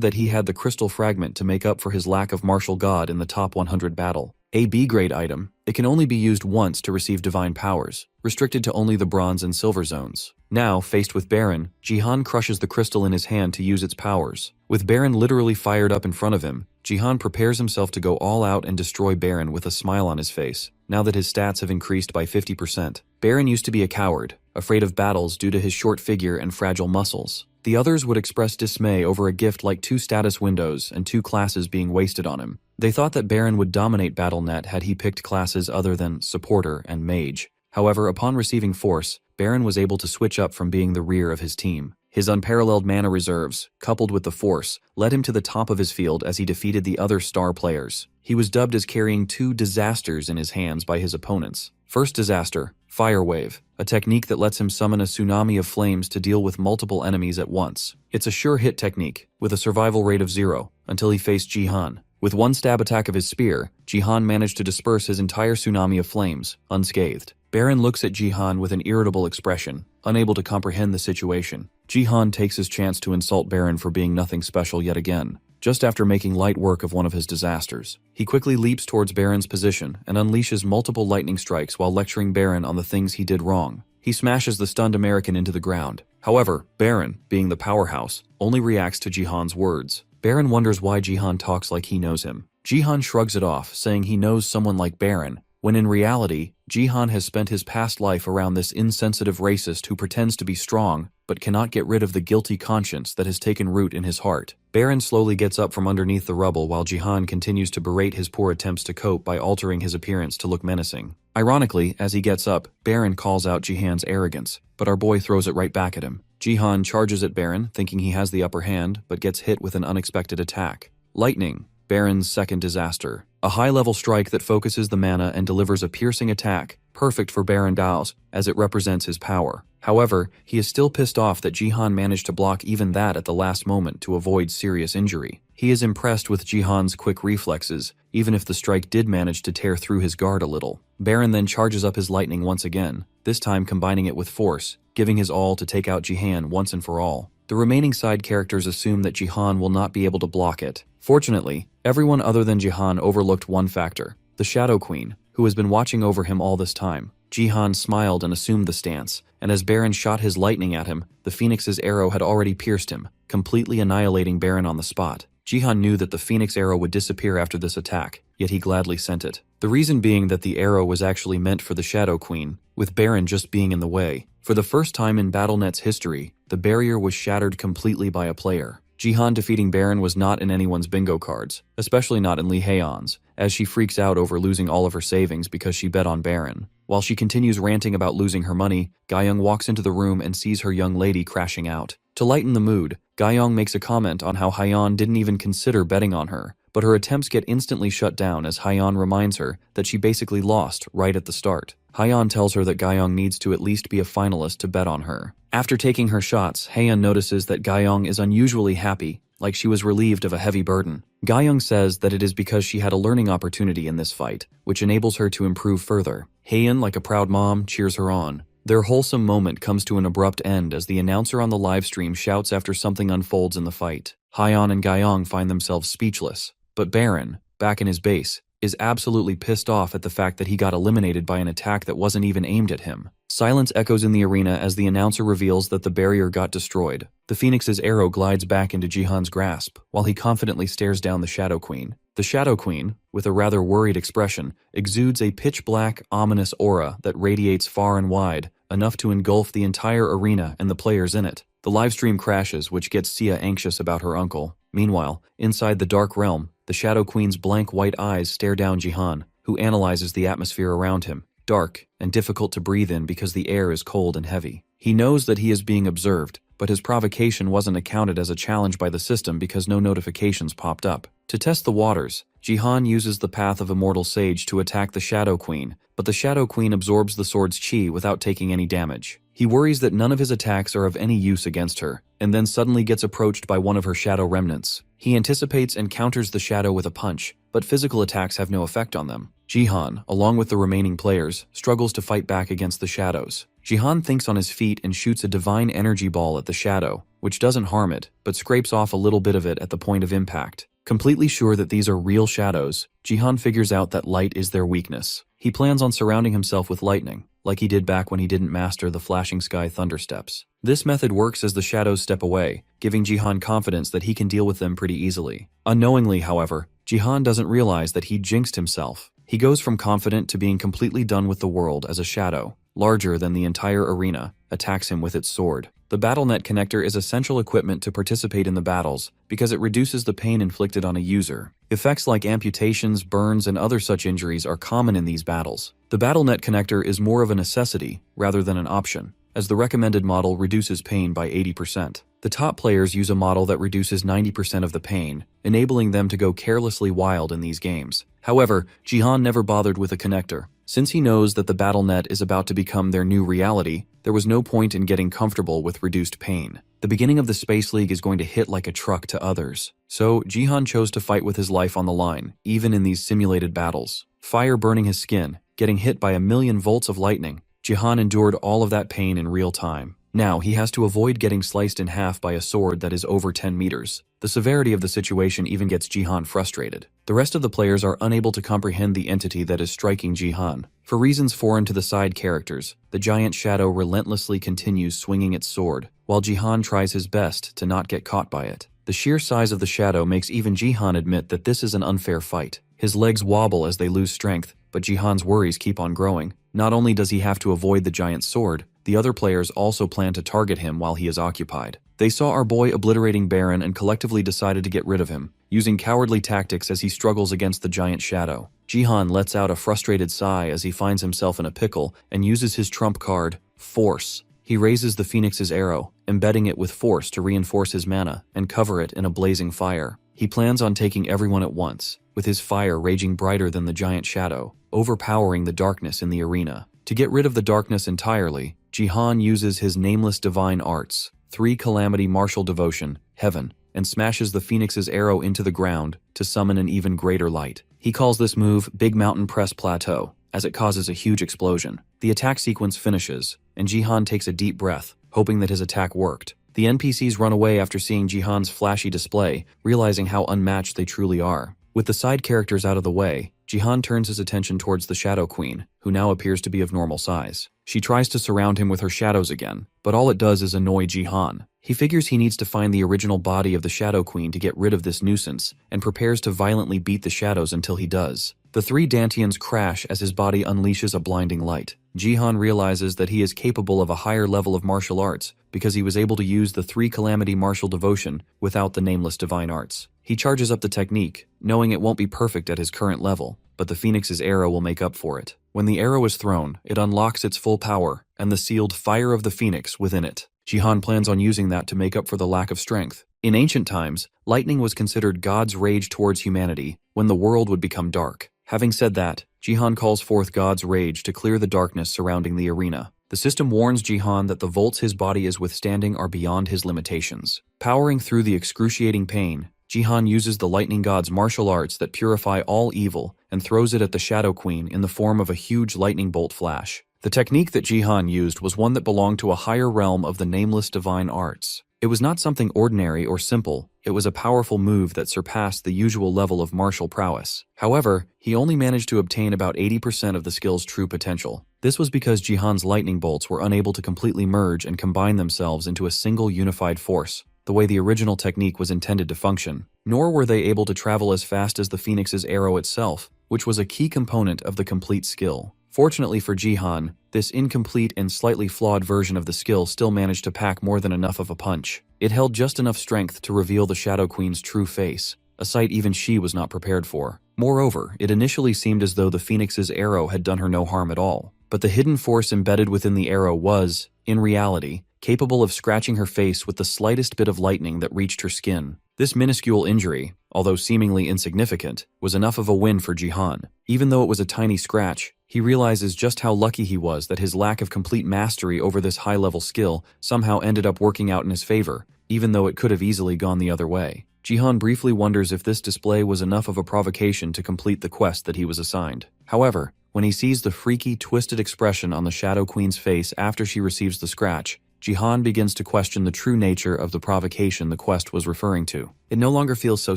that he had the crystal fragment to make up for his lack of martial god in the top 100 battle. A B-grade item, it can only be used once to receive divine powers, restricted to only the bronze and silver zones. Now, faced with Baron, Jihan crushes the crystal in his hand to use its powers. With Baron literally fired up in front of him, Jihan prepares himself to go all out and destroy Baron with a smile on his face, now that his stats have increased by 50%. Baron used to be a coward, afraid of battles due to his short figure and fragile muscles. The others would express dismay over a gift like 2 status windows and 2 classes being wasted on him. They thought that Baron would dominate BattleNet had he picked classes other than Supporter and Mage. However, upon receiving Force, Baron was able to switch up from being the rear of his team. His unparalleled mana reserves, coupled with the Force, led him to the top of his field as he defeated the other star players. He was dubbed as carrying 2 disasters in his hands by his opponents. First disaster, Fire Wave, a technique that lets him summon a tsunami of flames to deal with multiple enemies at once. It's a sure hit technique, with a survival rate of 0, until he faced Jihan. With 1 stab attack of his spear, Jihan managed to disperse his entire tsunami of flames, unscathed. Baron looks at Jihan with an irritable expression, unable to comprehend the situation. Jihan takes his chance to insult Baron for being nothing special yet again. Just after making light work of one of his disasters, he quickly leaps towards Baron's position and unleashes multiple lightning strikes while lecturing Baron on the things he did wrong. He smashes the stunned American into the ground. However, Baron, being the powerhouse, only reacts to Jihan's words. Baron wonders why Jihan talks like he knows him. Jihan shrugs it off, saying he knows someone like Baron, when in reality, Jihan has spent his past life around this insensitive racist who pretends to be strong, but cannot get rid of the guilty conscience that has taken root in his heart. Baron slowly gets up from underneath the rubble while Jihan continues to berate his poor attempts to cope by altering his appearance to look menacing. Ironically, as he gets up, Baron calls out Jihan's arrogance, but our boy throws it right back at him. Jihan charges at Baron, thinking he has the upper hand, but gets hit with an unexpected attack. Lightning, Baron's second disaster. A high-level strike that focuses the mana and delivers a piercing attack, perfect for Baron Dao's, as it represents his power. However, he is still pissed off that Jihan managed to block even that at the last moment to avoid serious injury. He is impressed with Jihan's quick reflexes, even if the strike did manage to tear through his guard a little. Baron then charges up his lightning once again, this time combining it with force, giving his all to take out Jihan once and for all. The remaining side characters assume that Jihan will not be able to block it. Fortunately, everyone other than Jihan overlooked one factor, the Shadow Queen, who has been watching over him all this time. Jihan smiled and assumed the stance, and as Baron shot his lightning at him, the Phoenix's arrow had already pierced him, completely annihilating Baron on the spot. Jihan knew that the Phoenix arrow would disappear after this attack, yet he gladly sent it. The reason being that the arrow was actually meant for the Shadow Queen, with Baron just being in the way. For the first time in BattleNet's history, the barrier was shattered completely by a player. Jihan defeating Baron was not in anyone's bingo cards, especially not in Lee Haeyeon's, as she freaks out over losing all of her savings because she bet on Baron. While she continues ranting about losing her money, Gayoung walks into the room and sees her young lady crashing out. To lighten the mood, Gayoung makes a comment on how Haeyeon didn't even consider betting on her, but her attempts get instantly shut down as Haeyeon reminds her that she basically lost right at the start. Haeyeon tells her that Gayoung needs to at least be a finalist to bet on her. After taking her shots, Haeyeon notices that Gayoung is unusually happy, like she was relieved of a heavy burden. Gayoung says that it is because she had a learning opportunity in this fight, which enables her to improve further. Haeyeon, like a proud mom, cheers her on. Their wholesome moment comes to an abrupt end as the announcer on the livestream shouts after something unfolds in the fight. Haeyeon and Gayoung find themselves speechless, but Baron, back in his base, is absolutely pissed off at the fact that he got eliminated by an attack that wasn't even aimed at him. Silence echoes in the arena as the announcer reveals that the barrier got destroyed. The Phoenix's arrow glides back into Jihan's grasp, while he confidently stares down the Shadow Queen. The Shadow Queen, with a rather worried expression, exudes a pitch-black, ominous aura that radiates far and wide, enough to engulf the entire arena and the players in it. The livestream crashes, which gets Sia anxious about her uncle. Meanwhile, inside the Dark Realm, the Shadow Queen's blank white eyes stare down Jihan, who analyzes the atmosphere around him, dark and difficult to breathe in because the air is cold and heavy. He knows that he is being observed, but his provocation wasn't accounted as a challenge by the system because no notifications popped up. To test the waters, Jihan uses the Path of Immortal Sage to attack the Shadow Queen, but the Shadow Queen absorbs the sword's chi without taking any damage. He worries that none of his attacks are of any use against her, and then suddenly gets approached by one of her shadow remnants. He anticipates and counters the shadow with a punch, but physical attacks have no effect on them. Jihan, along with the remaining players, struggles to fight back against the shadows. Jihan thinks on his feet and shoots a divine energy ball at the shadow, which doesn't harm it, but scrapes off a little bit of it at the point of impact. Completely sure that these are real shadows, Jihan figures out that light is their weakness. He plans on surrounding himself with lightning, like he did back when he didn't master the flashing sky thundersteps. This method works as the shadows step away, giving Jihan confidence that he can deal with them pretty easily. Unknowingly, however, Jihan doesn't realize that he jinxed himself. He goes from confident to being completely done with the world as a shadow, larger than the entire arena, attacks him with its sword. The BattleNet connector is essential equipment to participate in the battles because it reduces the pain inflicted on a user. Effects like amputations, burns, and other such injuries are common in these battles. The BattleNet connector is more of a necessity rather than an option, as the recommended model reduces pain by 80%. The top players use a model that reduces 90% of the pain, enabling them to go carelessly wild in these games. However, Jihan never bothered with a connector. Since he knows that the BattleNet is about to become their new reality, there was no point in getting comfortable with reduced pain. The beginning of the Space League is going to hit like a truck to others. So, Jihan chose to fight with his life on the line, even in these simulated battles. Fire burning his skin, getting hit by 1,000,000 volts of lightning, Jihan endured all of that pain in real time. Now, he has to avoid getting sliced in half by a sword that is over 10 meters. The severity of the situation even gets Jihan frustrated. The rest of the players are unable to comprehend the entity that is striking Jihan. For reasons foreign to the side characters, the giant shadow relentlessly continues swinging its sword, while Jihan tries his best to not get caught by it. The sheer size of the shadow makes even Jihan admit that this is an unfair fight. His legs wobble as they lose strength, but Jihan's worries keep on growing. Not only does he have to avoid the giant sword, the other players also plan to target him while he is occupied. They saw our boy obliterating Baron and collectively decided to get rid of him, using cowardly tactics as he struggles against the giant shadow. Jihan lets out a frustrated sigh as he finds himself in a pickle and uses his trump card, Force. He raises the Phoenix's arrow, embedding it with force to reinforce his mana and cover it in a blazing fire. He plans on taking everyone at once, with his fire raging brighter than the giant shadow, overpowering the darkness in the arena. To get rid of the darkness entirely, Jihan uses his nameless divine arts, 3 Calamity Martial Devotion, Heaven, and smashes the Phoenix's arrow into the ground to summon an even greater light. He calls this move Big Mountain Press Plateau, as it causes a huge explosion. The attack sequence finishes, and Jihan takes a deep breath, hoping that his attack worked. The NPCs run away after seeing Jihan's flashy display, realizing how unmatched they truly are. With the side characters out of the way, Jihan turns his attention towards the Shadow Queen, who now appears to be of normal size. She tries to surround him with her shadows again, but all it does is annoy Jihan. He figures he needs to find the original body of the Shadow Queen to get rid of this nuisance, and prepares to violently beat the shadows until he does. The 3 Dantians crash as his body unleashes a blinding light. Jihan realizes that he is capable of a higher level of martial arts because he was able to use the 3 Calamity Martial Devotion without the nameless divine arts. He charges up the technique, knowing it won't be perfect at his current level, but the Phoenix's arrow will make up for it. When the arrow is thrown, it unlocks its full power and the sealed Fire of the Phoenix within it. Jihan plans on using that to make up for the lack of strength. In ancient times, lightning was considered God's rage towards humanity when the world would become dark. Having said that, Jihan calls forth God's rage to clear the darkness surrounding the arena. The system warns Jihan that the volts his body is withstanding are beyond his limitations. Powering through the excruciating pain, Jihan uses the lightning god's martial arts that purify all evil and throws it at the Shadow Queen in the form of a huge lightning bolt flash. The technique that Jihan used was one that belonged to a higher realm of the nameless divine arts. It was not something ordinary or simple, it was a powerful move that surpassed the usual level of martial prowess. However, he only managed to obtain about 80% of the skill's true potential. This was because Jihan's lightning bolts were unable to completely merge and combine themselves into a single unified force, the way the original technique was intended to function. Nor were they able to travel as fast as the Phoenix's arrow itself, which was a key component of the complete skill. Fortunately for Jihan, this incomplete and slightly flawed version of the skill still managed to pack more than enough of a punch. It held just enough strength to reveal the Shadow Queen's true face, a sight even she was not prepared for. Moreover, it initially seemed as though the Phoenix's arrow had done her no harm at all. But the hidden force embedded within the arrow was, in reality, capable of scratching her face with the slightest bit of lightning that reached her skin. This minuscule injury, although seemingly insignificant, was enough of a win for Jihan. Even though it was a tiny scratch, he realizes just how lucky he was that his lack of complete mastery over this high-level skill somehow ended up working out in his favor, even though it could have easily gone the other way. Jihan briefly wonders if this display was enough of a provocation to complete the quest that he was assigned. However, When he sees the freaky, twisted expression on the Shadow Queen's face after she receives the scratch, Jihan begins to question the true nature of the provocation the quest was referring to. It no longer feels so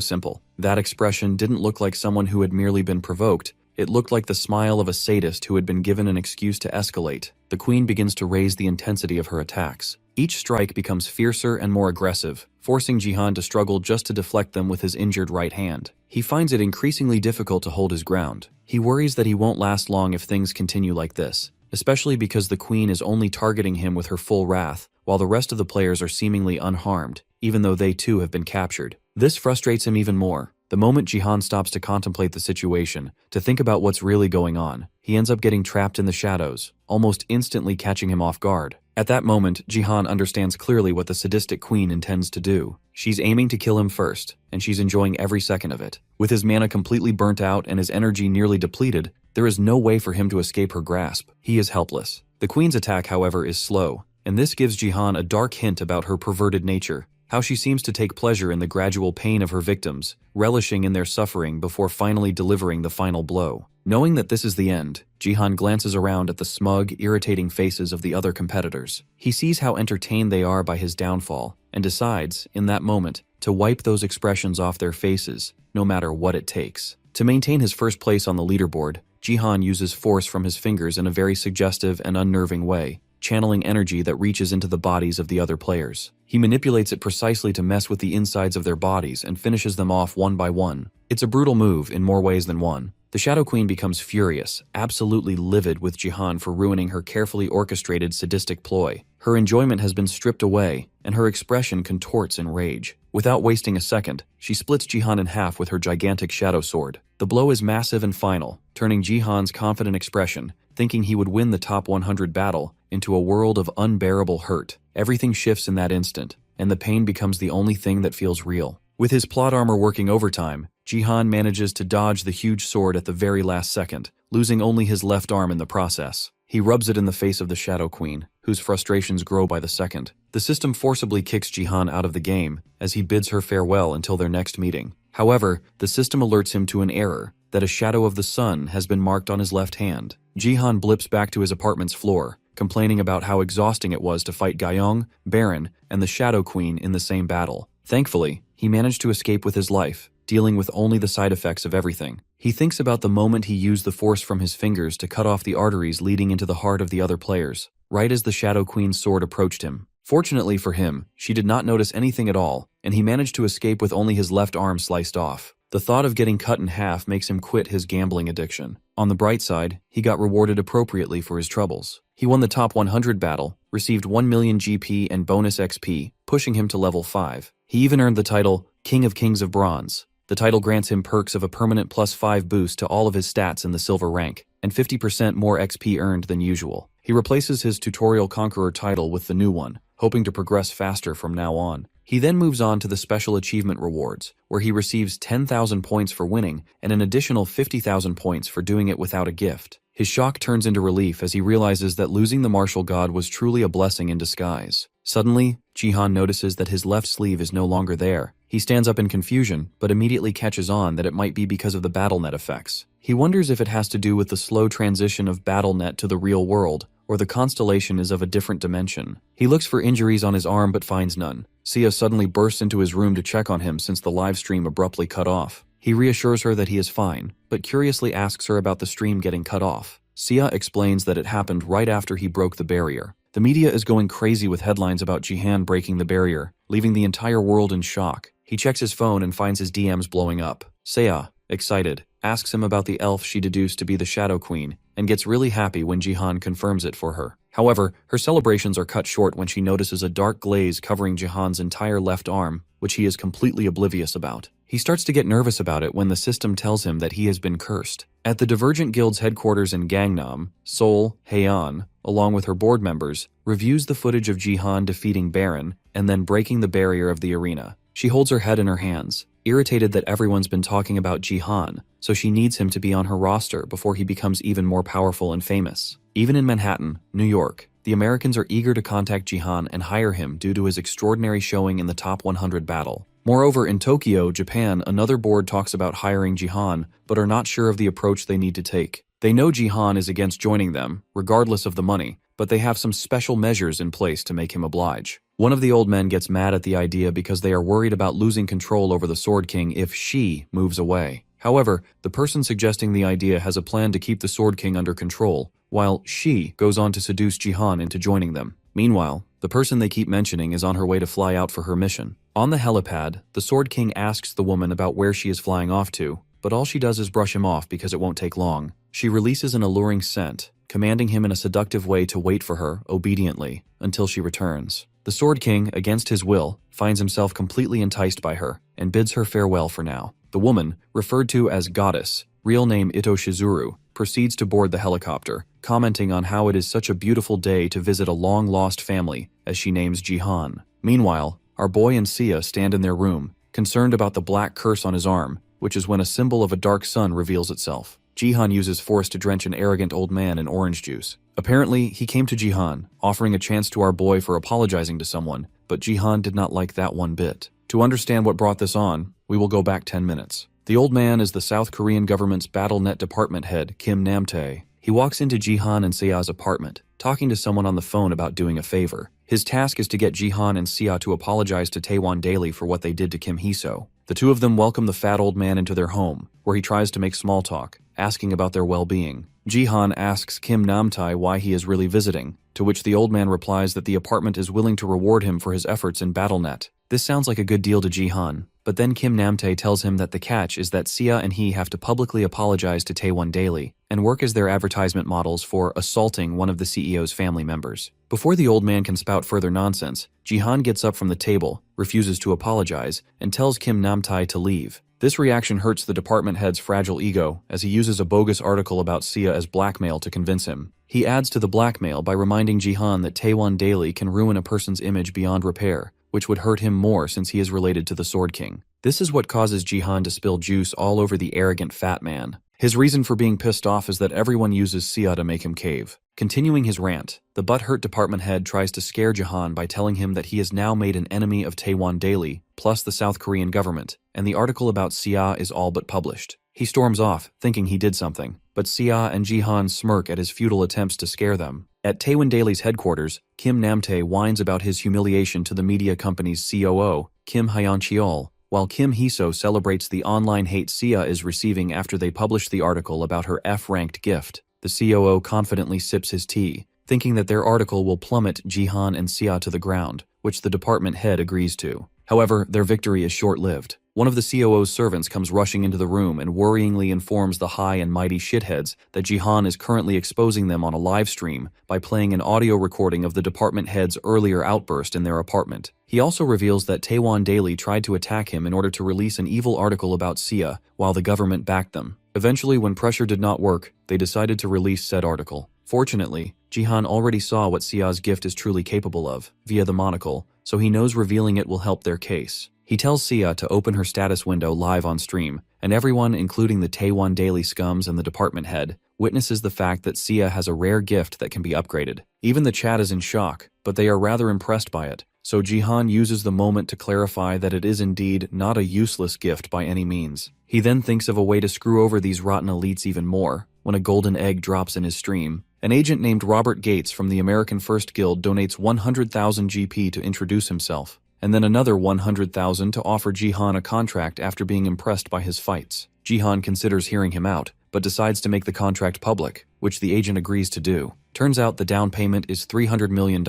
simple. That expression didn't look like someone who had merely been provoked. It looked like the smile of a sadist who had been given an excuse to escalate. The queen begins to raise the intensity of her attacks. Each strike becomes fiercer and more aggressive, forcing Jihan to struggle just to deflect them with his injured right hand. He finds it increasingly difficult to hold his ground. He worries that he won't last long if things continue like this, especially because the queen is only targeting him with her full wrath, while the rest of the players are seemingly unharmed, even though they too have been captured. This frustrates him even more. The moment Jihan stops to contemplate the situation, to think about what's really going on, he ends up getting trapped in the shadows, almost instantly catching him off guard. At that moment, Jihan understands clearly what the sadistic queen intends to do. She's aiming to kill him first, and she's enjoying every second of it. With his mana completely burnt out and his energy nearly depleted, there is no way for him to escape her grasp. He is helpless. The queen's attack, however, is slow, and this gives Jihan a dark hint about her perverted nature. How she seems to take pleasure in the gradual pain of her victims, relishing in their suffering before finally delivering the final blow. Knowing that this is the end, Jihan glances around at the smug, irritating faces of the other competitors. He sees how entertained they are by his downfall, and decides, in that moment, to wipe those expressions off their faces, no matter what it takes. To maintain his first place on the leaderboard, Jihan uses force from his fingers in a very suggestive and unnerving way, channeling energy that reaches into the bodies of the other players. He manipulates it precisely to mess with the insides of their bodies and finishes them off one by one. It's a brutal move in more ways than one. The Shadow Queen becomes furious, absolutely livid with Jihan for ruining her carefully orchestrated sadistic ploy. Her enjoyment has been stripped away, and her expression contorts in rage. Without wasting a second, she splits Jihan in half with her gigantic shadow sword. The blow is massive and final, turning Jihan's confident expression, thinking he would win the top 100 battle, into a world of unbearable hurt. Everything shifts in that instant, and the pain becomes the only thing that feels real. With his plot armor working overtime, Jihan manages to dodge the huge sword at the very last second, losing only his left arm in the process. He rubs it in the face of the Shadow Queen, whose frustrations grow by the second. The system forcibly kicks Jihan out of the game, as he bids her farewell until their next meeting. However, the system alerts him to an error, that a shadow of the sun has been marked on his left hand. Jihan blips back to his apartment's floor, complaining about how exhausting it was to fight Gyeong, Baron, and the Shadow Queen in the same battle. Thankfully, he managed to escape with his life, dealing with only the side effects of everything. He thinks about the moment he used the force from his fingers to cut off the arteries leading into the heart of the other players, right as the Shadow Queen's sword approached him. Fortunately for him, she did not notice anything at all, and he managed to escape with only his left arm sliced off. The thought of getting cut in half makes him quit his gambling addiction. On the bright side, he got rewarded appropriately for his troubles. He won the top 100 battle, received 1 million GP and bonus XP, pushing him to level 5. He even earned the title King of Kings of Bronze. The title grants him perks of a permanent +5 boost to all of his stats in the silver rank, and 50% more XP earned than usual. He replaces his Tutorial Conqueror title with the new one, hoping to progress faster from now on. He then moves on to the Special Achievement Rewards, where he receives 10,000 points for winning and an additional 50,000 points for doing it without a gift. His shock turns into relief as he realizes that losing the martial god was truly a blessing in disguise. Suddenly, Jihan notices that his left sleeve is no longer there. He stands up in confusion, but immediately catches on that it might be because of the BattleNet effects. He wonders if it has to do with the slow transition of BattleNet to the real world, or the constellation is of a different dimension. He looks for injuries on his arm but finds none. Sia suddenly bursts into his room to check on him since the live stream abruptly cut off. He reassures her that he is fine, but curiously asks her about the stream getting cut off. Sia explains that it happened right after he broke the barrier. The media is going crazy with headlines about Jihan breaking the barrier, leaving the entire world in shock. He checks his phone and finds his DMs blowing up. Sia, excited, asks him about the elf she deduced to be the Shadow Queen, and gets really happy when Jihan confirms it for her. However, her celebrations are cut short when she notices a dark glaze covering Jihan's entire left arm, which he is completely oblivious about. He starts to get nervous about it when the system tells him that he has been cursed. At the Divergent Guild's headquarters in Gangnam, Seoul, Haean, along with her board members, reviews the footage of Jihan defeating Baron and then breaking the barrier of the arena. She holds her head in her hands, irritated that everyone's been talking about Jihan, so she needs him to be on her roster before he becomes even more powerful and famous. Even in Manhattan, New York, the Americans are eager to contact Jihan and hire him due to his extraordinary showing in the top 100 battle. Moreover, in Tokyo, Japan, another board talks about hiring Jihan, but are not sure of the approach they need to take. They know Jihan is against joining them, regardless of the money, but they have some special measures in place to make him oblige. One of the old men gets mad at the idea because they are worried about losing control over the Sword King if she moves away. However, the person suggesting the idea has a plan to keep the Sword King under control, while she goes on to seduce Jihan into joining them. Meanwhile, the person they keep mentioning is on her way to fly out for her mission. On the helipad, the Sword King asks the woman about where she is flying off to, but all she does is brush him off because it won't take long. She releases an alluring scent, commanding him in a seductive way to wait for her, obediently, until she returns. The Sword King, against his will, finds himself completely enticed by her, and bids her farewell for now. The woman, referred to as Goddess, real name Ito Shizuru, proceeds to board the helicopter, commenting on how it is such a beautiful day to visit a long-lost family, as she names Jihan. Meanwhile, our boy and Sia stand in their room, concerned about the black curse on his arm, which is when a symbol of a dark sun reveals itself. Jihan uses force to drench an arrogant old man in orange juice. Apparently, he came to Jihan, offering a chance to our boy for apologizing to someone, but Jihan did not like that one bit. To understand what brought this on, we will go back 10 minutes. The old man is the South Korean government's BattleNet department head, Kim Namtae. He walks into Jihan and Sia's apartment, talking to someone on the phone about doing a favor. His task is to get Jihan and Sia to apologize to Taewon Daily for what they did to Kim Hiso. The two of them welcome the fat old man into their home, where he tries to make small talk, asking about their well-being. Jihan asks Kim Namtae why he is really visiting, to which the old man replies that the apartment is willing to reward him for his efforts in BattleNet. This sounds like a good deal to Jihan, but then Kim Namtae tells him that the catch is that Sia and he have to publicly apologize to Taewon Daily and work as their advertisement models for assaulting one of the CEO's family members. Before the old man can spout further nonsense, Jihan gets up from the table, refuses to apologize, and tells Kim Namtae to leave. This reaction hurts the department head's fragile ego, as he uses a bogus article about Sia as blackmail to convince him. He adds to the blackmail by reminding Jihan that Taewon Daily can ruin a person's image beyond repair, which would hurt him more since he is related to the Sword King. This is what causes Jihan to spill juice all over the arrogant fat man. His reason for being pissed off is that everyone uses Sia to make him cave. Continuing his rant, the butthurt department head tries to scare Jihan by telling him that he has now made an enemy of Taewon Daily, plus the South Korean government, and the article about Sia is all but published. He storms off, thinking he did something, but Sia and Jihan smirk at his futile attempts to scare them. At Taewon Daily's headquarters, Kim Namtae whines about his humiliation to the media company's COO, Kim Hyeon-cheol, while Kim Hiso celebrates the online hate Sia is receiving after they publish the article about her F-ranked gift. The COO confidently sips his tea, thinking that their article will plummet Jihan and Sia to the ground, which the department head agrees to. However, their victory is short-lived. One of the COO's servants comes rushing into the room and worryingly informs the high and mighty shitheads that Jihan is currently exposing them on a live stream by playing an audio recording of the department head's earlier outburst in their apartment. He also reveals that Taewon Daily tried to attack him in order to release an evil article about Sia while the government backed them. Eventually, when pressure did not work, they decided to release said article. Fortunately, Jihan already saw what Sia's gift is truly capable of, via the monocle, so he knows revealing it will help their case. He tells Sia to open her status window live on stream, and everyone, including the Taewon Daily scums and the department head, witnesses the fact that Sia has a rare gift that can be upgraded. Even the chat is in shock, but they are rather impressed by it, so Jihan uses the moment to clarify that it is indeed not a useless gift by any means. He then thinks of a way to screw over these rotten elites even more, when a golden egg drops in his stream. An agent named Robert Gates from the American First Guild donates 100,000 GP to introduce himself, and then another 100,000 to offer Jihan a contract after being impressed by his fights. Jihan considers hearing him out, but decides to make the contract public, which the agent agrees to do. Turns out the down payment is $300 million,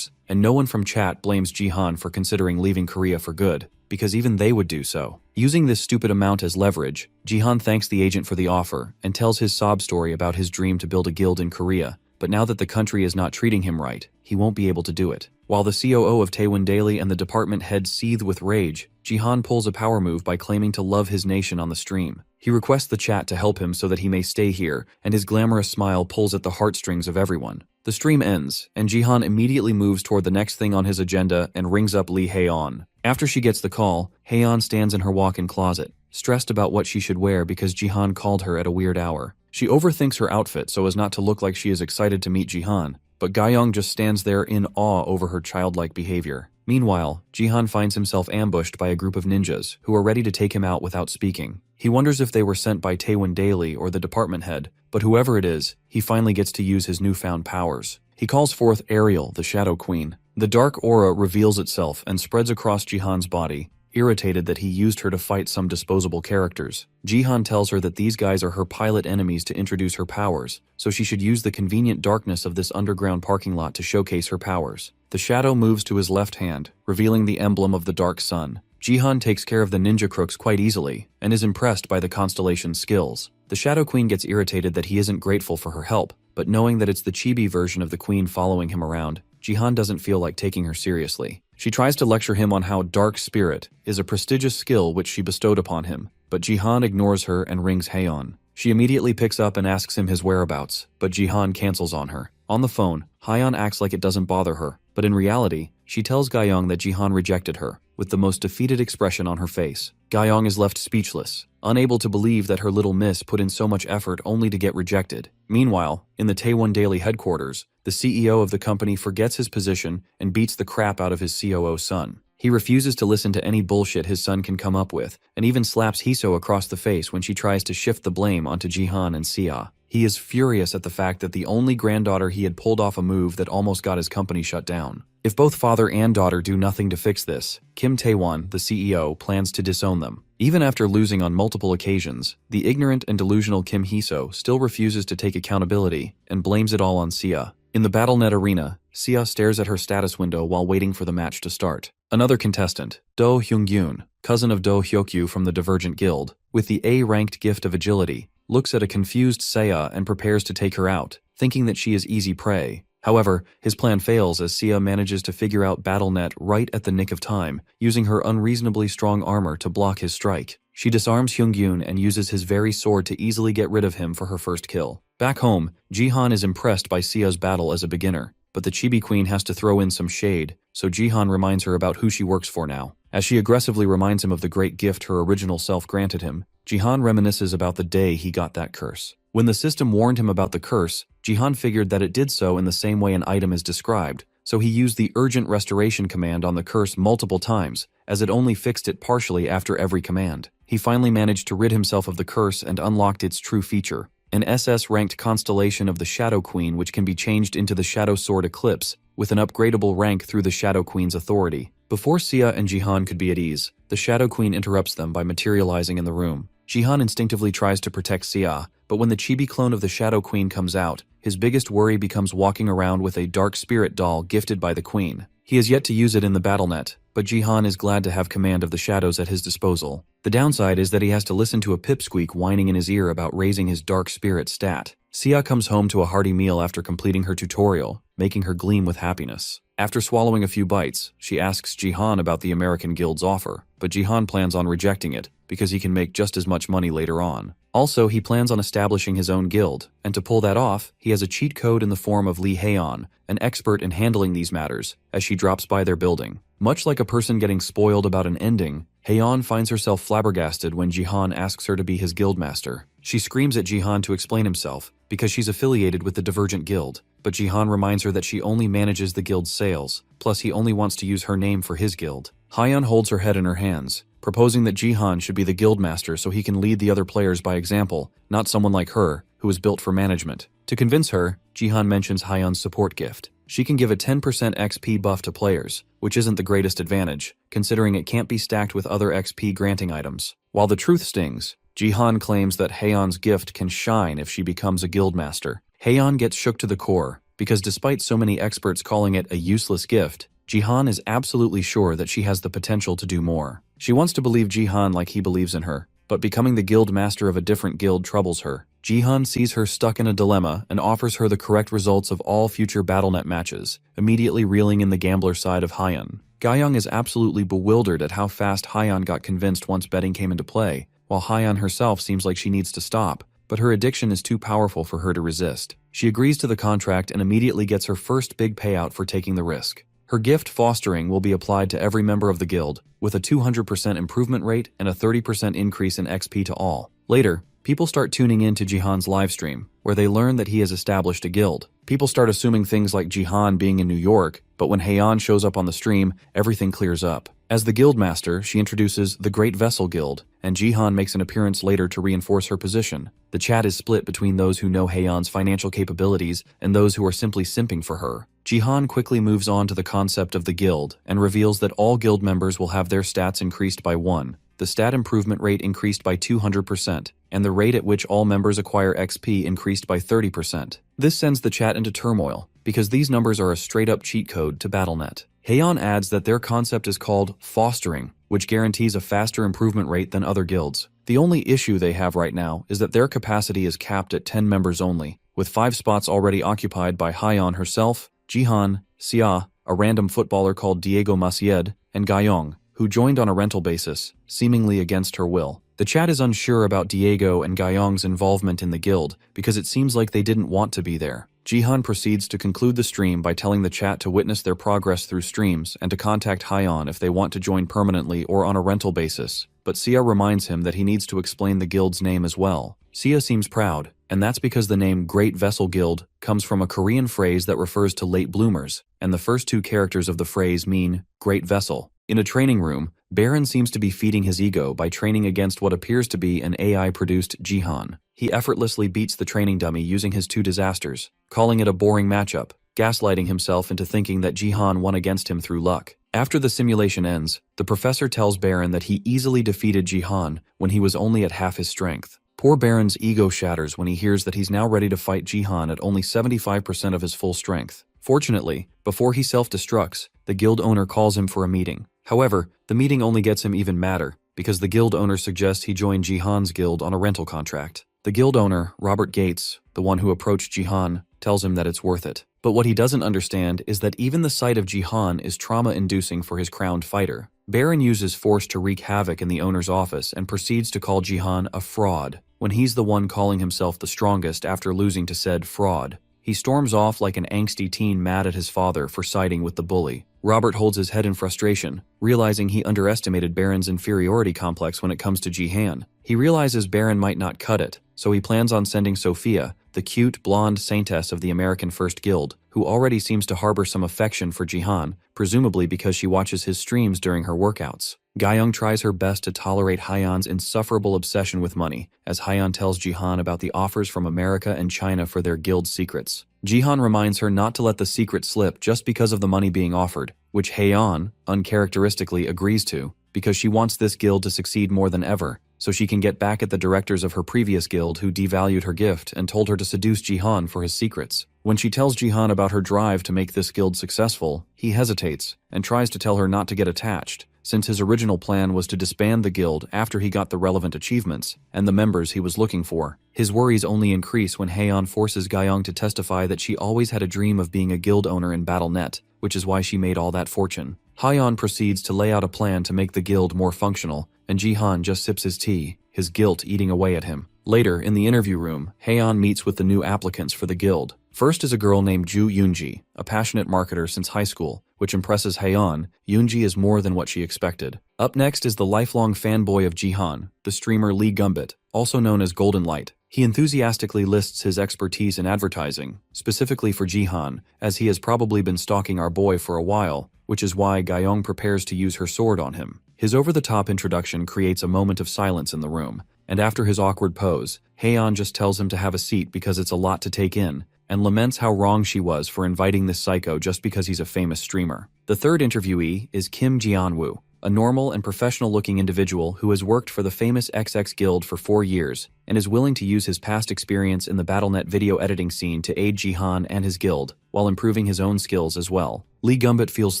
and no one from chat blames Jihan for considering leaving Korea for good, because even they would do so. Using this stupid amount as leverage, Jihan thanks the agent for the offer and tells his sob story about his dream to build a guild in Korea, but now that the country is not treating him right, he won't be able to do it. While the COO of Taewon Daily and the department head seethe with rage, Jihan pulls a power move by claiming to love his nation on the stream. He requests the chat to help him so that he may stay here, and his glamorous smile pulls at the heartstrings of everyone. The stream ends, and Jihan immediately moves toward the next thing on his agenda and rings up Lee Hae-on. After she gets the call, Hae-on stands in her walk-in closet, stressed about what she should wear because Jihan called her at a weird hour. She overthinks her outfit so as not to look like she is excited to meet Jihan, but Ga-young just stands there in awe over her childlike behavior. Meanwhile, Jihan finds himself ambushed by a group of ninjas who are ready to take him out without speaking. He wonders if they were sent by Taewon Daily or the department head, but whoever it is, he finally gets to use his newfound powers. He calls forth Ariel, the Shadow Queen. The dark aura reveals itself and spreads across Jihan's body, irritated that he used her to fight some disposable characters. Jihan tells her that these guys are her pilot enemies to introduce her powers, so she should use the convenient darkness of this underground parking lot to showcase her powers. The shadow moves to his left hand, revealing the emblem of the dark sun. Jihan takes care of the ninja crooks quite easily, and is impressed by the constellation's skills. The Shadow Queen gets irritated that he isn't grateful for her help, but knowing that it's the chibi version of the queen following him around, Jihan doesn't feel like taking her seriously. She tries to lecture him on how Dark Spirit is a prestigious skill which she bestowed upon him, but Jihan ignores her and rings Haeon. She immediately picks up and asks him his whereabouts, but Jihan cancels on her. On the phone, Haeon acts like it doesn't bother her, but in reality, she tells Gayoung that Jihan rejected her, with the most defeated expression on her face. Gayoung is left speechless, unable to believe that her little miss put in so much effort only to get rejected. Meanwhile, in the Taewon Daily headquarters, the CEO of the company forgets his position and beats the crap out of his COO's son. He refuses to listen to any bullshit his son can come up with, and even slaps Hiso across the face when she tries to shift the blame onto Jihan and Sia. He is furious at the fact that the only granddaughter he had pulled off a move that almost got his company shut down. If both father and daughter do nothing to fix this, Kim Taewon, the CEO, plans to disown them. Even after losing on multiple occasions, the ignorant and delusional Kim Hiso still refuses to take accountability and blames it all on Sia. In the BattleNet arena, Sia stares at her status window while waiting for the match to start. Another contestant, Do Hyung-gyun, cousin of Do Hyokyu from the Divergent Guild, with the A-ranked gift of agility, looks at a confused Sia and prepares to take her out, thinking that she is easy prey. However, his plan fails as Sia manages to figure out BattleNet right at the nick of time, using her unreasonably strong armor to block his strike. She disarms Hyung-gyun and uses his very sword to easily get rid of him for her first kill. Back home, Jihan is impressed by Sia's battle as a beginner, but the Chibi Queen has to throw in some shade, so Jihan reminds her about who she works for now. As she aggressively reminds him of the great gift her original self granted him, Jihan reminisces about the day he got that curse. When the system warned him about the curse, Jihan figured that it did so in the same way an item is described, so he used the urgent restoration command on the curse multiple times, as it only fixed it partially after every command. He finally managed to rid himself of the curse and unlocked its true feature, an SS-ranked constellation of the Shadow Queen which can be changed into the Shadow Sword Eclipse, with an upgradable rank through the Shadow Queen's authority. Before Sia and Jihan could be at ease, the Shadow Queen interrupts them by materializing in the room. Jihan instinctively tries to protect Sia, but when the chibi clone of the Shadow Queen comes out, his biggest worry becomes walking around with a dark spirit doll gifted by the Queen. He has yet to use it in the BattleNet, but Jihan is glad to have command of the shadows at his disposal. The downside is that he has to listen to a pipsqueak whining in his ear about raising his dark spirit stat. Sia comes home to a hearty meal after completing her tutorial, making her gleam with happiness. After swallowing a few bites, she asks Jihan about the American Guild's offer, but Jihan plans on rejecting it because he can make just as much money later on. Also, he plans on establishing his own guild, and to pull that off, he has a cheat code in the form of Lee Haeon, an expert in handling these matters, as she drops by their building. Much like a person getting spoiled about an ending, Haeon finds herself flabbergasted when Jihan asks her to be his guildmaster. She screams at Jihan to explain himself, because she's affiliated with the Divergent Guild, but Jihan reminds her that she only manages the guild's sales, plus he only wants to use her name for his guild. Haeon holds her head in her hands, proposing that Jihan should be the guildmaster so he can lead the other players by example, not someone like her, who is built for management. To convince her, Jihan mentions Haeon's support gift. She can give a 10% XP buff to players, which isn't the greatest advantage, considering it can't be stacked with other XP granting items. While the truth stings, Jihan claims that Haeon's gift can shine if she becomes a guildmaster. Haeon gets shook to the core, because despite so many experts calling it a useless gift, Jihan is absolutely sure that she has the potential to do more. She wants to believe Jihan like he believes in her, but becoming the guild master of a different guild troubles her. Jihan sees her stuck in a dilemma and offers her the correct results of all future BattleNet matches, immediately reeling in the gambler side of Haeon. Gayoung is absolutely bewildered at how fast Haeon got convinced once betting came into play, while Haeon herself seems like she needs to stop, but her addiction is too powerful for her to resist. She agrees to the contract and immediately gets her first big payout for taking the risk. Her gift fostering will be applied to every member of the guild, with a 200% improvement rate and a 30% increase in XP to all. Later, people start tuning in to Jihan's livestream, where they learn that he has established a guild. People start assuming things like Jihan being in New York, but when Heian shows up on the stream, everything clears up. As the guildmaster, she introduces the Great Vessel Guild, and Jihan makes an appearance later to reinforce her position. The chat is split between those who know Heian's financial capabilities and those who are simply simping for her. Jihan quickly moves on to the concept of the guild and reveals that all guild members will have their stats increased by 1. The stat improvement rate increased by 200%, and the rate at which all members acquire XP increased by 30%. This sends the chat into turmoil, because these numbers are a straight-up cheat code to Battle.net. Heian adds that their concept is called fostering, which guarantees a faster improvement rate than other guilds. The only issue they have right now is that their capacity is capped at 10 members only, with 5 spots already occupied by Heian herself, Jihan, Xia, a random footballer called Diego Macied, and Gaiyong, who joined on a rental basis, seemingly against her will. The chat is unsure about Diego and Gaiyong's involvement in the guild because it seems like they didn't want to be there. Jihan proceeds to conclude the stream by telling the chat to witness their progress through streams and to contact Heian if they want to join permanently or on a rental basis. But Xia reminds him that he needs to explain the guild's name as well. Xia seems proud, and that's because the name Great Vessel Guild comes from a Korean phrase that refers to late bloomers, and the first 2 characters of the phrase mean Great Vessel. In a training room, Baron seems to be feeding his ego by training against what appears to be an AI-produced Jihan. He effortlessly beats the training dummy using his 2 disasters, calling it a boring matchup, gaslighting himself into thinking that Jihan won against him through luck. After the simulation ends, the professor tells Baron that he easily defeated Jihan when he was only at half his strength. Poor Baron's ego shatters when he hears that he's now ready to fight Jihan at only 75% of his full strength. Fortunately, before he self-destructs, the guild owner calls him for a meeting. However, the meeting only gets him even madder, because the guild owner suggests he join Jihan's guild on a rental contract. The guild owner, Robert Gates, the one who approached Jihan, tells him that it's worth it. But what he doesn't understand is that even the sight of Jihan is trauma-inducing for his crowned fighter. Baron uses force to wreak havoc in the owner's office and proceeds to call Jihan a fraud, when he's the one calling himself the strongest after losing to said fraud. He storms off like an angsty teen mad at his father for siding with the bully. Robert holds his head in frustration, realizing he underestimated Baron's inferiority complex when it comes to Jihan. He realizes Baron might not cut it, so he plans on sending Sophia, the cute, blonde saintess of the American First Guild, who already seems to harbor some affection for Jihan, presumably because she watches his streams during her workouts. Gaiyong tries her best to tolerate Heian's insufferable obsession with money, as Heian tells Jihan about the offers from America and China for their guild secrets. Jihan reminds her not to let the secret slip just because of the money being offered, which Heian, uncharacteristically, agrees to, because she wants this guild to succeed more than ever, so she can get back at the directors of her previous guild who devalued her gift and told her to seduce Jihan for his secrets. When she tells Jihan about her drive to make this guild successful, he hesitates and tries to tell her not to get attached, since his original plan was to disband the guild after he got the relevant achievements and the members he was looking for. His worries only increase when Heian forces Gaiyong to testify that she always had a dream of being a guild owner in Battle.net, which is why she made all that fortune. Heian proceeds to lay out a plan to make the guild more functional, and Jihan just sips his tea, his guilt eating away at him. Later, in the interview room, Heian meets with the new applicants for the guild. First is a girl named Ju Yoonji, a passionate marketer since high school, which impresses Heian. Yoonji is more than what she expected. Up next is the lifelong fanboy of Jihan, the streamer Lee Gumbit, also known as Golden Light. He enthusiastically lists his expertise in advertising, specifically for Jihan, as he has probably been stalking our boy for a while, which is why Gaiyong prepares to use her sword on him. His over-the-top introduction creates a moment of silence in the room, and after his awkward pose, Heian just tells him to have a seat because it's a lot to take in, and laments how wrong she was for inviting this psycho just because he's a famous streamer. The third interviewee is Kim Jianwoo, a normal and professional-looking individual who has worked for the famous XX Guild for 4 years and is willing to use his past experience in the Battle.net video editing scene to aid Jihan and his guild, while improving his own skills as well. Lee Gumbit feels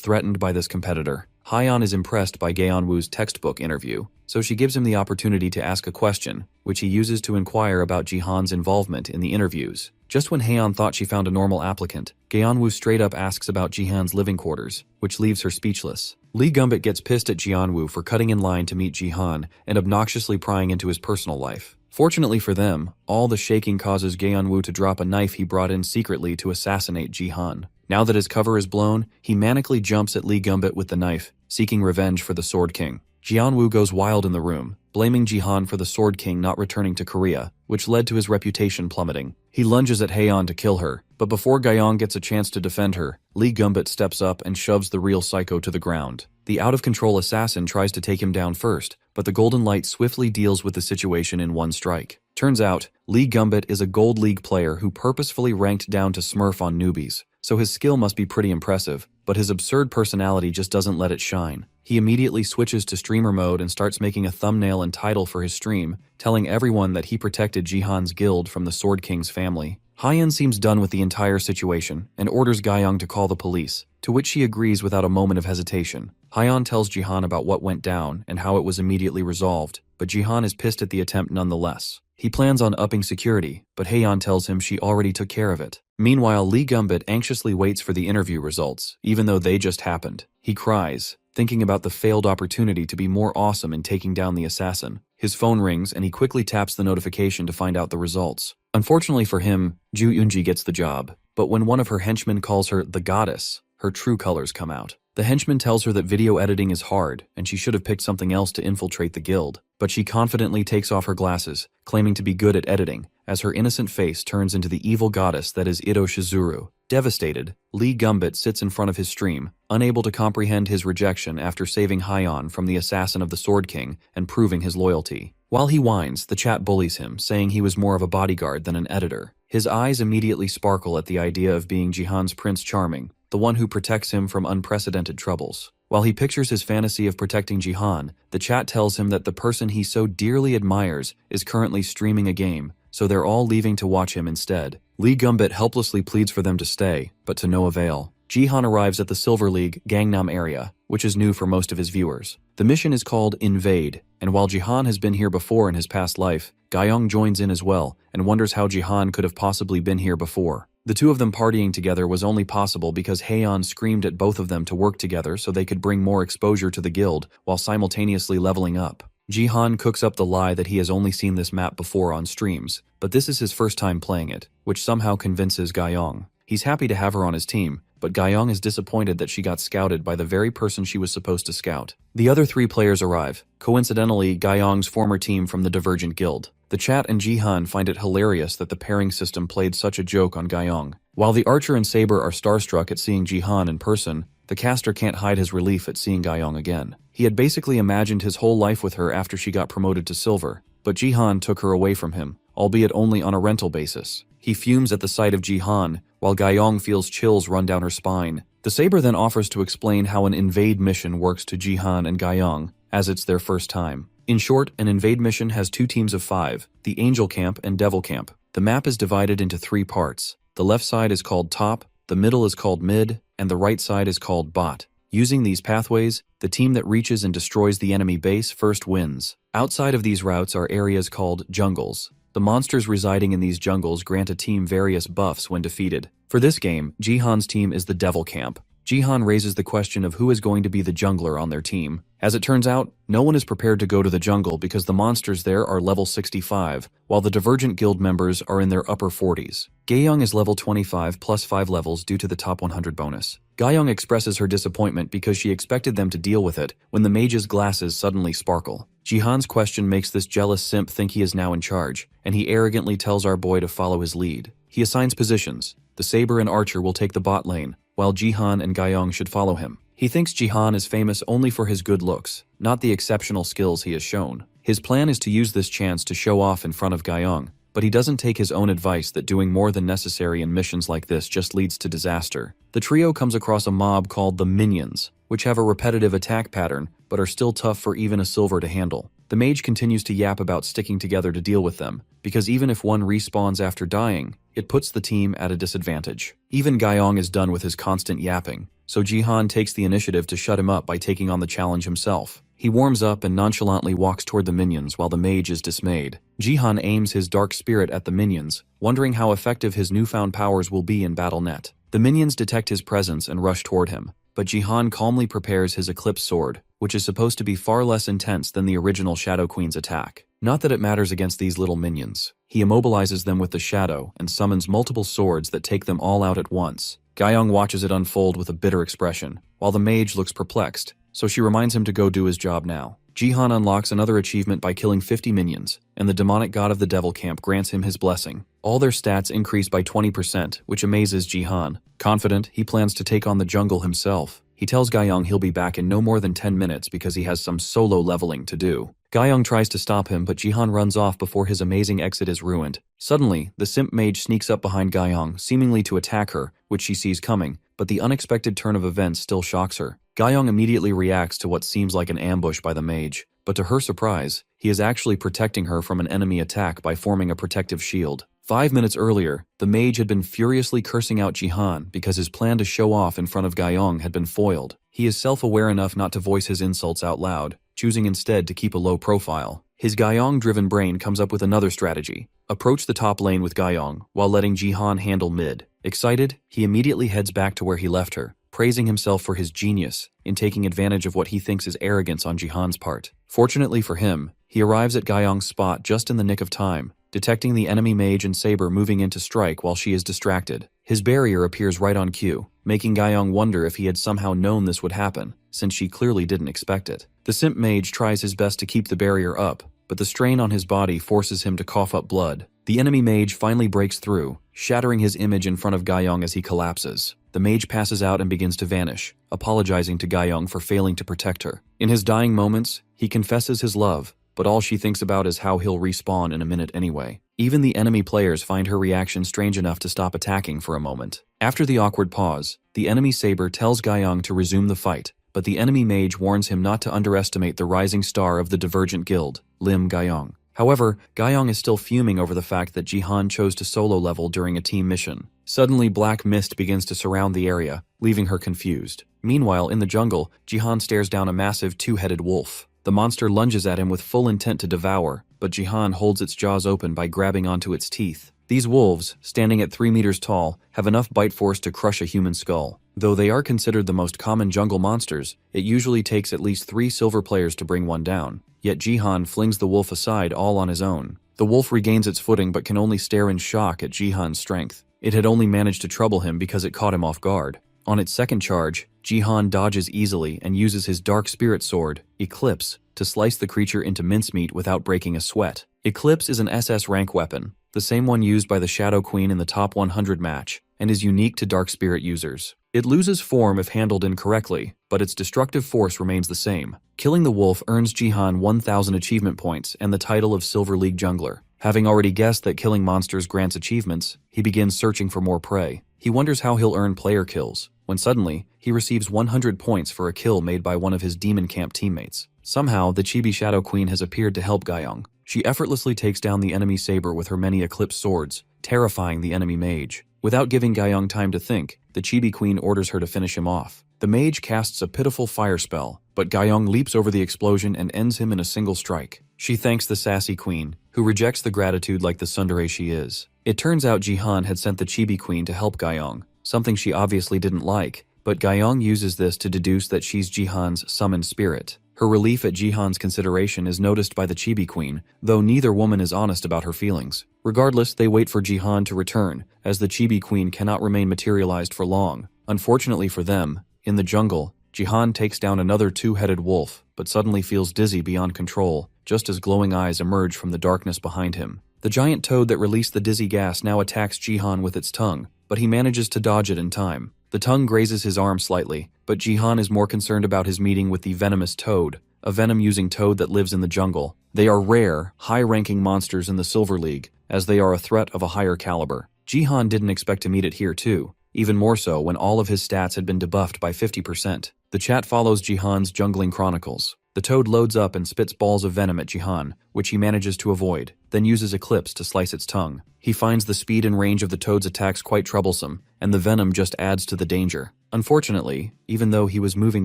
threatened by this competitor. Heian is impressed by Gaeonwoo's textbook interview, so she gives him the opportunity to ask a question, which he uses to inquire about Jihan's involvement in the interviews. Just when Heian thought she found a normal applicant, Gaeonwoo straight up asks about Jihan's living quarters, which leaves her speechless. Lee Gumbit gets pissed at Jianwoo for cutting in line to meet Jihan and obnoxiously prying into his personal life. Fortunately for them, all the shaking causes Gaeonwoo to drop a knife he brought in secretly to assassinate Jihan. Now that his cover is blown, he manically jumps at Lee Gumbit with the knife, seeking revenge for the Sword King. Jianwoo goes wild in the room, blaming Jihan for the Sword King not returning to Korea, which led to his reputation plummeting. He lunges at Heian to kill her, But before Guyong gets a chance to defend her, Lee Gumbit steps up and shoves the real psycho to the ground. The out-of-control assassin tries to take him down first, but the Golden Light swiftly deals with the situation in one strike. Turns out, Lee Gumbit is a Gold League player who purposefully ranked down to smurf on newbies, so his skill must be pretty impressive, but his absurd personality just doesn't let it shine. He immediately switches to streamer mode and starts making a thumbnail and title for his stream, telling everyone that he protected Jihan's guild from the Sword King's family. Hyeon seems done with the entire situation and orders Guyong to call the police, to which she agrees without a moment of hesitation. Hyeon tells Jihan about what went down and how it was immediately resolved, but Jihan is pissed at the attempt nonetheless. He plans on upping security, but Haeyeon tells him she already took care of it. Meanwhile, Lee Gumbit anxiously waits for the interview results, even though they just happened. He cries, thinking about the failed opportunity to be more awesome in taking down the assassin. His phone rings and he quickly taps the notification to find out the results. Unfortunately for him, Ju Eunji gets the job, but when one of her henchmen calls her the goddess, her true colors come out. The henchman tells her that video editing is hard and she should have picked something else to infiltrate the guild, but she confidently takes off her glasses, claiming to be good at editing, as her innocent face turns into the evil goddess that is Ito Shizuru. Devastated, Lee Gumbit sits in front of his stream, unable to comprehend his rejection after saving Hyeon from the assassin of the Sword King and proving his loyalty. While he whines, the chat bullies him, saying he was more of a bodyguard than an editor. His eyes immediately sparkle at the idea of being Jihan's Prince Charming, the one who protects him from unprecedented troubles. While he pictures his fantasy of protecting Jihan, the chat tells him that the person he so dearly admires is currently streaming a game, so they're all leaving to watch him instead. Lee Gumbit helplessly pleads for them to stay, but to no avail. Jihan arrives at the Silver League Gangnam area, which is new for most of his viewers. The mission is called Invade, and while Jihan has been here before in his past life, Guyong joins in as well and wonders how Jihan could have possibly been here before. The two of them partying together was only possible because Haeyeon screamed at both of them to work together so they could bring more exposure to the guild while simultaneously leveling up. Jihan cooks up the lie that he has only seen this map before on streams, but this is his first time playing it, which somehow convinces Guyong. He's happy to have her on his team, but Guyong is disappointed that she got scouted by the very person she was supposed to scout. The other three players arrive, coincidentally Guyong's former team from the Divergent Guild. The chat and Jihan find it hilarious that the pairing system played such a joke on Guyong. While the Archer and Saber are starstruck at seeing Jihan in person, the caster can't hide his relief at seeing Guyong again. He had basically imagined his whole life with her after she got promoted to Silver, but Jihan took her away from him, albeit only on a rental basis. He fumes at the sight of Jihan, while Guyong feels chills run down her spine. The Saber then offers to explain how an invade mission works to Jihan and Guyong, as it's their first time. In short, an invade mission has two teams of 5, the Angel Camp and Devil Camp. The map is divided into 3 parts. The left side is called Top, the middle is called Mid, and the right side is called Bot. Using these pathways, the team that reaches and destroys the enemy base first wins. Outside of these routes are areas called Jungles. The monsters residing in these jungles grant a team various buffs when defeated. For this game, Jihan's team is the Devil Camp. Jihan raises the question of who is going to be the jungler on their team. As it turns out, no one is prepared to go to the jungle because the monsters there are level 65, while the Divergent Guild members are in their upper 40s. Gayong is level 25 plus 5 levels due to the top 100 bonus. Gayong expresses her disappointment because she expected them to deal with it when the mage's glasses suddenly sparkle. Jihan's question makes this jealous simp think he is now in charge, and he arrogantly tells our boy to follow his lead. He assigns positions. The Saber and Archer will take the bot lane, while Jihan and Guyong should follow him. He thinks Jihan is famous only for his good looks, not the exceptional skills he has shown. His plan is to use this chance to show off in front of Guyong, but he doesn't take his own advice that doing more than necessary in missions like this just leads to disaster. The trio comes across a mob called the Minions, which have a repetitive attack pattern, but are still tough for even a silver to handle. The mage continues to yap about sticking together to deal with them, because even if one respawns after dying, it puts the team at a disadvantage. Even Guyong is done with his constant yapping, so Jihan takes the initiative to shut him up by taking on the challenge himself. He warms up and nonchalantly walks toward the minions while the mage is dismayed. Jihan aims his dark spirit at the minions, wondering how effective his newfound powers will be in BattleNet. The minions detect his presence and rush toward him, but Jihan calmly prepares his Eclipse Sword, which is supposed to be far less intense than the original Shadow Queen's attack. Not that it matters against these little minions. He immobilizes them with the Shadow and summons multiple swords that take them all out at once. Guyong watches it unfold with a bitter expression, while the mage looks perplexed, so she reminds him to go do his job now. Jihan unlocks another achievement by killing 50 minions, and the demonic god of the devil camp grants him his blessing. All their stats increase by 20%, which amazes Jihan. Confident, he plans to take on the jungle himself. He tells Gaiyong he'll be back in no more than 10 minutes because he has some solo leveling to do. Gaiyong tries to stop him, but Jihan runs off before his amazing exit is ruined. Suddenly, the simp mage sneaks up behind Gaiyong, seemingly to attack her, which she sees coming, but the unexpected turn of events still shocks her. Gaiyong immediately reacts to what seems like an ambush by the mage, but to her surprise, he is actually protecting her from an enemy attack by forming a protective shield. 5 minutes earlier, the mage had been furiously cursing out Jihan because his plan to show off in front of Gaiyong had been foiled. He is self-aware enough not to voice his insults out loud, choosing instead to keep a low profile. His Gaiyong-driven brain comes up with another strategy. Approach the top lane with Gaiyong, while letting Jihan handle mid. Excited, he immediately heads back to where he left her, praising himself for his genius in taking advantage of what he thinks is arrogance on Jihan's part. Fortunately for him, he arrives at Gaiyong's spot just in the nick of time, detecting the enemy mage and saber moving in to strike while she is distracted. His barrier appears right on cue, making Gaiyong wonder if he had somehow known this would happen, since she clearly didn't expect it. The simp mage tries his best to keep the barrier up, but the strain on his body forces him to cough up blood. The enemy mage finally breaks through, shattering his image in front of Gaiyong as he collapses. The mage passes out and begins to vanish, apologizing to Gaiyong for failing to protect her. In his dying moments, he confesses his love, but all she thinks about is how he'll respawn in a minute anyway. Even the enemy players find her reaction strange enough to stop attacking for a moment. After the awkward pause, the enemy saber tells Gaiyong to resume the fight, but the enemy mage warns him not to underestimate the rising star of the Divergent Guild, Lim Gaiyong. However, Gaiyong is still fuming over the fact that Jihan chose to solo level during a team mission. Suddenly, black mist begins to surround the area, leaving her confused. Meanwhile, in the jungle, Jihan stares down a massive two-headed wolf. The monster lunges at him with full intent to devour, but Jihan holds its jaws open by grabbing onto its teeth. These wolves, standing at 3 meters tall, have enough bite force to crush a human skull. Though they are considered the most common jungle monsters, it usually takes at least 3 silver players to bring one down. Yet Jihan flings the wolf aside all on his own. The wolf regains its footing but can only stare in shock at Jihan's strength. It had only managed to trouble him because it caught him off guard. On its second charge, Jihan dodges easily and uses his dark spirit sword, Eclipse, to slice the creature into mincemeat without breaking a sweat. Eclipse is an SS rank weapon, the same one used by the Shadow Queen in the top 100 match, and is unique to dark spirit users. It loses form if handled incorrectly, but its destructive force remains the same. Killing the wolf earns Jihan 1,000 achievement points and the title of Silver League Jungler. Having already guessed that killing monsters grants achievements, he begins searching for more prey. He wonders how he'll earn player kills, when suddenly, he receives 100 points for a kill made by one of his demon camp teammates. Somehow, the Chibi Shadow Queen has appeared to help Gaiyong. She effortlessly takes down the enemy saber with her many eclipse swords, terrifying the enemy mage. Without giving Gaiyong time to think, the Chibi Queen orders her to finish him off. The mage casts a pitiful fire spell, but Gaiyong leaps over the explosion and ends him in a single strike. She thanks the sassy queen, who rejects the gratitude like the tsundere she is. It turns out Jihan had sent the Chibi Queen to help Gaiyong, something she obviously didn't like, but Gaiyong uses this to deduce that she's Jihan's summoned spirit. Her relief at Jihan's consideration is noticed by the Chibi Queen, though neither woman is honest about her feelings. Regardless, they wait for Jihan to return, as the Chibi Queen cannot remain materialized for long. Unfortunately for them, in the jungle, Jihan takes down another two-headed wolf, but suddenly feels dizzy beyond control, just as glowing eyes emerge from the darkness behind him. The giant toad that released the dizzy gas now attacks Jihan with its tongue, but he manages to dodge it in time. The tongue grazes his arm slightly, but Jihan is more concerned about his meeting with the venomous toad, a venom-using toad that lives in the jungle. They are rare, high-ranking monsters in the Silver League, as they are a threat of a higher caliber. Jihan didn't expect to meet it here too, even more so when all of his stats had been debuffed by 50%. The chat follows Jihan's jungling chronicles. The toad loads up and spits balls of venom at Jihan, which he manages to avoid, then uses Eclipse to slice its tongue. He finds the speed and range of the toad's attacks quite troublesome, and the venom just adds to the danger. Unfortunately, even though he was moving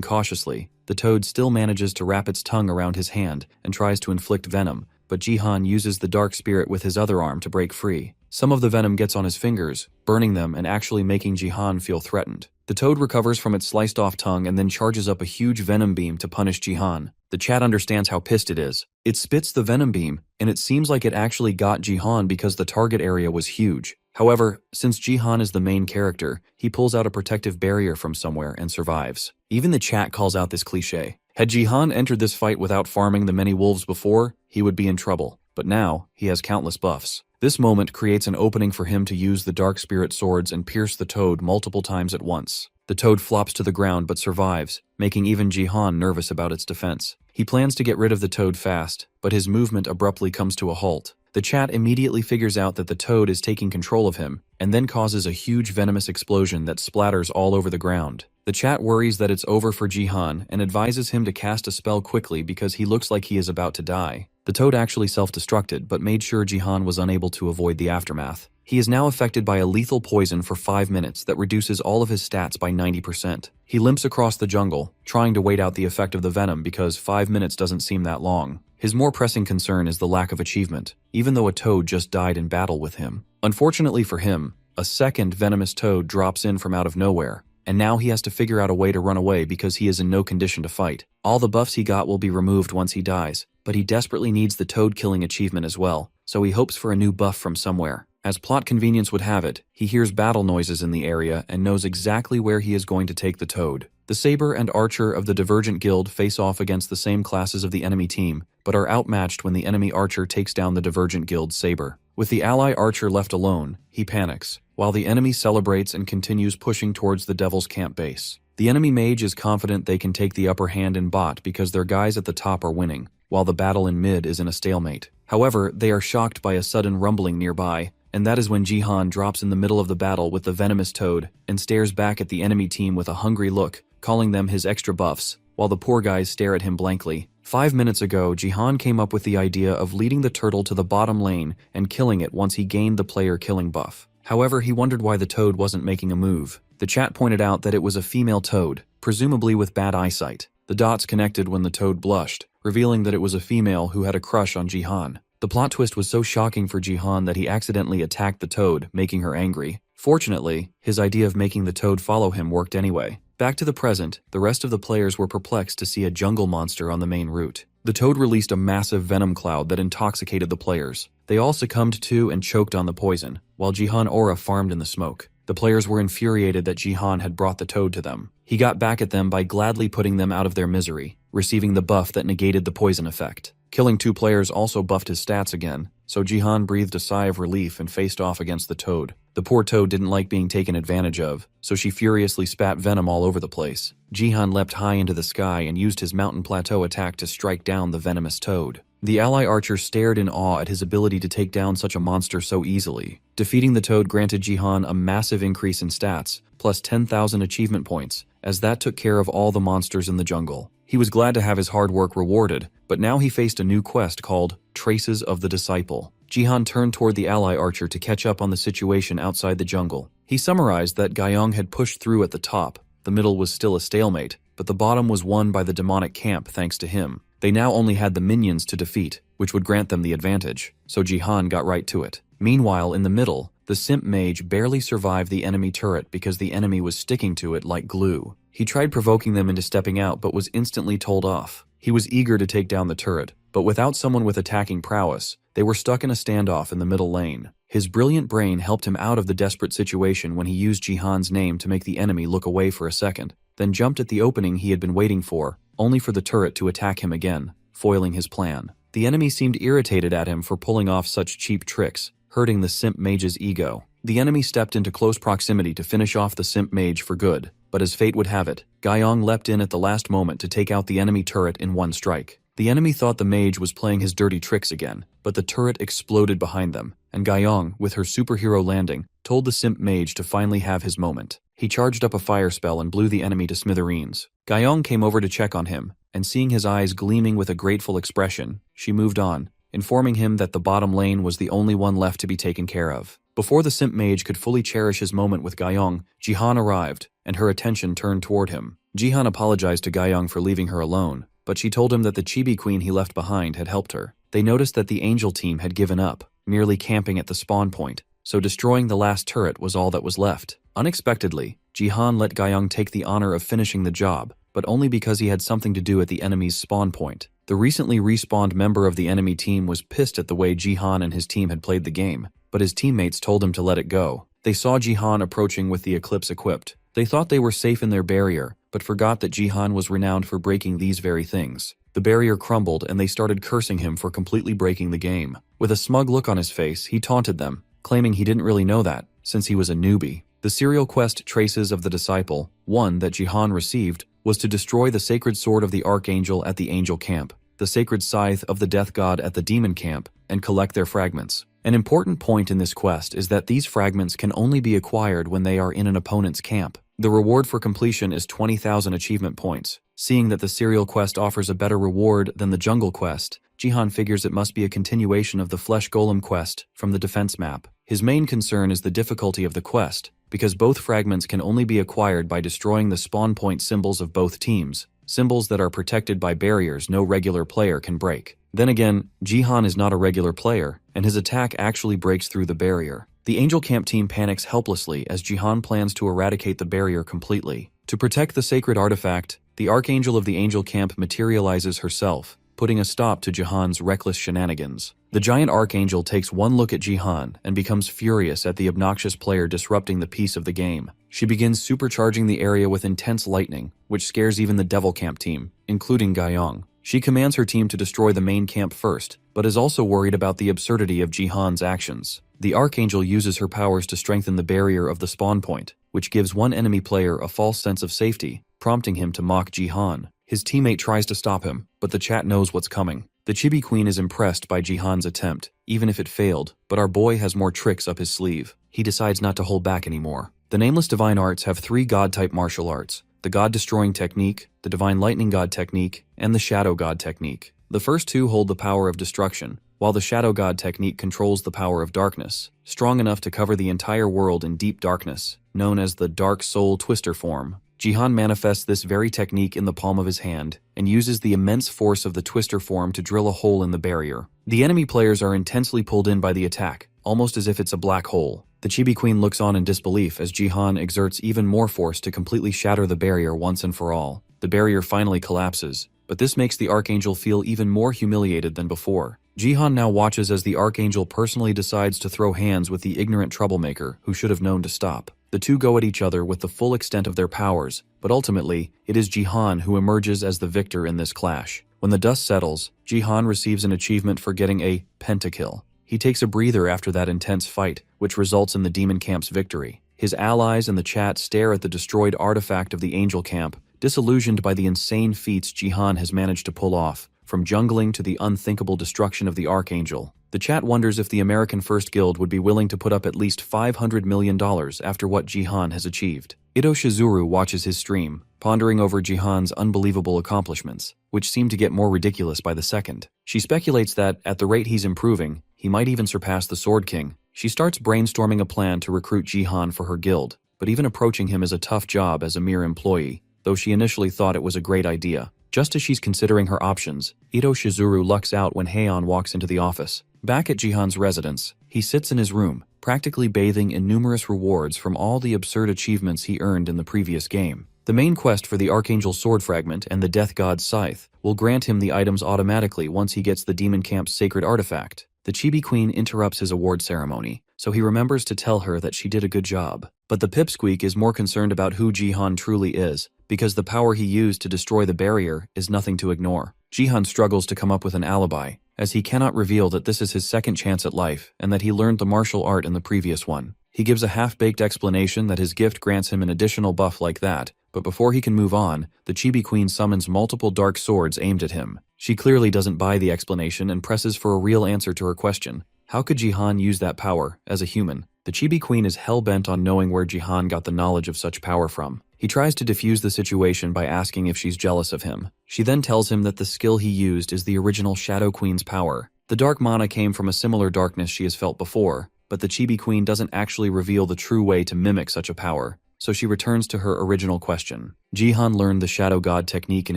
cautiously, the toad still manages to wrap its tongue around his hand and tries to inflict venom, but Jihan uses the dark spirit with his other arm to break free. Some of the venom gets on his fingers, burning them and actually making Jihan feel threatened. The toad recovers from its sliced-off tongue and then charges up a huge venom beam to punish Jihan. The chat understands how pissed it is. It spits the venom beam, and it seems like it actually got Jihan because the target area was huge. However, since Jihan is the main character, he pulls out a protective barrier from somewhere and survives. Even the chat calls out this cliché. Had Jihan entered this fight without farming the many wolves before, he would be in trouble. But now, he has countless buffs. This moment creates an opening for him to use the Dark Spirit swords and pierce the toad multiple times at once. The toad flops to the ground but survives, making even Jihan nervous about its defense. He plans to get rid of the toad fast, but his movement abruptly comes to a halt. The chat immediately figures out that the toad is taking control of him, and then causes a huge venomous explosion that splatters all over the ground. The chat worries that it's over for Jihan and advises him to cast a spell quickly because he looks like he is about to die. The toad actually self-destructed but made sure Jihan was unable to avoid the aftermath. He is now affected by a lethal poison for 5 minutes that reduces all of his stats by 90%. He limps across the jungle, trying to wait out the effect of the venom because 5 minutes doesn't seem that long. His more pressing concern is the lack of achievement, even though a toad just died in battle with him. Unfortunately for him, a second venomous toad drops in from out of nowhere, and now he has to figure out a way to run away because he is in no condition to fight. All the buffs he got will be removed once he dies, but he desperately needs the toad-killing achievement as well, so he hopes for a new buff from somewhere. As plot convenience would have it, he hears battle noises in the area and knows exactly where he is going to take the toad. The Saber and Archer of the Divergent Guild face off against the same classes of the enemy team, but are outmatched when the enemy Archer takes down the Divergent Guild's Saber. With the ally Archer left alone, he panics, while the enemy celebrates and continues pushing towards the Devil's Camp base. The enemy mage is confident they can take the upper hand in bot because their guys at the top are winning, while the battle in mid is in a stalemate. However, they are shocked by a sudden rumbling nearby, and that is when Jihan drops in the middle of the battle with the venomous toad and stares back at the enemy team with a hungry look, calling them his extra buffs, while the poor guys stare at him blankly. 5 minutes ago, Jihan came up with the idea of leading the turtle to the bottom lane and killing it once he gained the player killing buff. However, he wondered why the toad wasn't making a move. The chat pointed out that it was a female toad, presumably with bad eyesight. The dots connected when the toad blushed, revealing that it was a female who had a crush on Jihan. The plot twist was so shocking for Jihan that he accidentally attacked the toad, making her angry. Fortunately, his idea of making the toad follow him worked anyway. Back to the present, the rest of the players were perplexed to see a jungle monster on the main route. The toad released a massive venom cloud that intoxicated the players. They all succumbed to and choked on the poison, while Jihan Aura farmed in the smoke. The players were infuriated that Jihan had brought the toad to them. He got back at them by gladly putting them out of their misery, receiving the buff that negated the poison effect. Killing 2 players also buffed his stats again, so Jihan breathed a sigh of relief and faced off against the toad. The poor toad didn't like being taken advantage of, so she furiously spat venom all over the place. Jihan leapt high into the sky and used his mountain plateau attack to strike down the venomous toad. The ally archer stared in awe at his ability to take down such a monster so easily. Defeating the toad granted Jihan a massive increase in stats, plus 10,000 achievement points, as that took care of all the monsters in the jungle. He was glad to have his hard work rewarded, but now he faced a new quest called Traces of the Disciple. Jihan turned toward the ally archer to catch up on the situation outside the jungle. He summarized that Guyong had pushed through at the top, the middle was still a stalemate, but the bottom was won by the demonic camp thanks to him. They now only had the minions to defeat, which would grant them the advantage, so Jihan got right to it. Meanwhile, in the middle, the simp mage barely survived the enemy turret because the enemy was sticking to it like glue. He tried provoking them into stepping out but was instantly told off. He was eager to take down the turret, but without someone with attacking prowess, they were stuck in a standoff in the middle lane. His brilliant brain helped him out of the desperate situation when he used Jihan's name to make the enemy look away for a second, then jumped at the opening he had been waiting for, only for the turret to attack him again, foiling his plan. The enemy seemed irritated at him for pulling off such cheap tricks, hurting the simp mage's ego. The enemy stepped into close proximity to finish off the simp mage for good, but as fate would have it, Guyong leapt in at the last moment to take out the enemy turret in one strike. The enemy thought the mage was playing his dirty tricks again, but the turret exploded behind them, and Guyong, with her superhero landing, told the simp mage to finally have his moment. He charged up a fire spell and blew the enemy to smithereens. Guyong came over to check on him, and seeing his eyes gleaming with a grateful expression, she moved on, informing him that the bottom lane was the only one left to be taken care of. Before the simp mage could fully cherish his moment with Guyong, Jihan arrived, and her attention turned toward him. Jihan apologized to Guyong for leaving her alone, but she told him that the chibi queen he left behind had helped her. They noticed that the angel team had given up, merely camping at the spawn point, so destroying the last turret was all that was left. Unexpectedly, Jihan let Guyong take the honor of finishing the job, but only because he had something to do at the enemy's spawn point. The recently respawned member of the enemy team was pissed at the way Jihan and his team had played the game, but his teammates told him to let it go. They saw Jihan approaching with the Eclipse equipped. They thought they were safe in their barrier, but forgot that Jihan was renowned for breaking these very things. The barrier crumbled and they started cursing him for completely breaking the game. With a smug look on his face, he taunted them, claiming he didn't really know that, since he was a newbie. The serial quest Traces of the Disciple, one that Jihan received, was to destroy the sacred sword of the Archangel at the Angel Camp, the sacred scythe of the Death God at the Demon Camp, and collect their fragments. An important point in this quest is that these fragments can only be acquired when they are in an opponent's camp. The reward for completion is 20,000 achievement points. Seeing that the serial quest offers a better reward than the jungle quest, Jihan figures it must be a continuation of the Flesh Golem quest from the defense map. His main concern is the difficulty of the quest, because both fragments can only be acquired by destroying the spawn point symbols of both teams, symbols that are protected by barriers no regular player can break. Then again, Jihan is not a regular player, and his attack actually breaks through the barrier. The Angel Camp team panics helplessly as Jihan plans to eradicate the barrier completely. To protect the sacred artifact, the Archangel of the Angel Camp materializes herself, putting a stop to Jihan's reckless shenanigans. The giant Archangel takes one look at Jihan and becomes furious at the obnoxious player disrupting the peace of the game. She begins supercharging the area with intense lightning, which scares even the Devil Camp team, including Gaiyong. She commands her team to destroy the main camp first, but is also worried about the absurdity of Jihan's actions. The Archangel uses her powers to strengthen the barrier of the spawn point, which gives one enemy player a false sense of safety, prompting him to mock Jihan. His teammate tries to stop him, but the chat knows what's coming. The Chibi Queen is impressed by Jihan's attempt, even if it failed, but our boy has more tricks up his sleeve. He decides not to hold back anymore. The Nameless Divine Arts have 3 God-type martial arts: the God-Destroying Technique, the Divine Lightning God Technique, and the Shadow God Technique. The first 2 hold the power of destruction, while the Shadow God Technique controls the power of darkness, strong enough to cover the entire world in deep darkness, known as the Dark Soul Twister form. Jihan manifests this very technique in the palm of his hand, and uses the immense force of the Twister form to drill a hole in the barrier. The enemy players are intensely pulled in by the attack, almost as if it's a black hole. The Chibi Queen looks on in disbelief as Jihan exerts even more force to completely shatter the barrier once and for all. The barrier finally collapses, but this makes the Archangel feel even more humiliated than before. Jihan now watches as the Archangel personally decides to throw hands with the ignorant troublemaker who should have known to stop. The two go at each other with the full extent of their powers, but ultimately, it is Jihan who emerges as the victor in this clash. When the dust settles, Jihan receives an achievement for getting a pentakill. He takes a breather after that intense fight, which results in the Demon Camp's victory. His allies in the chat stare at the destroyed artifact of the Angel Camp, disillusioned by the insane feats Jihan has managed to pull off, from jungling to the unthinkable destruction of the Archangel. The chat wonders if the American First Guild would be willing to put up at least $500 million after what Jihan has achieved. Ito Shizuru watches his stream, pondering over Jihan's unbelievable accomplishments, which seem to get more ridiculous by the second. She speculates that, at the rate he's improving, he might even surpass the Sword King. She starts brainstorming a plan to recruit Jihan for her guild, but even approaching him is a tough job as a mere employee, though she initially thought it was a great idea. Just as she's considering her options, Ito Shizuru lucks out when Heian walks into the office. Back at Jihan's residence, he sits in his room, practically bathing in numerous rewards from all the absurd achievements he earned in the previous game. The main quest for the Archangel's Sword Fragment and the Death God's Scythe will grant him the items automatically once he gets the Demon Camp's sacred artifact. The Chibi Queen interrupts his award ceremony, so he remembers to tell her that she did a good job. But the Pipsqueak is more concerned about who Jihan truly is, because the power he used to destroy the barrier is nothing to ignore. Jihan struggles to come up with an alibi, as he cannot reveal that this is his second chance at life and that he learned the martial art in the previous one. He gives a half-baked explanation that his gift grants him an additional buff like that, but before he can move on, the Chibi Queen summons multiple dark swords aimed at him. She clearly doesn't buy the explanation and presses for a real answer to her question. How could Jihan use that power, as a human? The Chibi Queen is hell-bent on knowing where Jihan got the knowledge of such power from. He tries to defuse the situation by asking if she's jealous of him. She then tells him that the skill he used is the original Shadow Queen's power. The dark mana came from a similar darkness she has felt before, but the Chibi Queen doesn't actually reveal the true way to mimic such a power, so she returns to her original question. Jihan learned the Shadow God technique in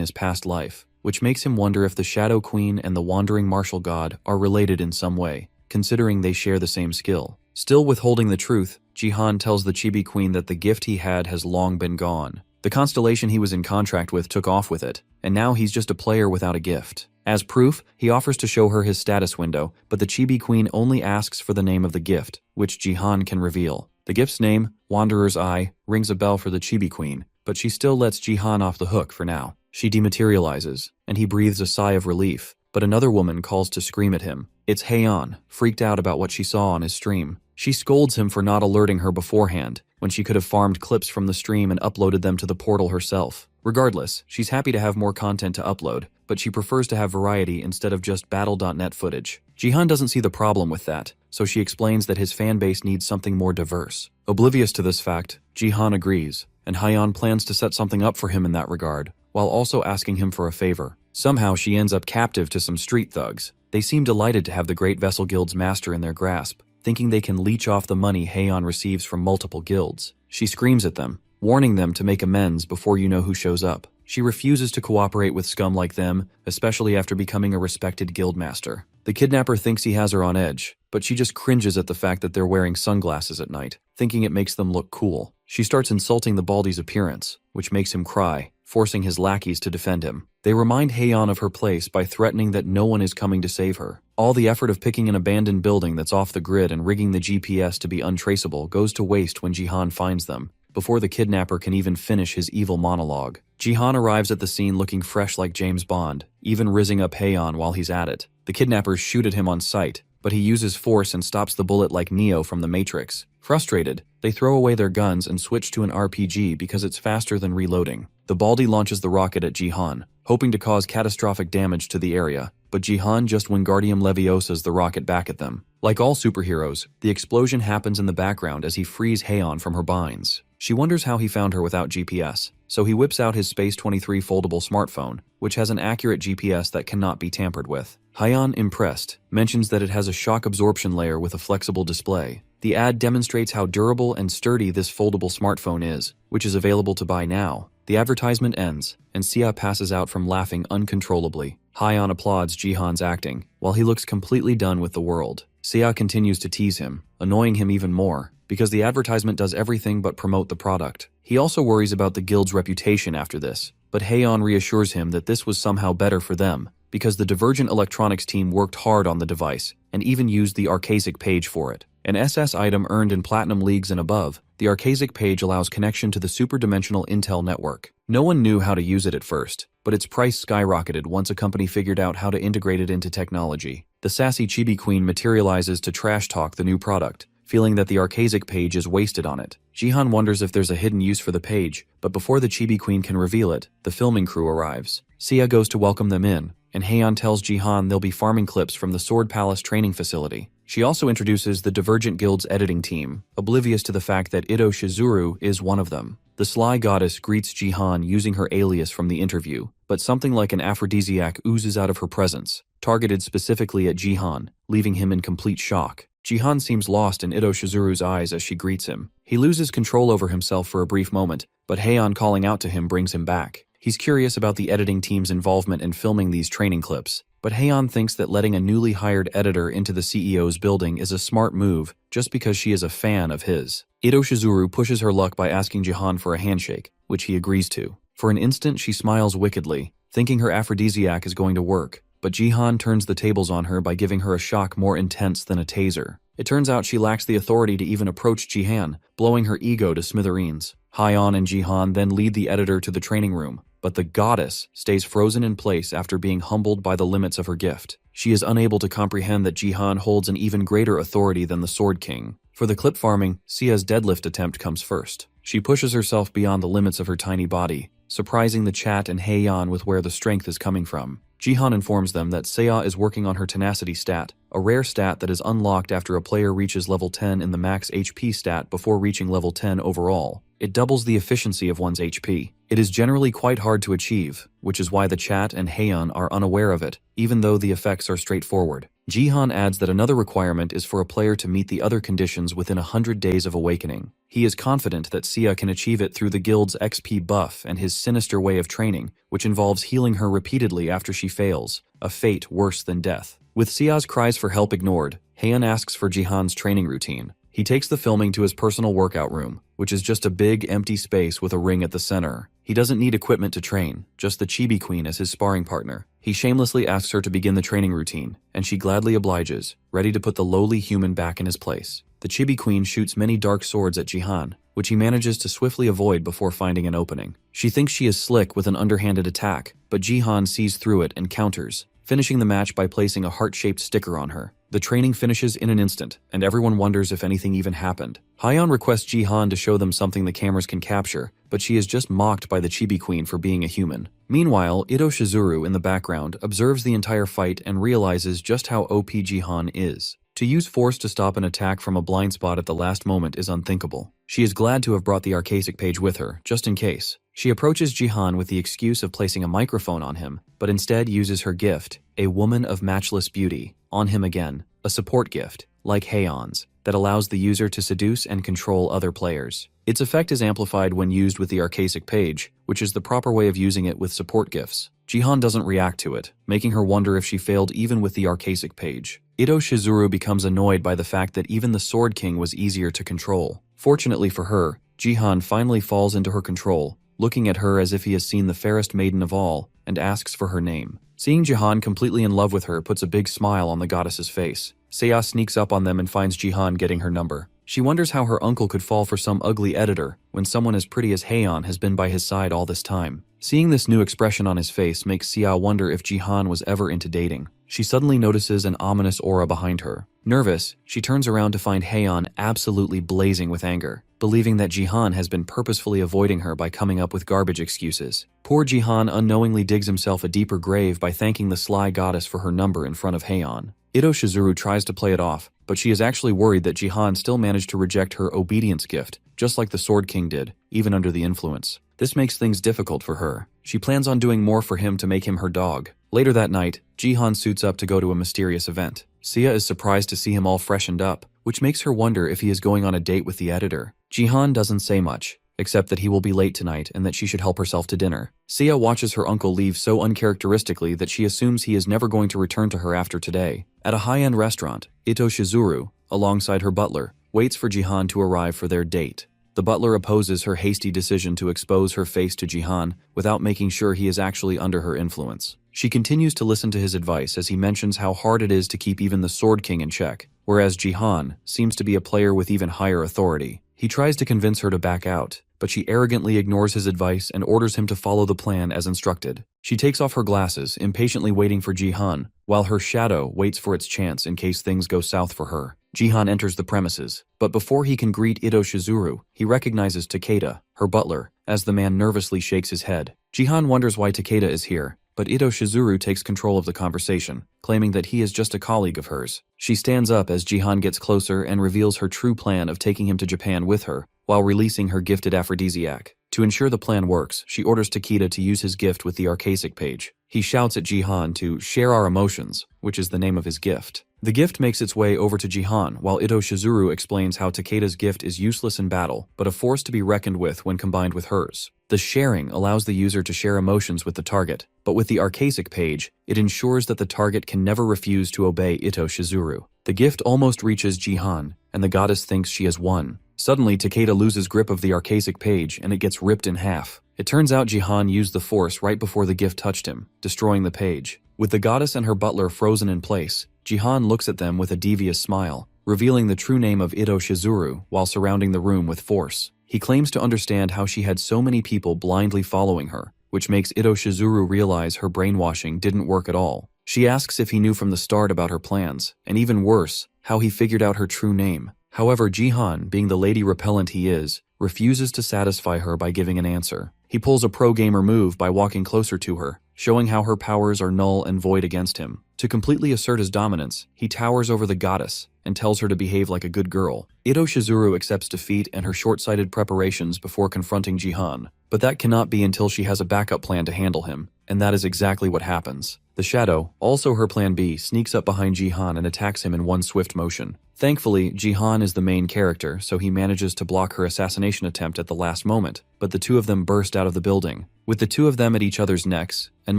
his past life, which makes him wonder if the Shadow Queen and the Wandering Martial God are related in some way, considering they share the same skill. Still withholding the truth, Jihan tells the Chibi Queen that the gift he had has long been gone. The constellation he was in contract with took off with it, and now he's just a player without a gift. As proof, he offers to show her his status window, but the Chibi Queen only asks for the name of the gift, which Jihan can reveal. The gift's name, Wanderer's Eye, rings a bell for the Chibi Queen, but she still lets Jihan off the hook for now. She dematerializes, and he breathes a sigh of relief, but another woman calls to scream at him. It's Haeyeon, freaked out about what she saw on his stream. She scolds him for not alerting her beforehand, when she could have farmed clips from the stream and uploaded them to the portal herself. Regardless, she's happy to have more content to upload, but she prefers to have variety instead of just battle.net footage. Jihan doesn't see the problem with that, so she explains that his fanbase needs something more diverse. Oblivious to this fact, Jihan agrees, and Haeyeon plans to set something up for him in that regard, while also asking him for a favor. Somehow she ends up captive to some street thugs. They seem delighted to have the Great Vessel Guild's master in their grasp, thinking they can leech off the money Haeyeon receives from multiple guilds. She screams at them, warning them to make amends before you know who shows up. She refuses to cooperate with scum like them, especially after becoming a respected guildmaster. The kidnapper thinks he has her on edge, but she just cringes at the fact that they're wearing sunglasses at night, thinking it makes them look cool. She starts insulting the Baldy's appearance, which makes him cry, forcing his lackeys to defend him. They remind Haeyeon of her place by threatening that no one is coming to save her. All the effort of picking an abandoned building that's off the grid and rigging the GPS to be untraceable goes to waste when Jihan finds them, before the kidnapper can even finish his evil monologue. Jihan arrives at the scene looking fresh like James Bond, even rizzing up Haeyeon while he's at it. The kidnappers shoot at him on sight, but he uses force and stops the bullet like Neo from the Matrix. Frustrated, they throw away their guns and switch to an RPG because it's faster than reloading. The Baldy launches the rocket at Jihan, hoping to cause catastrophic damage to the area, but Jihan just Wingardium Leviosas the rocket back at them. Like all superheroes, the explosion happens in the background as he frees Haeyeon from her binds. She wonders how he found her without GPS, so he whips out his Space 23 foldable smartphone, which has an accurate GPS that cannot be tampered with. Haeyeon, impressed, mentions that it has a shock absorption layer with a flexible display. The ad demonstrates how durable and sturdy this foldable smartphone is, which is available to buy now. The advertisement ends, and Sia passes out from laughing uncontrollably. Haeyeon applauds Jihan's acting, while he looks completely done with the world. Sia continues to tease him, annoying him even more, because the advertisement does everything but promote the product. He also worries about the guild's reputation after this, but Haeyeon reassures him that this was somehow better for them, because the Divergent Electronics team worked hard on the device, and even used the Arcasic page for it. An SS item earned in Platinum Leagues and above, the Arcasic page allows connection to the superdimensional Intel network. No one knew how to use it at first, but its price skyrocketed once a company figured out how to integrate it into technology. The sassy Chibi Queen materializes to trash talk the new product, feeling that the Arcasic page is wasted on it. Jihan wonders if there's a hidden use for the page, but before the Chibi Queen can reveal it, the filming crew arrives. Sia goes to welcome them in, and Haeyeon tells Jihan they'll be farming clips from the Sword Palace training facility. She also introduces the Divergent Guild's editing team, oblivious to the fact that Ito Shizuru is one of them. The sly goddess greets Jihan using her alias from the interview, but something like an aphrodisiac oozes out of her presence, targeted specifically at Jihan, leaving him in complete shock. Jihan seems lost in Ito Shizuru's eyes as she greets him. He loses control over himself for a brief moment, but Haeyeon calling out to him brings him back. He's curious about the editing team's involvement in filming these training clips, but Haeyeon thinks that letting a newly hired editor into the CEO's building is a smart move just because she is a fan of his. Ito Shizuru pushes her luck by asking Jihan for a handshake, which he agrees to. For an instant she smiles wickedly, thinking her aphrodisiac is going to work, but Jihan turns the tables on her by giving her a shock more intense than a taser. It turns out she lacks the authority to even approach Jihan, blowing her ego to smithereens. Haeyeon and Jihan then lead the editor to the training room, but the goddess stays frozen in place after being humbled by the limits of her gift. She is unable to comprehend that Jihan holds an even greater authority than the Sword King. For the clip farming, Sia's deadlift attempt comes first. She pushes herself beyond the limits of her tiny body, surprising the chat and Haeyeon with where the strength is coming from. Jihan informs them that Seiya is working on her tenacity stat, a rare stat that is unlocked after a player reaches level 10 in the max HP stat before reaching level 10 overall. It doubles the efficiency of one's HP. It is generally quite hard to achieve, which is why the chat and Haeyeon are unaware of it, even though the effects are straightforward. Jihan adds that another requirement is for a player to meet the other conditions within 100 days of awakening. He is confident that Sia can achieve it through the guild's XP buff and his sinister way of training, which involves healing her repeatedly after she fails, a fate worse than death. With Sia's cries for help ignored, Haeyeon asks for Jihan's training routine. He takes the filming to his personal workout room, which is just a big, empty space with a ring at the center. He doesn't need equipment to train, just the Chibi Queen as his sparring partner. He shamelessly asks her to begin the training routine, and she gladly obliges, ready to put the lowly human back in his place. The Chibi Queen shoots many dark swords at Jihan, which he manages to swiftly avoid before finding an opening. She thinks she is slick with an underhanded attack, but Jihan sees through it and counters, finishing the match by placing a heart-shaped sticker on her. The training finishes in an instant, and everyone wonders if anything even happened. Hyeon requests Jihan to show them something the cameras can capture, but she is just mocked by the Chibi Queen for being a human. Meanwhile, Ito Shizuru in the background observes the entire fight and realizes just how OP Jihan is. To use force to stop an attack from a blind spot at the last moment is unthinkable. She is glad to have brought the archaic page with her, just in case. She approaches Jihan with the excuse of placing a microphone on him, but instead uses her gift, a woman of matchless beauty, on him again, a support gift, like Haeon's, that allows the user to seduce and control other players. Its effect is amplified when used with the archaic page, which is the proper way of using it with support gifts. Jihan doesn't react to it, making her wonder if she failed even with the archaic page. Ito Shizuru becomes annoyed by the fact that even the Sword King was easier to control. Fortunately for her, Jihan finally falls into her control, looking at her as if he has seen the fairest maiden of all, and asks for her name. Seeing Jihan completely in love with her puts a big smile on the goddess's face. Seiya sneaks up on them and finds Jihan getting her number. She wonders how her uncle could fall for some ugly editor when someone as pretty as Haeon has been by his side all this time. Seeing this new expression on his face makes Seiya wonder if Jihan was ever into dating. She suddenly notices an ominous aura behind her. Nervous, she turns around to find Haeon absolutely blazing with anger, believing that Jihan has been purposefully avoiding her by coming up with garbage excuses. Poor Jihan unknowingly digs himself a deeper grave by thanking the sly goddess for her number in front of Haeon. Ito Shizuru tries to play it off, but she is actually worried that Jihan still managed to reject her obedience gift, just like the Sword King did, even under the influence. This makes things difficult for her. She plans on doing more for him to make him her dog. Later that night, Jihan suits up to go to a mysterious event. Seiya is surprised to see him all freshened up, which makes her wonder if he is going on a date with the editor. Jihan doesn't say much, except that he will be late tonight and that she should help herself to dinner. Seiya watches her uncle leave so uncharacteristically that she assumes he is never going to return to her after today. At a high-end restaurant, Ito Shizuru, alongside her butler, waits for Jihan to arrive for their date. The butler opposes her hasty decision to expose her face to Jihan without making sure he is actually under her influence. She continues to listen to his advice as he mentions how hard it is to keep even the Sword King in check, whereas Jihan seems to be a player with even higher authority. He tries to convince her to back out, but she arrogantly ignores his advice and orders him to follow the plan as instructed. She takes off her glasses, impatiently waiting for Jihan, while her shadow waits for its chance in case things go south for her. Jihan enters the premises, but before he can greet Ito Shizuru, he recognizes Takeda, her butler, as the man nervously shakes his head. Jihan wonders why Takeda is here, but Ito Shizuru takes control of the conversation, claiming that he is just a colleague of hers. She stands up as Jihan gets closer and reveals her true plan of taking him to Japan with her, while releasing her gifted aphrodisiac. To ensure the plan works, she orders Takeda to use his gift with the archaic page. He shouts at Jihan to share our emotions, which is the name of his gift. The gift makes its way over to Jihan, while Ito Shizuru explains how Takeda's gift is useless in battle, but a force to be reckoned with when combined with hers. The sharing allows the user to share emotions with the target, but with the archaic page, it ensures that the target can never refuse to obey Ito Shizuru. The gift almost reaches Jihan, and the goddess thinks she has won. Suddenly, Takeda loses grip of the archaic page and it gets ripped in half. It turns out Jihan used the force right before the gift touched him, destroying the page. With the goddess and her butler frozen in place, Jihan looks at them with a devious smile, revealing the true name of Ito Shizuru while surrounding the room with force. He claims to understand how she had so many people blindly following her, which makes Ito Shizuru realize her brainwashing didn't work at all. She asks if he knew from the start about her plans, and even worse, how he figured out her true name. However, Jihan, being the lady repellent he is, refuses to satisfy her by giving an answer. He pulls a pro-gamer move by walking closer to her, showing how her powers are null and void against him. To completely assert his dominance, he towers over the goddess and tells her to behave like a good girl. Ito Shizuru accepts defeat and her short-sighted preparations before confronting Jihan, but that cannot be until she has a backup plan to handle him, and that is exactly what happens. The Shadow, also her plan B, sneaks up behind Jihan and attacks him in one swift motion. Thankfully, Jihan is the main character, so he manages to block her assassination attempt at the last moment, but the two of them burst out of the building. With the two of them at each other's necks, and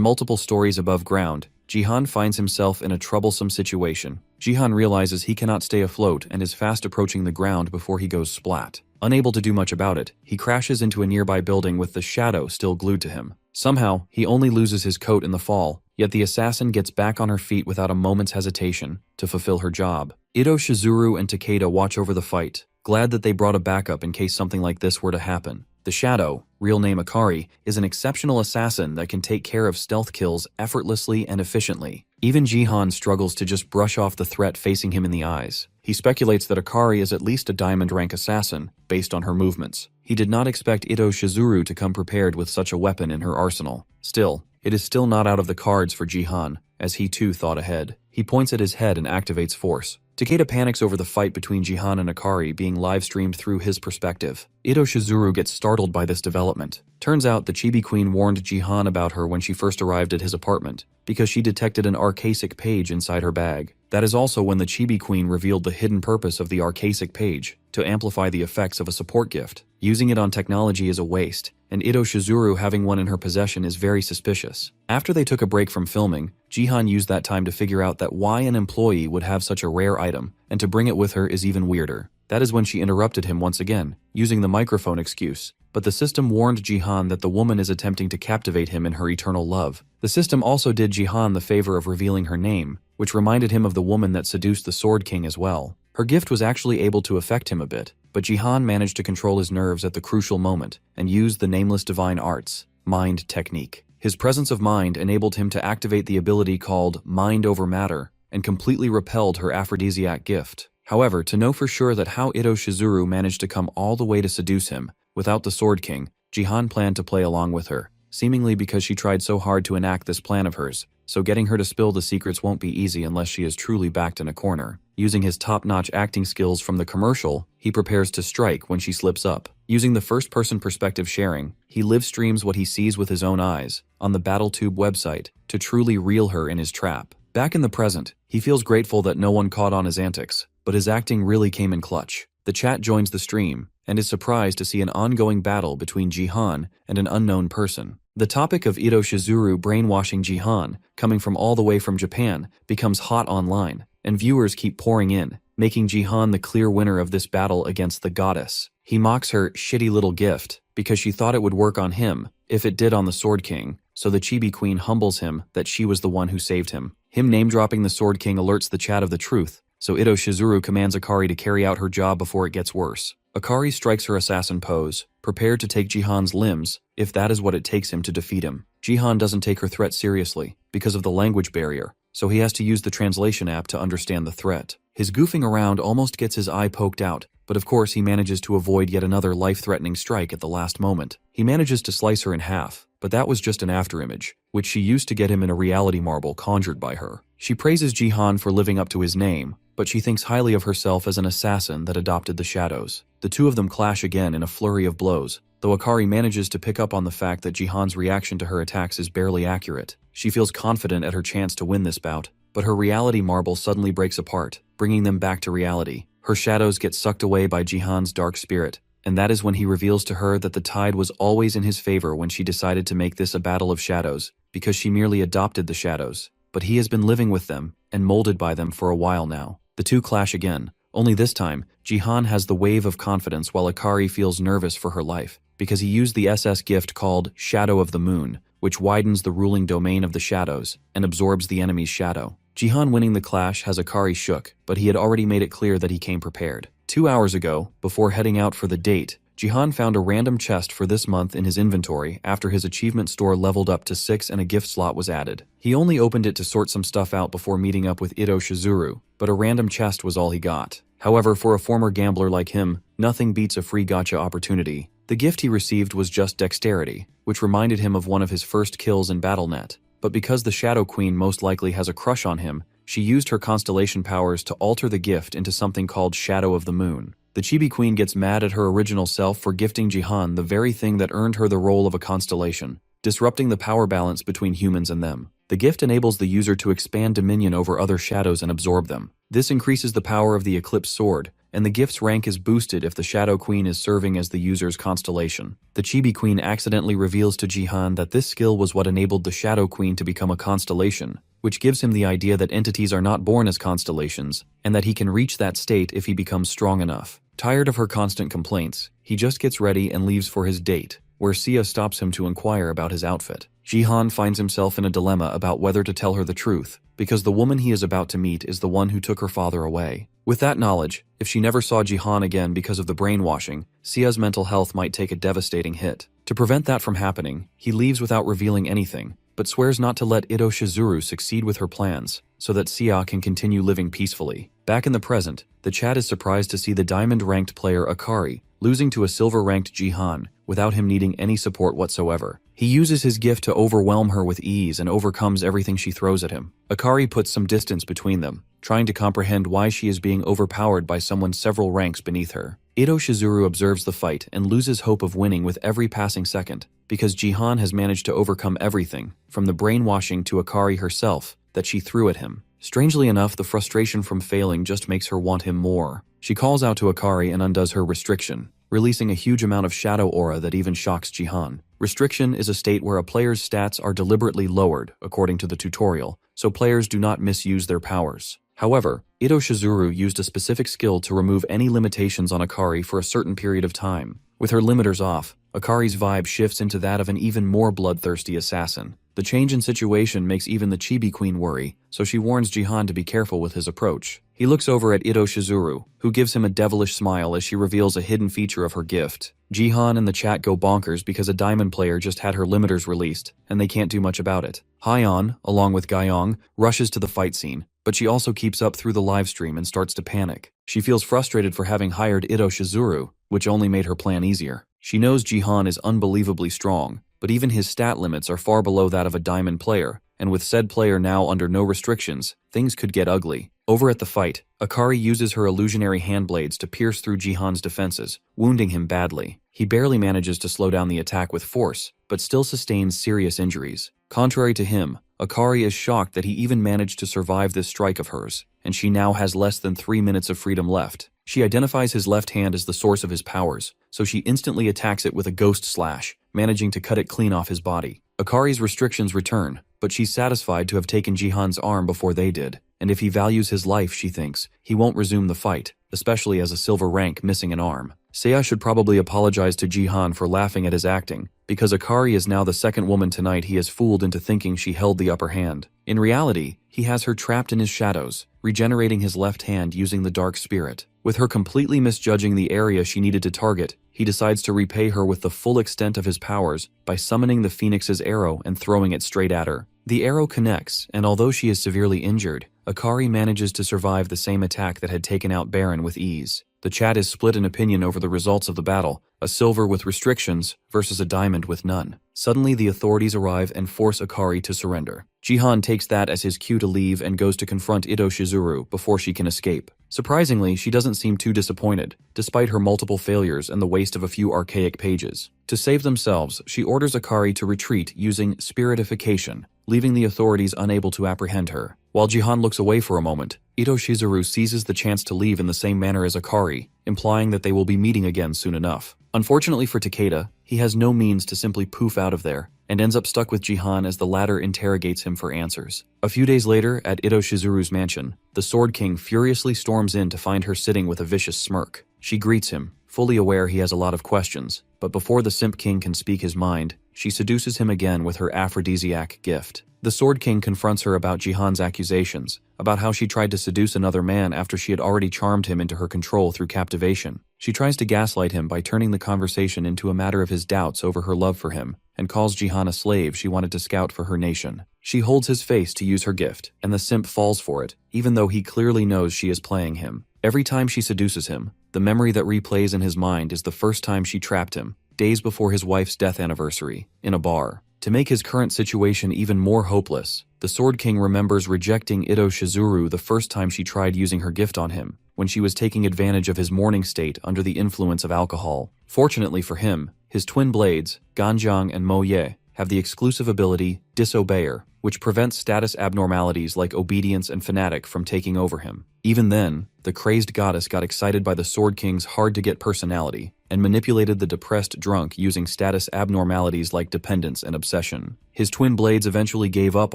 multiple stories above ground, Jihan finds himself in a troublesome situation. Jihan realizes he cannot stay afloat and is fast approaching the ground before he goes splat. Unable to do much about it, he crashes into a nearby building with the Shadow still glued to him. Somehow, he only loses his coat in the fall, Yet the assassin gets back on her feet without a moment's hesitation to fulfill her job. Ito, Shizuru, and Takeda watch over the fight, glad that they brought a backup in case something like this were to happen. The Shadow, real name Akari, is an exceptional assassin that can take care of stealth kills effortlessly and efficiently. Even Jihan struggles to just brush off the threat facing him in the eyes. He speculates that Akari is at least a diamond rank assassin, based on her movements. He did not expect Ito Shizuru to come prepared with such a weapon in her arsenal. Still, it is still not out of the cards for Jihan, as he too thought ahead. He points at his head and activates force. Takeda panics over the fight between Jihan and Akari being live-streamed through his perspective. Ito Shizuru gets startled by this development. Turns out the Chibi Queen warned Jihan about her when she first arrived at his apartment, because she detected an arcasic page inside her bag. That is also when the Chibi Queen revealed the hidden purpose of the arcasic page, to amplify the effects of a support gift. Using it on technology is a waste, and Ito Shizuru having one in her possession is very suspicious. After they took a break from filming, Jihan used that time to figure out that why an employee would have such a rare item, and to bring it with her is even weirder. That is when she interrupted him once again, using the microphone excuse. But the system warned Jihan that the woman is attempting to captivate him in her eternal love. The system also did Jihan the favor of revealing her name, which reminded him of the woman that seduced the Sword King as well. Her gift was actually able to affect him a bit, but Jihan managed to control his nerves at the crucial moment and used the nameless divine arts, mind technique. His presence of mind enabled him to activate the ability called mind over matter and completely repelled her aphrodisiac gift. However, to know for sure that how Ito Shizuru managed to come all the way to seduce him without the Sword King, Jihan planned to play along with her, seemingly because she tried so hard to enact this plan of hers, so getting her to spill the secrets won't be easy unless she is truly backed in a corner. Using his top-notch acting skills from the commercial, he prepares to strike when she slips up. Using the first-person perspective sharing, he live-streams what he sees with his own eyes on the BattleTube website to truly reel her in his trap. Back in the present, he feels grateful that no one caught on his antics, but his acting really came in clutch. The chat joins the stream and is surprised to see an ongoing battle between Jihan and an unknown person. The topic of Ito Shizuru brainwashing Jihan, coming from all the way from Japan, becomes hot online, and viewers keep pouring in, making Jihan the clear winner of this battle against the goddess. He mocks her shitty little gift because she thought it would work on him if it did on the Sword King, so the Chibi Queen humbles him that she was the one who saved him. Him name-dropping the Sword King alerts the chat of the truth, so Ito Shizuru commands Akari to carry out her job before it gets worse. Akari strikes her assassin pose, prepared to take Jihan's limbs, if that is what it takes him to defeat him. Jihan doesn't take her threat seriously, because of the language barrier, so he has to use the translation app to understand the threat. His goofing around almost gets his eye poked out, but of course he manages to avoid yet another life-threatening strike at the last moment. He manages to slice her in half, but that was just an afterimage, which she used to get him in a reality marble conjured by her. She praises Jihan for living up to his name, but she thinks highly of herself as an assassin that adopted the shadows. The two of them clash again in a flurry of blows, though Akari manages to pick up on the fact that Jihan's reaction to her attacks is barely accurate. She feels confident at her chance to win this bout, but her reality marble suddenly breaks apart, bringing them back to reality. Her shadows get sucked away by Jihan's dark spirit, and that is when he reveals to her that the tide was always in his favor when she decided to make this a battle of shadows, because she merely adopted the shadows. But he has been living with them and molded by them for a while now. The two clash again, only this time, Jihan has the wave of confidence while Akari feels nervous for her life, because he used the SS gift called Shadow of the Moon, which widens the ruling domain of the shadows and absorbs the enemy's shadow. Jihan winning the clash has Akari shook, but he had already made it clear that he came prepared. 2 hours ago, before heading out for the date, Jihan found a random chest for this month in his inventory after his achievement store leveled up to 6 and a gift slot was added. He only opened it to sort some stuff out before meeting up with Ito Shizuru, but a random chest was all he got. However, for a former gambler like him, nothing beats a free gacha opportunity. The gift he received was just dexterity, which reminded him of one of his first kills in BattleNet. But because the Shadow Queen most likely has a crush on him, she used her constellation powers to alter the gift into something called Shadow of the Moon. The Chibi Queen gets mad at her original self for gifting Jihan the very thing that earned her the role of a constellation, disrupting the power balance between humans and them. The gift enables the user to expand dominion over other shadows and absorb them. This increases the power of the Eclipse Sword, and the gift's rank is boosted if the Shadow Queen is serving as the user's constellation. The Chibi Queen accidentally reveals to Jihan that this skill was what enabled the Shadow Queen to become a constellation, which gives him the idea that entities are not born as constellations, and that he can reach that state if he becomes strong enough. Tired of her constant complaints, he just gets ready and leaves for his date. where Sia stops him to inquire about his outfit. Jihan finds himself in a dilemma about whether to tell her the truth, because the woman he is about to meet is the one who took her father away. With that knowledge, if she never saw Jihan again because of the brainwashing, Sia's mental health might take a devastating hit. To prevent that from happening, he leaves without revealing anything, but swears not to let Ito Shizuru succeed with her plans, so that Sia can continue living peacefully. Back in the present, the chat is surprised to see the diamond-ranked player Akari losing to a silver-ranked Jihan without him needing any support whatsoever. He uses his gift to overwhelm her with ease and overcomes everything she throws at him. Akari puts some distance between them, trying to comprehend why she is being overpowered by someone several ranks beneath her. Ito Shizuru observes the fight and loses hope of winning with every passing second, because Jihan has managed to overcome everything, from the brainwashing to Akari herself, that she threw at him. Strangely enough, the frustration from failing just makes her want him more. She calls out to Akari and undoes her restriction, releasing a huge amount of shadow aura that even shocks Jihan. Restriction is a state where a player's stats are deliberately lowered, according to the tutorial, so players do not misuse their powers. However, Ito Shizuru used a specific skill to remove any limitations on Akari for a certain period of time. With her limiters off, Akari's vibe shifts into that of an even more bloodthirsty assassin. The change in situation makes even the Chibi Queen worry, so she warns Jihan to be careful with his approach. He looks over at Ito Shizuru, who gives him a devilish smile as she reveals a hidden feature of her gift. Jihan and the chat go bonkers because a diamond player just had her limiters released, and they can't do much about it. Hyeon, along with Gaiyong, rushes to the fight scene, but she also keeps up through the livestream and starts to panic. She feels frustrated for having hired Ito Shizuru, which only made her plan easier. She knows Jihan is unbelievably strong, but even his stat limits are far below that of a diamond player, and with said player now under no restrictions, things could get ugly. Over at the fight, Akari uses her illusionary handblades to pierce through Jihan's defenses, wounding him badly. He barely manages to slow down the attack with force, but still sustains serious injuries. Contrary to him, Akari is shocked that he even managed to survive this strike of hers, and she now has less than 3 minutes of freedom left. She identifies his left hand as the source of his powers, so she instantly attacks it with a ghost slash, managing to cut it clean off his body. Akari's restrictions return, but she's satisfied to have taken Jihan's arm before they did, and if he values his life, she thinks, he won't resume the fight, especially as a silver rank missing an arm. Seiya should probably apologize to Jihan for laughing at his acting, because Akari is now the second woman tonight he has fooled into thinking she held the upper hand. In reality, he has her trapped in his shadows, regenerating his left hand using the dark spirit. With her completely misjudging the area she needed to target, he decides to repay her with the full extent of his powers by summoning the Phoenix's arrow and throwing it straight at her. The arrow connects, and although she is severely injured, Akari manages to survive the same attack that had taken out Baron with ease. The chat is split in opinion over the results of the battle, a silver with restrictions versus a diamond with none. Suddenly the authorities arrive and force Akari to surrender. Jihan takes that as his cue to leave and goes to confront Ito Shizuru before she can escape. Surprisingly, she doesn't seem too disappointed, despite her multiple failures and the waste of a few archaic pages. To save themselves, she orders Akari to retreat using spiritification, leaving the authorities unable to apprehend her. While Jihan looks away for a moment, Ito Shizuru seizes the chance to leave in the same manner as Akari, implying that they will be meeting again soon enough. Unfortunately for Takeda, he has no means to simply poof out of there, and ends up stuck with Jihan as the latter interrogates him for answers. A few days later, at Ito Shizuru's mansion, the Sword King furiously storms in to find her sitting with a vicious smirk. She greets him, fully aware he has a lot of questions, but before the Simp King can speak his mind, she seduces him again with her aphrodisiac gift. The Sword King confronts her about Jihan's accusations, about how she tried to seduce another man after she had already charmed him into her control through captivation. She tries to gaslight him by turning the conversation into a matter of his doubts over her love for him, and calls Jihan a slave she wanted to scout for her nation. She holds his face to use her gift, and the simp falls for it, even though he clearly knows she is playing him. Every time she seduces him, the memory that replays in his mind is the first time she trapped him, days before his wife's death anniversary, in a bar. To make his current situation even more hopeless, the Sword King remembers rejecting Ito Shizuru the first time she tried using her gift on him, when she was taking advantage of his morning state under the influence of alcohol. Fortunately for him, his twin blades, Ganjiang and Mo Ye, have the exclusive ability Disobeyer, which prevents status abnormalities like obedience and fanatic from taking over him. Even then, the crazed goddess got excited by the Sword King's hard-to-get personality and manipulated the depressed drunk using status abnormalities like dependence and obsession. His twin blades eventually gave up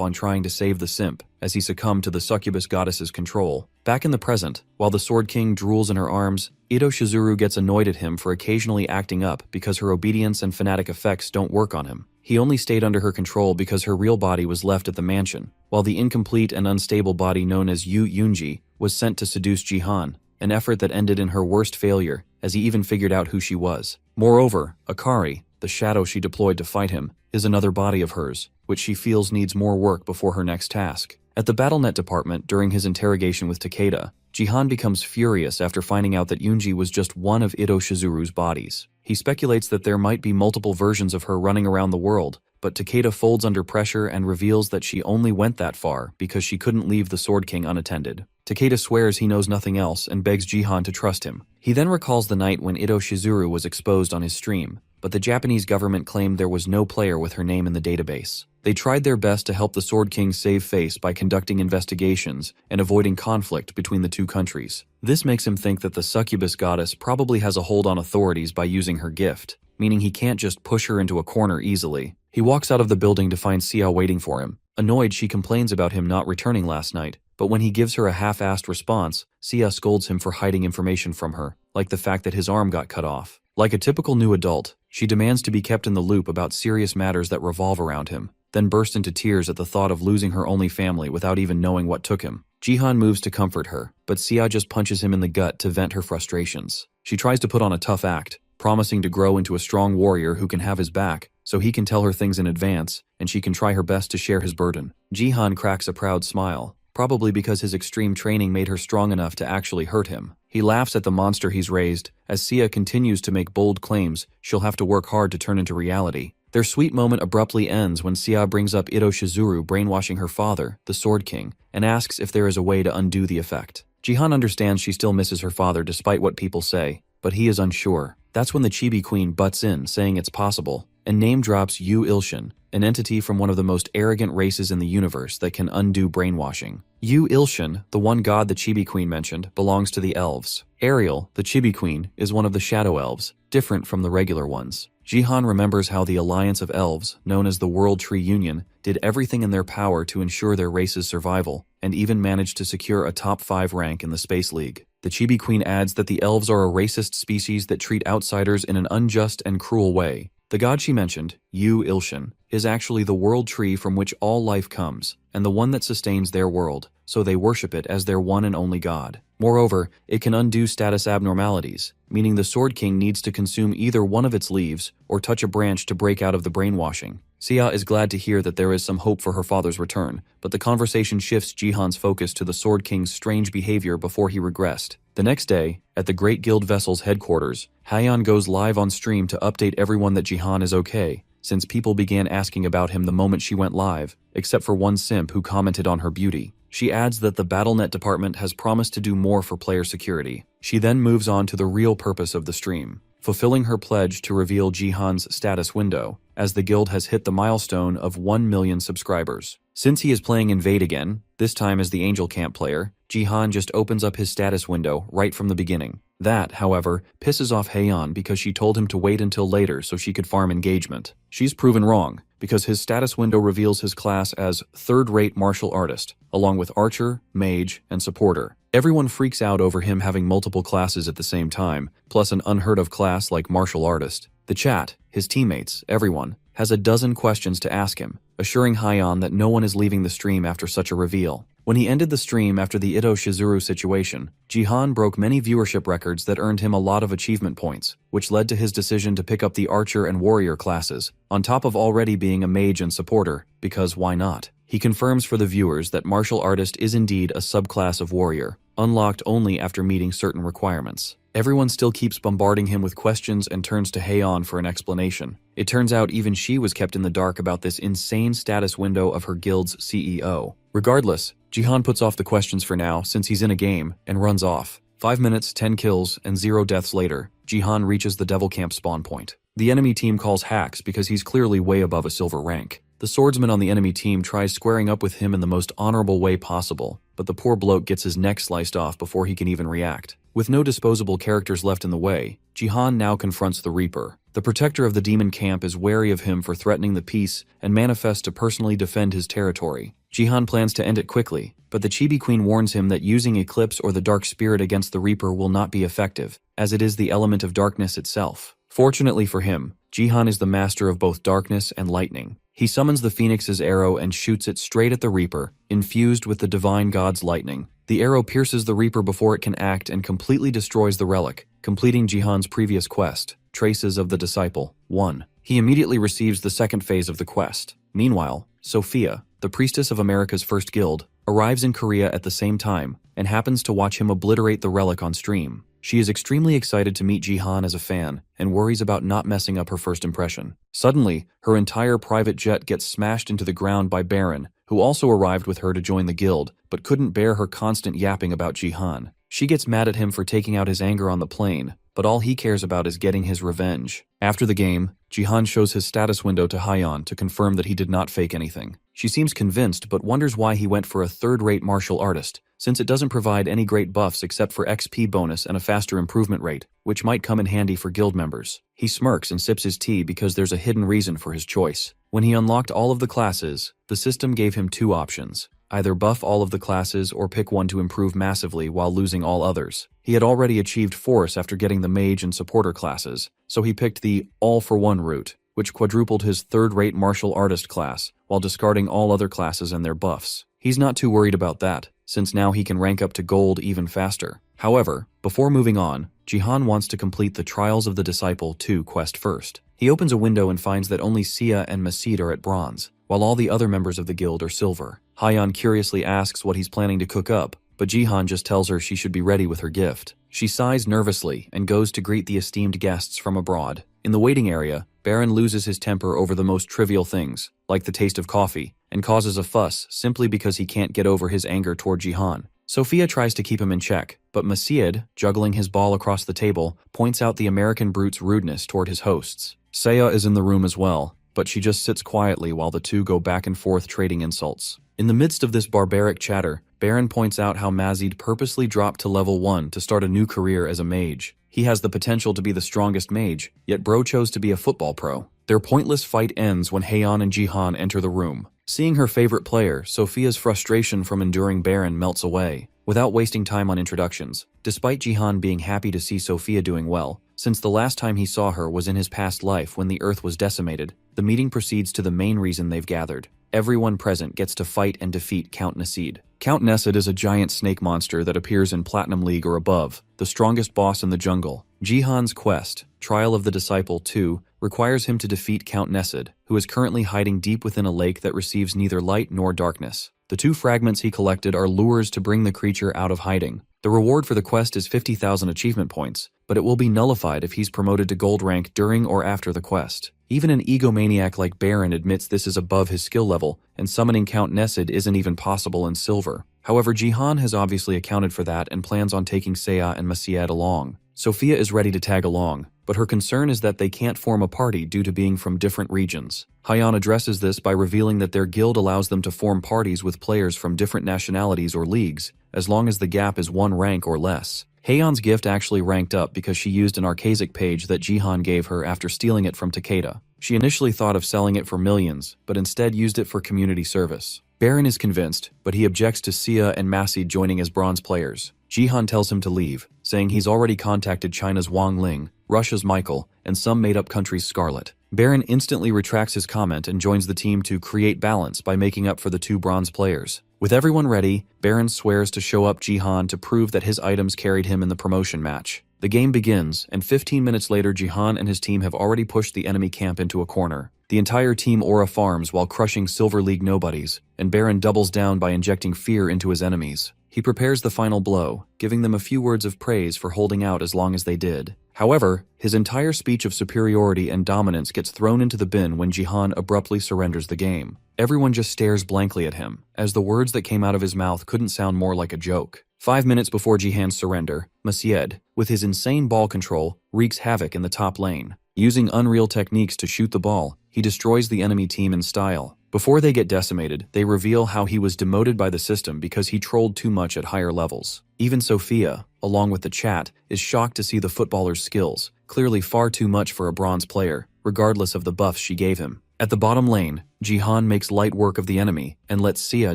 on trying to save the simp as he succumbed to the succubus goddess's control. Back in the present, while the Sword King drools in her arms, Ito Shizuru gets annoyed at him for occasionally acting up because her obedience and fanatic effects don't work on him. He only stayed under her control because her real body was left at the mansion, while the incomplete and unstable body known as Yu Yunji was sent to seduce Jihan, an effort that ended in her worst failure as he even figured out who she was. Moreover, Akari, the shadow she deployed to fight him, is another body of hers, which she feels needs more work before her next task. At the BattleNet department during his interrogation with Takeda, Jihan becomes furious after finding out that Yunji was just one of Ito Shizuru's bodies. He speculates that there might be multiple versions of her running around the world, but Takeda folds under pressure and reveals that she only went that far because she couldn't leave the Sword King unattended. Takeda swears he knows nothing else and begs Jihan to trust him. He then recalls the night when Ito Shizuru was exposed on his stream, but the Japanese government claimed there was no player with her name in the database. They tried their best to help the Sword King save face by conducting investigations and avoiding conflict between the two countries. This makes him think that the succubus goddess probably has a hold on authorities by using her gift, meaning he can't just push her into a corner easily. He walks out of the building to find Sia waiting for him. Annoyed, she complains about him not returning last night, but when he gives her a half-assed response, Sia scolds him for hiding information from her, like the fact that his arm got cut off. Like a typical new adult, she demands to be kept in the loop about serious matters that revolve around him, then bursts into tears at the thought of losing her only family without even knowing what took him. Jihan moves to comfort her, but Sia just punches him in the gut to vent her frustrations. She tries to put on a tough act, promising to grow into a strong warrior who can have his back, so he can tell her things in advance, and she can try her best to share his burden. Jihan cracks a proud smile, probably because his extreme training made her strong enough to actually hurt him. He laughs at the monster he's raised, as Sia continues to make bold claims she'll have to work hard to turn into reality. Their sweet moment abruptly ends when Sia brings up Ito Shizuru brainwashing her father, the Sword King, and asks if there is a way to undo the effect. Jihan understands she still misses her father despite what people say, but he is unsure. That's when the Chibi Queen butts in, saying it's possible, and name drops Yu Ilshin, an entity from one of the most arrogant races in the universe that can undo brainwashing. Yu Ilshin, the one god the Chibi Queen mentioned, belongs to the elves. Ariel, the Chibi Queen, is one of the Shadow Elves, different from the regular ones. Jihan remembers how the Alliance of Elves, known as the World Tree Union, did everything in their power to ensure their race's survival, and even managed to secure a top 5 rank in the Space League. The Chibi Queen adds that the elves are a racist species that treat outsiders in an unjust and cruel way. The god she mentioned, Yu Ilshin, is actually the world tree from which all life comes, and the one that sustains their world, so they worship it as their one and only god. Moreover, it can undo status abnormalities, meaning the Sword King needs to consume either one of its leaves or touch a branch to break out of the brainwashing. Sia is glad to hear that there is some hope for her father's return, but the conversation shifts Jihan's focus to the Sword King's strange behavior before he regressed. The next day, at the Great Guild Vessel's headquarters, Hayan goes live on stream to update everyone that Jihan is okay, since people began asking about him the moment she went live, except for one simp who commented on her beauty. She adds that the BattleNet department has promised to do more for player security. She then moves on to the real purpose of the stream, fulfilling her pledge to reveal Jihan's status window, as the guild has hit the milestone of 1 million subscribers. Since he is playing Invade again, this time as the Angel Camp player, Jihan just opens up his status window right from the beginning. That, however, pisses off Heian because she told him to wait until later so she could farm engagement. She's proven wrong, because his status window reveals his class as third-rate martial artist, along with archer, mage, and supporter. Everyone freaks out over him having multiple classes at the same time, plus an unheard-of class like martial artist. The chat, his teammates, everyone, has a dozen questions to ask him, assuring Heian that no one is leaving the stream after such a reveal. When he ended the stream after the Ito Shizuru situation, Jihan broke many viewership records that earned him a lot of achievement points, which led to his decision to pick up the archer and warrior classes, on top of already being a mage and supporter, because why not? He confirms for the viewers that martial artist is indeed a subclass of warrior, unlocked only after meeting certain requirements. Everyone still keeps bombarding him with questions and turns to Heian for an explanation. It turns out even she was kept in the dark about this insane status window of her guild's CEO. Regardless, Jihan puts off the questions for now since he's in a game and runs off. 5 minutes, 10 kills, and 0 deaths later, Jihan reaches the Devil Camp spawn point. The enemy team calls hacks because he's clearly way above a silver rank. The swordsman on the enemy team tries squaring up with him in the most honorable way possible, but the poor bloke gets his neck sliced off before he can even react. With no disposable characters left in the way, Jihan now confronts the Reaper. The protector of the demon camp is wary of him for threatening the peace and manifests to personally defend his territory. Jihan plans to end it quickly, but the Chibi Queen warns him that using Eclipse or the Dark Spirit against the Reaper will not be effective, as it is the element of darkness itself. Fortunately for him, Jihan is the master of both darkness and lightning. He summons the Phoenix's arrow and shoots it straight at the Reaper, infused with the divine god's lightning. The arrow pierces the Reaper before it can act and completely destroys the relic, completing Jihan's previous quest, Traces of the Disciple 1. He immediately receives the second phase of the quest. Meanwhile, Sophia, the priestess of America's first guild, arrives in Korea at the same time and happens to watch him obliterate the relic on stream. She is extremely excited to meet Jihan as a fan and worries about not messing up her first impression. Suddenly, her entire private jet gets smashed into the ground by Baron, who also arrived with her to join the guild, but couldn't bear her constant yapping about Jihan. She gets mad at him for taking out his anger on the plane, but all he cares about is getting his revenge. After the game, Jihan shows his status window to Hyeon to confirm that he did not fake anything. She seems convinced but wonders why he went for a third-rate martial artist, since it doesn't provide any great buffs except for XP bonus and a faster improvement rate, which might come in handy for guild members. He smirks and sips his tea because there's a hidden reason for his choice. When he unlocked all of the classes, the system gave him two options: either buff all of the classes or pick one to improve massively while losing all others. He had already achieved Force after getting the Mage and Supporter classes, so he picked the all-for-one route, which quadrupled his third-rate martial artist class, while discarding all other classes and their buffs. He's not too worried about that, since now he can rank up to gold even faster. However, before moving on, Jihan wants to complete the Trials of the Disciple 2 quest first. He opens a window and finds that only Sia and Masid are at bronze, while all the other members of the guild are silver. Hyeon curiously asks what he's planning to cook up, but Jihan just tells her she should be ready with her gift. She sighs nervously and goes to greet the esteemed guests from abroad. In the waiting area, Baron loses his temper over the most trivial things, like the taste of coffee, and causes a fuss simply because he can't get over his anger toward Jihan. Sophia tries to keep him in check, but Masid, juggling his ball across the table, points out the American brute's rudeness toward his hosts. Seiya is in the room as well, but she just sits quietly while the two go back and forth trading insults. In the midst of this barbaric chatter, Baron points out how Mazid purposely dropped to level 1 to start a new career as a mage. He has the potential to be the strongest mage, yet bro chose to be a football pro. Their pointless fight ends when Haeyeon and Jihan enter the room. Seeing her favorite player, Sophia's frustration from enduring Baron melts away, without wasting time on introductions, despite Jihan being happy to see Sophia doing well. Since the last time he saw her was in his past life when the earth was decimated, the meeting proceeds to the main reason they've gathered. Everyone present gets to fight and defeat Count Nasid. Count Nasid is a giant snake monster that appears in Platinum League or above, the strongest boss in the jungle. Jihan's quest, Trial of the Disciple 2, requires him to defeat Count Nasid, who is currently hiding deep within a lake that receives neither light nor darkness. The two fragments he collected are lures to bring the creature out of hiding. The reward for the quest is 50,000 achievement points, but it will be nullified if he's promoted to gold rank during or after the quest. Even an egomaniac like Baron admits this is above his skill level, and summoning Count Nasid isn't even possible in silver. However, Jihan has obviously accounted for that and plans on taking Seiya and Masid along. Sophia is ready to tag along, but her concern is that they can't form a party due to being from different regions. Hyeyeon addresses this by revealing that their guild allows them to form parties with players from different nationalities or leagues, as long as the gap is 1 rank or less. Haeyeon's gift actually ranked up because she used an Archaic page that Jihan gave her after stealing it from Takeda. She initially thought of selling it for millions, but instead used it for community service. Baron is convinced, but he objects to Sia and Masid joining as bronze players. Jihan tells him to leave, saying he's already contacted China's Wang Ling, Russia's Michael, and some made-up country's Scarlet. Baron instantly retracts his comment and joins the team to create balance by making up for the 2 bronze players. With everyone ready, Baron swears to show up Jihan to prove that his items carried him in the promotion match. The game begins, and 15 minutes later Jihan and his team have already pushed the enemy camp into a corner. The entire team aura farms while crushing Silver League nobodies, and Baron doubles down by injecting fear into his enemies. He prepares the final blow, giving them a few words of praise for holding out as long as they did. However, his entire speech of superiority and dominance gets thrown into the bin when Jihan abruptly surrenders the game. Everyone just stares blankly at him, as the words that came out of his mouth couldn't sound more like a joke. 5 minutes before Jihan's surrender, Masid, with his insane ball control, wreaks havoc in the top lane. Using unreal techniques to shoot the ball, he destroys the enemy team in style. Before they get decimated, they reveal how he was demoted by the system because he trolled too much at higher levels. Even Sophia, along with the chat, is shocked to see the footballer's skills, clearly far too much for a bronze player, regardless of the buffs she gave him. At the bottom lane, Jihan makes light work of the enemy and lets Sia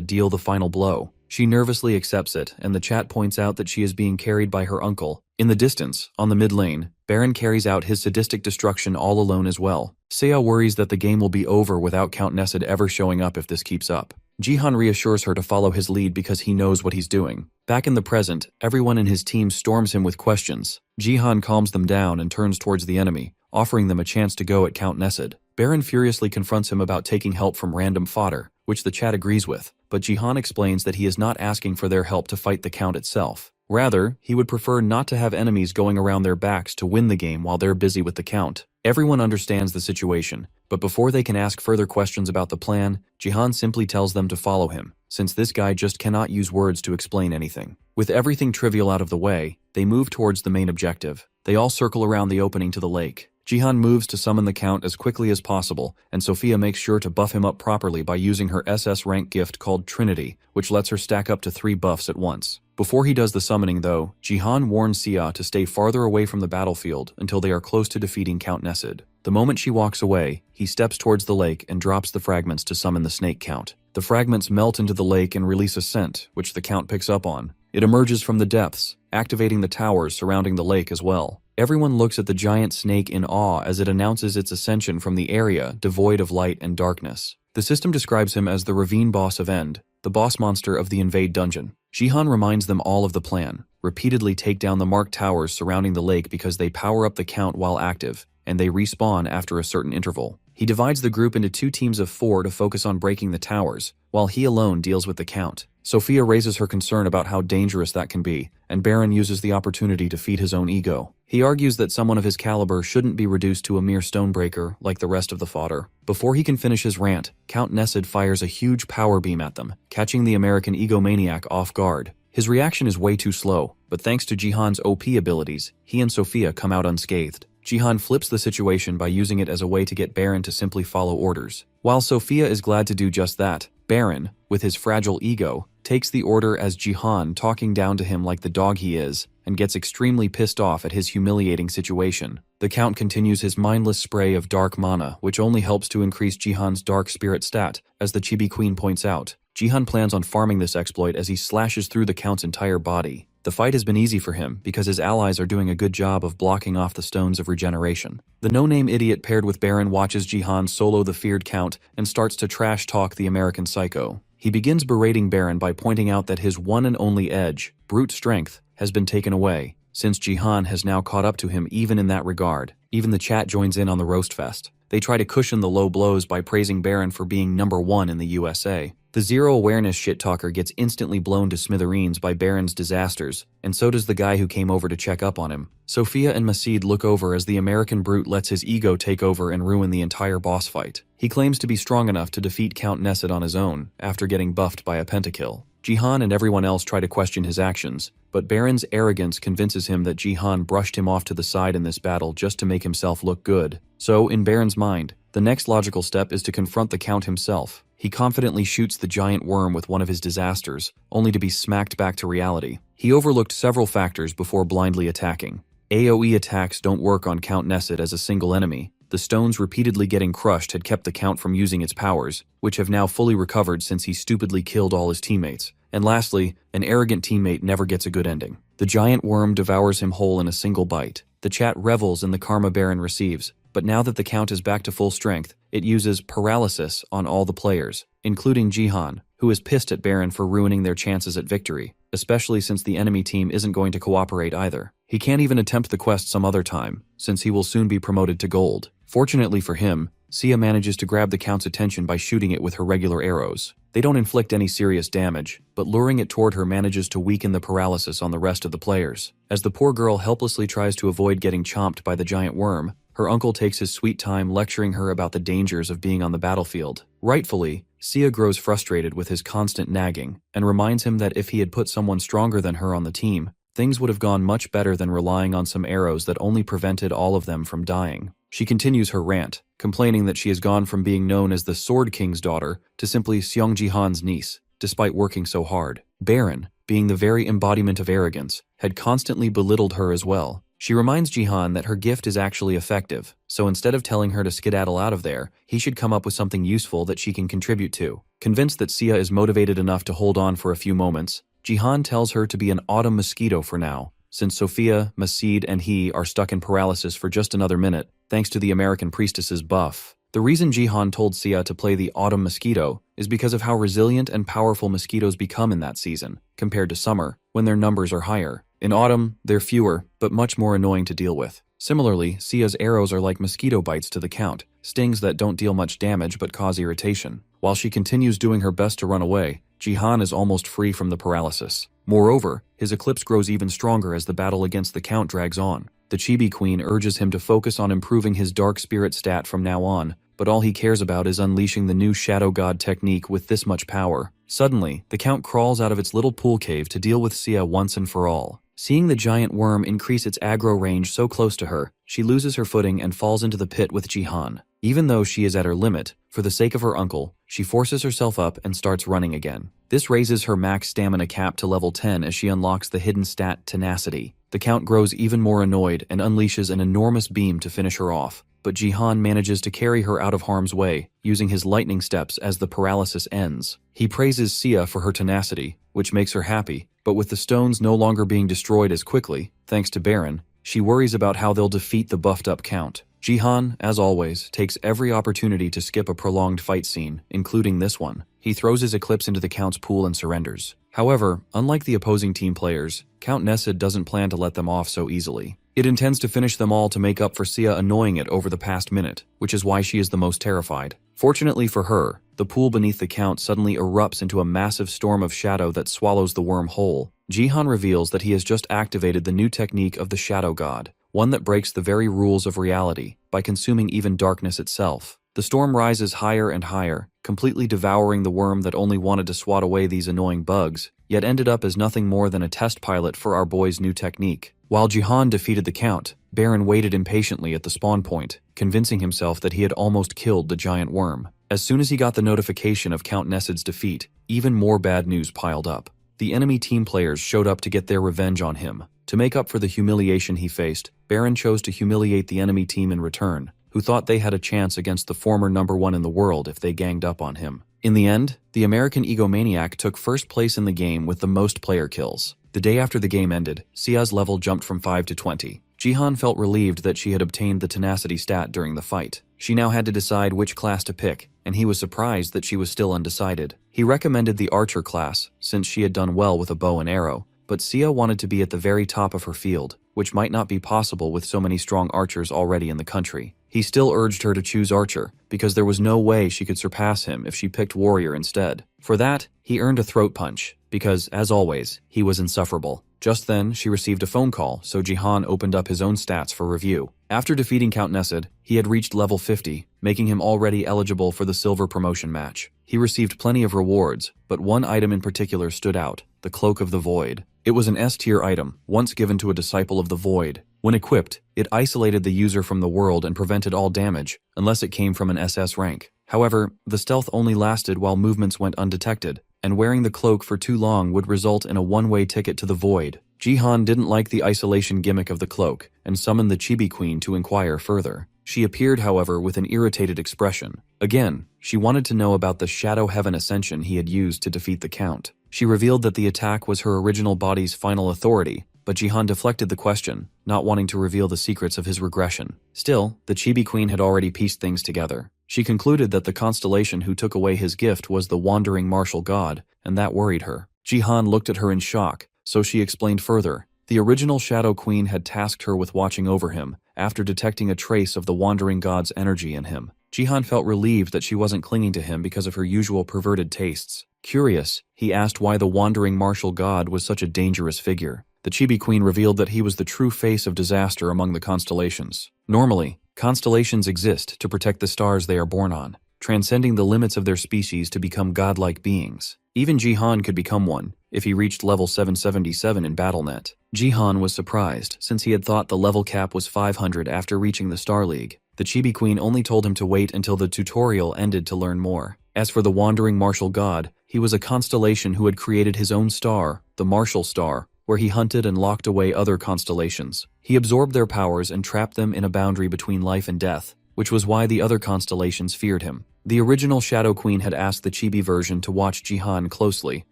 deal the final blow. She nervously accepts it, and the chat points out that she is being carried by her uncle. In the distance, on the mid lane, Baron carries out his sadistic destruction all alone as well. Sia worries that the game will be over without Count Nessid ever showing up if this keeps up. Jihan reassures her to follow his lead because he knows what he's doing. Back in the present, everyone in his team storms him with questions. Jihan calms them down and turns towards the enemy, offering them a chance to go at Count Nessid. Baron furiously confronts him about taking help from random fodder, which the chat agrees with, but Jihan explains that he is not asking for their help to fight the Count itself. Rather, he would prefer not to have enemies going around their backs to win the game while they're busy with the Count. Everyone understands the situation, but before they can ask further questions about the plan, Jihan simply tells them to follow him, since this guy just cannot use words to explain anything. With everything trivial out of the way, they move towards the main objective. They all circle around the opening to the lake. Jihan moves to summon the Count as quickly as possible, and Sophia makes sure to buff him up properly by using her SS rank gift called Trinity, which lets her stack up to 3 buffs at once. Before he does the summoning though, Jihan warns Sia to stay farther away from the battlefield until they are close to defeating Count Nessid. The moment she walks away, he steps towards the lake and drops the fragments to summon the Snake Count. The fragments melt into the lake and release a scent, which the Count picks up on. It emerges from the depths, activating the towers surrounding the lake as well. Everyone looks at the giant snake in awe as it announces its ascension from the area devoid of light and darkness. The system describes him as the Ravine Boss of End, the boss monster of the Invade dungeon. Jihan reminds them all of the plan, repeatedly take down the marked towers surrounding the lake because they power up the Count while active, and they respawn after a certain interval. He divides the group into 2 teams of 4 to focus on breaking the towers, while he alone deals with the Count. Sophia raises her concern about how dangerous that can be, and Baron uses the opportunity to feed his own ego. He argues that someone of his caliber shouldn't be reduced to a mere stonebreaker like the rest of the fodder. Before he can finish his rant, Count Nessid fires a huge power beam at them, catching the American egomaniac off guard. His reaction is way too slow, but thanks to Jihan's OP abilities, he and Sophia come out unscathed. Jihan flips the situation by using it as a way to get Baron to simply follow orders. While Sophia is glad to do just that, Baron, with his fragile ego, takes the order as Jihan talking down to him like the dog he is, and gets extremely pissed off at his humiliating situation. The Count continues his mindless spray of dark mana, which only helps to increase Jihan's dark spirit stat, as the Chibi Queen points out. Jihan plans on farming this exploit as he slashes through the Count's entire body. The fight has been easy for him because his allies are doing a good job of blocking off the stones of regeneration. The no-name idiot paired with Baron watches Jihan solo the feared Count and starts to trash talk the American psycho. He begins berating Baron by pointing out that his one and only edge, brute strength, has been taken away, since Jihan has now caught up to him even in that regard. Even the chat joins in on the roast fest. They try to cushion the low blows by praising Baron for being #1 in the USA. The zero-awareness shit-talker gets instantly blown to smithereens by Baron's disasters, and so does the guy who came over to check up on him. Sophia and Masid look over as the American brute lets his ego take over and ruin the entire boss fight. He claims to be strong enough to defeat Count Nessid on his own, after getting buffed by a pentakill. Jihan and everyone else try to question his actions, but Baron's arrogance convinces him that Jihan brushed him off to the side in this battle just to make himself look good. So, in Baron's mind, the next logical step is to confront the Count himself. He confidently shoots the giant worm with one of his disasters, only to be smacked back to reality. He overlooked several factors before blindly attacking. AoE attacks don't work on Count Nessid as a single enemy. The stones repeatedly getting crushed had kept the Count from using its powers, which have now fully recovered since he stupidly killed all his teammates. And lastly, an arrogant teammate never gets a good ending. The giant worm devours him whole in a single bite. The chat revels in the karma Baron receives, but now that the Count is back to full strength, it uses paralysis on all the players, including Jihan, who is pissed at Baron for ruining their chances at victory, especially since the enemy team isn't going to cooperate either. He can't even attempt the quest some other time, since he will soon be promoted to gold. Fortunately for him, Sia manages to grab the Count's attention by shooting it with her regular arrows. They don't inflict any serious damage, but luring it toward her manages to weaken the paralysis on the rest of the players. As the poor girl helplessly tries to avoid getting chomped by the giant worm, her uncle takes his sweet time lecturing her about the dangers of being on the battlefield. Rightfully, Sia grows frustrated with his constant nagging, and reminds him that if he had put someone stronger than her on the team, things would have gone much better than relying on some arrows that only prevented all of them from dying. She continues her rant, complaining that she has gone from being known as the Sword King's daughter to simply Seong Ji-han's niece, despite working so hard. Baron, being the very embodiment of arrogance, had constantly belittled her as well. She reminds Ji-han that her gift is actually effective, so instead of telling her to skedaddle out of there, he should come up with something useful that she can contribute to. Convinced that Sia is motivated enough to hold on for a few moments, Ji-han tells her to be an autumn mosquito for now, since Sophia, Masid, and he are stuck in paralysis for just another minute, thanks to the American priestess's buff. The reason Ji-han told Sia to play the autumn mosquito is because of how resilient and powerful mosquitoes become in that season, compared to summer, when their numbers are higher. In autumn, they're fewer, but much more annoying to deal with. Similarly, Sia's arrows are like mosquito bites to the Count, stings that don't deal much damage but cause irritation. While she continues doing her best to run away, Ji-han is almost free from the paralysis. Moreover, his eclipse grows even stronger as the battle against the Count drags on. The Chibi Queen urges him to focus on improving his dark spirit stat from now on, but all he cares about is unleashing the new Shadow God technique with this much power. Suddenly, the Count crawls out of its little pool cave to deal with Sia once and for all. Seeing the giant worm increase its aggro range so close to her, she loses her footing and falls into the pit with Ji-han. Even though she is at her limit, for the sake of her uncle, she forces herself up and starts running again. This raises her max stamina cap to level 10 as she unlocks the hidden stat Tenacity. The Count grows even more annoyed and unleashes an enormous beam to finish her off, but Ji-han manages to carry her out of harm's way, using his lightning steps as the paralysis ends. He praises Sia for her tenacity, which makes her happy, but with the stones no longer being destroyed as quickly, thanks to Baron, she worries about how they'll defeat the buffed-up Count. Ji-han, as always, takes every opportunity to skip a prolonged fight scene, including this one. He throws his eclipse into the Count's pool and surrenders. However, unlike the opposing team players, Count Nesid doesn't plan to let them off so easily. It intends to finish them all to make up for Sia annoying it over the past minute, which is why she is the most terrified. Fortunately for her, the pool beneath the Count suddenly erupts into a massive storm of shadow that swallows the worm whole. Ji-han reveals that he has just activated the new technique of the Shadow God, one that breaks the very rules of reality by consuming even darkness itself. The storm rises higher and higher, completely devouring the worm that only wanted to swat away these annoying bugs, yet ended up as nothing more than a test pilot for our boy's new technique. While Ji-han defeated the Count, Baron waited impatiently at the spawn point, convincing himself that he had almost killed the giant worm. As soon as he got the notification of Count Nesid's defeat, even more bad news piled up. The enemy team players showed up to get their revenge on him. To make up for the humiliation he faced, Baron chose to humiliate the enemy team in return, who thought they had a chance against the former #1 in the world if they ganged up on him. In the end, the American egomaniac took first place in the game with the most player kills. The day after the game ended, Sia's level jumped from 5 to 20. Ji-han felt relieved that she had obtained the tenacity stat during the fight. She now had to decide which class to pick, and he was surprised that she was still undecided. He recommended the archer class, since she had done well with a bow and arrow, but Sia wanted to be at the very top of her field, which might not be possible with so many strong archers already in the country. He still urged her to choose archer, because there was no way she could surpass him if she picked warrior instead. For that, he earned a throat punch, because, as always, he was insufferable. Just then, she received a phone call, so Ji-han opened up his own stats for review. After defeating Count Nesid, he had reached level 50, making him already eligible for the silver promotion match. He received plenty of rewards, but one item in particular stood out, the Cloak of the Void. It was an S-tier item, once given to a disciple of the Void. When equipped, it isolated the user from the world and prevented all damage, unless it came from an SS rank. However, the stealth only lasted while movements went undetected, and wearing the cloak for too long would result in a one-way ticket to the Void. Ji-han didn't like the isolation gimmick of the cloak, and summoned the Chibi Queen to inquire further. She appeared, however, with an irritated expression. Again, she wanted to know about the Shadow Heaven Ascension he had used to defeat the Count. She revealed that the attack was her original body's final authority, but Ji-han deflected the question, not wanting to reveal the secrets of his regression. Still, the Chibi Queen had already pieced things together. She concluded that the constellation who took away his gift was the wandering martial god, and that worried her. Ji-han looked at her in shock, so she explained further. The original Shadow Queen had tasked her with watching over him, after detecting a trace of the wandering god's energy in him. Ji-han felt relieved that she wasn't clinging to him because of her usual perverted tastes. Curious, he asked why the wandering martial god was such a dangerous figure. The Chibi Queen revealed that he was the true face of disaster among the constellations. Normally, constellations exist to protect the stars they are born on, transcending the limits of their species to become godlike beings. Even Ji-han could become one, if he reached level 777 in BattleNet. Jihan was surprised, since he had thought the level cap was 500 after reaching the Star League. The Chibi Queen only told him to wait until the tutorial ended to learn more. As for the Wandering Martial God, he was a constellation who had created his own star, the Martial Star, where he hunted and locked away other constellations. He absorbed their powers and trapped them in a boundary between life and death, which was why the other constellations feared him. The original Shadow Queen had asked the Chibi version to watch Jihan closely,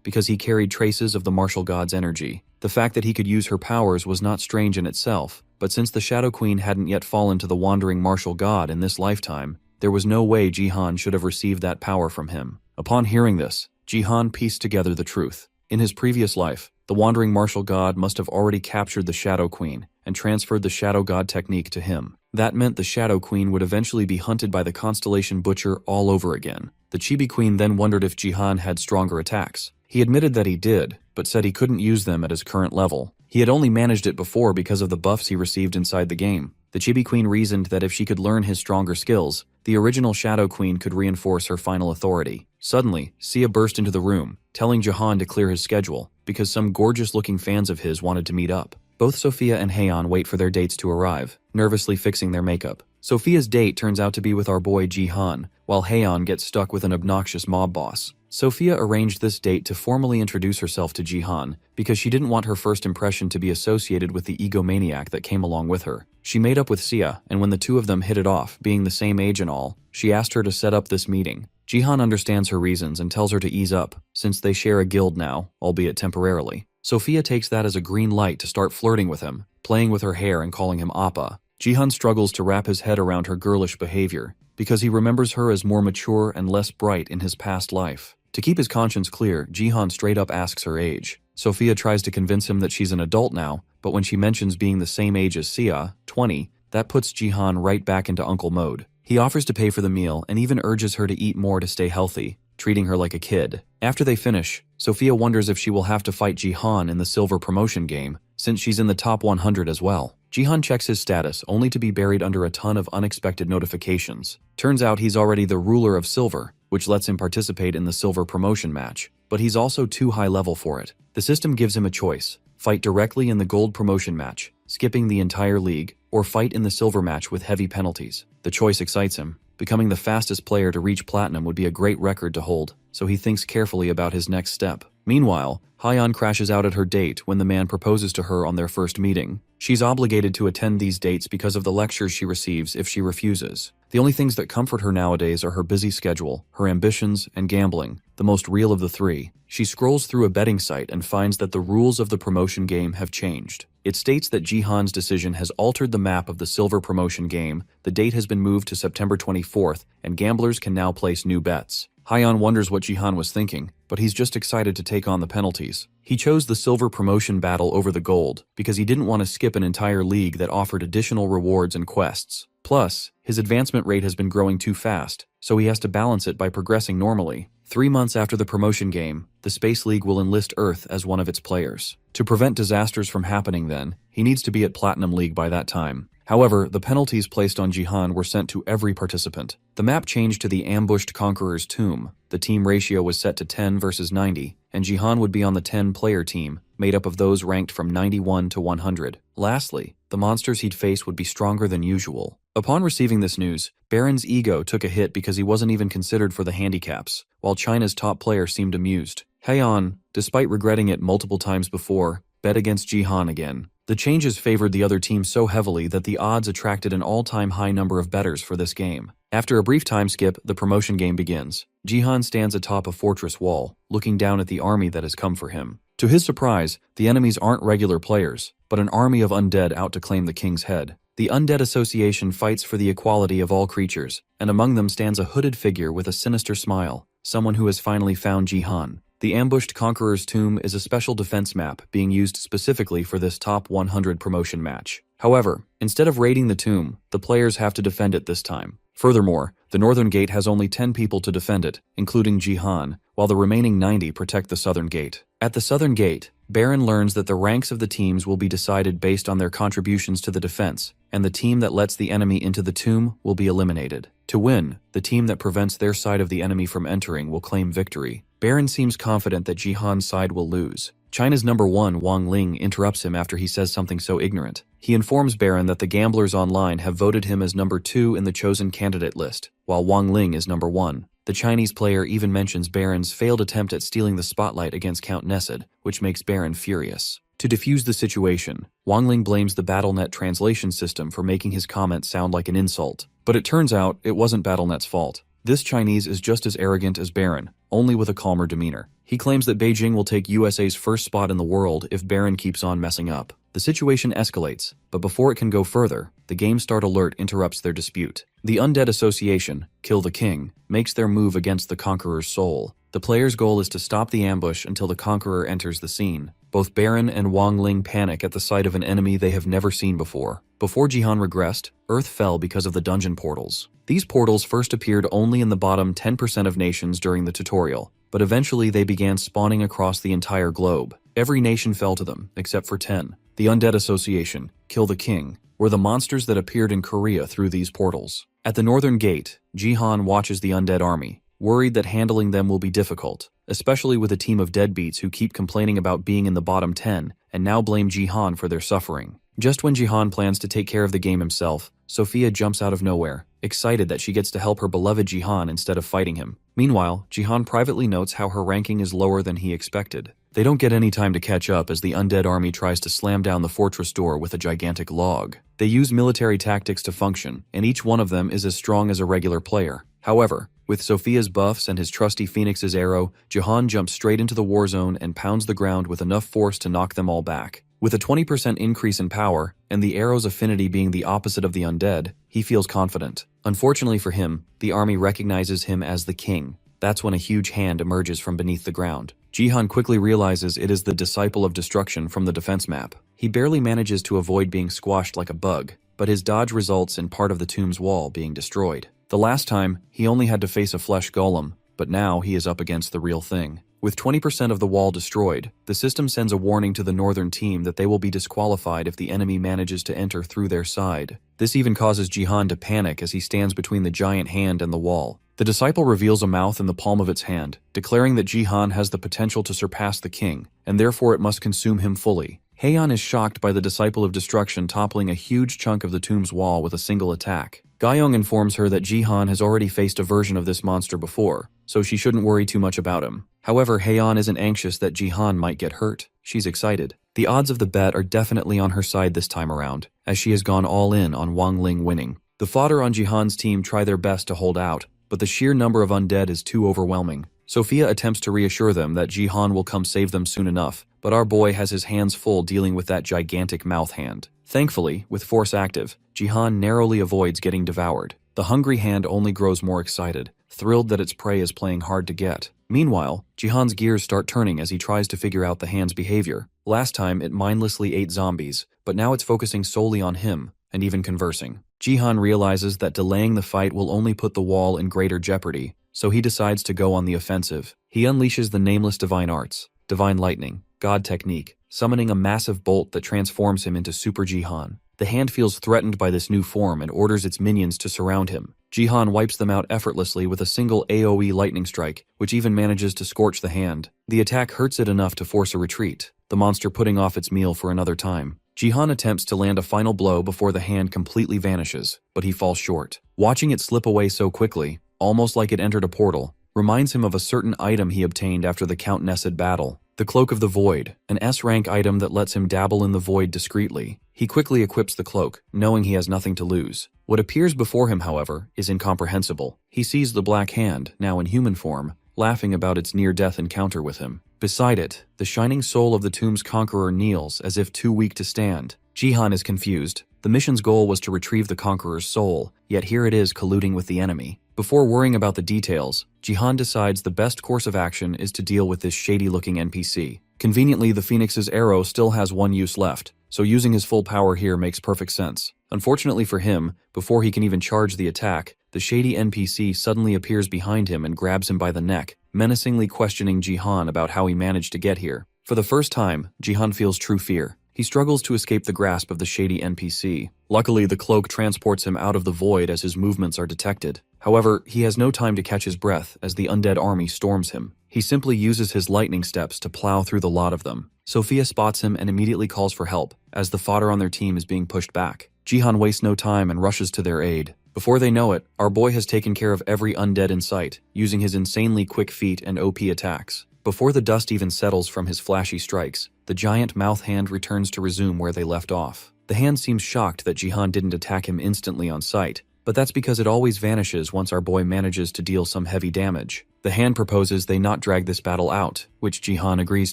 because he carried traces of the Martial God's energy. The fact that he could use her powers was not strange in itself, but since the Shadow Queen hadn't yet fallen to the Wandering Martial God in this lifetime, there was no way Jihan should have received that power from him. Upon hearing this, Jihan pieced together the truth. In his previous life, the Wandering Martial God must have already captured the Shadow Queen and transferred the Shadow God technique to him. That meant the Shadow Queen would eventually be hunted by the Constellation Butcher all over again. The Chibi Queen then wondered if Jihan had stronger attacks. He admitted that he did, but said he couldn't use them at his current level. He had only managed it before because of the buffs he received inside the game. The Chibi Queen reasoned that if she could learn his stronger skills, the original Shadow Queen could reinforce her final authority. Suddenly, Sia burst into the room, telling Jihan to clear his schedule, because some gorgeous-looking fans of his wanted to meet up. Both Sophia and Haeyeon wait for their dates to arrive, nervously fixing their makeup. Sophia's date turns out to be with our boy Jihan, while Haeyeon gets stuck with an obnoxious mob boss. Sophia arranged this date to formally introduce herself to Jihan, because she didn't want her first impression to be associated with the egomaniac that came along with her. She made up with Sia, and when the two of them hit it off, being the same age and all, she asked her to set up this meeting. Jihan understands her reasons and tells her to ease up, since they share a guild now, albeit temporarily. Sophia takes that as a green light to start flirting with him, playing with her hair and calling him Appa. Jihan struggles to wrap his head around her girlish behavior, because he remembers her as more mature and less bright in his past life. To keep his conscience clear, Jihan straight up asks her age. Sophia tries to convince him that she's an adult now, but when she mentions being the same age as Sia, 20, that puts Jihan right back into uncle mode. He offers to pay for the meal and even urges her to eat more to stay healthy, treating her like a kid. After they finish, Sophia wonders if she will have to fight Jihan in the silver promotion game, since she's in the top 100 as well. Jihan checks his status only to be buried under a ton of unexpected notifications. Turns out he's already the ruler of silver, which lets him participate in the silver promotion match, but he's also too high level for it. The system gives him a choice: fight directly in the gold promotion match, skipping the entire league, or fight in the silver match with heavy penalties. The choice excites him. Becoming the fastest player to reach platinum would be a great record to hold, so he thinks carefully about his next step. Meanwhile, Haeyeon crashes out at her date when the man proposes to her on their first meeting. She's obligated to attend these dates because of the lectures she receives if she refuses. The only things that comfort her nowadays are her busy schedule, her ambitions, and gambling, the most real of the three. She scrolls through a betting site and finds that the rules of the promotion game have changed. It states that Jihan's decision has altered the map of the silver promotion game, the date has been moved to September 24th, and gamblers can now place new bets. Haeyeon wonders what Jihan was thinking, but he's just excited to take on the penalties. He chose the silver promotion battle over the gold, because he didn't want to skip an entire league that offered additional rewards and quests. Plus, his advancement rate has been growing too fast, so he has to balance it by progressing normally. 3 months after the promotion game, the Space League will enlist Earth as one of its players. To prevent disasters from happening then, he needs to be at Platinum League by that time. However, the penalties placed on Jihan were sent to every participant. The map changed to the ambushed Conqueror's Tomb. The team ratio was set to 10 versus 90, and Jihan would be on the 10-player team, made up of those ranked from 91 to 100. Lastly, the monsters he'd face would be stronger than usual. Upon receiving this news, Baron's ego took a hit because he wasn't even considered for the handicaps, while China's top player seemed amused. Haeyeon, despite regretting it multiple times before, bet against Jihan again. The changes favored the other team so heavily that the odds attracted an all-time high number of bettors for this game. After a brief time skip, the promotion game begins. Jihan stands atop a fortress wall, looking down at the army that has come for him. To his surprise, the enemies aren't regular players, but an army of undead out to claim the king's head. The Undead Association fights for the equality of all creatures, and among them stands a hooded figure with a sinister smile, someone who has finally found Jihan. The ambushed Conqueror's Tomb is a special defense map being used specifically for this top 100 promotion match. However, instead of raiding the tomb, the players have to defend it this time. Furthermore, the northern gate has only 10 people to defend it, including Jihan, while the remaining 90 protect the southern gate. At the southern gate, Baron learns that the ranks of the teams will be decided based on their contributions to the defense, and the team that lets the enemy into the tomb will be eliminated. To win, the team that prevents their side of the enemy from entering will claim victory. Baron seems confident that Jihan's side will lose. China's number 1, Wang Ling, interrupts him after he says something so ignorant. He informs Baron that the gamblers online have voted him as number 2 in the chosen candidate list, while Wang Ling is number 1. The Chinese player even mentions Baron's failed attempt at stealing the spotlight against Count Nessid, which makes Baron furious. To defuse the situation, Wang Ling blames the BattleNet translation system for making his comment sound like an insult. But it turns out it wasn't BattleNet's fault. This Chinese is just as arrogant as Baron, only with a calmer demeanor. He claims that Beijing will take USA's first spot in the world if Baron keeps on messing up. The situation escalates, but before it can go further, the Game Start alert interrupts their dispute. The Undead Association, Kill the King, makes their move against the Conqueror's soul. The player's goal is to stop the ambush until the Conqueror enters the scene. Both Baron and Wang Ling panic at the sight of an enemy they have never seen before. Before Jihan regressed, Earth fell because of the dungeon portals. These portals first appeared only in the bottom 10% of nations during the tutorial, but eventually they began spawning across the entire globe. Every nation fell to them, except for 10. The Undead Association, Kill the King, were the monsters that appeared in Korea through these portals. At the northern gate, Jihan watches the undead army, worried that handling them will be difficult, especially with a team of deadbeats who keep complaining about being in the bottom 10 and now blame Jihan for their suffering. Just when Jihan plans to take care of the game himself, Sophia jumps out of nowhere, excited that she gets to help her beloved Jihan instead of fighting him. Meanwhile, Jihan privately notes how her ranking is lower than he expected. They don't get any time to catch up as the undead army tries to slam down the fortress door with a gigantic log. They use military tactics to function, and each one of them is as strong as a regular player. However, with Sophia's buffs and his trusty Phoenix's arrow, Jihan jumps straight into the war zone and pounds the ground with enough force to knock them all back. With a 20% increase in power, and the arrow's affinity being the opposite of the undead, he feels confident. Unfortunately for him, the army recognizes him as the king. That's when a huge hand emerges from beneath the ground. Jihan quickly realizes it is the Disciple of Destruction from the defense map. He barely manages to avoid being squashed like a bug, but his dodge results in part of the tomb's wall being destroyed. The last time, he only had to face a flesh golem, but now he is up against the real thing. With 20% of the wall destroyed, the system sends a warning to the northern team that they will be disqualified if the enemy manages to enter through their side. This even causes Jihan to panic as he stands between the giant hand and the wall. The disciple reveals a mouth in the palm of its hand, declaring that Jihan has the potential to surpass the king, and therefore it must consume him fully. Heian is shocked by the Disciple of Destruction toppling a huge chunk of the tomb's wall with a single attack. Gaiyong informs her that Jihan has already faced a version of this monster before, so she shouldn't worry too much about him. However, Heian isn't anxious that Jihan might get hurt. She's excited. The odds of the bet are definitely on her side this time around, as she has gone all in on Wang Ling winning. The fodder on Jihan's team try their best to hold out, but the sheer number of undead is too overwhelming. Sophia attempts to reassure them that Jihan will come save them soon enough, but our boy has his hands full dealing with that gigantic mouth hand. Thankfully, with force active, Jihan narrowly avoids getting devoured. The hungry hand only grows more excited, thrilled that its prey is playing hard to get. Meanwhile, Jihan's gears start turning as he tries to figure out the hand's behavior. Last time, it mindlessly ate zombies, but now it's focusing solely on him, and even conversing. Jihan realizes that delaying the fight will only put the wall in greater jeopardy, so he decides to go on the offensive. He unleashes the nameless divine arts, divine lightning, god technique, summoning a massive bolt that transforms him into Super Jihan. The hand feels threatened by this new form and orders its minions to surround him. Jihan wipes them out effortlessly with a single AoE lightning strike, which even manages to scorch the hand. The attack hurts it enough to force a retreat, the monster putting off its meal for another time. Jihan attempts to land a final blow before the hand completely vanishes, but he falls short. Watching it slip away so quickly, almost like it entered a portal, reminds him of a certain item he obtained after the Count Nessid battle. The Cloak of the Void, an S-rank item that lets him dabble in the void discreetly. He quickly equips the cloak, knowing he has nothing to lose. What appears before him, however, is incomprehensible. He sees the Black Hand, now in human form, laughing about its near-death encounter with him. Beside it, the shining soul of the tomb's conqueror kneels as if too weak to stand. Jihan is confused. The mission's goal was to retrieve the conqueror's soul, yet here it is colluding with the enemy. Before worrying about the details, Jihan decides the best course of action is to deal with this shady-looking NPC. Conveniently, the Phoenix's arrow still has one use left, so using his full power here makes perfect sense. Unfortunately for him, before he can even charge the attack, the shady NPC suddenly appears behind him and grabs him by the neck, menacingly questioning Jihan about how he managed to get here. For the first time, Jihan feels true fear. He struggles to escape the grasp of the shady NPC. Luckily, the cloak transports him out of the void as his movements are detected. However, he has no time to catch his breath as the undead army storms him. He simply uses his lightning steps to plow through the lot of them. Sophia spots him and immediately calls for help, as the fodder on their team is being pushed back. Jihan wastes no time and rushes to their aid. Before they know it, our boy has taken care of every undead in sight, using his insanely quick feet and OP attacks. Before the dust even settles from his flashy strikes, the giant mouth hand returns to resume where they left off. The hand seems shocked that Jihan didn't attack him instantly on sight, but that's because it always vanishes once our boy manages to deal some heavy damage. The hand proposes they not drag this battle out, which Jihan agrees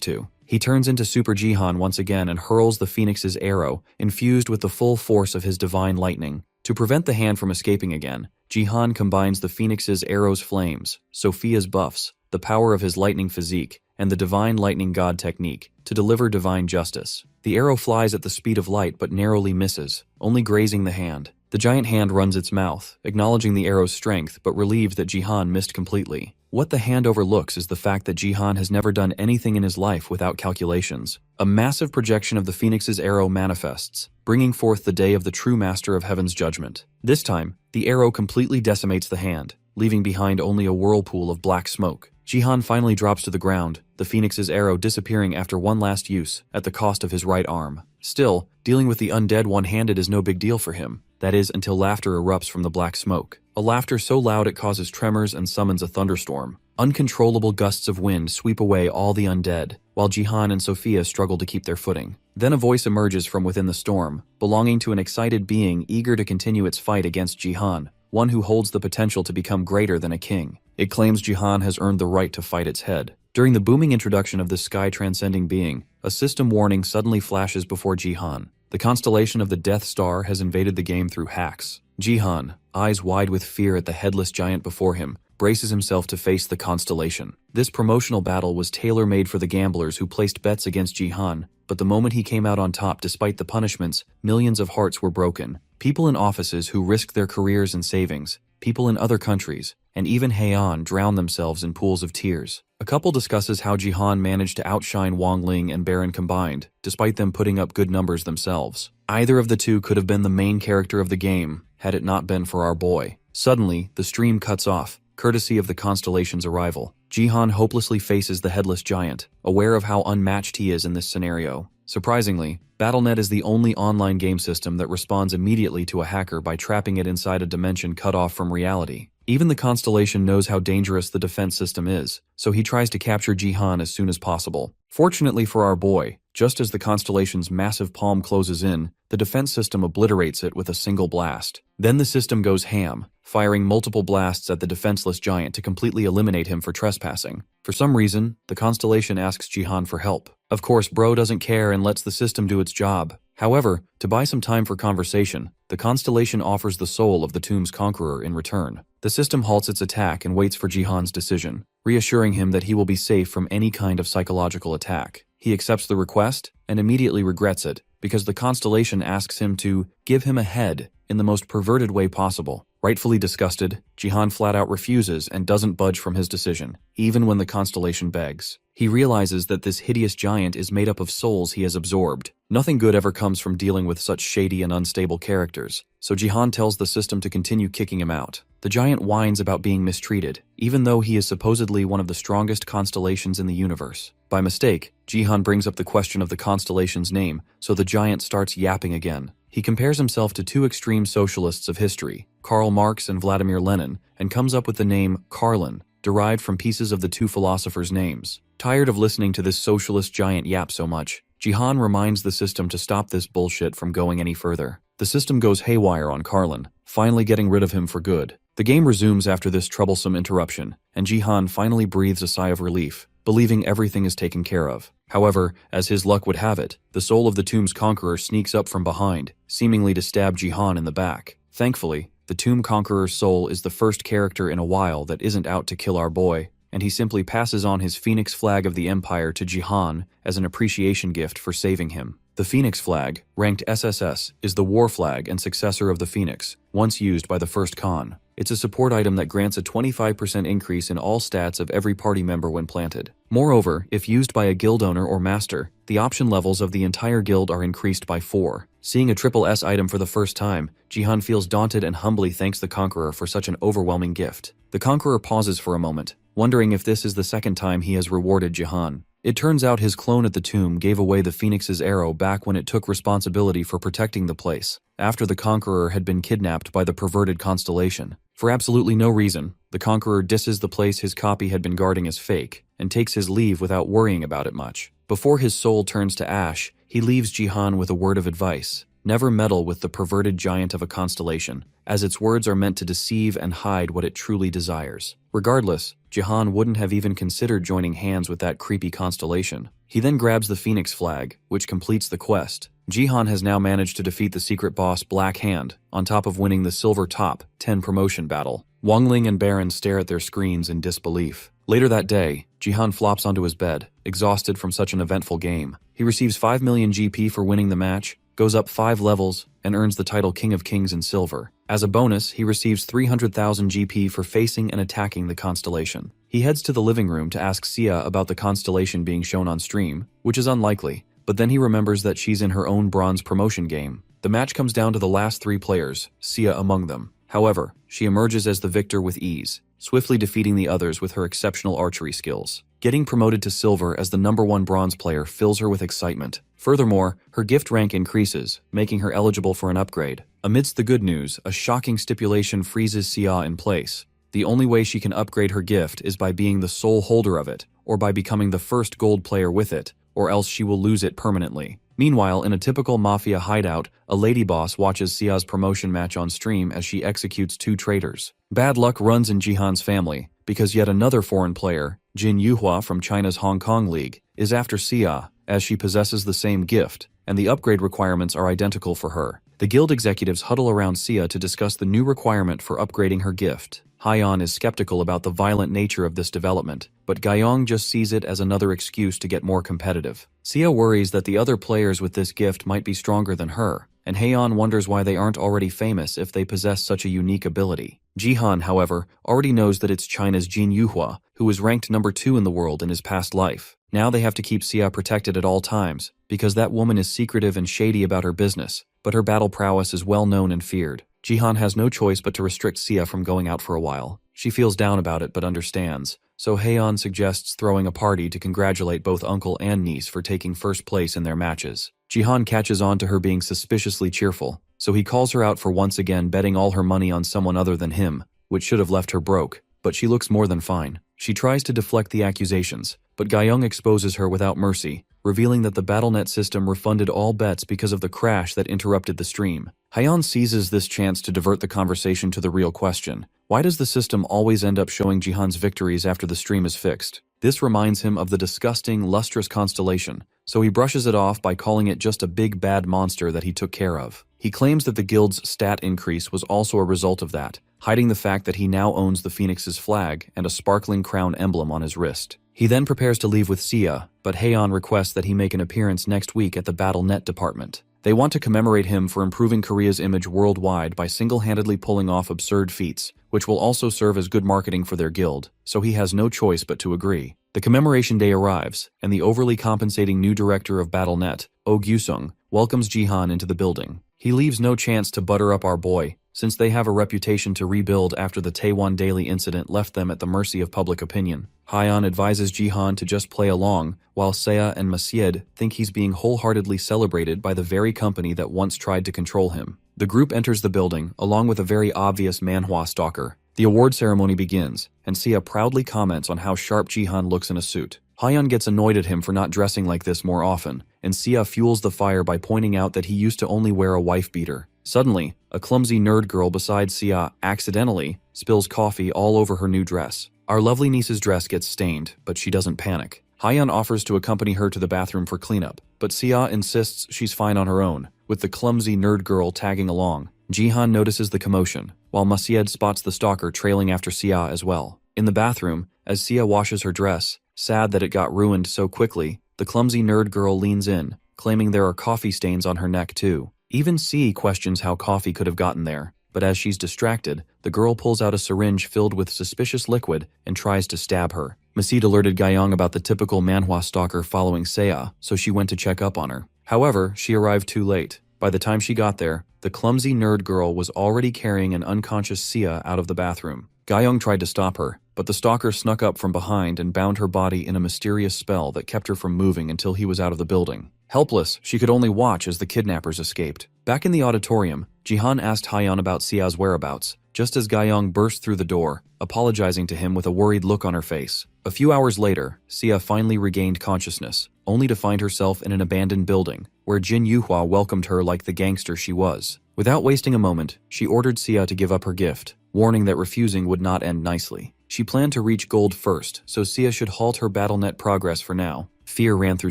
to. He turns into Super Jihan once again and hurls the Phoenix's arrow, infused with the full force of his divine lightning. To prevent the hand from escaping again, Jihan combines the Phoenix's arrow's flames, Sophia's buffs, the power of his lightning physique, and the divine lightning god technique to deliver divine justice. The arrow flies at the speed of light but narrowly misses, only grazing the hand. The giant hand runs its mouth, acknowledging the arrow's strength but relieved that Jihan missed completely. What the hand overlooks is the fact that Jihan has never done anything in his life without calculations. A massive projection of the Phoenix's arrow manifests, bringing forth the day of the true master of heaven's judgment. This time, the arrow completely decimates the hand, leaving behind only a whirlpool of black smoke. Jihan finally drops to the ground, the Phoenix's arrow disappearing after one last use, at the cost of his right arm. Still, dealing with the undead one-handed is no big deal for him. That is, until laughter erupts from the black smoke. A laughter so loud it causes tremors and summons a thunderstorm. Uncontrollable gusts of wind sweep away all the undead, while Jihan and Sophia struggle to keep their footing. Then a voice emerges from within the storm, belonging to an excited being eager to continue its fight against Jihan, one who holds the potential to become greater than a king. It claims Jihan has earned the right to fight its head. During the booming introduction of this sky-transcending being, a system warning suddenly flashes before Jihan. The constellation of the Death Star has invaded the game through hacks. Jihan, eyes wide with fear at the headless giant before him, braces himself to face the constellation. This promotional battle was tailor-made for the gamblers who placed bets against Jihan, but the moment he came out on top despite the punishments, millions of hearts were broken. People in offices who risked their careers and savings, people in other countries, and even Heian drowned themselves in pools of tears. A couple discusses how Jihan managed to outshine Wang Ling and Baron combined, despite them putting up good numbers themselves. Either of the two could have been the main character of the game, had it not been for our boy. Suddenly, the stream cuts off, courtesy of the constellation's arrival. Jihan hopelessly faces the headless giant, aware of how unmatched he is in this scenario. Surprisingly, Battle.net is the only online game system that responds immediately to a hacker by trapping it inside a dimension cut off from reality. Even the constellation knows how dangerous the defense system is, so he tries to capture Jihan as soon as possible. Fortunately for our boy, just as the constellation's massive palm closes in, the defense system obliterates it with a single blast. Then the system goes ham, firing multiple blasts at the defenseless giant to completely eliminate him for trespassing. For some reason, the constellation asks Jihan for help. Of course, bro doesn't care and lets the system do its job. However, to buy some time for conversation, the constellation offers the soul of the tomb's conqueror in return. The system halts its attack and waits for Jihan's decision, reassuring him that he will be safe from any kind of psychological attack. He accepts the request and immediately regrets it, because the constellation asks him to give him a head in the most perverted way possible. Rightfully disgusted, Jihan flat out refuses and doesn't budge from his decision, even when the constellation begs. He realizes that this hideous giant is made up of souls he has absorbed. Nothing good ever comes from dealing with such shady and unstable characters, so Jihan tells the system to continue kicking him out. The giant whines about being mistreated, even though he is supposedly one of the strongest constellations in the universe. By mistake, Jihan brings up the question of the constellation's name, so the giant starts yapping again. He compares himself to two extreme socialists of history, Karl Marx and Vladimir Lenin, and comes up with the name Karlin, derived from pieces of the two philosophers' names. Tired of listening to this socialist giant yap so much, Jihan reminds the system to stop this bullshit from going any further. The system goes haywire on Karlin, finally getting rid of him for good. The game resumes after this troublesome interruption, and Jihan finally breathes a sigh of relief, believing everything is taken care of. However, as his luck would have it, the soul of the tomb's conqueror sneaks up from behind, seemingly to stab Jihan in the back. Thankfully, the tomb conqueror's soul is the first character in a while that isn't out to kill our boy, and he simply passes on his phoenix flag of the Empire to Jihan as an appreciation gift for saving him. The Phoenix flag, ranked SSS, is the war flag and successor of the Phoenix, once used by the first Khan. It's a support item that grants a 25% increase in all stats of every party member when planted. Moreover, if used by a guild owner or master, the option levels of the entire guild are increased by 4. Seeing a triple S item for the first time, Jihan feels daunted and humbly thanks the Conqueror for such an overwhelming gift. The Conqueror pauses for a moment, wondering if this is the second time he has rewarded Jihan. It turns out his clone at the tomb gave away the Phoenix's arrow back when it took responsibility for protecting the place, after the Conqueror had been kidnapped by the perverted constellation. For absolutely no reason, the Conqueror disses the place his copy had been guarding as fake, and takes his leave without worrying about it much. Before his soul turns to ash, he leaves Jihan with a word of advice. Never meddle with the perverted giant of a constellation, as its words are meant to deceive and hide what it truly desires. Regardless, Jihan wouldn't have even considered joining hands with that creepy constellation. He then grabs the Phoenix flag, which completes the quest. Jihan has now managed to defeat the secret boss Black Hand, on top of winning the Silver Top 10 promotion battle. Wangling and Baron stare at their screens in disbelief. Later that day, Jihan flops onto his bed, exhausted from such an eventful game. He receives 5 million GP for winning the match, goes up 5 levels, and earns the title King of Kings in silver. As a bonus, he receives 300,000 GP for facing and attacking the constellation. He heads to the living room to ask Sia about the constellation being shown on stream, which is unlikely, but then he remembers that she's in her own bronze promotion game. The match comes down to the last 3 players, Sia among them. However, she emerges as the victor with ease, swiftly defeating the others with her exceptional archery skills. Getting promoted to silver as the #1 bronze player fills her with excitement. Furthermore, her gift rank increases, making her eligible for an upgrade. Amidst the good news, a shocking stipulation freezes Sia in place. The only way she can upgrade her gift is by being the sole holder of it, or by becoming the first gold player with it, or else she will lose it permanently. Meanwhile, in a typical mafia hideout, a lady boss watches Sia's promotion match on stream as she executes 2 traitors. Bad luck runs in Jihan's family, because yet another foreign player, Jin Yuhua from China's Hong Kong League, is after Sia, as she possesses the same gift, and the upgrade requirements are identical for her. The guild executives huddle around Sia to discuss the new requirement for upgrading her gift. Haiyan is skeptical about the violent nature of this development, but Gaiyong just sees it as another excuse to get more competitive. Sia worries that the other players with this gift might be stronger than her, and Haiyan wonders why they aren't already famous if they possess such a unique ability. Jihan, however, already knows that it's China's Jin Yuhua, who was ranked #2 in the world in his past life. Now they have to keep Sia protected at all times, because that woman is secretive and shady about her business, but her battle prowess is well known and feared. Jihan has no choice but to restrict Sia from going out for a while. She feels down about it but understands, so Haiyan suggests throwing a party to congratulate both uncle and niece for taking first place in their matches. Jihan catches on to her being suspiciously cheerful, so he calls her out for once again betting all her money on someone other than him, which should have left her broke, but she looks more than fine. She tries to deflect the accusations, but Gaiyong exposes her without mercy, revealing that the BattleNet system refunded all bets because of the crash that interrupted the stream. Haiyan seizes this chance to divert the conversation to the real question. Why does the system always end up showing Jihan's victories after the stream is fixed? This reminds him of the disgusting, lustrous constellation, so he brushes it off by calling it just a big bad monster that he took care of. He claims that the guild's stat increase was also a result of that, hiding the fact that he now owns the Phoenix's flag and a sparkling crown emblem on his wrist. He then prepares to leave with Sia, but Haiyan requests that he make an appearance next week at the BattleNet department. They want to commemorate him for improving Korea's image worldwide by single-handedly pulling off absurd feats, which will also serve as good marketing for their guild, so he has no choice but to agree. The commemoration day arrives, and the overly compensating new director of BattleNet, Oh Gyusung, welcomes Jihan into the building. He leaves no chance to butter up our boy, since they have a reputation to rebuild after the Taewon Daily incident left them at the mercy of public opinion. Haiyan advises Jihan to just play along, while Seiya and Macied think he's being wholeheartedly celebrated by the very company that once tried to control him. The group enters the building, along with a very obvious Manhwa stalker. The award ceremony begins, and Seiya proudly comments on how sharp Jihan looks in a suit. Haiyan gets annoyed at him for not dressing like this more often, and Seiya fuels the fire by pointing out that he used to only wear a wife-beater. Suddenly, a clumsy nerd girl beside Sia accidentally spills coffee all over her new dress. Our lovely niece's dress gets stained, but she doesn't panic. Haiyan offers to accompany her to the bathroom for cleanup, but Sia insists she's fine on her own, with the clumsy nerd girl tagging along. Jihan notices the commotion, while Macied spots the stalker trailing after Sia as well. In the bathroom, as Sia washes her dress, sad that it got ruined so quickly, the clumsy nerd girl leans in, claiming there are coffee stains on her neck too. Even C questions how coffee could have gotten there, but as she's distracted, the girl pulls out a syringe filled with suspicious liquid and tries to stab her. Masid alerted Gaiyang about the typical manhwa stalker following Seiya, so she went to check up on her. However, she arrived too late. By the time she got there, the clumsy nerd girl was already carrying an unconscious Seiya out of the bathroom. Gaiyang tried to stop her, but the stalker snuck up from behind and bound her body in a mysterious spell that kept her from moving until he was out of the building. Helpless, she could only watch as the kidnappers escaped. Back in the auditorium, Jihan asked Haiyan about Seiya's whereabouts, just as Gaiyang burst through the door, apologizing to him with a worried look on her face. A few hours later, Seiya finally regained consciousness, only to find herself in an abandoned building, where Jin Yuhua welcomed her like the gangster she was. Without wasting a moment, she ordered Seiya to give up her gift, warning that refusing would not end nicely. She planned to reach gold first, so Seiya should halt her BattleNet progress for now. Fear ran through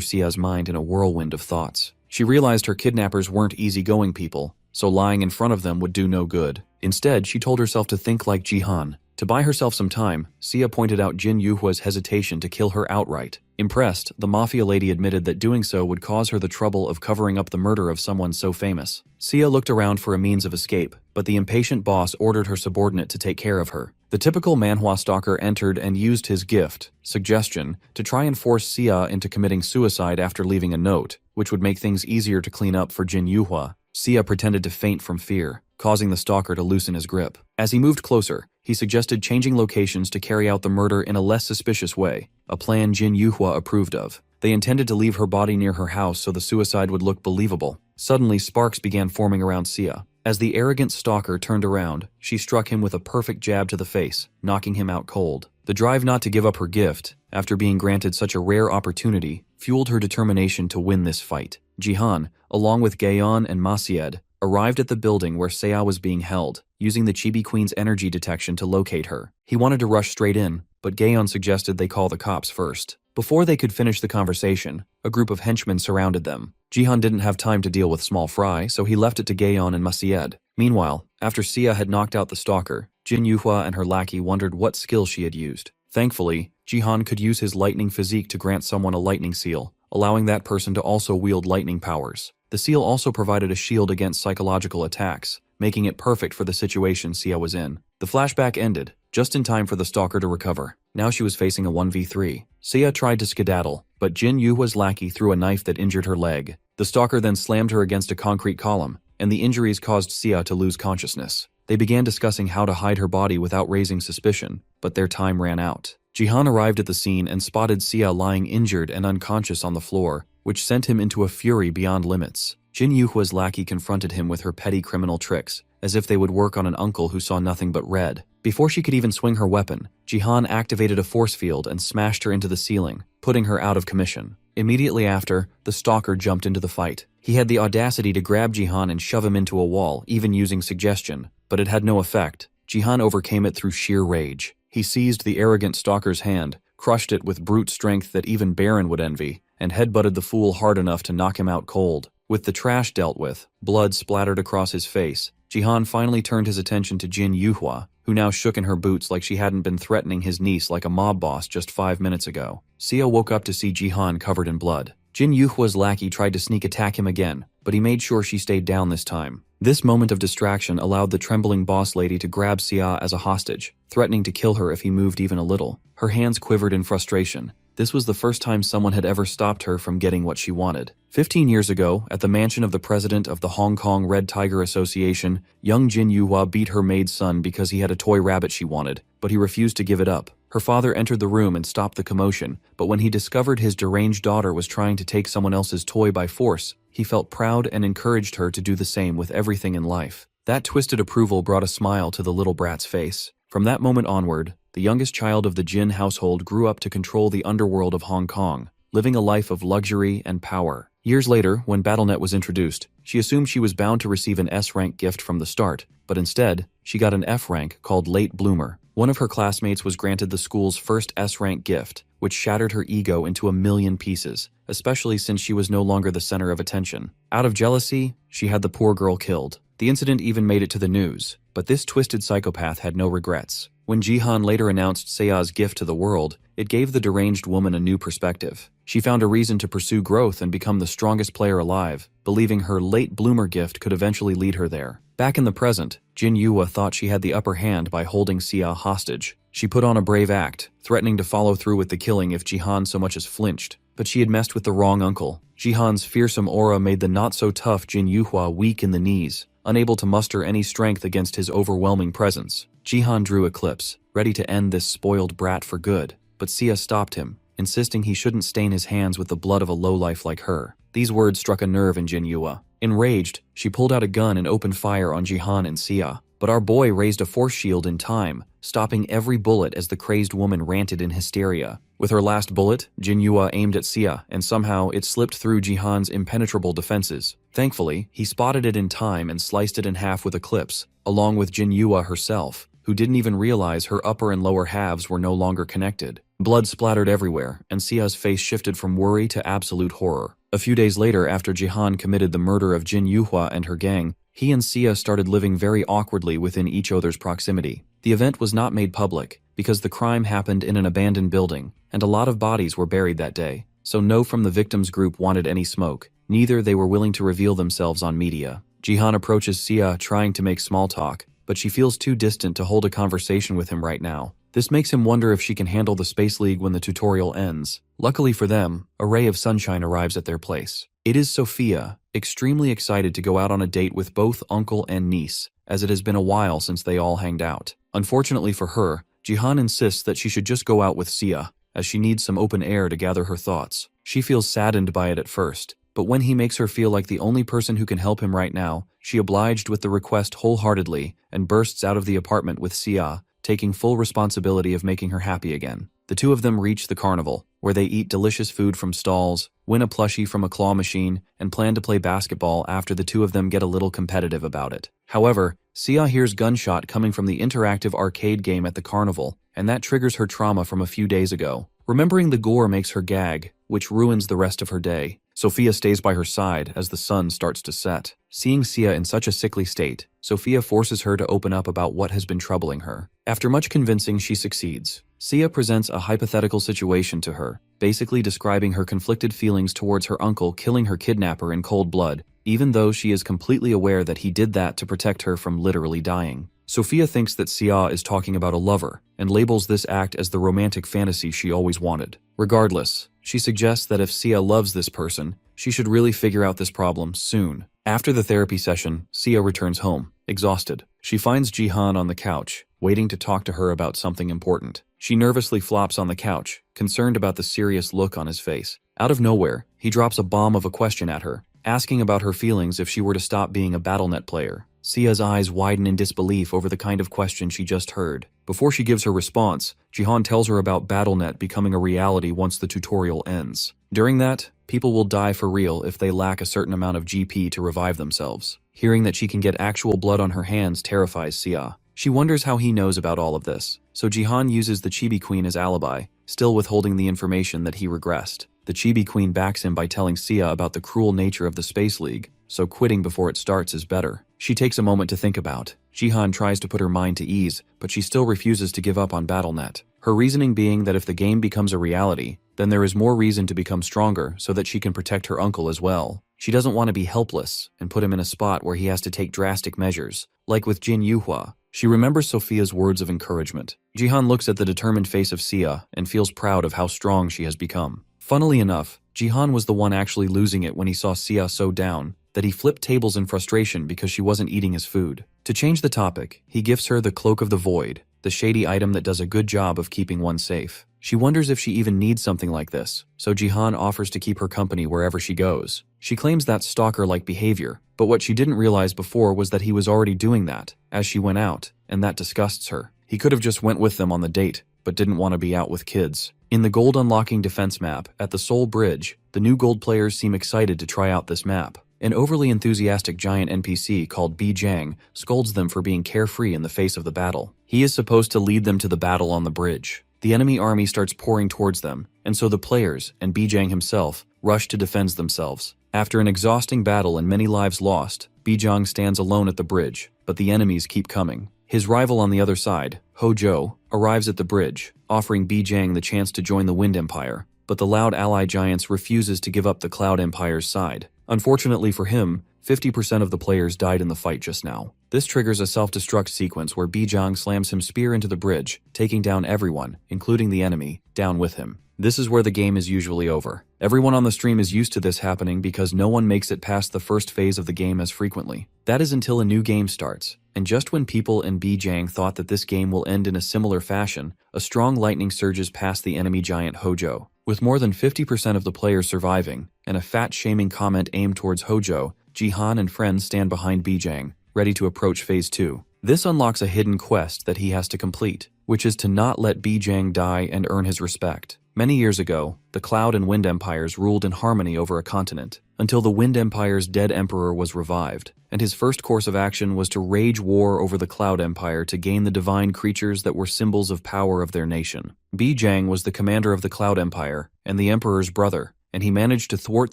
Seiya's mind in a whirlwind of thoughts. She realized her kidnappers weren't easygoing people, so lying in front of them would do no good. Instead, she told herself to think like Jihan. To buy herself some time, Seiya pointed out Jin Yuhua's hesitation to kill her outright. Impressed, the mafia lady admitted that doing so would cause her the trouble of covering up the murder of someone so famous. Seiya looked around for a means of escape, but the impatient boss ordered her subordinate to take care of her. The typical manhwa stalker entered and used his gift, suggestion, to try and force Seiya into committing suicide after leaving a note, which would make things easier to clean up for Jin Yuhua. Seiya pretended to faint from fear, causing the stalker to loosen his grip. As he moved closer, he suggested changing locations to carry out the murder in a less suspicious way, a plan Jin Yuhua approved of. They intended to leave her body near her house so the suicide would look believable. Suddenly, sparks began forming around Seiya. As the arrogant stalker turned around, she struck him with a perfect jab to the face, knocking him out cold. The drive not to give up her gift, after being granted such a rare opportunity, fueled her determination to win this fight. Jihan, along with Gaeon and Masyed, arrived at the building where Seiya was being held, using the Chibi Queen's energy detection to locate her. He wanted to rush straight in, but Gaeon suggested they call the cops first. Before they could finish the conversation, a group of henchmen surrounded them. Jihan didn't have time to deal with small fry, so he left it to Gaeon and Masyed. Meanwhile, after Seiya had knocked out the stalker, Jin Yuhua and her lackey wondered what skill she had used. Thankfully, Jihan could use his lightning physique to grant someone a lightning seal, allowing that person to also wield lightning powers. The seal also provided a shield against psychological attacks, making it perfect for the situation Seiya was in. The flashback ended, just in time for the stalker to recover. Now she was facing a 1v3. Seiya tried to skedaddle, but Jin Yuhua's lackey threw a knife that injured her leg. The stalker then slammed her against a concrete column, and the injuries caused Seiya to lose consciousness. They began discussing how to hide her body without raising suspicion, but their time ran out. Jihan arrived at the scene and spotted Seiya lying injured and unconscious on the floor, which sent him into a fury beyond limits. Jin Yuhua's lackey confronted him with her petty criminal tricks, as if they would work on an uncle who saw nothing but red. Before she could even swing her weapon, Jihan activated a force field and smashed her into the ceiling, putting her out of commission. Immediately after, the stalker jumped into the fight. He had the audacity to grab Jihan and shove him into a wall, even using suggestion, but it had no effect. Jihan overcame it through sheer rage. He seized the arrogant stalker's hand, crushed it with brute strength that even Baron would envy, and headbutted the fool hard enough to knock him out cold. With the trash dealt with, blood splattered across his face, Jihan finally turned his attention to Jin Yuhua, who now shook in her boots like she hadn't been threatening his niece like a mob boss just 5 minutes ago. Seiya woke up to see Jihan covered in blood. Jin Yuhua's lackey tried to sneak attack him again, but he made sure she stayed down this time. This moment of distraction allowed the trembling boss lady to grab Seiya as a hostage, threatening to kill her if he moved even a little. Her hands quivered in frustration. This was the first time someone had ever stopped her from getting what she wanted. 15 years ago, at the mansion of the president of the Hong Kong Red Tiger Association, young Jin Yuhua beat her maid's son because he had a toy rabbit she wanted, but he refused to give it up. Her father entered the room and stopped the commotion, but when he discovered his deranged daughter was trying to take someone else's toy by force, he felt proud and encouraged her to do the same with everything in life. That twisted approval brought a smile to the little brat's face. From that moment onward, the youngest child of the Jin household grew up to control the underworld of Hong Kong, living a life of luxury and power. Years later, when BattleNet was introduced, she assumed she was bound to receive an S-rank gift from the start, but instead, she got an F rank called Late Bloomer. One of her classmates was granted the school's first S-rank gift, which shattered her ego into a million pieces, especially since she was no longer the center of attention. Out of jealousy, she had the poor girl killed. The incident even made it to the news, but this twisted psychopath had no regrets. When Jihan later announced Sea's gift to the world, it gave the deranged woman a new perspective. She found a reason to pursue growth and become the strongest player alive, believing her late bloomer gift could eventually lead her there. Back in the present, Jin Yue thought she had the upper hand by holding Sea hostage. She put on a brave act, threatening to follow through with the killing if Jihan so much as flinched. But she had messed with the wrong uncle. Jihan's fearsome aura made the not-so-tough Jin Yuhua weak in the knees, unable to muster any strength against his overwhelming presence. Jihan drew Eclipse, ready to end this spoiled brat for good, but Sia stopped him, insisting he shouldn't stain his hands with the blood of a lowlife like her. These words struck a nerve in Jin Yue. Enraged, she pulled out a gun and opened fire on Jihan and Sia, but our boy raised a force shield in time, stopping every bullet as the crazed woman ranted in hysteria. With her last bullet, Jin Yue aimed at Sia, and somehow it slipped through Jihan's impenetrable defenses. Thankfully, he spotted it in time and sliced it in half with Eclipse, along with Jin Yue herself, who didn't even realize her upper and lower halves were no longer connected. Blood splattered everywhere, and Sia's face shifted from worry to absolute horror. A few days later, after Jihan committed the murder of Jin Yuhua and her gang, he and Sia started living very awkwardly within each other's proximity. The event was not made public, because the crime happened in an abandoned building, and a lot of bodies were buried that day, so no from the victims group wanted any smoke. Neither they were willing to reveal themselves on media. Jihan approaches Sia trying to make small talk, but she feels too distant to hold a conversation with him right now. This makes him wonder if she can handle the Space League when the tutorial ends. Luckily for them, a ray of sunshine arrives at their place. It is Sophia, extremely excited to go out on a date with both uncle and niece, as it has been a while since they all hanged out. Unfortunately for her, Jihan insists that she should just go out with Sia, as she needs some open air to gather her thoughts. She feels saddened by it at first, but when he makes her feel like the only person who can help him right now, she obliged with the request wholeheartedly and bursts out of the apartment with Sia, taking full responsibility of making her happy again. The two of them reach the carnival, where they eat delicious food from stalls, win a plushie from a claw machine, and plan to play basketball after the two of them get a little competitive about it. However, Sia hears gunshot coming from the interactive arcade game at the carnival, and that triggers her trauma from a few days ago. Remembering the gore makes her gag, which ruins the rest of her day. Sophia stays by her side as the sun starts to set. Seeing Sia in such a sickly state, Sophia forces her to open up about what has been troubling her. After much convincing, she succeeds. Sia presents a hypothetical situation to her, basically describing her conflicted feelings towards her uncle killing her kidnapper in cold blood, even though she is completely aware that he did that to protect her from literally dying. Sophia thinks that Sia is talking about a lover, and labels this act as the romantic fantasy she always wanted. Regardless, she suggests that if Sia loves this person, she should really figure out this problem soon. After the therapy session, Sia returns home, exhausted. She finds Jihan on the couch, waiting to talk to her about something important. She nervously flops on the couch, concerned about the serious look on his face. Out of nowhere, he drops a bomb of a question at her, asking about her feelings if she were to stop being a BattleNet player. Sia's eyes widen in disbelief over the kind of question she just heard. Before she gives her response, Jihan tells her about BattleNet becoming a reality once the tutorial ends. During that, people will die for real if they lack a certain amount of GP to revive themselves. Hearing that she can get actual blood on her hands terrifies Sia. She wonders how he knows about all of this, so Jihan uses the Chibi Queen as alibi, still withholding the information that he regressed. The Chibi Queen backs him by telling Sia about the cruel nature of the Space League, so quitting before it starts is better. She takes a moment to think about. Jihan tries to put her mind to ease, but she still refuses to give up on BattleNet. Her reasoning being that if the game becomes a reality, then there is more reason to become stronger so that she can protect her uncle as well. She doesn't want to be helpless and put him in a spot where he has to take drastic measures, like with Jin Yuhua. She remembers Sophia's words of encouragement. Jihan looks at the determined face of Sia and feels proud of how strong she has become. Funnily enough, Jihan was the one actually losing it when he saw Sia so down that he flipped tables in frustration because she wasn't eating his food. To change the topic, he gifts her the Cloak of the Void, the shady item that does a good job of keeping one safe. She wonders if she even needs something like this, so Jihan offers to keep her company wherever she goes. She claims that's stalker-like behavior, but what she didn't realize before was that he was already doing that as she went out, and that disgusts her. He could have just went with them on the date, but didn't want to be out with kids. In the gold unlocking defense map, at the Seoul Bridge, the new gold players seem excited to try out this map. An overly enthusiastic giant NPC called B. Jang scolds them for being carefree in the face of the battle. He is supposed to lead them to the battle on the bridge. The enemy army starts pouring towards them, and so the players, and B. Jang himself, rush to defend themselves. After an exhausting battle and many lives lost, B. Jang stands alone at the bridge, but the enemies keep coming. His rival on the other side, Hojo, arrives at the bridge, offering Bijang the chance to join the Wind Empire, but the loud ally giants refuses to give up the Cloud Empire's side. Unfortunately for him, 50% of the players died in the fight just now. This triggers a self-destruct sequence where Bijang slams him spear into the bridge, taking down everyone, including the enemy, down with him. This is where the game is usually over. Everyone on the stream is used to this happening because no one makes it past the first phase of the game as frequently. That is until a new game starts. And just when people in Bijang thought that this game will end in a similar fashion, a strong lightning surges past the enemy giant Hojo. With more than 50% of the players surviving, and a fat-shaming comment aimed towards Hojo, Jihan and friends stand behind Bijang, ready to approach Phase 2. This unlocks a hidden quest that he has to complete, which is to not let Bijang die and earn his respect. Many years ago, the Cloud and Wind Empires ruled in harmony over a continent, until the Wind Empire's dead emperor was revived, and his first course of action was to wage war over the Cloud Empire to gain the divine creatures that were symbols of power of their nation. Bijang was the commander of the Cloud Empire, and the emperor's brother, and he managed to thwart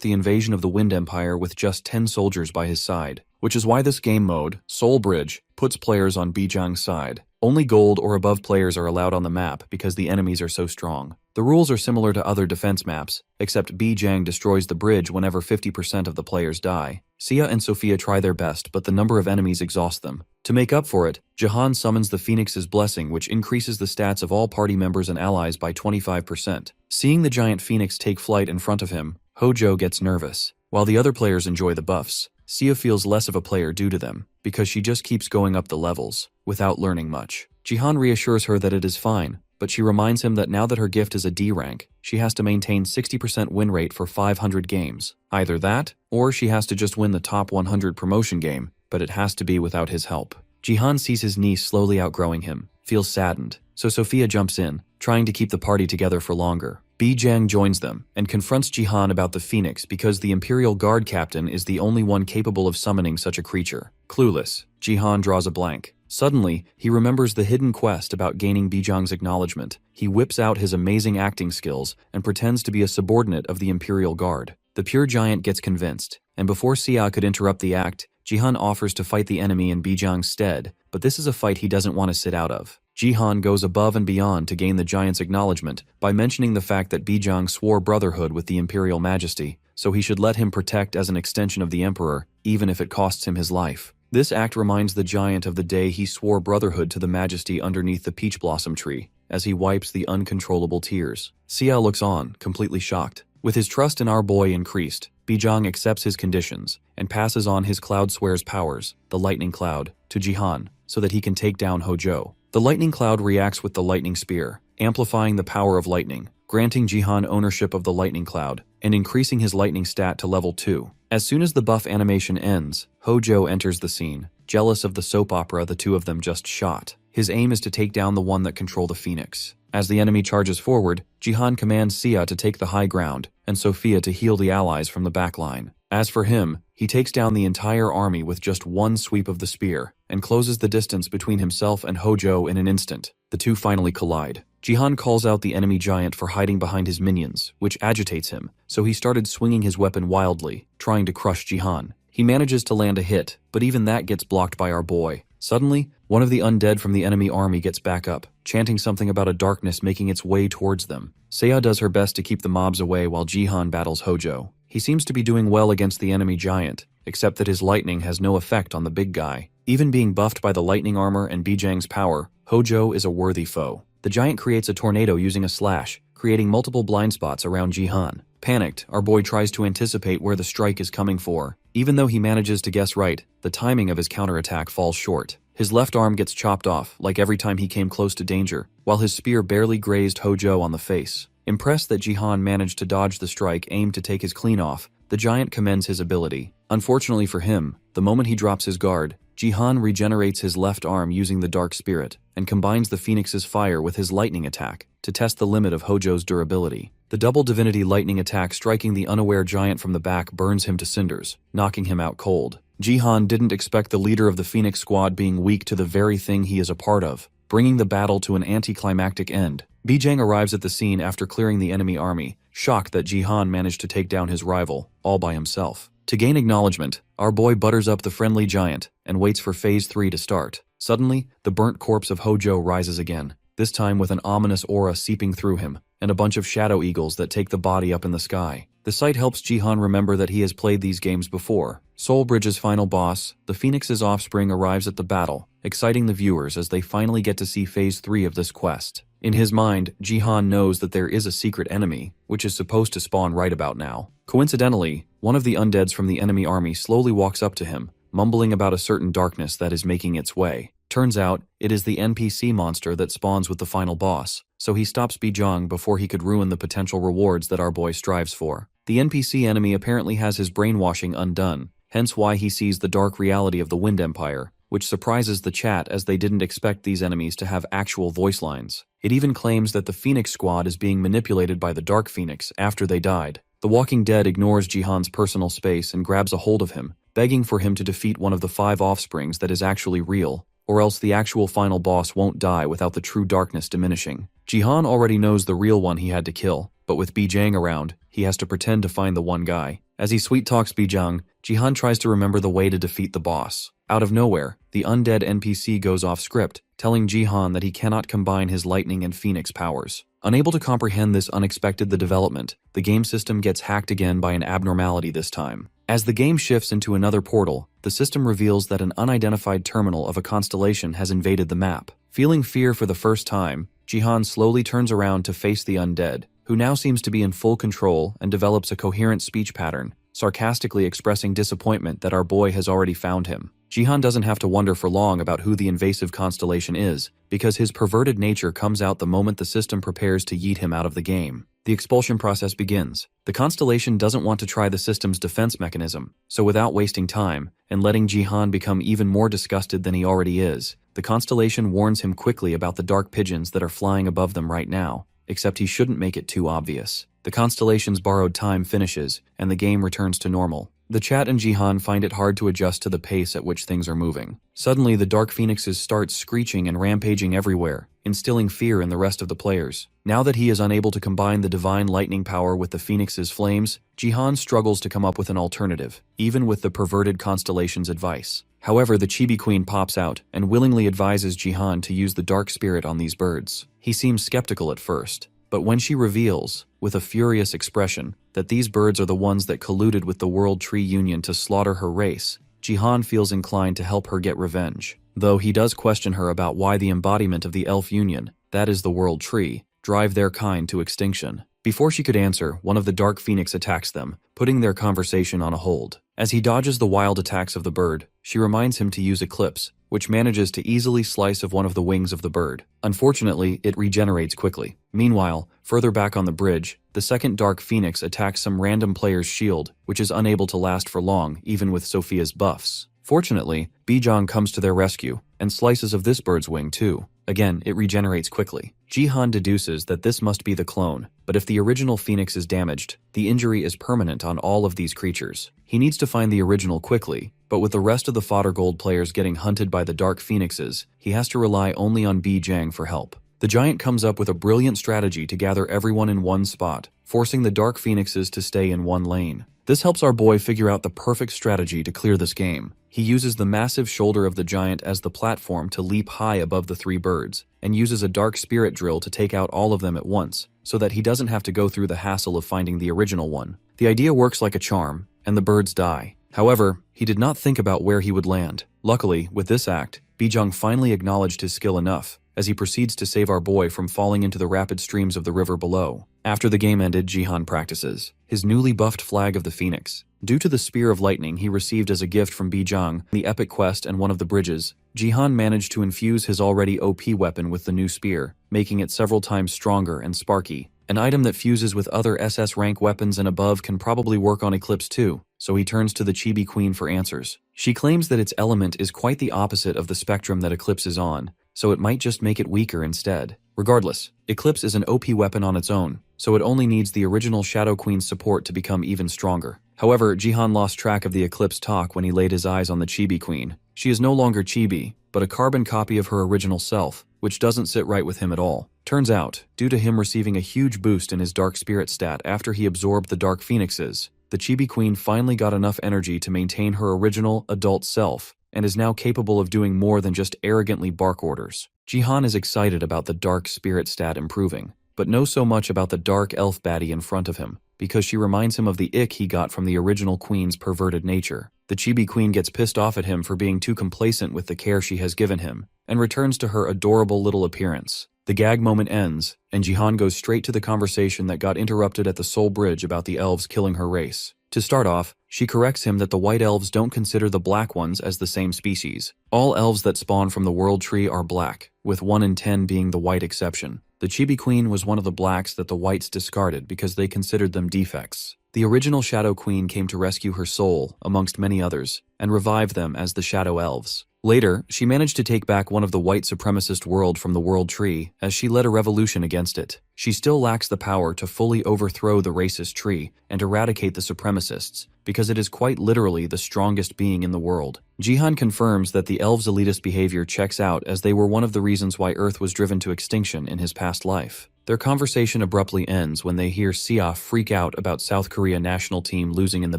the invasion of the Wind Empire with just 10 soldiers by his side, which is why this game mode, Soul Bridge, puts players on Bijang's side. Only gold or above players are allowed on the map because the enemies are so strong. The rules are similar to other defense maps, except Bijang destroys the bridge whenever 50% of the players die. Sia and Sophia try their best, but the number of enemies exhaust them. To make up for it, Jihan summons the Phoenix's Blessing, which increases the stats of all party members and allies by 25%. Seeing the giant Phoenix take flight in front of him, Hojo gets nervous. While the other players enjoy the buffs, Sia feels less of a player due to them, because she just keeps going up the levels, without learning much. Jihan reassures her that it is fine, but she reminds him that now that her gift is a D rank, she has to maintain 60% win rate for 500 games. Either that, or she has to just win the top 100 promotion game, but it has to be without his help. Jihan sees his niece slowly outgrowing him, feels saddened, so Sophia jumps in, trying to keep the party together for longer. Bijang joins them, and confronts Jihan about the Phoenix because the Imperial Guard captain is the only one capable of summoning such a creature. Clueless, Jihan draws a blank. Suddenly, he remembers the hidden quest about gaining Bijang's acknowledgement. He whips out his amazing acting skills and pretends to be a subordinate of the Imperial Guard. The pure giant gets convinced, and before Sia could interrupt the act, Jihan offers to fight the enemy in Bijang's stead, but this is a fight he doesn't want to sit out of. Jihan goes above and beyond to gain the giant's acknowledgement by mentioning the fact that Bijang swore brotherhood with the Imperial Majesty, so he should let him protect as an extension of the Emperor, even if it costs him his life. This act reminds the giant of the day he swore brotherhood to the Majesty underneath the peach blossom tree, as he wipes the uncontrollable tears. Sia looks on, completely shocked. With his trust in our boy increased, Bijang accepts his conditions and passes on his Cloud Swear's powers, the Lightning Cloud, to Jihan, so that he can take down Hojo. The Lightning Cloud reacts with the Lightning Spear, amplifying the power of lightning, granting Jihan ownership of the Lightning Cloud, and increasing his lightning stat to level 2. As soon as the buff animation ends, Hojo enters the scene, jealous of the soap opera the two of them just shot. His aim is to take down the one that controls the Phoenix. As the enemy charges forward, Jihan commands Sia to take the high ground, and Sophia to heal the allies from the backline. As for him, he takes down the entire army with just one sweep of the spear, and closes the distance between himself and Hojo in an instant. The two finally collide. Jihan calls out the enemy giant for hiding behind his minions, which agitates him, so he started swinging his weapon wildly, trying to crush Jihan. He manages to land a hit, but even that gets blocked by our boy. Suddenly, one of the undead from the enemy army gets back up, chanting something about a darkness making its way towards them. Seiya does her best to keep the mobs away while Jihan battles Hojo. He seems to be doing well against the enemy giant, except that his lightning has no effect on the big guy. Even being buffed by the lightning armor and Bijang's power, Hojo is a worthy foe. The giant creates a tornado using a slash, creating multiple blind spots around Jihan. Panicked, our boy tries to anticipate where the strike is coming for. Even though he manages to guess right, the timing of his counterattack falls short. His left arm gets chopped off, like every time he came close to danger, while his spear barely grazed Hojo on the face. Impressed that Jihan managed to dodge the strike aimed to take his clean off, the giant commends his ability. Unfortunately for him, the moment he drops his guard, Jihan regenerates his left arm using the Dark Spirit, and combines the Phoenix's fire with his lightning attack, to test the limit of Hojo's durability. The double divinity lightning attack striking the unaware giant from the back burns him to cinders, knocking him out cold. Jihan didn't expect the leader of the Phoenix squad being weak to the very thing he is a part of, bringing the battle to an anticlimactic end. Bijang arrives at the scene after clearing the enemy army, shocked that Jihan managed to take down his rival, all by himself. To gain acknowledgement, our boy butters up the friendly giant and waits for Phase 3 to start. Suddenly, the burnt corpse of Hojo rises again, this time with an ominous aura seeping through him, and a bunch of shadow eagles that take the body up in the sky. The sight helps Jihan remember that he has played these games before. Soul Bridge's final boss, the Phoenix's offspring, arrives at the battle, exciting the viewers as they finally get to see Phase 3 of this quest. In his mind, Jihan knows that there is a secret enemy, which is supposed to spawn right about now. Coincidentally, one of the undeads from the enemy army slowly walks up to him, mumbling about a certain darkness that is making its way. Turns out, it is the NPC monster that spawns with the final boss, so he stops Bijang before he could ruin the potential rewards that our boy strives for. The NPC enemy apparently has his brainwashing undone, hence why he sees the dark reality of the Wind Empire, which surprises the chat as they didn't expect these enemies to have actual voice lines. It even claims that the Phoenix Squad is being manipulated by the Dark Phoenix after they died. The Walking Dead ignores Jihan's personal space and grabs a hold of him, begging for him to defeat one of the 5 offsprings that is actually real, or else the actual final boss won't die without the true darkness diminishing. Jihan already knows the real one he had to kill, but with Bijang around, he has to pretend to find the one guy. As he sweet-talks Bijang, Jihan tries to remember the way to defeat the boss. Out of nowhere, the undead NPC goes off script, telling Jihan that he cannot combine his lightning and phoenix powers. Unable to comprehend this unexpected development, the game system gets hacked again by an abnormality this time. As the game shifts into another portal, the system reveals that an unidentified terminal of a constellation has invaded the map. Feeling fear for the first time, Jihan slowly turns around to face the undead, who now seems to be in full control and develops a coherent speech pattern, sarcastically expressing disappointment that our boy has already found him. Jihan doesn't have to wonder for long about who the invasive constellation is, because his perverted nature comes out the moment the system prepares to yeet him out of the game. The expulsion process begins. The constellation doesn't want to try the system's defense mechanism, so without wasting time, and letting Jihan become even more disgusted than he already is, the constellation warns him quickly about the dark pigeons that are flying above them right now, except he shouldn't make it too obvious. The constellation's borrowed time finishes, and the game returns to normal. The chat and Jihan find it hard to adjust to the pace at which things are moving. Suddenly, the Dark Phoenixes start screeching and rampaging everywhere, instilling fear in the rest of the players. Now that he is unable to combine the divine lightning power with the Phoenix's flames, Jihan struggles to come up with an alternative, even with the perverted constellation's advice. However, the Chibi Queen pops out and willingly advises Jihan to use the dark spirit on these birds. He seems skeptical at first, but when she reveals, with a furious expression, that these birds are the ones that colluded with the World Tree Union to slaughter her race, Jihan feels inclined to help her get revenge. Though he does question her about why the embodiment of the Elf Union, that is the World Tree, drive their kind to extinction. Before she could answer, one of the Dark Phoenix attacks them, putting their conversation on a hold. As he dodges the wild attacks of the bird, she reminds him to use Eclipse, which manages to easily slice of one of the wings of the bird. Unfortunately, it regenerates quickly. Meanwhile, further back on the bridge, the second Dark Phoenix attacks some random player's shield, which is unable to last for long, even with Sophia's buffs. Fortunately, Bijang comes to their rescue, and slices of this bird's wing too. Again, it regenerates quickly. Jihan deduces that this must be the clone, but if the original Phoenix is damaged, the injury is permanent on all of these creatures. He needs to find the original quickly, but with the rest of the Fodder Gold players getting hunted by the Dark Phoenixes, he has to rely only on Bijang for help. The giant comes up with a brilliant strategy to gather everyone in one spot, forcing the Dark Phoenixes to stay in one lane. This helps our boy figure out the perfect strategy to clear this game. He uses the massive shoulder of the giant as the platform to leap high above the 3 birds, and uses a dark spirit drill to take out all of them at once, so that he doesn't have to go through the hassle of finding the original one. The idea works like a charm, and the birds die. However, he did not think about where he would land. Luckily, with this act, Bijang finally acknowledged his skill enough, as he proceeds to save our boy from falling into the rapid streams of the river below. After the game ended, Jihan practices his newly buffed flag of the Phoenix. Due to the Spear of Lightning he received as a gift from Bijang, the epic quest and one of the bridges, Jihan managed to infuse his already OP weapon with the new spear, making it several times stronger and sparky. An item that fuses with other SS rank weapons and above can probably work on Eclipse too, so he turns to the Chibi Queen for answers. She claims that its element is quite the opposite of the spectrum that Eclipse is on, so it might just make it weaker instead. Regardless, Eclipse is an OP weapon on its own, so it only needs the original Shadow Queen's support to become even stronger. However, Jihan lost track of the Eclipse talk when he laid his eyes on the Chibi Queen. She is no longer Chibi, but a carbon copy of her original self, which doesn't sit right with him at all. Turns out, due to him receiving a huge boost in his Dark Spirit stat after he absorbed the Dark Phoenixes, the Chibi Queen finally got enough energy to maintain her original adult self and is now capable of doing more than just arrogantly bark orders. Jihan is excited about the dark spirit stat improving, but knows so much about the dark elf baddie in front of him, because she reminds him of the ick he got from the original queen's perverted nature. The chibi queen gets pissed off at him for being too complacent with the care she has given him, and returns to her adorable little appearance. The gag moment ends, and Jihan goes straight to the conversation that got interrupted at the Soul Bridge about the elves killing her race. To start off, she corrects him that the white elves don't consider the black ones as the same species. All elves that spawn from the world tree are black, with 1 in 10 being the white exception. The chibi queen was one of the blacks that the whites discarded because they considered them defects. The original Shadow Queen came to rescue her soul, amongst many others, and revive them as the Shadow Elves. Later, she managed to take back one of the white supremacist world from the world tree as she led a revolution against it. She still lacks the power to fully overthrow the racist tree and eradicate the supremacists, because it is quite literally the strongest being in the world. Jihan confirms that the elves' elitist behavior checks out, as they were one of the reasons why Earth was driven to extinction in his past life. Their conversation abruptly ends when they hear Sia freak out about South Korea national team losing in the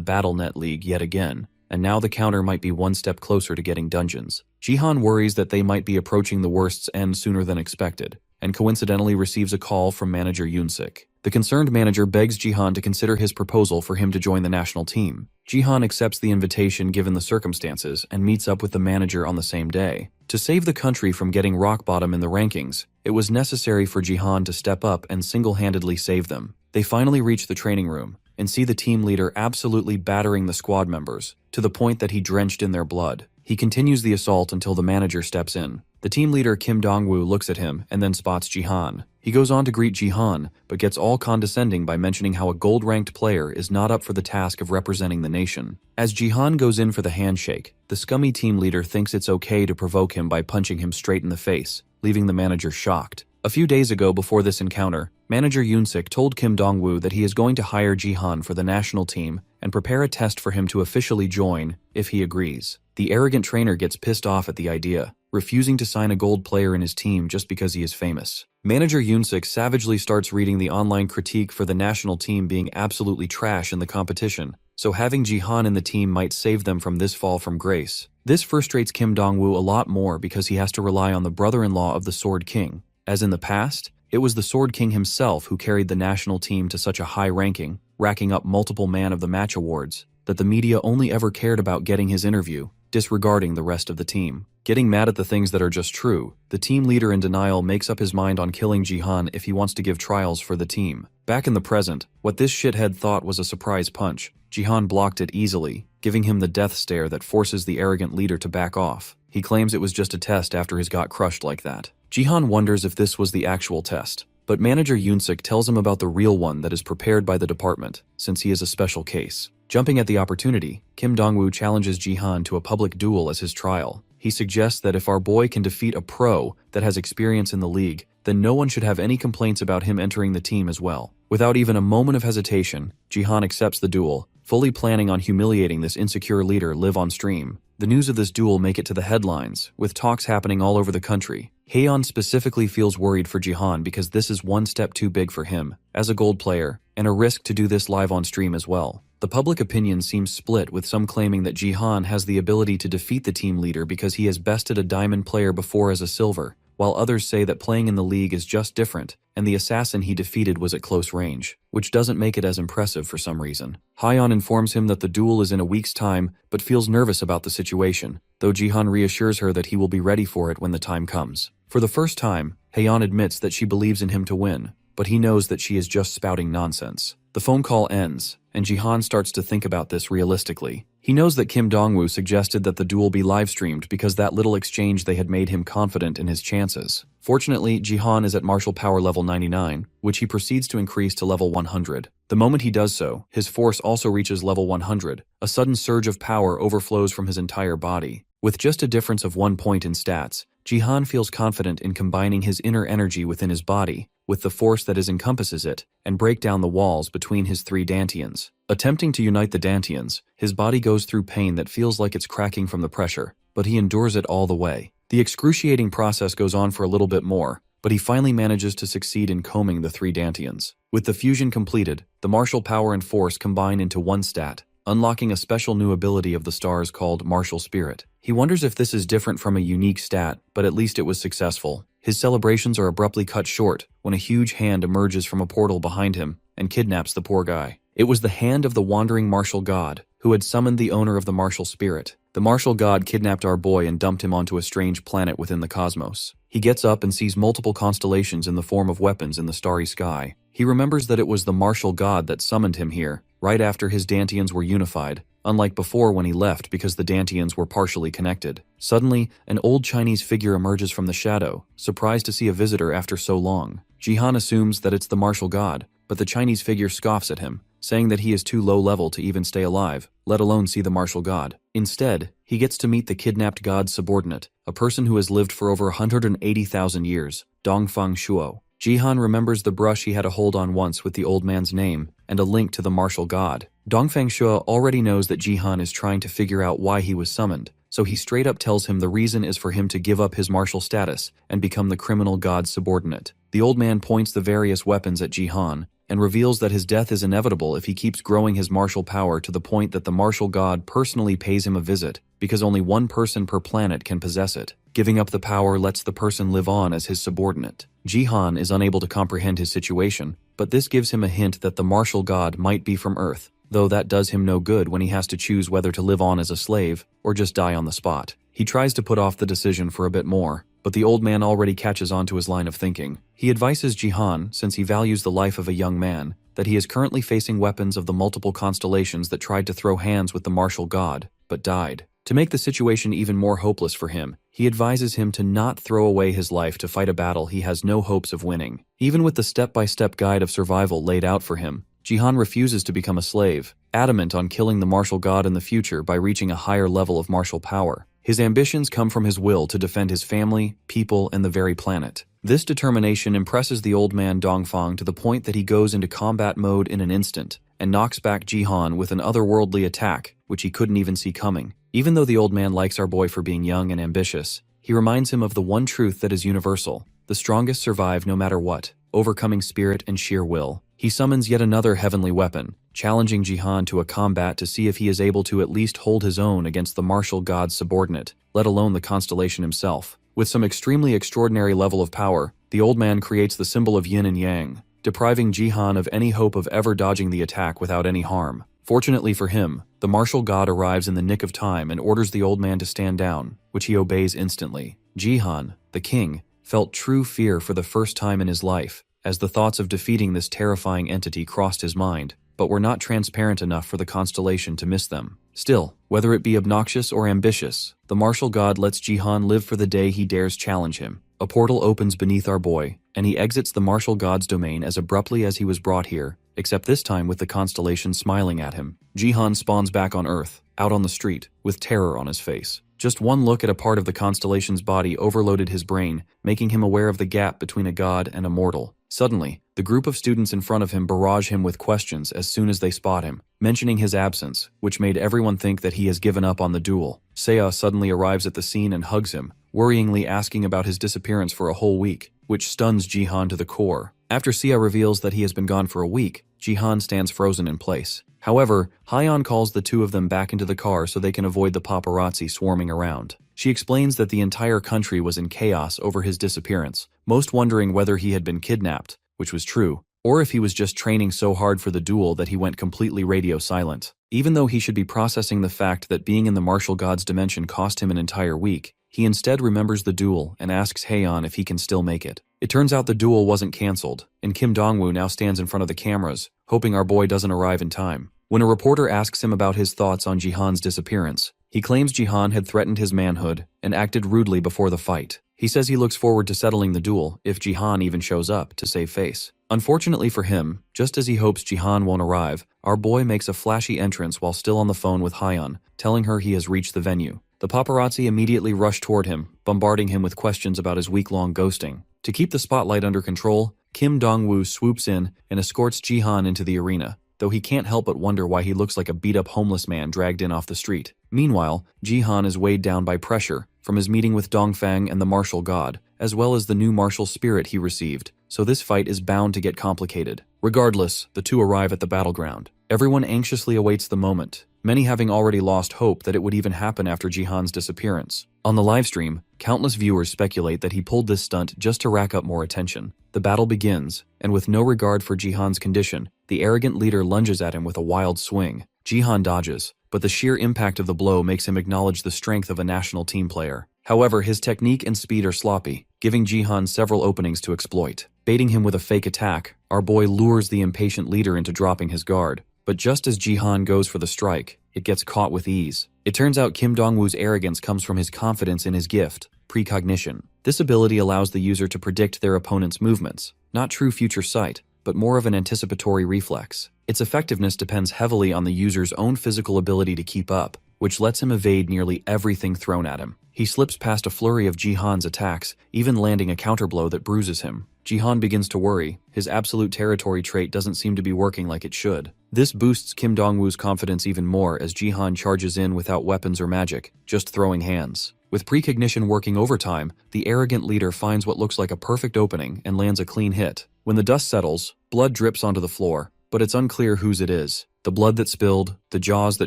BattleNet League yet again, and now the counter might be one step closer to getting dungeons. Jihan worries that they might be approaching the worst's end sooner than expected, and coincidentally receives a call from manager Yoonsik. The concerned manager begs Jihan to consider his proposal for him to join the national team. Jihan accepts the invitation given the circumstances and meets up with the manager on the same day. To save the country from getting rock bottom in the rankings, it was necessary for Jihan to step up and single-handedly save them. They finally reach the training room and see the team leader absolutely battering the squad members, to the point that he drenched in their blood. He continues the assault until the manager steps in. The team leader Kim Dong-woo looks at him and then spots Jihan. He goes on to greet Jihan, but gets all condescending by mentioning how a gold-ranked player is not up for the task of representing the nation. As Jihan goes in for the handshake, the scummy team leader thinks it's okay to provoke him by punching him straight in the face, leaving the manager shocked. A few days ago before this encounter, manager Yoonsik told Kim Dong-woo that he is going to hire Jihan for the national team and prepare a test for him to officially join if he agrees. The arrogant trainer gets pissed off at the idea, refusing to sign a gold player in his team just because he is famous. Manager Yoonsik savagely starts reading the online critique for the national team being absolutely trash in the competition, so having Jihan in the team might save them from this fall from grace. This frustrates Kim Dong-woo a lot more because he has to rely on the brother-in-law of the Sword King. As in the past, it was the Sword King himself who carried the national team to such a high ranking, racking up multiple Man of the Match awards, that the media only ever cared about getting his interview, disregarding the rest of the team. Getting mad at the things that are just true, the team leader in denial makes up his mind on killing Jihan if he wants to give trials for the team. Back in the present, what this shithead thought was a surprise punch, Jihan blocked it easily, giving him the death stare that forces the arrogant leader to back off. He claims it was just a test after his got crushed like that. Jihan wonders if this was the actual test, but manager Yoonsik tells him about the real one that is prepared by the department, since he is a special case. Jumping at the opportunity, Kim Dong-woo challenges Jihan to a public duel as his trial. He suggests that if our boy can defeat a pro that has experience in the league, then no one should have any complaints about him entering the team as well. Without even a moment of hesitation, Jihan accepts the duel, fully planning on humiliating this insecure leader live on stream. The news of this duel make it to the headlines, with talks happening all over the country. Haeyeon specifically feels worried for Jihan because this is one step too big for him, as a gold player, and a risk to do this live on stream as well. The public opinion seems split, with some claiming that Jihan has the ability to defeat the team leader because he has bested a diamond player before as a silver, while others say that playing in the league is just different, and the assassin he defeated was at close range, which doesn't make it as impressive for some reason. Haeyeon informs him that the duel is in a week's time, but feels nervous about the situation, though Jihan reassures her that he will be ready for it when the time comes. For the first time, Haeyeon admits that she believes in him to win, but he knows that she is just spouting nonsense. The phone call ends, and Jihan starts to think about this realistically. He knows that Kim Dong-woo suggested that the duel be live-streamed because that little exchange they had made him confident in his chances. Fortunately, Jihan is at martial power level 99, which he proceeds to increase to level 100. The moment he does so, his force also reaches level 100. A sudden surge of power overflows from his entire body. With just a difference of 1 point in stats, Jihan feels confident in combining his inner energy within his body with the force that encompasses it, and break down the walls between his 3 dantians. Attempting to unite the dantians, his body goes through pain that feels like it's cracking from the pressure, but he endures it all the way. The excruciating process goes on for a little bit more, but he finally manages to succeed in combing the 3 dantians. With the fusion completed, the martial power and force combine into one stat, unlocking a special new ability of the stars called Martial Spirit. He wonders if this is different from a unique stat, but at least it was successful. His celebrations are abruptly cut short when a huge hand emerges from a portal behind him and kidnaps the poor guy. It was the hand of the wandering martial god, who had summoned the owner of the martial spirit. The martial god kidnapped our boy and dumped him onto a strange planet within the cosmos. He gets up and sees multiple constellations in the form of weapons in the starry sky. He remembers that it was the martial god that summoned him here, right after his Dantians were unified, unlike before when he left because the Dantians were partially connected. Suddenly, an old Chinese figure emerges from the shadow, surprised to see a visitor after so long. Jihan assumes that it's the martial god, but the Chinese figure scoffs at him, saying that he is too low level to even stay alive, let alone see the martial god. Instead, he gets to meet the kidnapped god's subordinate, a person who has lived for over 180,000 years, Dongfang Shuo. Jihan remembers the brush he had a hold on once with the old man's name and a link to the martial god. Dongfang Shuo already knows that Jihan is trying to figure out why he was summoned, so he straight up tells him the reason is for him to give up his martial status and become the criminal god's subordinate. The old man points the various weapons at Jihan and reveals that his death is inevitable if he keeps growing his martial power to the point that the martial god personally pays him a visit, because only one person per planet can possess it. Giving up the power lets the person live on as his subordinate. Jihan is unable to comprehend his situation, but this gives him a hint that the martial god might be from Earth, though that does him no good when he has to choose whether to live on as a slave or just die on the spot. He tries to put off the decision for a bit more, but the old man already catches on to his line of thinking. He advises Jihan, since he values the life of a young man, that he is currently facing weapons of the multiple constellations that tried to throw hands with the martial god, but died. To make the situation even more hopeless for him, he advises him to not throw away his life to fight a battle he has no hopes of winning. Even with the step-by-step guide of survival laid out for him, Jihan refuses to become a slave, adamant on killing the martial god in the future by reaching a higher level of martial power. His ambitions come from his will to defend his family, people, and the very planet. This determination impresses the old man Dongfang to the point that he goes into combat mode in an instant and knocks back Jihan with an otherworldly attack, which he couldn't even see coming. Even though the old man likes our boy for being young and ambitious, he reminds him of the one truth that is universal: the strongest survive no matter what, overcoming spirit and sheer will. He summons yet another heavenly weapon, challenging Jihan to a combat to see if he is able to at least hold his own against the martial god's subordinate, let alone the constellation himself. With some extremely extraordinary level of power, the old man creates the symbol of yin and yang, depriving Jihan of any hope of ever dodging the attack without any harm. Fortunately for him, the martial god arrives in the nick of time and orders the old man to stand down, which he obeys instantly. Jihan, the king, felt true fear for the first time in his life, as the thoughts of defeating this terrifying entity crossed his mind, but were not transparent enough for the constellation to miss them. Still, whether it be obnoxious or ambitious, the martial god lets Jihan live for the day he dares challenge him. A portal opens beneath our boy, and he exits the martial god's domain as abruptly as he was brought here, except this time with the constellation smiling at him. Jihan spawns back on Earth, out on the street, with terror on his face. Just one look at a part of the constellation's body overloaded his brain, making him aware of the gap between a god and a mortal. Suddenly, the group of students in front of him barrage him with questions as soon as they spot him, mentioning his absence, which made everyone think that he has given up on the duel. Seiya suddenly arrives at the scene and hugs him, worryingly asking about his disappearance for a whole week, which stuns Jihan to the core. After Seiya reveals that he has been gone for a week, Jihan stands frozen in place. However, Hyeon calls the two of them back into the car so they can avoid the paparazzi swarming around. She explains that the entire country was in chaos over his disappearance, most wondering whether he had been kidnapped, which was true, or if he was just training so hard for the duel that he went completely radio silent. Even though he should be processing the fact that being in the martial god's dimension cost him an entire week, he instead remembers the duel and asks Haeyeon if he can still make it. It turns out the duel wasn't cancelled, and Kim Dongwoo now stands in front of the cameras, hoping our boy doesn't arrive in time. When a reporter asks him about his thoughts on Jihan's disappearance, he claims Jihan had threatened his manhood and acted rudely before the fight. He says he looks forward to settling the duel if Jihan even shows up to save face. Unfortunately for him, just as he hopes Jihan won't arrive, our boy makes a flashy entrance while still on the phone with Hyeon, telling her he has reached the venue. The paparazzi immediately rush toward him, bombarding him with questions about his week-long ghosting. To keep the spotlight under control, Kim Dongwoo swoops in and escorts Jihan into the arena, though he can't help but wonder why he looks like a beat-up homeless man dragged in off the street. Meanwhile, Jihan is weighed down by pressure from his meeting with Dongfang and the martial god, as well as the new martial spirit he received, so this fight is bound to get complicated. Regardless, the two arrive at the battleground. Everyone anxiously awaits the moment, many having already lost hope that it would even happen after Jihan's disappearance. On the livestream, countless viewers speculate that he pulled this stunt just to rack up more attention. The battle begins, and with no regard for Jihan's condition, the arrogant leader lunges at him with a wild swing. Jihan dodges, but the sheer impact of the blow makes him acknowledge the strength of a national team player. However, his technique and speed are sloppy, giving Jihan several openings to exploit. Baiting him with a fake attack, our boy lures the impatient leader into dropping his guard. But just as Jihan goes for the strike, it gets caught with ease. It turns out Kim Dong-woo's arrogance comes from his confidence in his gift, precognition. This ability allows the user to predict their opponent's movements, not true future sight, but more of an anticipatory reflex. Its effectiveness depends heavily on the user's own physical ability to keep up, which lets him evade nearly everything thrown at him. He slips past a flurry of Jihan's attacks, even landing a counterblow that bruises him. Jihan begins to worry. His absolute territory trait doesn't seem to be working like it should. This boosts Kim Dong-woo's confidence even more as Jihan charges in without weapons or magic, just throwing hands. With precognition working overtime, the arrogant leader finds what looks like a perfect opening and lands a clean hit. When the dust settles, blood drips onto the floor, but it's unclear whose it is. The blood that spilled, the jaws that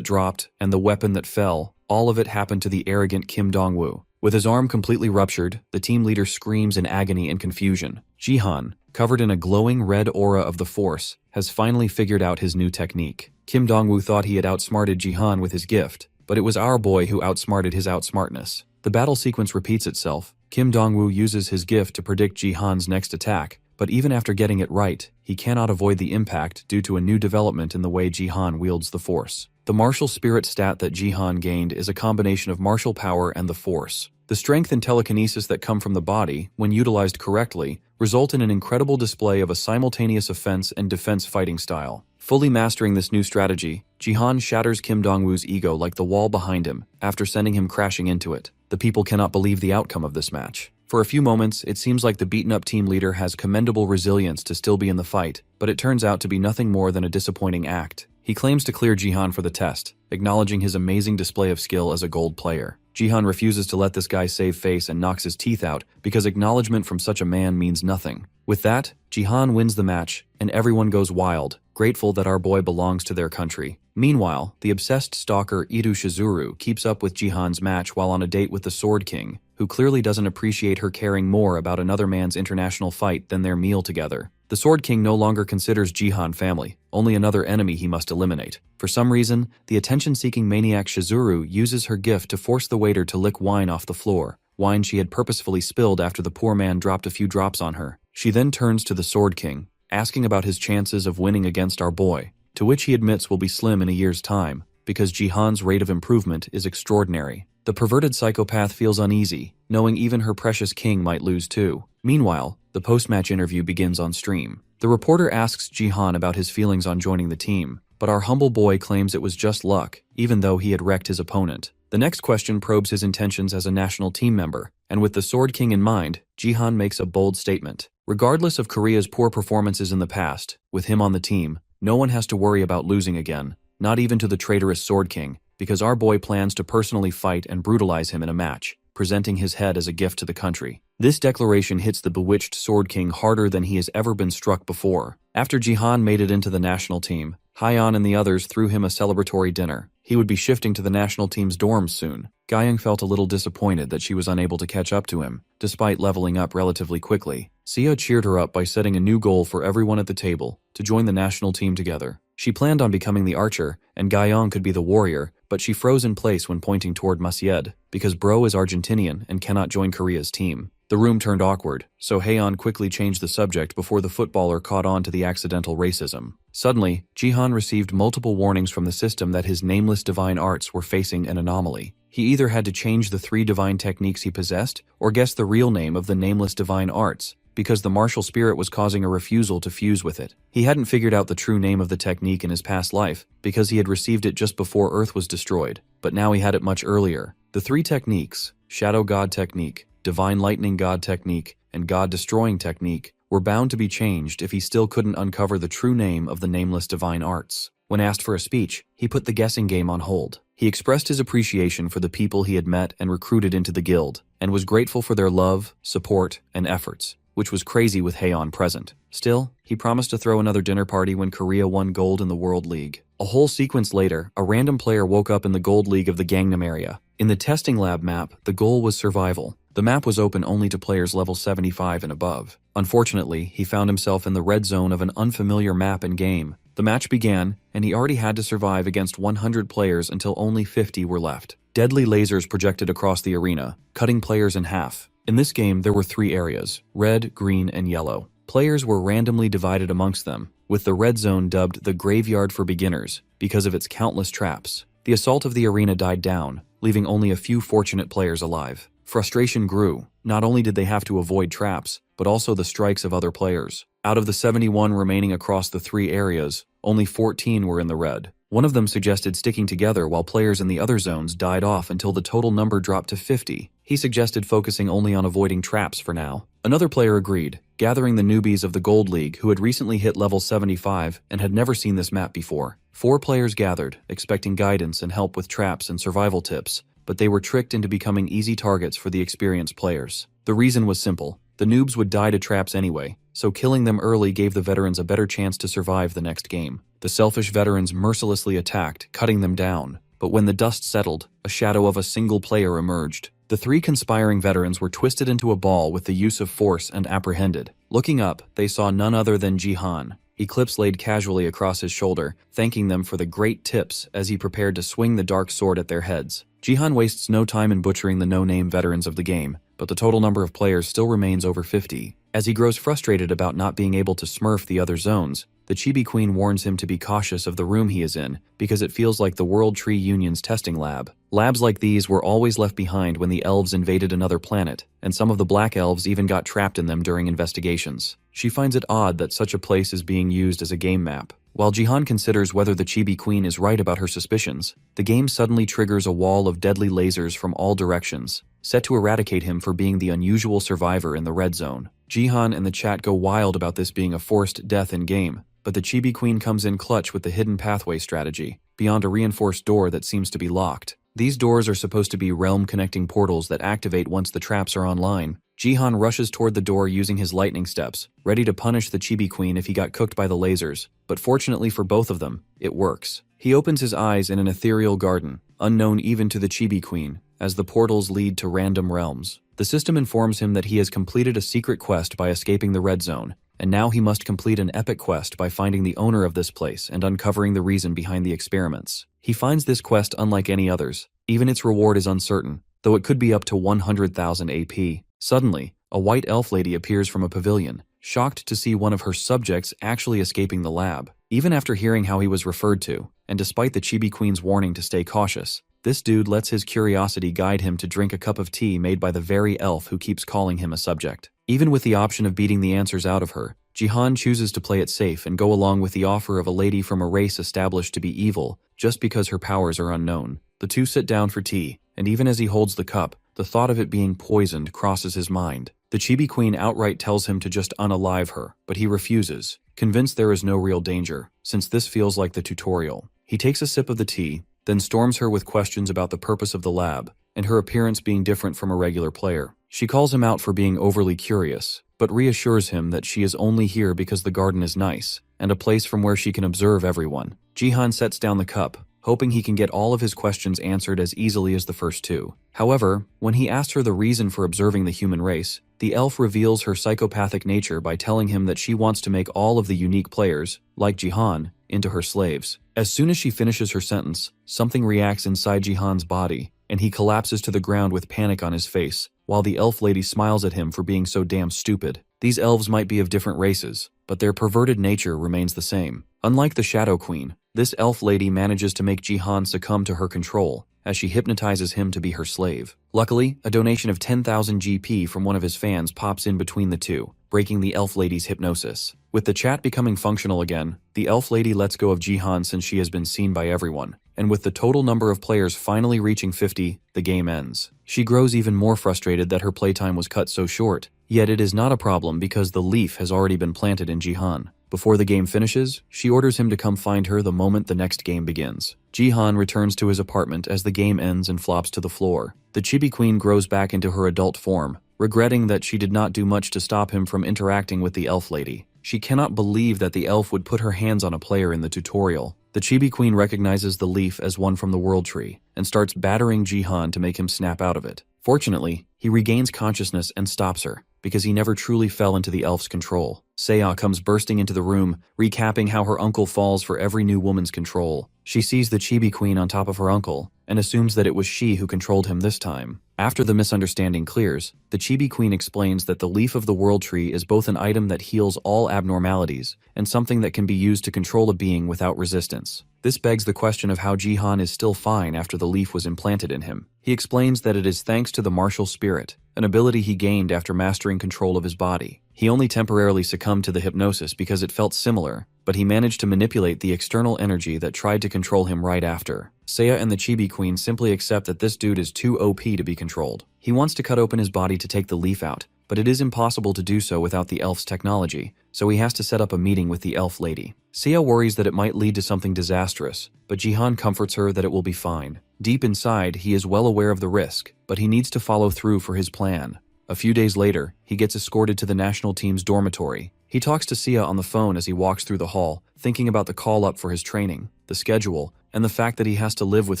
dropped, and the weapon that fell, all of it happened to the arrogant Kim Dong-woo. With his arm completely ruptured, the team leader screams in agony and confusion. Jihan, covered in a glowing red aura of the Force, has finally figured out his new technique. Kim Dong-woo thought he had outsmarted Jihan with his gift, but it was our boy who outsmarted his outsmartness. The battle sequence repeats itself. Kim Dong-woo uses his gift to predict Jihan's next attack, but even after getting it right, he cannot avoid the impact due to a new development in the way Jihan wields the Force. The martial spirit stat that Jihan gained is a combination of martial power and the Force. The strength and telekinesis that come from the body, when utilized correctly, result in an incredible display of a simultaneous offense and defense fighting style. Fully mastering this new strategy, Jihan shatters Kim Dong-woo's ego like the wall behind him, after sending him crashing into it. The people cannot believe the outcome of this match. For a few moments, it seems like the beaten-up team leader has commendable resilience to still be in the fight, but it turns out to be nothing more than a disappointing act. He claims to clear Jihan for the test, acknowledging his amazing display of skill as a gold player. Jihan refuses to let this guy save face and knocks his teeth out because acknowledgement from such a man means nothing. With that, Jihan wins the match, and everyone goes wild, grateful that our boy belongs to their country. Meanwhile, the obsessed stalker Idu Shizuru keeps up with Jihan's match while on a date with the Sword King, who clearly doesn't appreciate her caring more about another man's international fight than their meal together. The Sword King no longer considers Jihan family, only another enemy he must eliminate. For some reason, the attention-seeking maniac Shizuru uses her gift to force the waiter to lick wine off the floor, wine she had purposefully spilled after the poor man dropped a few drops on her. She then turns to the Sword King, asking about his chances of winning against our boy, to which he admits will be slim in a year's time, because Jihan's rate of improvement is extraordinary. The perverted psychopath feels uneasy, knowing even her precious king might lose too. Meanwhile, the post-match interview begins on stream. The reporter asks Jihan about his feelings on joining the team, but our humble boy claims it was just luck, even though he had wrecked his opponent. The next question probes his intentions as a national team member, and with the Sword King in mind, Jihan makes a bold statement. Regardless of Korea's poor performances in the past, with him on the team, no one has to worry about losing again, not even to the traitorous Sword King, because our boy plans to personally fight and brutalize him in a match, presenting his head as a gift to the country. This declaration hits the bewitched Sword King harder than he has ever been struck before. After Jihan made it into the national team, Hyeon and the others threw him a celebratory dinner. He would be shifting to the national team's dorms soon. Gyeong felt a little disappointed that she was unable to catch up to him, despite leveling up relatively quickly. Sia cheered her up by setting a new goal for everyone at the table, to join the national team together. She planned on becoming the archer, and Gyeong could be the warrior, but she froze in place when pointing toward Masyed, because Bro is Argentinian and cannot join Korea's team. The room turned awkward, so Haeon quickly changed the subject before the footballer caught on to the accidental racism. Suddenly, Jihan received multiple warnings from the system that his nameless divine arts were facing an anomaly. He either had to change the 3 divine techniques he possessed, or guess the real name of the nameless divine arts, because the martial spirit was causing a refusal to fuse with it. He hadn't figured out the true name of the technique in his past life, because he had received it just before Earth was destroyed, but now he had it much earlier. The 3 techniques, Shadow God Technique, Divine Lightning God Technique, and God Destroying Technique, were bound to be changed if he still couldn't uncover the true name of the nameless divine arts. When asked for a speech, he put the guessing game on hold. He expressed his appreciation for the people he had met and recruited into the guild, and was grateful for their love, support, and efforts. which was crazy with Haeon present. Still, he promised to throw another dinner party when Korea won gold in the World League. A whole sequence later, a random player woke up in the Gold League of the Gangnam area. In the testing lab map, the goal was survival. The map was open only to players level 75 and above. Unfortunately, he found himself in the red zone of an unfamiliar map and game. The match began, and he already had to survive against 100 players until only 50 were left. Deadly lasers projected across the arena, cutting players in half. In this game, there were 3 areas: red, green, and yellow. Players were randomly divided amongst them, with the red zone dubbed the Graveyard for Beginners because of its countless traps. The assault of the arena died down, leaving only a few fortunate players alive. Frustration grew. Not only did they have to avoid traps, but also the strikes of other players. Out of the 71 remaining across the 3 areas, only 14 were in the red. One of them suggested sticking together while players in the other zones died off until the total number dropped to 50. He suggested focusing only on avoiding traps for now. Another player agreed, gathering the newbies of the Gold League who had recently hit level 75 and had never seen this map before. 4 players gathered, expecting guidance and help with traps and survival tips, but they were tricked into becoming easy targets for the experienced players. The reason was simple. The noobs would die to traps anyway, so killing them early gave the veterans a better chance to survive the next game. The selfish veterans mercilessly attacked, cutting them down. But when the dust settled, a shadow of a single player emerged. The 3 conspiring veterans were twisted into a ball with the use of force and apprehended. Looking up, they saw none other than Jihan. Eclipse laid casually across his shoulder, thanking them for the great tips as he prepared to swing the dark sword at their heads. Jihan wastes no time in butchering the no-name veterans of the game, but the total number of players still remains over 50. As he grows frustrated about not being able to smurf the other zones, the Chibi Queen warns him to be cautious of the room he is in, because it feels like the World Tree Union's testing lab. Labs like these were always left behind when the elves invaded another planet, and some of the black elves even got trapped in them during investigations. She finds it odd that such a place is being used as a game map. While Jihan considers whether the Chibi Queen is right about her suspicions, the game suddenly triggers a wall of deadly lasers from all directions, set to eradicate him for being the unusual survivor in the red zone. Jihan and the chat go wild about this being a forced death in-game, but the Chibi Queen comes in clutch with the hidden pathway strategy, beyond a reinforced door that seems to be locked. These doors are supposed to be realm-connecting portals that activate once the traps are online. Jihan rushes toward the door using his lightning steps, ready to punish the Chibi Queen if he got cooked by the lasers, but fortunately for both of them, it works. He opens his eyes in an ethereal garden, unknown even to the Chibi Queen, as the portals lead to random realms. The system informs him that he has completed a secret quest by escaping the red zone, and now he must complete an epic quest by finding the owner of this place and uncovering the reason behind the experiments. He finds this quest unlike any others. Even its reward is uncertain, though it could be up to 100,000 AP. Suddenly, a white elf lady appears from a pavilion, shocked to see one of her subjects actually escaping the lab. Even after hearing how he was referred to, and despite the Chibi Queen's warning to stay cautious, this dude lets his curiosity guide him to drink a cup of tea made by the very elf who keeps calling him a subject. Even with the option of beating the answers out of her, Jihan chooses to play it safe and go along with the offer of a lady from a race established to be evil just because her powers are unknown. The two sit down for tea, and even as he holds the cup, the thought of it being poisoned crosses his mind. The Chibi Queen outright tells him to just unalive her, but he refuses, convinced there is no real danger, since this feels like the tutorial. He takes a sip of the tea, then storms her with questions about the purpose of the lab, and her appearance being different from a regular player. She calls him out for being overly curious, but reassures him that she is only here because the garden is nice, and a place from where she can observe everyone. Jihan sets down the cup, hoping he can get all of his questions answered as easily as the first two. However, when he asks her the reason for observing the human race, the elf reveals her psychopathic nature by telling him that she wants to make all of the unique players, like Jihan, into her slaves. As soon as she finishes her sentence, something reacts inside Jihan's body, and he collapses to the ground with panic on his face, while the elf lady smiles at him for being so damn stupid. These elves might be of different races, but their perverted nature remains the same. Unlike the Shadow Queen, this elf lady manages to make Jihan succumb to her control, as she hypnotizes him to be her slave. Luckily, a donation of 10,000 GP from one of his fans pops in between the two, breaking the elf lady's hypnosis. With the chat becoming functional again, the elf lady lets go of Jihan since she has been seen by everyone, and with the total number of players finally reaching 50, the game ends. She grows even more frustrated that her playtime was cut so short, yet it is not a problem because the leaf has already been planted in Jihan. Before the game finishes, she orders him to come find her the moment the next game begins. Jihan returns to his apartment as the game ends and flops to the floor. The Chibi Queen grows back into her adult form, regretting that she did not do much to stop him from interacting with the elf lady. She cannot believe that the elf would put her hands on a player in the tutorial. The Chibi Queen recognizes the leaf as one from the World Tree and starts battering Jihan to make him snap out of it. Fortunately, he regains consciousness and stops her, because he never truly fell into the elf's control. Seiya comes bursting into the room, recapping how her uncle falls for every new woman's control. She sees the Chibi Queen on top of her uncle, and assumes that it was she who controlled him this time. After the misunderstanding clears, the Chibi Queen explains that the leaf of the World Tree is both an item that heals all abnormalities, and something that can be used to control a being without resistance. This begs the question of how Jihan is still fine after the leaf was implanted in him. He explains that it is thanks to the martial spirit, an ability he gained after mastering control of his body. He only temporarily succumbed to the hypnosis because it felt similar, but he managed to manipulate the external energy that tried to control him right after. Seiya and the Chibi Queen simply accept that this dude is too OP to be controlled. He wants to cut open his body to take the leaf out, but it is impossible to do so without the elf's technology, so he has to set up a meeting with the elf lady. Seiya worries that it might lead to something disastrous, but Jihan comforts her that it will be fine. Deep inside, he is well aware of the risk, but he needs to follow through for his plan. A few days later, he gets escorted to the national team's dormitory. He talks to Seiya on the phone as he walks through the hall, thinking about the call-up for his training, the schedule, and the fact that he has to live with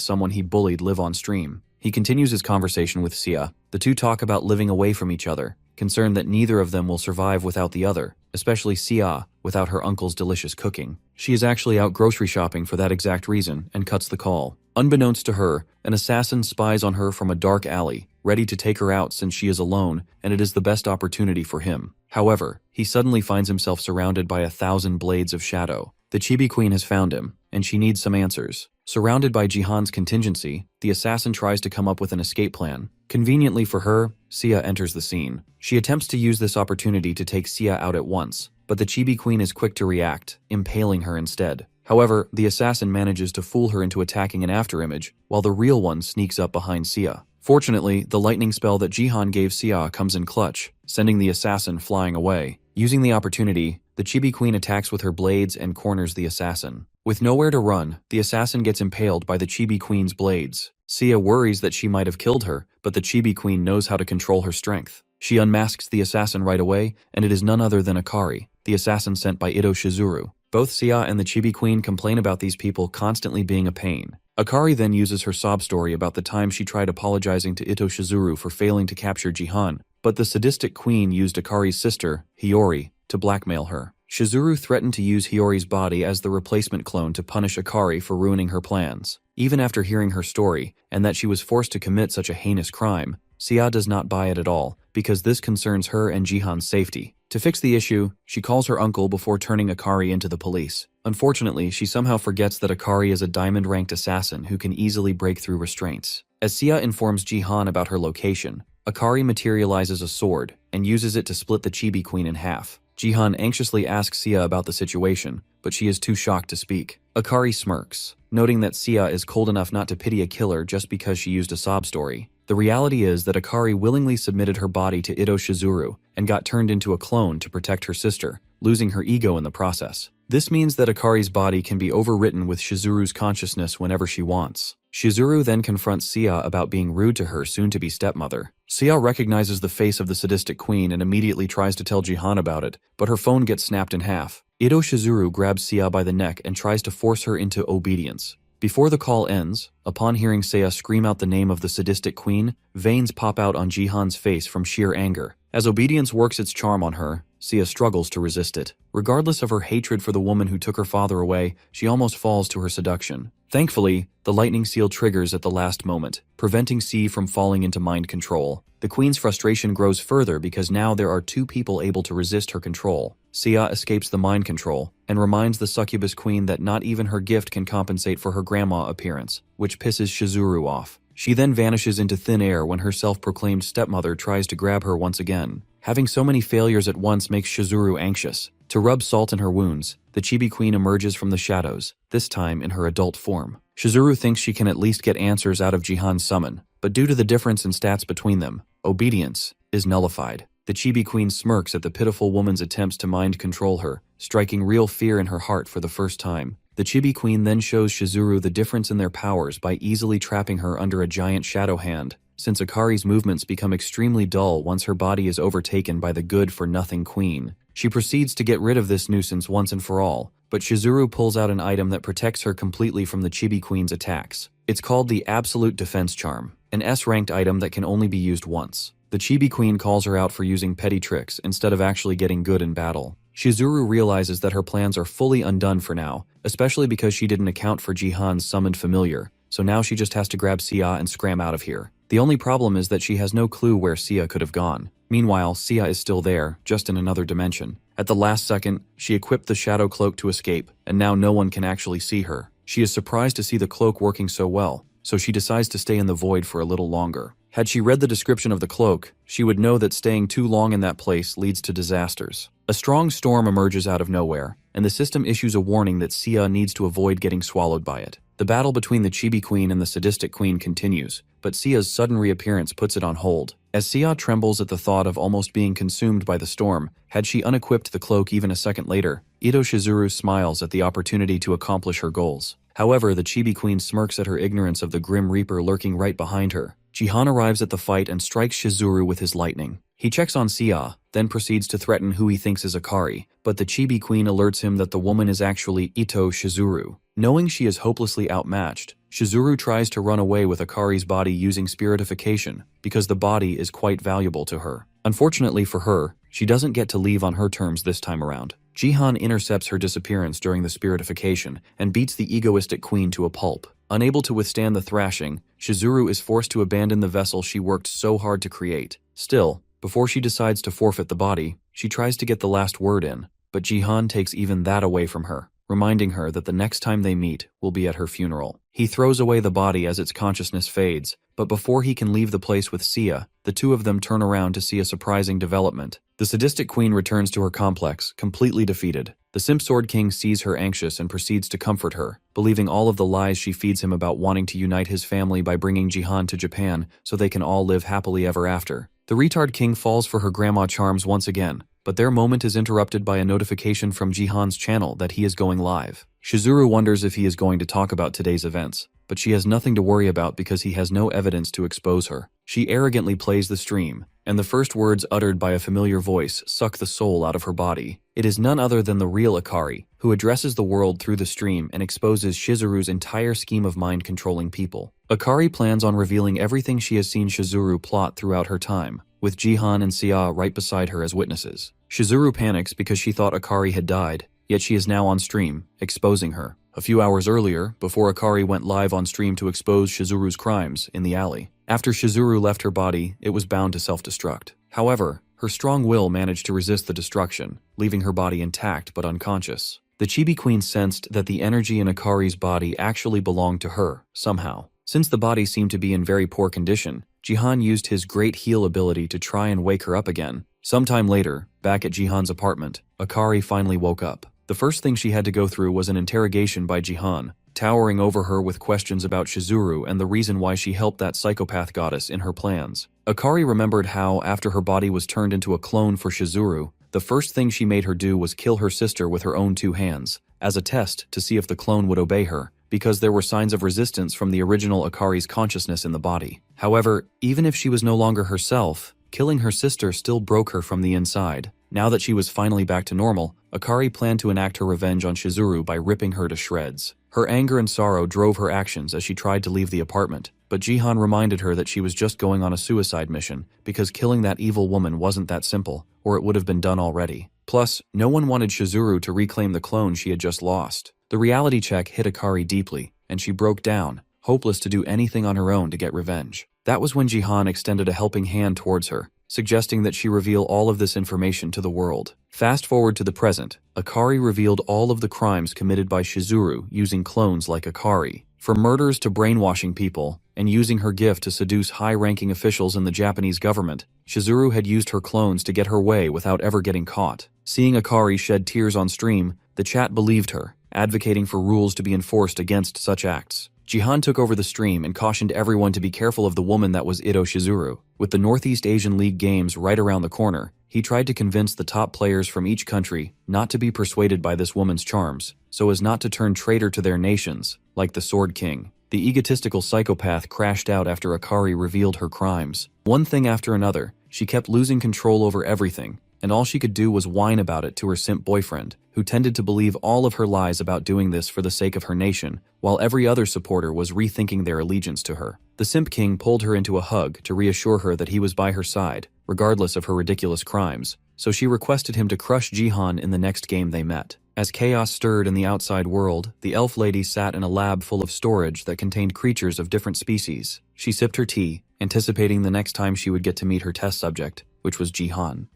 someone he bullied live on stream. He continues his conversation with Seiya. The two talk about living away from each other, concerned that neither of them will survive without the other, especially Seiya without her uncle's delicious cooking. She is actually out grocery shopping for that exact reason and cuts the call. Unbeknownst to her, an assassin spies on her from a dark alley, ready to take her out since she is alone and it is the best opportunity for him. However, he suddenly finds himself surrounded by 1,000 blades of shadow. The Chibi Queen has found him, and she needs some answers. Surrounded by Jihan's contingency, the assassin tries to come up with an escape plan. Conveniently for her, Seiya enters the scene. She attempts to use this opportunity to take Seiya out at once, but the Chibi Queen is quick to react, impaling her instead. However, the assassin manages to fool her into attacking an afterimage, while the real one sneaks up behind Seiya. Fortunately, the lightning spell that Jihan gave Seiya comes in clutch, sending the assassin flying away. Using the opportunity, the Chibi Queen attacks with her blades and corners the assassin. With nowhere to run, the assassin gets impaled by the Chibi Queen's blades. Seiya worries that she might have killed her, but the Chibi Queen knows how to control her strength. She unmasks the assassin right away, and it is none other than Akari, the assassin sent by Ito Shizuru. Both Seiya and the Chibi Queen complain about these people constantly being a pain. Akari then uses her sob story about the time she tried apologizing to Ito Shizuru for failing to capture Jihan, but the sadistic queen used Akari's sister, Hiyori, to blackmail her. Shizuru threatened to use Hiyori's body as the replacement clone to punish Akari for ruining her plans. Even after hearing her story, and that she was forced to commit such a heinous crime, Seiya does not buy it at all, because this concerns her and Jihan's safety. To fix the issue, she calls her uncle before turning Akari into the police. Unfortunately, she somehow forgets that Akari is a diamond-ranked assassin who can easily break through restraints. As Seiya informs Jihan about her location, Akari materializes a sword and uses it to split the Chibi Queen in half. Jihan anxiously asks Seiya about the situation, but she is too shocked to speak. Akari smirks, noting that Seiya is cold enough not to pity a killer just because she used a sob story. The reality is that Akari willingly submitted her body to Ito Shizuru and got turned into a clone to protect her sister, losing her ego in the process. This means that Akari's body can be overwritten with Shizuru's consciousness whenever she wants. Shizuru then confronts Seiya about being rude to her soon-to-be stepmother. Seiya recognizes the face of the sadistic queen and immediately tries to tell Jihan about it, but her phone gets snapped in half. Ito Shizuru grabs Seiya by the neck and tries to force her into obedience. Before the call ends, upon hearing Seiya scream out the name of the sadistic queen, veins pop out on Jihan's face from sheer anger. As obedience works its charm on her, Seiya struggles to resist it. Regardless of her hatred for the woman who took her father away, she almost falls to her seduction. Thankfully, the lightning seal triggers at the last moment, preventing C from falling into mind control. The queen's frustration grows further because now there are two people able to resist her control. Seiya escapes the mind control and reminds the succubus queen that not even her gift can compensate for her grandma appearance, which pisses Shizuru off. She then vanishes into thin air when her self-proclaimed stepmother tries to grab her once again. Having so many failures at once makes Shizuru anxious. To rub salt in her wounds, the Chibi Queen emerges from the shadows, this time in her adult form. Shizuru thinks she can at least get answers out of Jihan's summon, but due to the difference in stats between them, obedience is nullified. The Chibi Queen smirks at the pitiful woman's attempts to mind control her, striking real fear in her heart for the first time. The Chibi Queen then shows Shizuru the difference in their powers by easily trapping her under a giant shadow hand. since Akari's movements become extremely dull once her body is overtaken by the good-for-nothing queen. She proceeds to get rid of this nuisance once and for all, but Shizuru pulls out an item that protects her completely from the Chibi Queen's attacks. It's called the Absolute Defense Charm, an S-ranked item that can only be used once. The Chibi Queen calls her out for using petty tricks instead of actually getting good in battle. Shizuru realizes that her plans are fully undone for now, especially because she didn't account for Jihan's summoned familiar, so now she just has to grab Sia and scram out of here. The only problem is that she has no clue where Sia could have gone. Meanwhile, Sia is still there, just in another dimension. At the last second, she equipped the shadow cloak to escape, and now no one can actually see her. She is surprised to see the cloak working so well, so she decides to stay in the void for a little longer. Had she read the description of the cloak, she would know that staying too long in that place leads to disasters. A strong storm emerges out of nowhere, and the system issues a warning that Sia needs to avoid getting swallowed by it. The battle between the Chibi Queen and the sadistic queen continues, but Sia's sudden reappearance puts it on hold. As Sia trembles at the thought of almost being consumed by the storm, had she unequipped the cloak even a second later, Ito Shizuru smiles at the opportunity to accomplish her goals. However, the Chibi Queen smirks at her ignorance of the Grim Reaper lurking right behind her. Jihan arrives at the fight and strikes Shizuru with his lightning. He checks on Sia, then proceeds to threaten who he thinks is Akari, but the Chibi Queen alerts him that the woman is actually Ito Shizuru. Knowing she is hopelessly outmatched, Shizuru tries to run away with Akari's body using spiritification, because the body is quite valuable to her. Unfortunately for her, she doesn't get to leave on her terms this time around. Jihan intercepts her disappearance during the spiritification and beats the egoistic queen to a pulp. Unable to withstand the thrashing, Shizuru is forced to abandon the vessel she worked so hard to create. Still, before she decides to forfeit the body, she tries to get the last word in, but Jihan takes even that away from her, reminding her that the next time they meet will be at her funeral. He throws away the body as its consciousness fades, but before he can leave the place with Sia, the two of them turn around to see a surprising development. The sadistic queen returns to her complex, completely defeated. The Simp Sword King sees her anxious and proceeds to comfort her, believing all of the lies she feeds him about wanting to unite his family by bringing Jihan to Japan so they can all live happily ever after. The retard king falls for her grandma charms once again, but their moment is interrupted by a notification from Jihan's channel that he is going live. Shizuru wonders if he is going to talk about today's events, but she has nothing to worry about because he has no evidence to expose her. She arrogantly plays the stream, and the first words uttered by a familiar voice suck the soul out of her body. It is none other than the real Akari, who addresses the world through the stream and exposes Shizuru's entire scheme of mind-controlling people. Akari plans on revealing everything she has seen Shizuru plot throughout her time, with Jihan and Sia right beside her as witnesses. Shizuru panics because she thought Akari had died, yet she is now on stream, exposing her. A few hours earlier, before Akari went live on stream to expose Shizuru's crimes in the alley. After Shizuru left her body, it was bound to self-destruct. However, her strong will managed to resist the destruction, leaving her body intact but unconscious. The Chibi Queen sensed that the energy in Akari's body actually belonged to her, somehow. Since the body seemed to be in very poor condition, Jihan used his great heal ability to try and wake her up again. Sometime later, back at Jihan's apartment, Akari finally woke up. The first thing she had to go through was an interrogation by Jihan, towering over her with questions about Shizuru and the reason why she helped that psychopath goddess in her plans. Akari remembered how, after her body was turned into a clone for Shizuru, the first thing she made her do was kill her sister with her own two hands, as a test to see if the clone would obey her, because there were signs of resistance from the original Akari's consciousness in the body. However, even if she was no longer herself, killing her sister still broke her from the inside. Now that she was finally back to normal, Akari planned to enact her revenge on Shizuru by ripping her to shreds. Her anger and sorrow drove her actions as she tried to leave the apartment, but Jihan reminded her that she was just going on a suicide mission, because killing that evil woman wasn't that simple, or it would have been done already. Plus, no one wanted Shizuru to reclaim the clone she had just lost. The reality check hit Akari deeply, and she broke down, hopeless to do anything on her own to get revenge. That was when Jihan extended a helping hand towards her, suggesting that she reveal all of this information to the world. Fast forward to the present, Akari revealed all of the crimes committed by Shizuru using clones like Akari, from murders to brainwashing people, and using her gift to seduce high-ranking officials in the Japanese government. Shizuru had used her clones to get her way without ever getting caught. Seeing Akari shed tears on stream, the chat believed her, advocating for rules to be enforced against such acts. Jihan took over the stream and cautioned everyone to be careful of the woman that was Ito Shizuru. With the Northeast Asian League Games right around the corner, he tried to convince the top players from each country not to be persuaded by this woman's charms, so as not to turn traitor to their nations, like the Sword King. The egotistical psychopath crashed out after Akari revealed her crimes. One thing after another, she kept losing control over everything, and all she could do was whine about it to her simp boyfriend, who tended to believe all of her lies about doing this for the sake of her nation, while every other supporter was rethinking their allegiance to her. The simp king pulled her into a hug to reassure her that he was by her side, regardless of her ridiculous crimes, so she requested him to crush Jihan in the next game they met. As chaos stirred in the outside world, the elf lady sat in a lab full of storage that contained creatures of different species. She sipped her tea, anticipating the next time she would get to meet her test subject, which was Jihan.